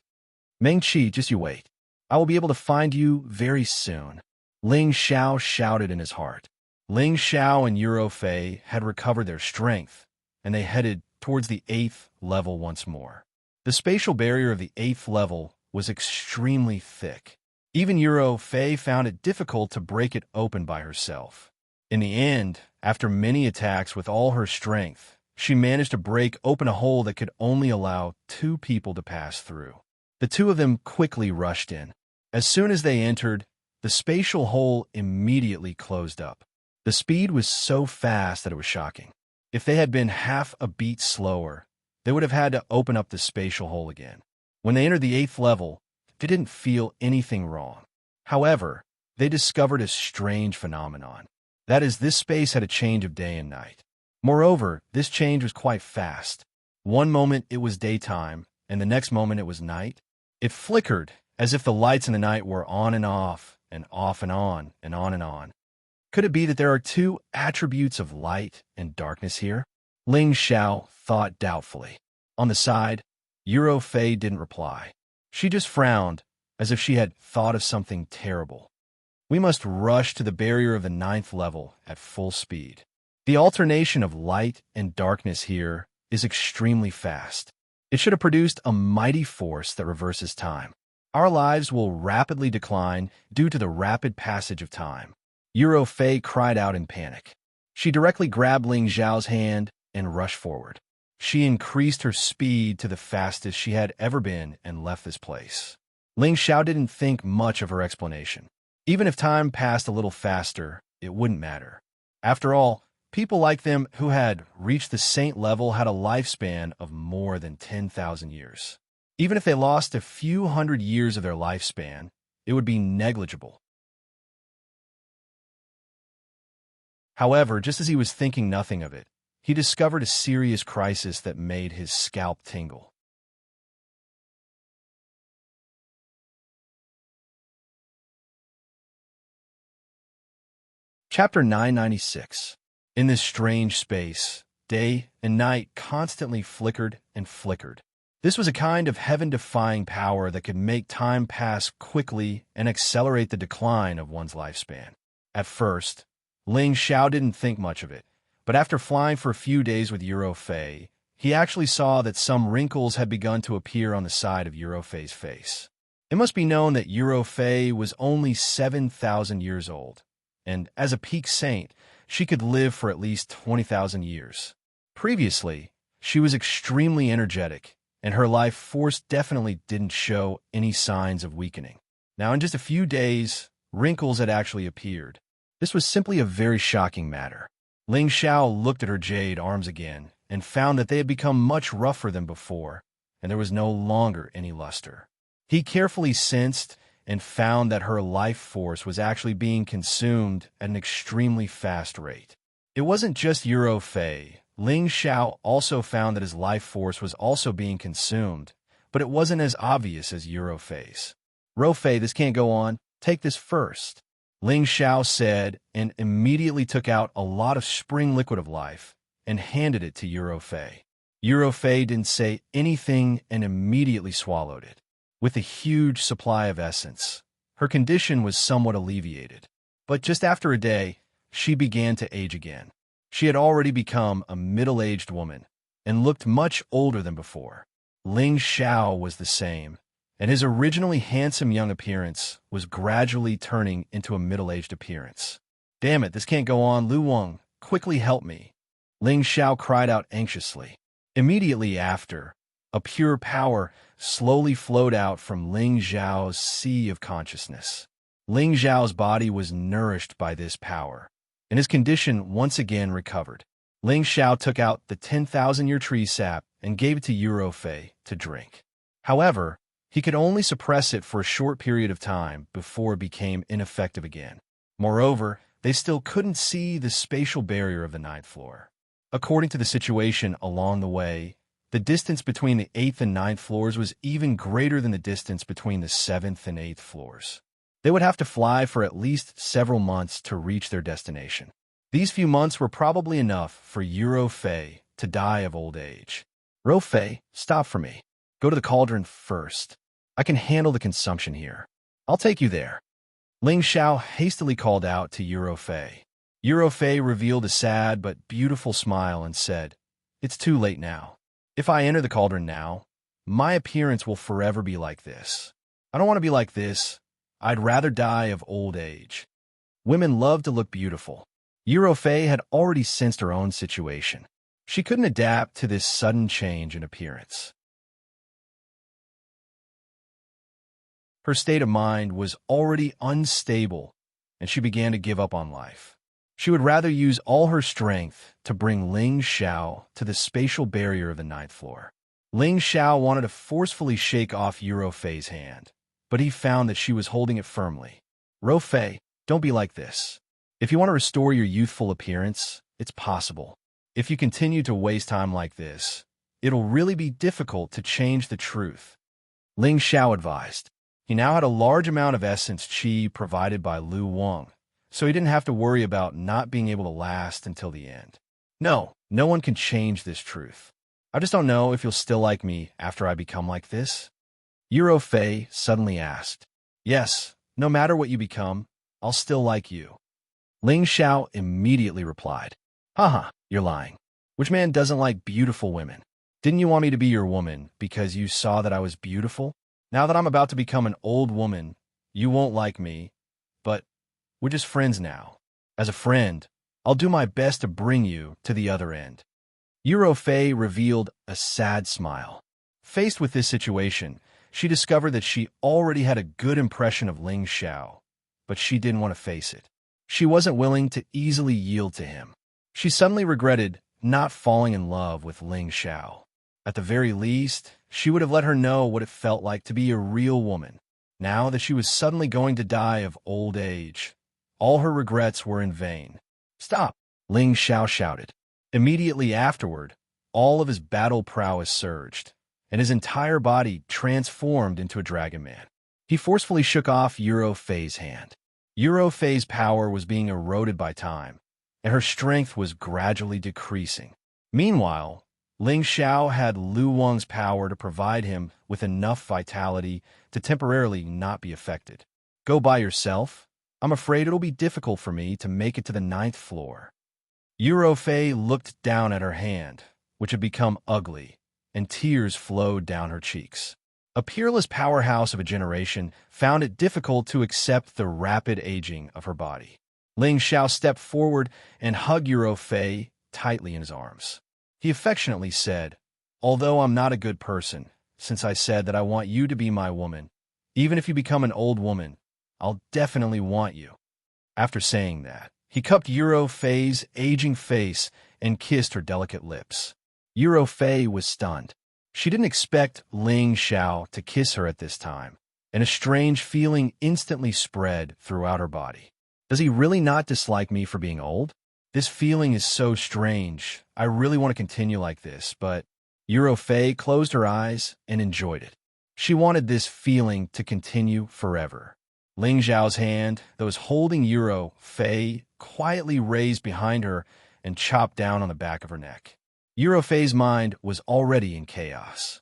"Meng-Chi, just you wait. I will be able to find you very soon," Ling Xiao shouted in his heart. Ling Xiao and Eurofei had recovered their strength, and they headed towards the 8th level once more. The spatial barrier of the 8th level was extremely thick. Even Eurofei found it difficult to break it open by herself. In the end, after many attacks with all her strength, she managed to break open a hole that could only allow 2 people to pass through. The 2 of them quickly rushed in. As soon as they entered, the spatial hole immediately closed up. The speed was so fast that it was shocking. If they had been half a beat slower, they would have had to open up the spatial hole again. When they entered the 8th level, they didn't feel anything wrong. However, they discovered a strange phenomenon. That is, this space had a change of day and night. Moreover, this change was quite fast. One moment it was daytime, and the next moment it was night. It flickered, as if the lights in the night were on and off, and off and on, and on and on. Could it be that there are 2 attributes of light and darkness here? Ling Xiao thought doubtfully. On the side, Eurofei didn't reply. She just frowned, as if she had thought of something terrible. "We must rush to the barrier of the 9th level at full speed. The alternation of light and darkness here is extremely fast. It should have produced a mighty force that reverses time. Our lives will rapidly decline due to the rapid passage of time." Eurofei cried out in panic. She directly grabbed Ling Zhao's hand and rushed forward. She increased her speed to the fastest she had ever been and left this place. Ling Xiao didn't think much of her explanation. Even if time passed a little faster, it wouldn't matter. After all, people like them who had reached the saint level had a lifespan of more than 10,000 years. Even if they lost a few hundred years of their lifespan, it would be negligible. However, just as he was thinking nothing of it, he discovered a serious crisis that made his scalp tingle. Chapter 996. In this strange space, day and night constantly flickered and flickered. This was a kind of heaven-defying power that could make time pass quickly and accelerate the decline of one's lifespan. At first, Ling Xiao didn't think much of it, but after flying for a few days with Eurofei, he actually saw that some wrinkles had begun to appear on the side of Eurofei's face. It must be known that Eurofei was only 7,000 years old, and as a peak saint, she could live for at least 20,000 years. Previously, she was extremely energetic, and her life force definitely didn't show any signs of weakening. Now, in just a few days, wrinkles had actually appeared. This was simply a very shocking matter. Ling Xiao looked at her jade arms again and found that they had become much rougher than before, and there was no longer any luster. He carefully sensed and found that her life force was actually being consumed at an extremely fast rate. It wasn't just Eurofei. Ling Xiao also found that his life force was also being consumed, but it wasn't as obvious as Eurofei's. "Rofei, this can't go on. Take this first," Ling Xiao said, and immediately took out a lot of spring liquid of life and handed it to Eurofei. Eurofei didn't say anything and immediately swallowed it. With a huge supply of essence, her condition was somewhat alleviated. But just after a day, she began to age again. She had already become a middle-aged woman and looked much older than before. Ling Xiao was the same, and his originally handsome young appearance was gradually turning into a middle-aged appearance. "Damn it, this can't go on. Lu Wang, quickly help me," Ling Xiao cried out anxiously. Immediately after, a pure power slowly flowed out from Ling Xiao's sea of consciousness. Ling Xiao's body was nourished by this power, and his condition once again recovered. Ling Xiao took out the 10,000-year tree sap and gave it to Eurofei to drink. However, he could only suppress it for a short period of time before it became ineffective again. Moreover, they still couldn't see the spatial barrier of the 9th floor. According to the situation along the way, the distance between the 8th and 9th floors was even greater than the distance between the 7th and 8th floors. They would have to fly for at least several months to reach their destination. These few months were probably enough for Eurofei to die of old age. "Rofei, stop for me. Go to the cauldron first. I can handle the consumption here. I'll take you there," Ling Xiao hastily called out to Eurofei. Eurofei revealed a sad but beautiful smile and said, "It's too late now. If I enter the cauldron now, my appearance will forever be like this. I don't want to be like this. I'd rather die of old age." Women love to look beautiful. Eurofei had already sensed her own situation. She couldn't adapt to this sudden change in appearance. Her state of mind was already unstable, and she began to give up on life. She would rather use all her strength to bring Ling Xiao to the spatial barrier of the 9th floor. Ling Xiao wanted to forcefully shake off Eurofei's hand, but he found that she was holding it firmly. "Rofei, don't be like this. If you want to restore your youthful appearance, it's possible. If you continue to waste time like this, it'll really be difficult to change the truth," Ling Xiao advised. He now had a large amount of essence qi provided by Lu Wang, so he didn't have to worry about not being able to last until the end. No one can change this truth. I just don't know if you'll still like me after I become like this," Eurofei suddenly asked. "Yes, no matter what you become, I'll still like you," Ling Xiao immediately replied. "Haha, you're lying. Which man doesn't like beautiful women? Didn't you want me to be your woman because you saw that I was beautiful? Now that I'm about to become an old woman, you won't like me, but we're just friends now. As a friend, I'll do my best to bring you to the other end." Eurofei revealed a sad smile. Faced with this situation, she discovered that she already had a good impression of Ling Xiao, but she didn't want to face it. She wasn't willing to easily yield to him. She suddenly regretted not falling in love with Ling Xiao. At the very least, she would have let her know what it felt like to be a real woman. Now that she was suddenly going to die of old age, all her regrets were in vain. "Stop!" Ling Xiao shouted. Immediately afterward, all of his battle prowess surged, and his entire body transformed into a dragon man. He forcefully shook off Eurofei's hand. Eurofei's power was being eroded by time, and her strength was gradually decreasing. Meanwhile, Ling Xiao had Lu Wang's power to provide him with enough vitality to temporarily not be affected. "Go by yourself? I'm afraid it'll be difficult for me to make it to the 9th floor." Eurofei looked down at her hand, which had become ugly, and tears flowed down her cheeks. A peerless powerhouse of a generation found it difficult to accept the rapid aging of her body. Ling Xiao stepped forward and hugged Eurofei tightly in his arms. He affectionately said, "Although I'm not a good person, since I said that I want you to be my woman, even if you become an old woman, I'll definitely want you." After saying that, he cupped Eurofei's aging face and kissed her delicate lips. Eurofei was stunned. She didn't expect Ling Xiao to kiss her at this time, and a strange feeling instantly spread throughout her body. Does he really not dislike me for being old? This feeling is so strange. I really want to continue like this, but Fei closed her eyes and enjoyed it. She wanted this feeling to continue forever. Ling Zhao's hand that was holding Fei quietly raised behind her and chopped down on the back of her neck. Fei's mind was already in chaos.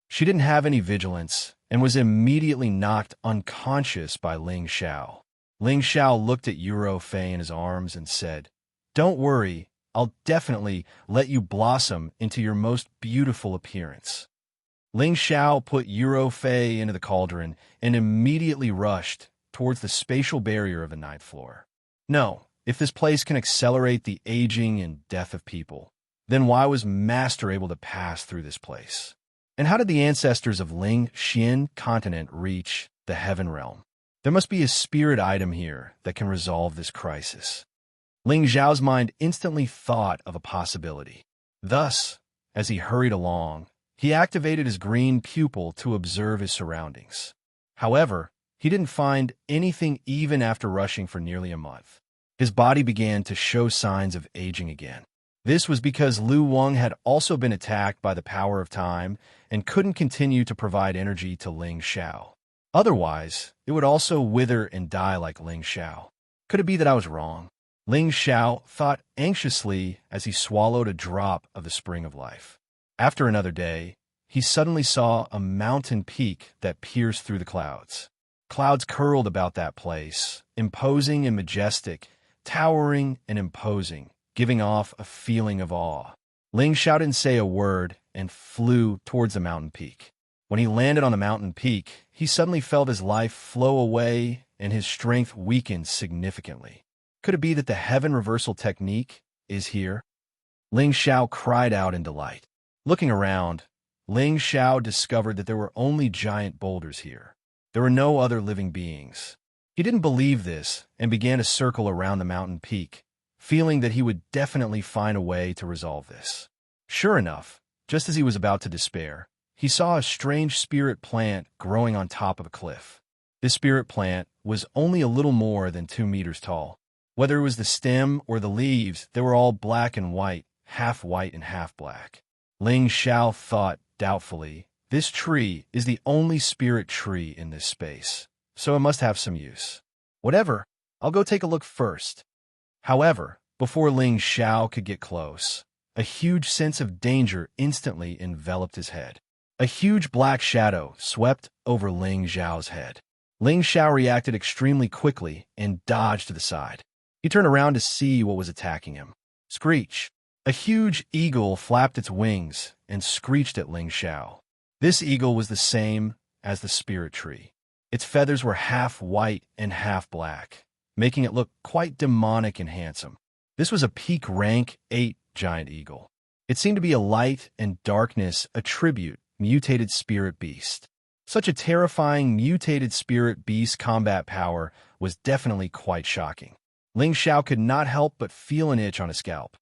She didn't have any vigilance and was immediately knocked unconscious by Ling Xiao. Ling Xiao looked at Fei in his arms and said, "Don't worry, I'll definitely let you blossom into your most beautiful appearance." Ling Xiao put Fei into the cauldron and immediately rushed towards the spatial barrier of the ninth floor. No, if this place can accelerate the aging and death of people, then why was Master able to pass through this place? And how did the ancestors of Ling Xian continent reach the heaven realm? There must be a spirit item here that can resolve this crisis. Ling Zhao's mind instantly thought of a possibility. Thus, as he hurried along, he activated his green pupil to observe his surroundings. However, he didn't find anything even after rushing for nearly a month. His body began to show signs of aging again. This was because Lu Wang had also been attacked by the power of time and couldn't continue to provide energy to Ling Xiao. Otherwise, it would also wither and die like Ling Xiao. Could it be that I was wrong? Ling Xiao thought anxiously as he swallowed a drop of the spring of life. After another day, he suddenly saw a mountain peak that pierced through the clouds. Clouds curled about that place, imposing and majestic, towering and imposing, giving off a feeling of awe. Ling Xiao didn't say a word and flew towards the mountain peak. When he landed on the mountain peak, he suddenly felt his life flow away and his strength weakened significantly. Could it be that the heaven reversal technique is here? Ling Xiao cried out in delight. Looking around, Ling Xiao discovered that there were only giant boulders here. There were no other living beings. He didn't believe this and began to circle around the mountain peak, feeling that he would definitely find a way to resolve this. Sure enough, just as he was about to despair, he saw a strange spirit plant growing on top of a cliff. This spirit plant was only a little more than 2 meters tall. Whether it was the stem or the leaves, they were all black and white and half black. Ling Xiao thought doubtfully, this tree is the only spirit tree in this space, so it must have some use. Whatever, I'll go take a look first. However, before Ling Xiao could get close, a huge sense of danger instantly enveloped his head. A huge black shadow swept over Ling Xiao's head. Ling Xiao reacted extremely quickly and dodged to the side. He turned around to see what was attacking him. Screech! A huge eagle flapped its wings and screeched at Ling Xiao. This eagle was the same as the spirit tree. Its feathers were half white and half black, making it look quite demonic and handsome. This was a peak rank 8 giant eagle. It seemed to be a light and darkness attribute mutated spirit beast. Such a terrifying mutated spirit beast combat power was definitely quite shocking. Ling Xiao could not help but feel an itch on his scalp.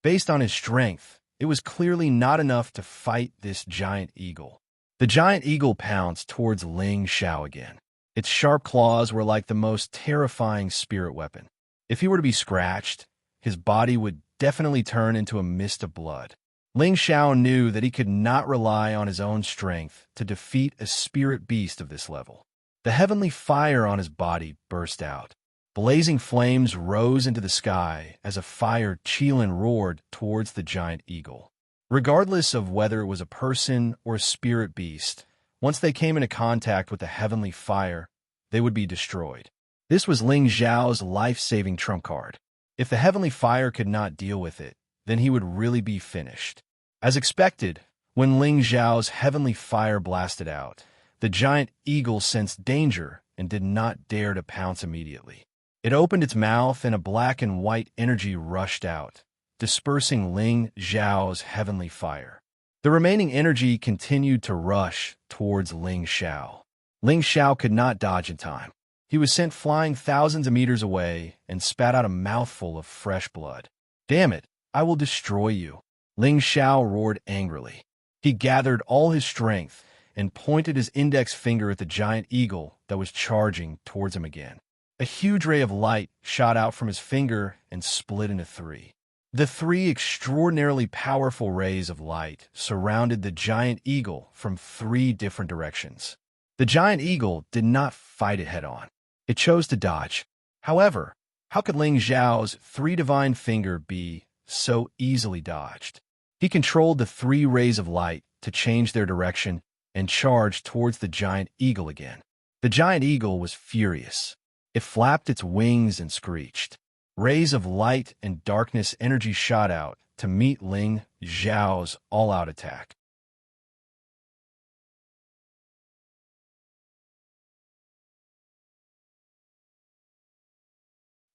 Based on his strength, it was clearly not enough to fight this giant eagle. The giant eagle pounced towards Ling Xiao again. Its sharp claws were like the most terrifying spirit weapon. If he were to be scratched, his body would definitely turn into a mist of blood. Ling Xiao knew that he could not rely on his own strength to defeat a spirit beast of this level. The heavenly fire on his body burst out. Blazing flames rose into the sky as a fire Qilin roared towards the giant eagle. Regardless of whether it was a person or a spirit beast, once they came into contact with the heavenly fire, they would be destroyed. This was Ling Xiao's life-saving trump card. If the heavenly fire could not deal with it, then he would really be finished. As expected, when Ling Xiao's heavenly fire blasted out, the giant eagle sensed danger and did not dare to pounce immediately. It opened its mouth and a black and white energy rushed out, dispersing Ling Xiao's heavenly fire. The remaining energy continued to rush towards Ling Xiao. Ling Xiao could not dodge in time. He was sent flying thousands of meters away and spat out a mouthful of fresh blood. Damn it, I will destroy you." Ling Xiao roared angrily. He gathered all his strength and pointed his index finger at the giant eagle that was charging towards him again. A huge ray of light shot out from his finger and split into three. The three extraordinarily powerful rays of light surrounded the giant eagle from three different directions. The giant eagle did not fight it head-on. It chose to dodge. However, how could Ling Xiao's three divine finger be so easily dodged? He controlled the three rays of light to change their direction and charge towards the giant eagle again. The giant eagle was furious. It flapped its wings and screeched. Rays of light and darkness energy shot out to meet Ling Xiao's all-out attack.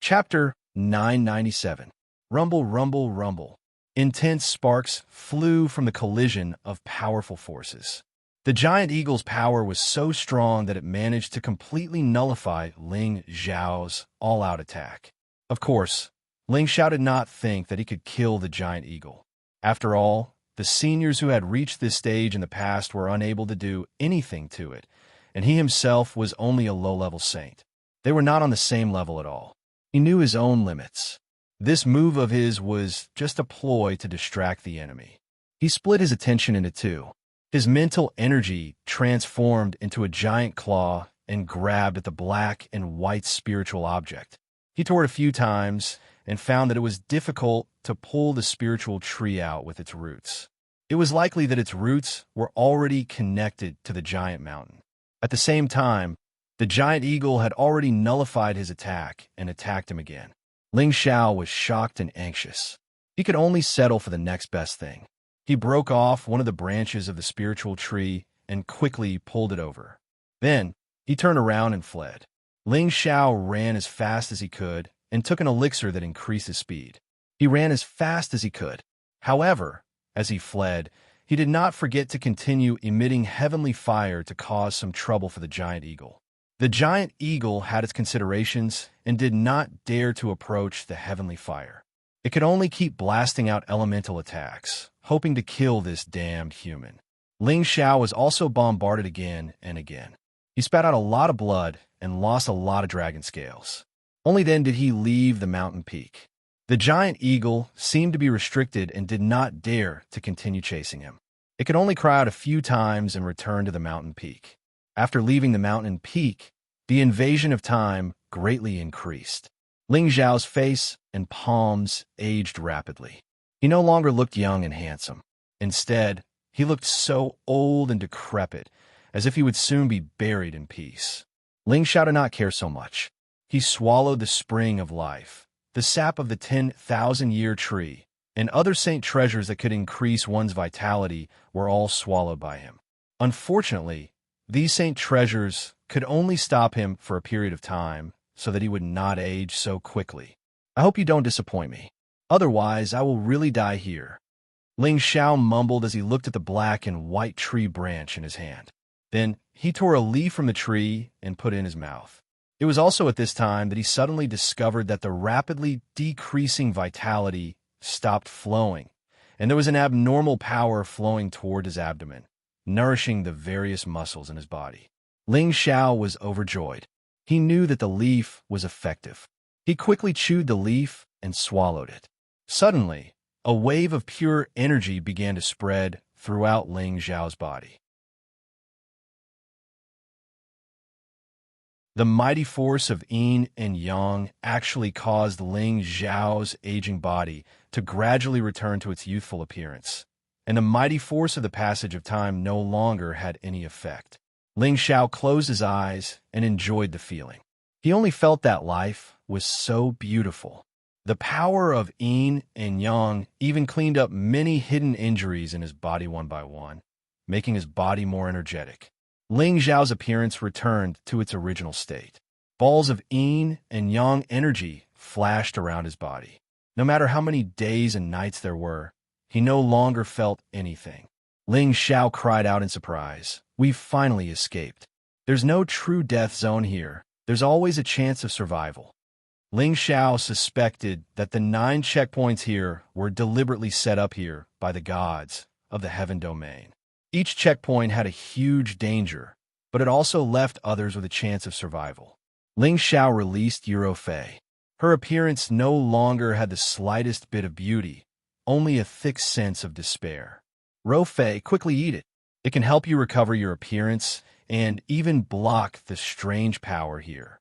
Chapter 997. Rumble, rumble, rumble. Intense sparks flew from the collision of powerful forces. The giant eagle's power was so strong that it managed to completely nullify Ling Xiao's all-out attack. Of course, Ling Xiao did not think that he could kill the giant eagle. After all, the seniors who had reached this stage in the past were unable to do anything to it, and he himself was only a low-level saint. They were not on the same level at all. He knew his own limits. This move of his was just a ploy to distract the enemy. He split his attention into two. His mental energy transformed into a giant claw and grabbed at the black and white spiritual object. He tore it a few times and found that it was difficult to pull the spiritual tree out with its roots. It was likely that its roots were already connected to the giant mountain. At the same time, the giant eagle had already nullified his attack and attacked him again. Ling Xiao was shocked and anxious. He could only settle for the next best thing. He broke off one of the branches of the spiritual tree and quickly pulled it over. Then, he turned around and fled. Ling Xiao ran as fast as he could and took an elixir that increased his speed. He ran as fast as he could. However, as he fled, he did not forget to continue emitting heavenly fire to cause some trouble for the giant eagle. The giant eagle had its considerations and did not dare to approach the heavenly fire. It could only keep blasting out elemental attacks, hoping to kill this damned human. Ling Xiao was also bombarded again and again. He spat out a lot of blood and lost a lot of dragon scales. Only then did he leave the mountain peak. The giant eagle seemed to be restricted and did not dare to continue chasing him. It could only cry out a few times and return to the mountain peak. After leaving the mountain peak, the invasion of time greatly increased. Ling Xiao's face and palms aged rapidly. He no longer looked young and handsome. Instead, he looked so old and decrepit, as if he would soon be buried in peace. Ling Xiao did not care so much. He swallowed the spring of life, the sap of the 10,000-year tree, and other saint treasures that could increase one's vitality were all swallowed by him. Unfortunately, these saint treasures could only stop him for a period of time so that he would not age so quickly. I hope you don't disappoint me. Otherwise, I will really die here. Ling Xiao mumbled as he looked at the black and white tree branch in his hand. Then he tore a leaf from the tree and put it in his mouth. It was also at this time that he suddenly discovered that the rapidly decreasing vitality stopped flowing, and there was an abnormal power flowing toward his abdomen, nourishing the various muscles in his body. Ling Xiao was overjoyed. He knew that the leaf was effective. He quickly chewed the leaf and swallowed it. Suddenly, a wave of pure energy began to spread throughout Ling Xiao's body. The mighty force of yin and yang actually caused Ling Xiao's aging body to gradually return to its youthful appearance, and the mighty force of the passage of time no longer had any effect. Ling Xiao closed his eyes and enjoyed the feeling. He only felt that life was so beautiful. The power of yin and yang even cleaned up many hidden injuries in his body one by one, making his body more energetic. Ling Xiao's appearance returned to its original state. Balls of yin and yang energy flashed around his body. No matter how many days and nights there were, he no longer felt anything. Ling Xiao cried out in surprise. We've finally escaped. There's no true death zone here. There's always a chance of survival. Ling Xiao suspected that the 9 checkpoints here were deliberately set up here by the gods of the heaven domain. Each checkpoint had a huge danger, but it also left others with a chance of survival. Ling Xiao released Eurofei. Her appearance no longer had the slightest bit of beauty, only a thick sense of despair. Rofei, quickly eat it. It can help you recover your appearance and even block the strange power here.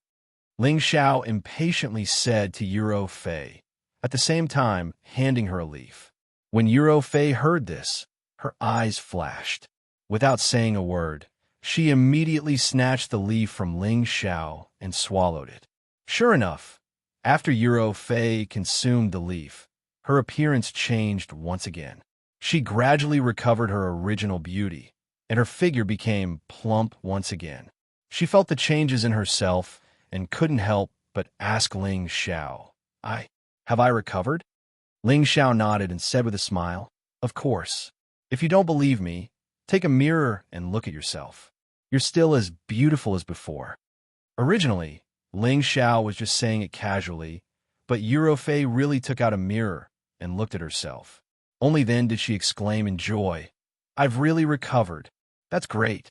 Ling Xiao impatiently said to Eurofei, at the same time handing her a leaf. When Eurofei heard this, her eyes flashed. Without saying a word, she immediately snatched the leaf from Ling Xiao and swallowed it. Sure enough, after Eurofei consumed the leaf, her appearance changed once again. She gradually recovered her original beauty, and her figure became plump once again. She felt the changes in herself and couldn't help but ask Ling Xiao, Have I recovered? Ling Xiao nodded and said with a smile, Of course. If you don't believe me, take a mirror and look at yourself. You're still as beautiful as before. Originally, Ling Xiao was just saying it casually, but Eurofei really took out a mirror and looked at herself. Only then did she exclaim in joy, I've really recovered. That's great.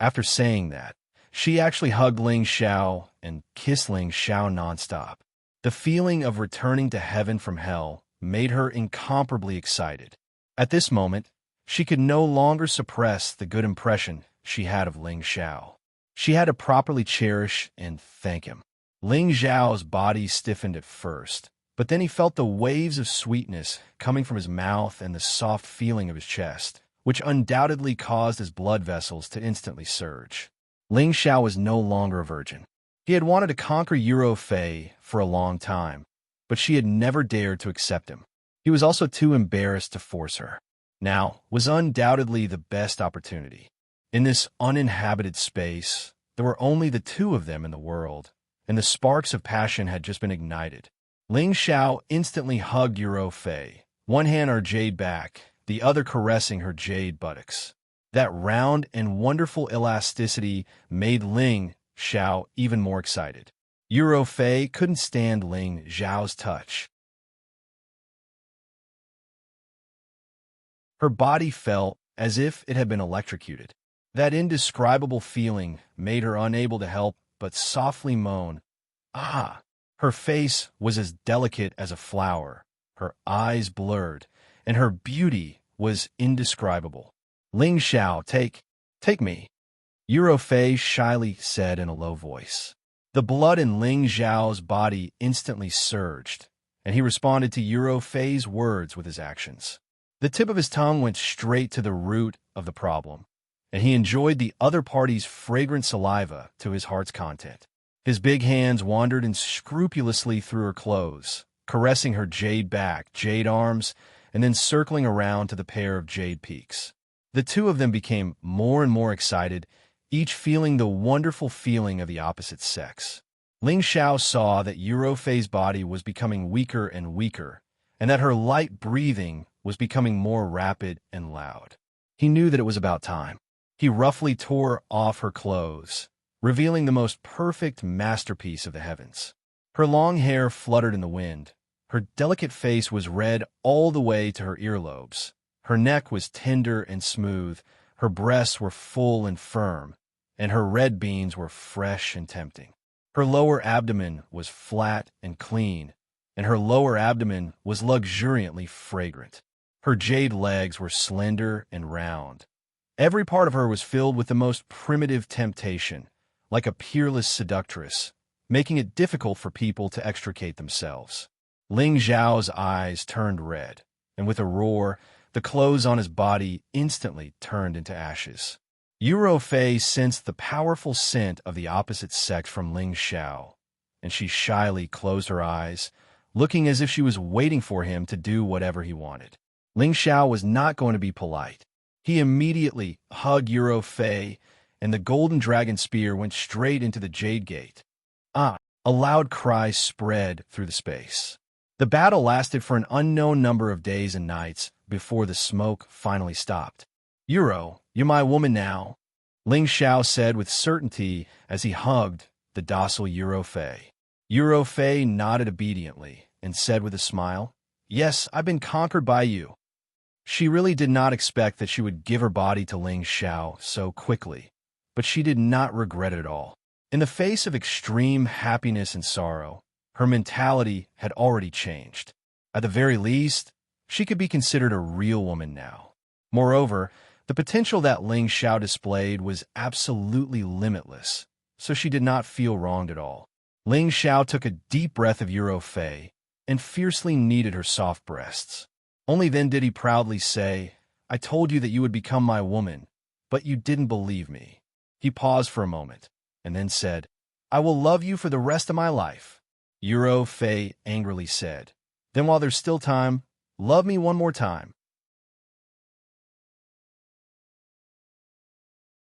After saying that, she actually hugged Ling Xiao and kissed Ling Xiao nonstop. The feeling of returning to heaven from hell made her incomparably excited. At this moment, she could no longer suppress the good impression she had of Ling Xiao. She had to properly cherish and thank him. Ling Xiao's body stiffened at first, but then he felt the waves of sweetness coming from his mouth and the soft feeling of his chest, which undoubtedly caused his blood vessels to instantly surge. Ling Xiao was no longer a virgin. He had wanted to conquer Eurofei for a long time, but she had never dared to accept him. He was also too embarrassed to force her. Now was undoubtedly the best opportunity. In this uninhabited space, there were only the two of them in the world, and the sparks of passion had just been ignited. Ling Xiao instantly hugged Eurofei, one hand on her jade back, the other caressing her jade buttocks. That round and wonderful elasticity made Ling Xiao even more excited. Eurofei couldn't stand Ling Xiao's touch. Her body felt as if it had been electrocuted. That indescribable feeling made her unable to help but softly moan, Ah! Her face was as delicate as a flower, her eyes blurred, and her beauty was indescribable. Ling Xiao, take me, Eurofei shyly said in a low voice. The blood in Ling Xiao's body instantly surged, and he responded to Eurofei's words with his actions. The tip of his tongue went straight to the root of the problem, and he enjoyed the other party's fragrant saliva to his heart's content. His big hands wandered unscrupulously through her clothes, caressing her jade back, jade arms, and then circling around to the pair of jade peaks. The two of them became more and more excited, each feeling the wonderful feeling of the opposite sex. Ling Xiao saw that Eurofei's body was becoming weaker and weaker, and that her light breathing was becoming more rapid and loud. He knew that it was about time. He roughly tore off her clothes, revealing the most perfect masterpiece of the heavens. Her long hair fluttered in the wind. Her delicate face was red all the way to her earlobes. Her neck was tender and smooth, her breasts were full and firm, and her red beans were fresh and tempting. Her lower abdomen was flat and clean, and her lower abdomen was luxuriantly fragrant. Her jade legs were slender and round. Every part of her was filled with the most primitive temptation, like a peerless seductress, making it difficult for people to extricate themselves. Ling Xiao's eyes turned red, and with a roar, the clothes on his body instantly turned into ashes. Eurofei sensed the powerful scent of the opposite sex from Ling Xiao, and she shyly closed her eyes, looking as if she was waiting for him to do whatever he wanted. Ling Xiao was not going to be polite. He immediately hugged Eurofei, and the golden dragon spear went straight into the jade gate. A loud cry spread through the space. The battle lasted for an unknown number of days and nights before the smoke finally stopped. You're my woman now, Ling Xiao said with certainty as he hugged the docile Eurofei. Eurofei nodded obediently and said with a smile, "Yes, I've been conquered by you." She really did not expect that she would give her body to Ling Xiao so quickly, but she did not regret it at all. In the face of extreme happiness and sorrow, her mentality had already changed. At the very least, she could be considered a real woman now. Moreover, the potential that Ling Xiao displayed was absolutely limitless, so she did not feel wronged at all. Ling Xiao took a deep breath of Eurofei and fiercely kneaded her soft breasts. Only then did he proudly say, "I told you that you would become my woman, but you didn't believe me." He paused for a moment, and then said, "I will love you for the rest of my life." Eurofei angrily said, "Then while there's still time, love me one more time."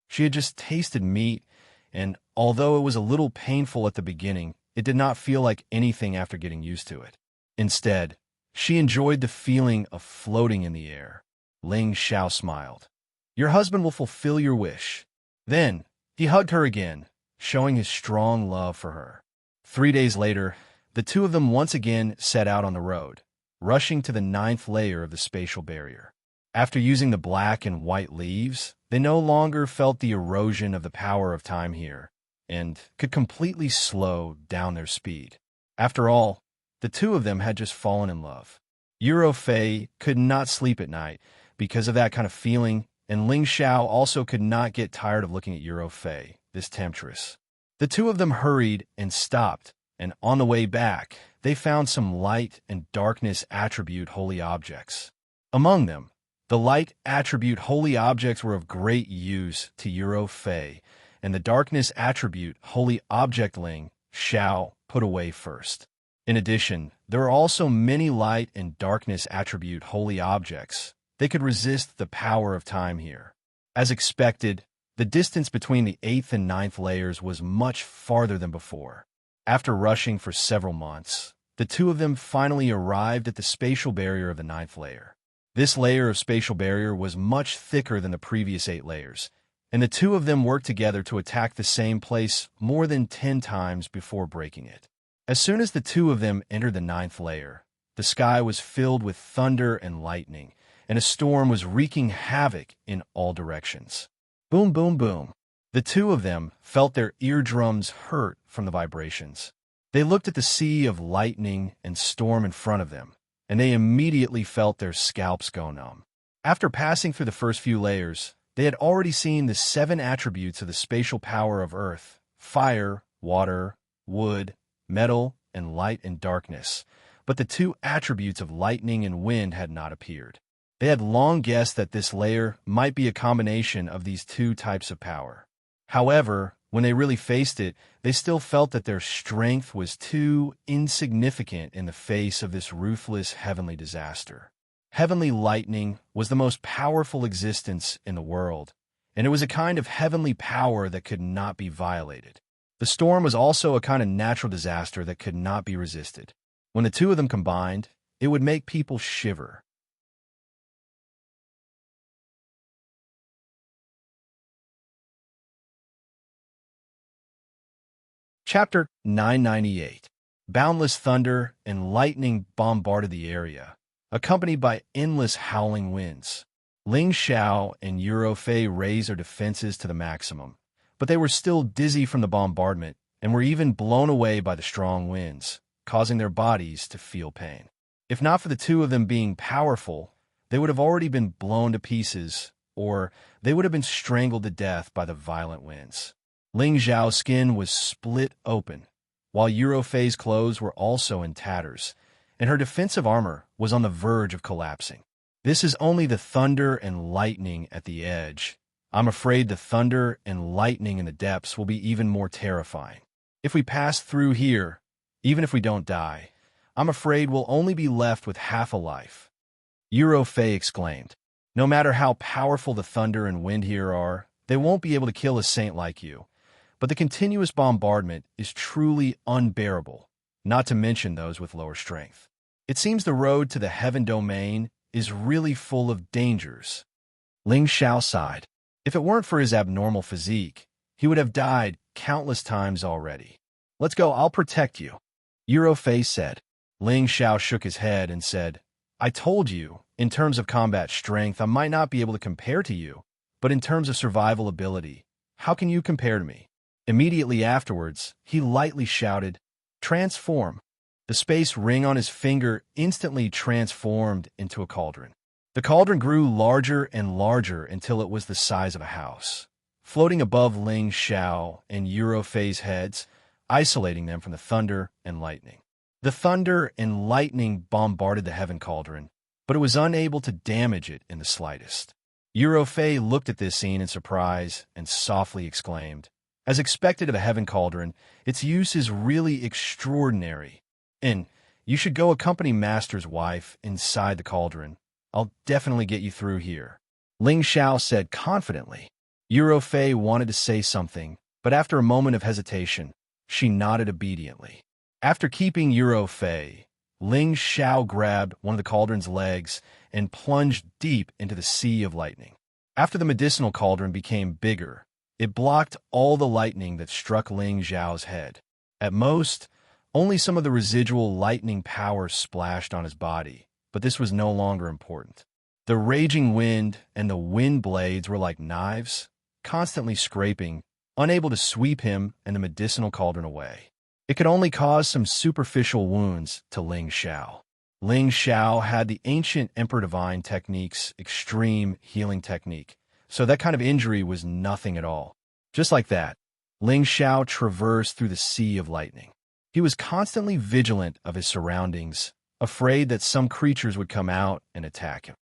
She had just tasted meat, and although it was a little painful at the beginning, it did not feel like anything after getting used to it. Instead, she enjoyed the feeling of floating in the air. Ling Xiao smiled. "Your husband will fulfill your wish." Then, he hugged her again, showing his strong love for her. 3 days later, the two of them once again set out on the road, rushing to the 9th layer of the spatial barrier. After using the black and white leaves, they no longer felt the erosion of the power of time here, and could completely slow down their speed. After all, the two of them had just fallen in love. Eurofei could not sleep at night because of that kind of feeling, and Ling Xiao also could not get tired of looking at Eurofei, this temptress. The two of them hurried and stopped, and on the way back, they found some light and darkness attribute holy objects. Among them, the light attribute holy objects were of great use to Eurofei, and the darkness attribute holy object Ling Xiao put away first. In addition, there are also many light and darkness attribute holy objects. They could resist the power of time here. As expected, the distance between the 8th and 9th layers was much farther than before. After rushing for several months, the two of them finally arrived at the spatial barrier of the 9th layer. This layer of spatial barrier was much thicker than the previous 8 layers, and the two of them worked together to attack the same place more than 10 times before breaking it. As soon as the two of them entered the 9th layer, the sky was filled with thunder and lightning, and a storm was wreaking havoc in all directions. Boom, boom, boom. The two of them felt their eardrums hurt from the vibrations. They looked at the sea of lightning and storm in front of them, and they immediately felt their scalps go numb. After passing through the first few layers, they had already seen the 7 attributes of the spatial power of earth: fire, water, wood, metal, and light and darkness, but the 2 attributes of lightning and wind had not appeared. They had long guessed that this layer might be a combination of these 2 types of power. However, when they really faced it, they still felt that their strength was too insignificant in the face of this ruthless heavenly disaster. Heavenly lightning was the most powerful existence in the world, and it was a kind of heavenly power that could not be violated. The storm was also a kind of natural disaster that could not be resisted. When the two of them combined, it would make people shiver. Chapter 998. Boundless thunder and lightning bombarded the area, accompanied by endless howling winds. Ling Xiao and Eurofei raised their defenses to the maximum, but they were still dizzy from the bombardment and were even blown away by the strong winds, causing their bodies to feel pain. If not for the two of them being powerful, they would have already been blown to pieces, or they would have been strangled to death by the violent winds. Ling Xiao's skin was split open, while Eurofei's clothes were also in tatters, and her defensive armor was on the verge of collapsing. This is only the thunder and lightning at the edge. I'm afraid the thunder and lightning in the depths will be even more terrifying. If we pass through here, even if we don't die, I'm afraid we'll only be left with half a life. Eurofei exclaimed. No matter how powerful the thunder and wind here are, they won't be able to kill a saint like you. But the continuous bombardment is truly unbearable, not to mention those with lower strength. It seems the road to the heaven domain is really full of dangers. Ling Xiao sighed. If it weren't for his abnormal physique, he would have died countless times already. Let's go, I'll protect you. Eurofei said. Ling Xiao shook his head and said, I told you, in terms of combat strength, I might not be able to compare to you, but in terms of survival ability, how can you compare to me? Immediately afterwards, he lightly shouted, Transform. The space ring on his finger instantly transformed into a cauldron. The cauldron grew larger and larger until it was the size of a house, floating above Ling Xiao and Eurofei's heads, isolating them from the thunder and lightning. The thunder and lightning bombarded the heaven cauldron, but it was unable to damage it in the slightest. Eurofei looked at this scene in surprise and softly exclaimed, As expected of a heaven cauldron, its use is really extraordinary. And you should go accompany Master's wife inside the cauldron. I'll definitely get you through here. Ling Xiao said confidently. Eurofei wanted to say something, but after a moment of hesitation, she nodded obediently. After keeping Eurofei, Ling Xiao grabbed one of the cauldron's legs and plunged deep into the sea of lightning. After the medicinal cauldron became bigger, it blocked all the lightning that struck Ling Xiao's head. At most, only some of the residual lightning power splashed on his body, but this was no longer important. The raging wind and the wind blades were like knives, constantly scraping, unable to sweep him and the medicinal cauldron away. It could only cause some superficial wounds to Ling Xiao. Ling Xiao had the ancient Emperor Divine technique's extreme healing technique, so that kind of injury was nothing at all. Just like that, Ling Xiao traversed through the sea of lightning. He was constantly vigilant of his surroundings, afraid that some creatures would come out and attack him.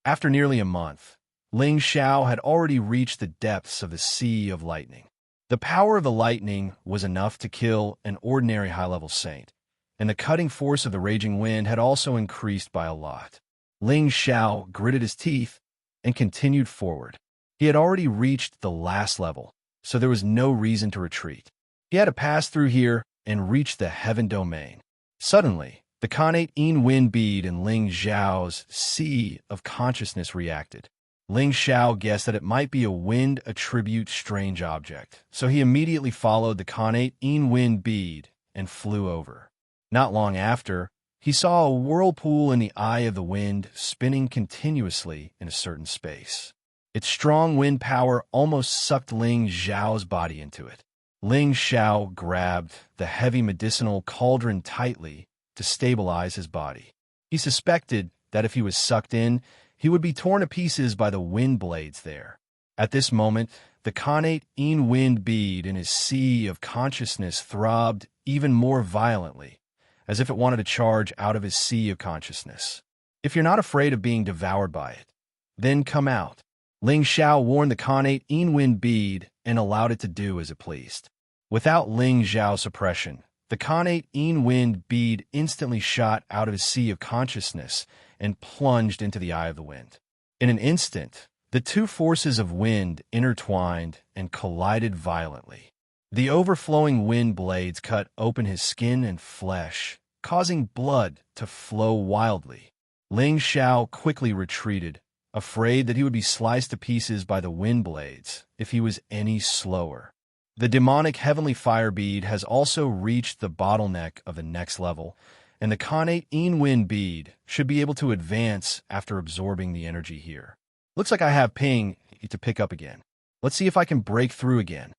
After nearly a month, Ling Xiao had already reached the depths of the sea of lightning. The power of the lightning was enough to kill an ordinary high-level saint, and the cutting force of the raging wind had also increased by a lot. Ling Xiao gritted his teeth and continued forward. He had already reached the last level, so there was no reason to retreat. He had to pass through here and reach the heaven domain. Suddenly, the Khanate Yin wind bead in Ling Xiao's sea of consciousness reacted. Ling Xiao guessed that it might be a wind attribute strange object, so he immediately followed the Khanate Yin wind bead and flew over. Not long after, he saw a whirlpool in the eye of the wind spinning continuously in a certain space. Its strong wind power almost sucked Ling Xiao's body into it. Ling Xiao grabbed the heavy medicinal cauldron tightly to stabilize his body. He suspected that if he was sucked in, he would be torn to pieces by the wind blades there. At this moment, the Khanate Yin wind bead in his sea of consciousness throbbed even more violently, as if it wanted to charge out of his sea of consciousness. If you're not afraid of being devoured by it, then come out. Ling Xiao warned the Khanate Yin wind bead and allowed it to do as it pleased. Without Ling Xiao's suppression, the Khanate Yin wind bead instantly shot out of his sea of consciousness and plunged into the eye of the wind. In an instant, the two forces of wind intertwined and collided violently. The overflowing wind blades cut open his skin and flesh, causing blood to flow wildly. Ling Xiao quickly retreated, afraid that he would be sliced to pieces by the wind blades if he was any slower. The demonic heavenly fire bead has also reached the bottleneck of the next level, and the Khanate Yin wind bead should be able to advance after absorbing the energy here. Looks like I have ping to pick up again. Let's see if I can break through again.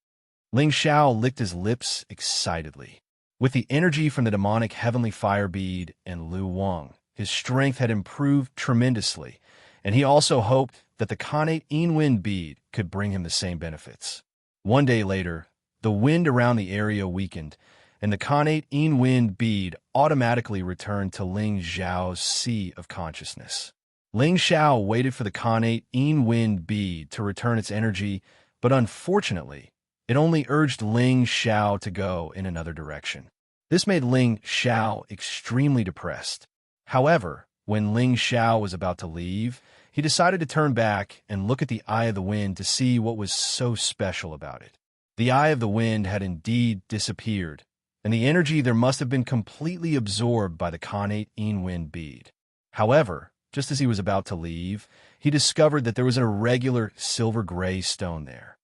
Ling Xiao licked his lips excitedly. With the energy from the demonic heavenly fire bead and Lu Wang, his strength had improved tremendously, and he also hoped that the Khanate Yin wind bead could bring him the same benefits. One day later, the wind around the area weakened, and the Khanate Yin wind bead automatically returned to Ling Xiao's sea of consciousness. Ling Xiao waited for the Khanate Yin wind bead to return its energy, but unfortunately, it only urged Ling Xiao to go in another direction. This made Ling Xiao extremely depressed. However, when Ling Xiao was about to leave, he decided to turn back and look at the Eye of the Wind to see what was so special about it. The Eye of the Wind had indeed disappeared, and the energy there must have been completely absorbed by the Khanate Yin wind bead. However, just as he was about to leave, he discovered that there was an irregular silver-gray stone there.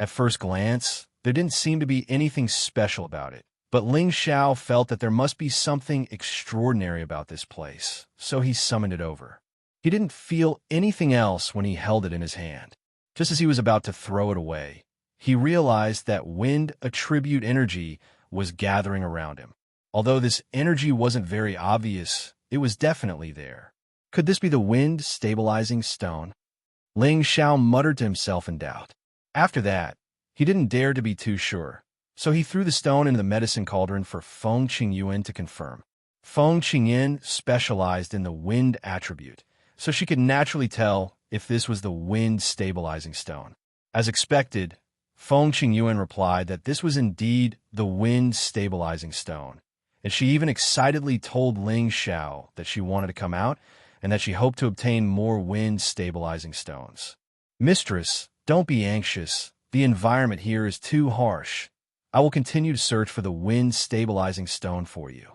At first glance, there didn't seem to be anything special about it, but Ling Xiao felt that there must be something extraordinary about this place, so he summoned it over. He didn't feel anything else when he held it in his hand. Just as he was about to throw it away, he realized that wind attribute energy was gathering around him. Although this energy wasn't very obvious, it was definitely there. Could this be the wind stabilizing stone? Ling Xiao muttered to himself in doubt. After that, he didn't dare to be too sure, so he threw the stone into the medicine cauldron for Feng Qingyuan to confirm. Feng Qingyuan specialized in the wind attribute, so she could naturally tell if this was the wind stabilizing stone. As expected, Feng Qingyuan replied that this was indeed the wind stabilizing stone, and she even excitedly told Ling Xiao that she wanted to come out and that she hoped to obtain more wind stabilizing stones. Mistress, don't be anxious. The environment here is too harsh. I will continue to search for the wind stabilizing stone for you.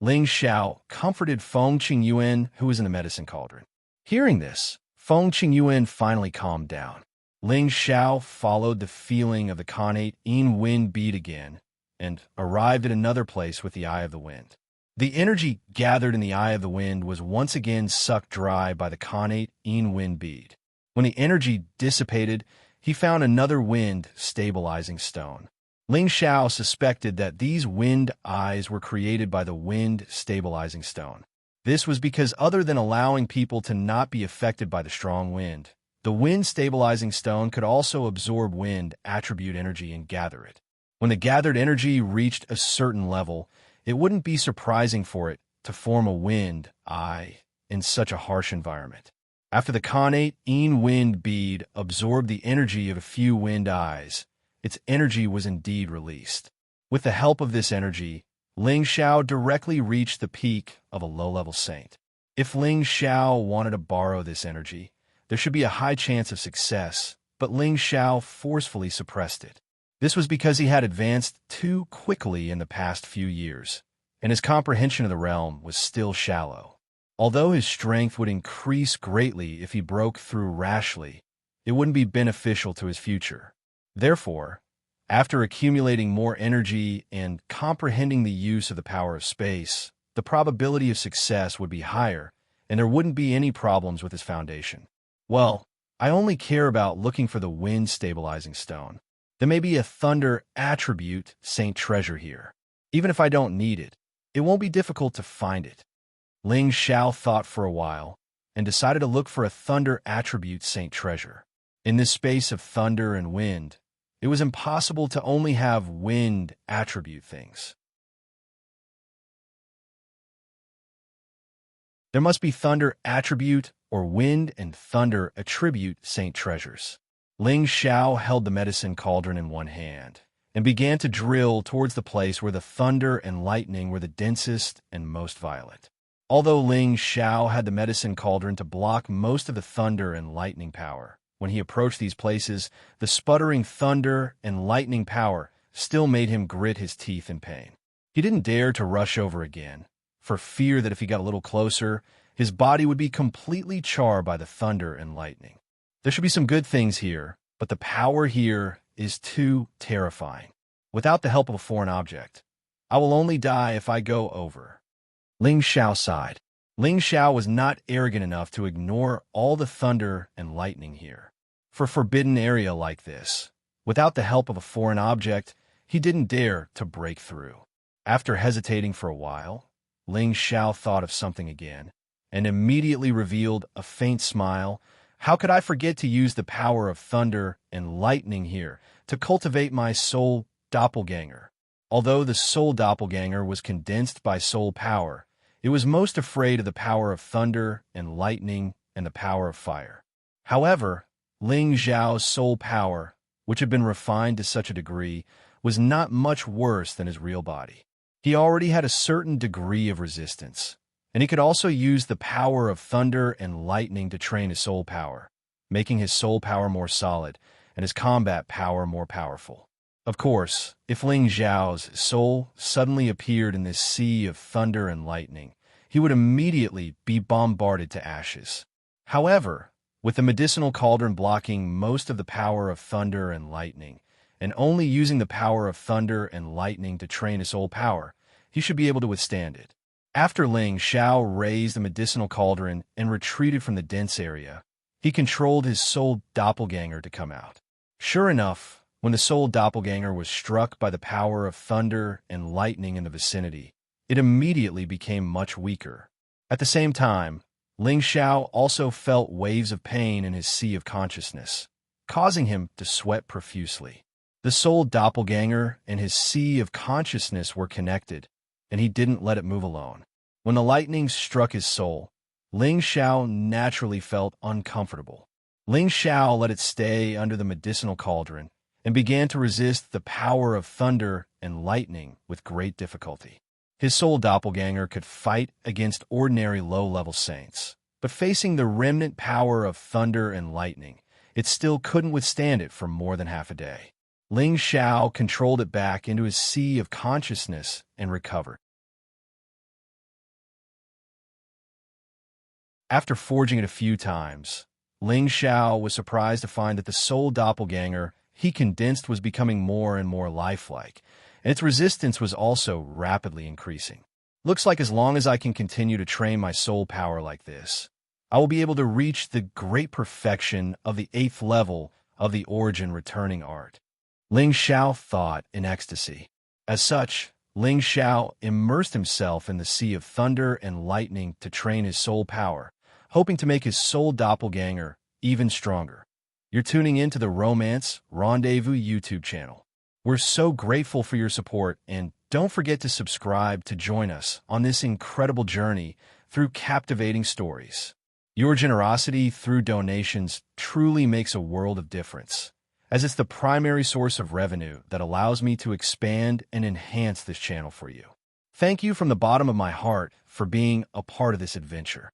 Ling Xiao comforted Feng Qingyuan, who was in the medicine cauldron. Hearing this, Feng Qingyuan finally calmed down. Ling Xiao followed the feeling of the connate wind bead again and arrived at another place with the Eye of the Wind. The energy gathered in the Eye of the Wind was once again sucked dry by the connate wind bead. When the energy dissipated, he found another wind stabilizing stone. Ling Xiao suspected that these wind eyes were created by the wind stabilizing stone. This was because other than allowing people to not be affected by the strong wind, the wind stabilizing stone could also absorb wind attribute energy and gather it. When the gathered energy reached a certain level, it wouldn't be surprising for it to form a wind eye in such a harsh environment. After the connate wind bead absorbed the energy of a few wind eyes, its energy was indeed released. With the help of this energy, Ling Xiao directly reached the peak of a low-level saint. If Ling Xiao wanted to borrow this energy, there should be a high chance of success, but Ling Xiao forcefully suppressed it. This was because he had advanced too quickly in the past few years, and his comprehension of the realm was still shallow. Although his strength would increase greatly if he broke through rashly, it wouldn't be beneficial to his future. Therefore, after accumulating more energy and comprehending the use of the power of space, the probability of success would be higher, and there wouldn't be any problems with his foundation. Well, I only care about looking for the wind stabilizing stone. There may be a thunder attribute saint treasure here. Even if I don't need it, it won't be difficult to find it. Ling Xiao thought for a while and decided to look for a thunder attribute saint treasure. In this space of thunder and wind, it was impossible to only have wind attribute things. There must be thunder attribute or wind and thunder attribute saint treasures. Ling Xiao held the medicine cauldron in one hand and began to drill towards the place where the thunder and lightning were the densest and most violent. Although Ling Xiao had the medicine cauldron to block most of the thunder and lightning power, when he approached these places, the sputtering thunder and lightning power still made him grit his teeth in pain. He didn't dare to rush over again, for fear that if he got a little closer, his body would be completely charred by the thunder and lightning. There should be some good things here, but the power here is too terrifying. Without the help of a foreign object, I will only die if I go over. Ling Xiao sighed. Ling Xiao was not arrogant enough to ignore all the thunder and lightning here. For a forbidden area like this, without the help of a foreign object, he didn't dare to break through. After hesitating for a while, Ling Xiao thought of something again and immediately revealed a faint smile. How could I forget to use the power of thunder and lightning here to cultivate my soul doppelganger? Although the soul doppelganger was condensed by soul power, it was most afraid of the power of thunder and lightning and the power of fire. However, Ling Xiao's soul power, which had been refined to such a degree, was not much worse than his real body. He already had a certain degree of resistance, and he could also use the power of thunder and lightning to train his soul power, making his soul power more solid and his combat power more powerful. Of course, if Ling Xiao's soul suddenly appeared in this sea of thunder and lightning, he would immediately be bombarded to ashes. However, with the medicinal cauldron blocking most of the power of thunder and lightning, and only using the power of thunder and lightning to train his soul power, he should be able to withstand it. After Ling Xiao raised the medicinal cauldron and retreated from the dense area, he controlled his soul doppelganger to come out. Sure enough, when the soul doppelganger was struck by the power of thunder and lightning in the vicinity, it immediately became much weaker. At the same time, Ling Xiao also felt waves of pain in his sea of consciousness, causing him to sweat profusely. The soul doppelganger and his sea of consciousness were connected, and he didn't let it move alone. When the lightning struck his soul, Ling Xiao naturally felt uncomfortable. Ling Xiao let it stay under the medicinal cauldron and began to resist the power of thunder and lightning with great difficulty. His soul doppelganger could fight against ordinary low-level saints, but facing the remnant power of thunder and lightning, it still couldn't withstand it for more than half a day. Ling Xiao controlled it back into his sea of consciousness and recovered. After forging it a few times, Ling Xiao was surprised to find that the soul doppelganger he condensed was becoming more and more lifelike, and its resistance was also rapidly increasing. Looks like as long as I can continue to train my soul power like this, I will be able to reach the great perfection of the 8th level of the origin returning art. Ling Xiao thought in ecstasy. As such, Ling Xiao immersed himself in the sea of thunder and lightning to train his soul power, hoping to make his soul doppelganger even stronger. You're tuning in to the Romance Rendezvous YouTube channel. We're so grateful for your support, and don't forget to subscribe to join us on this incredible journey through captivating stories. Your generosity through donations truly makes a world of difference, as it's the primary source of revenue that allows me to expand and enhance this channel for you. Thank you from the bottom of my heart for being a part of this adventure.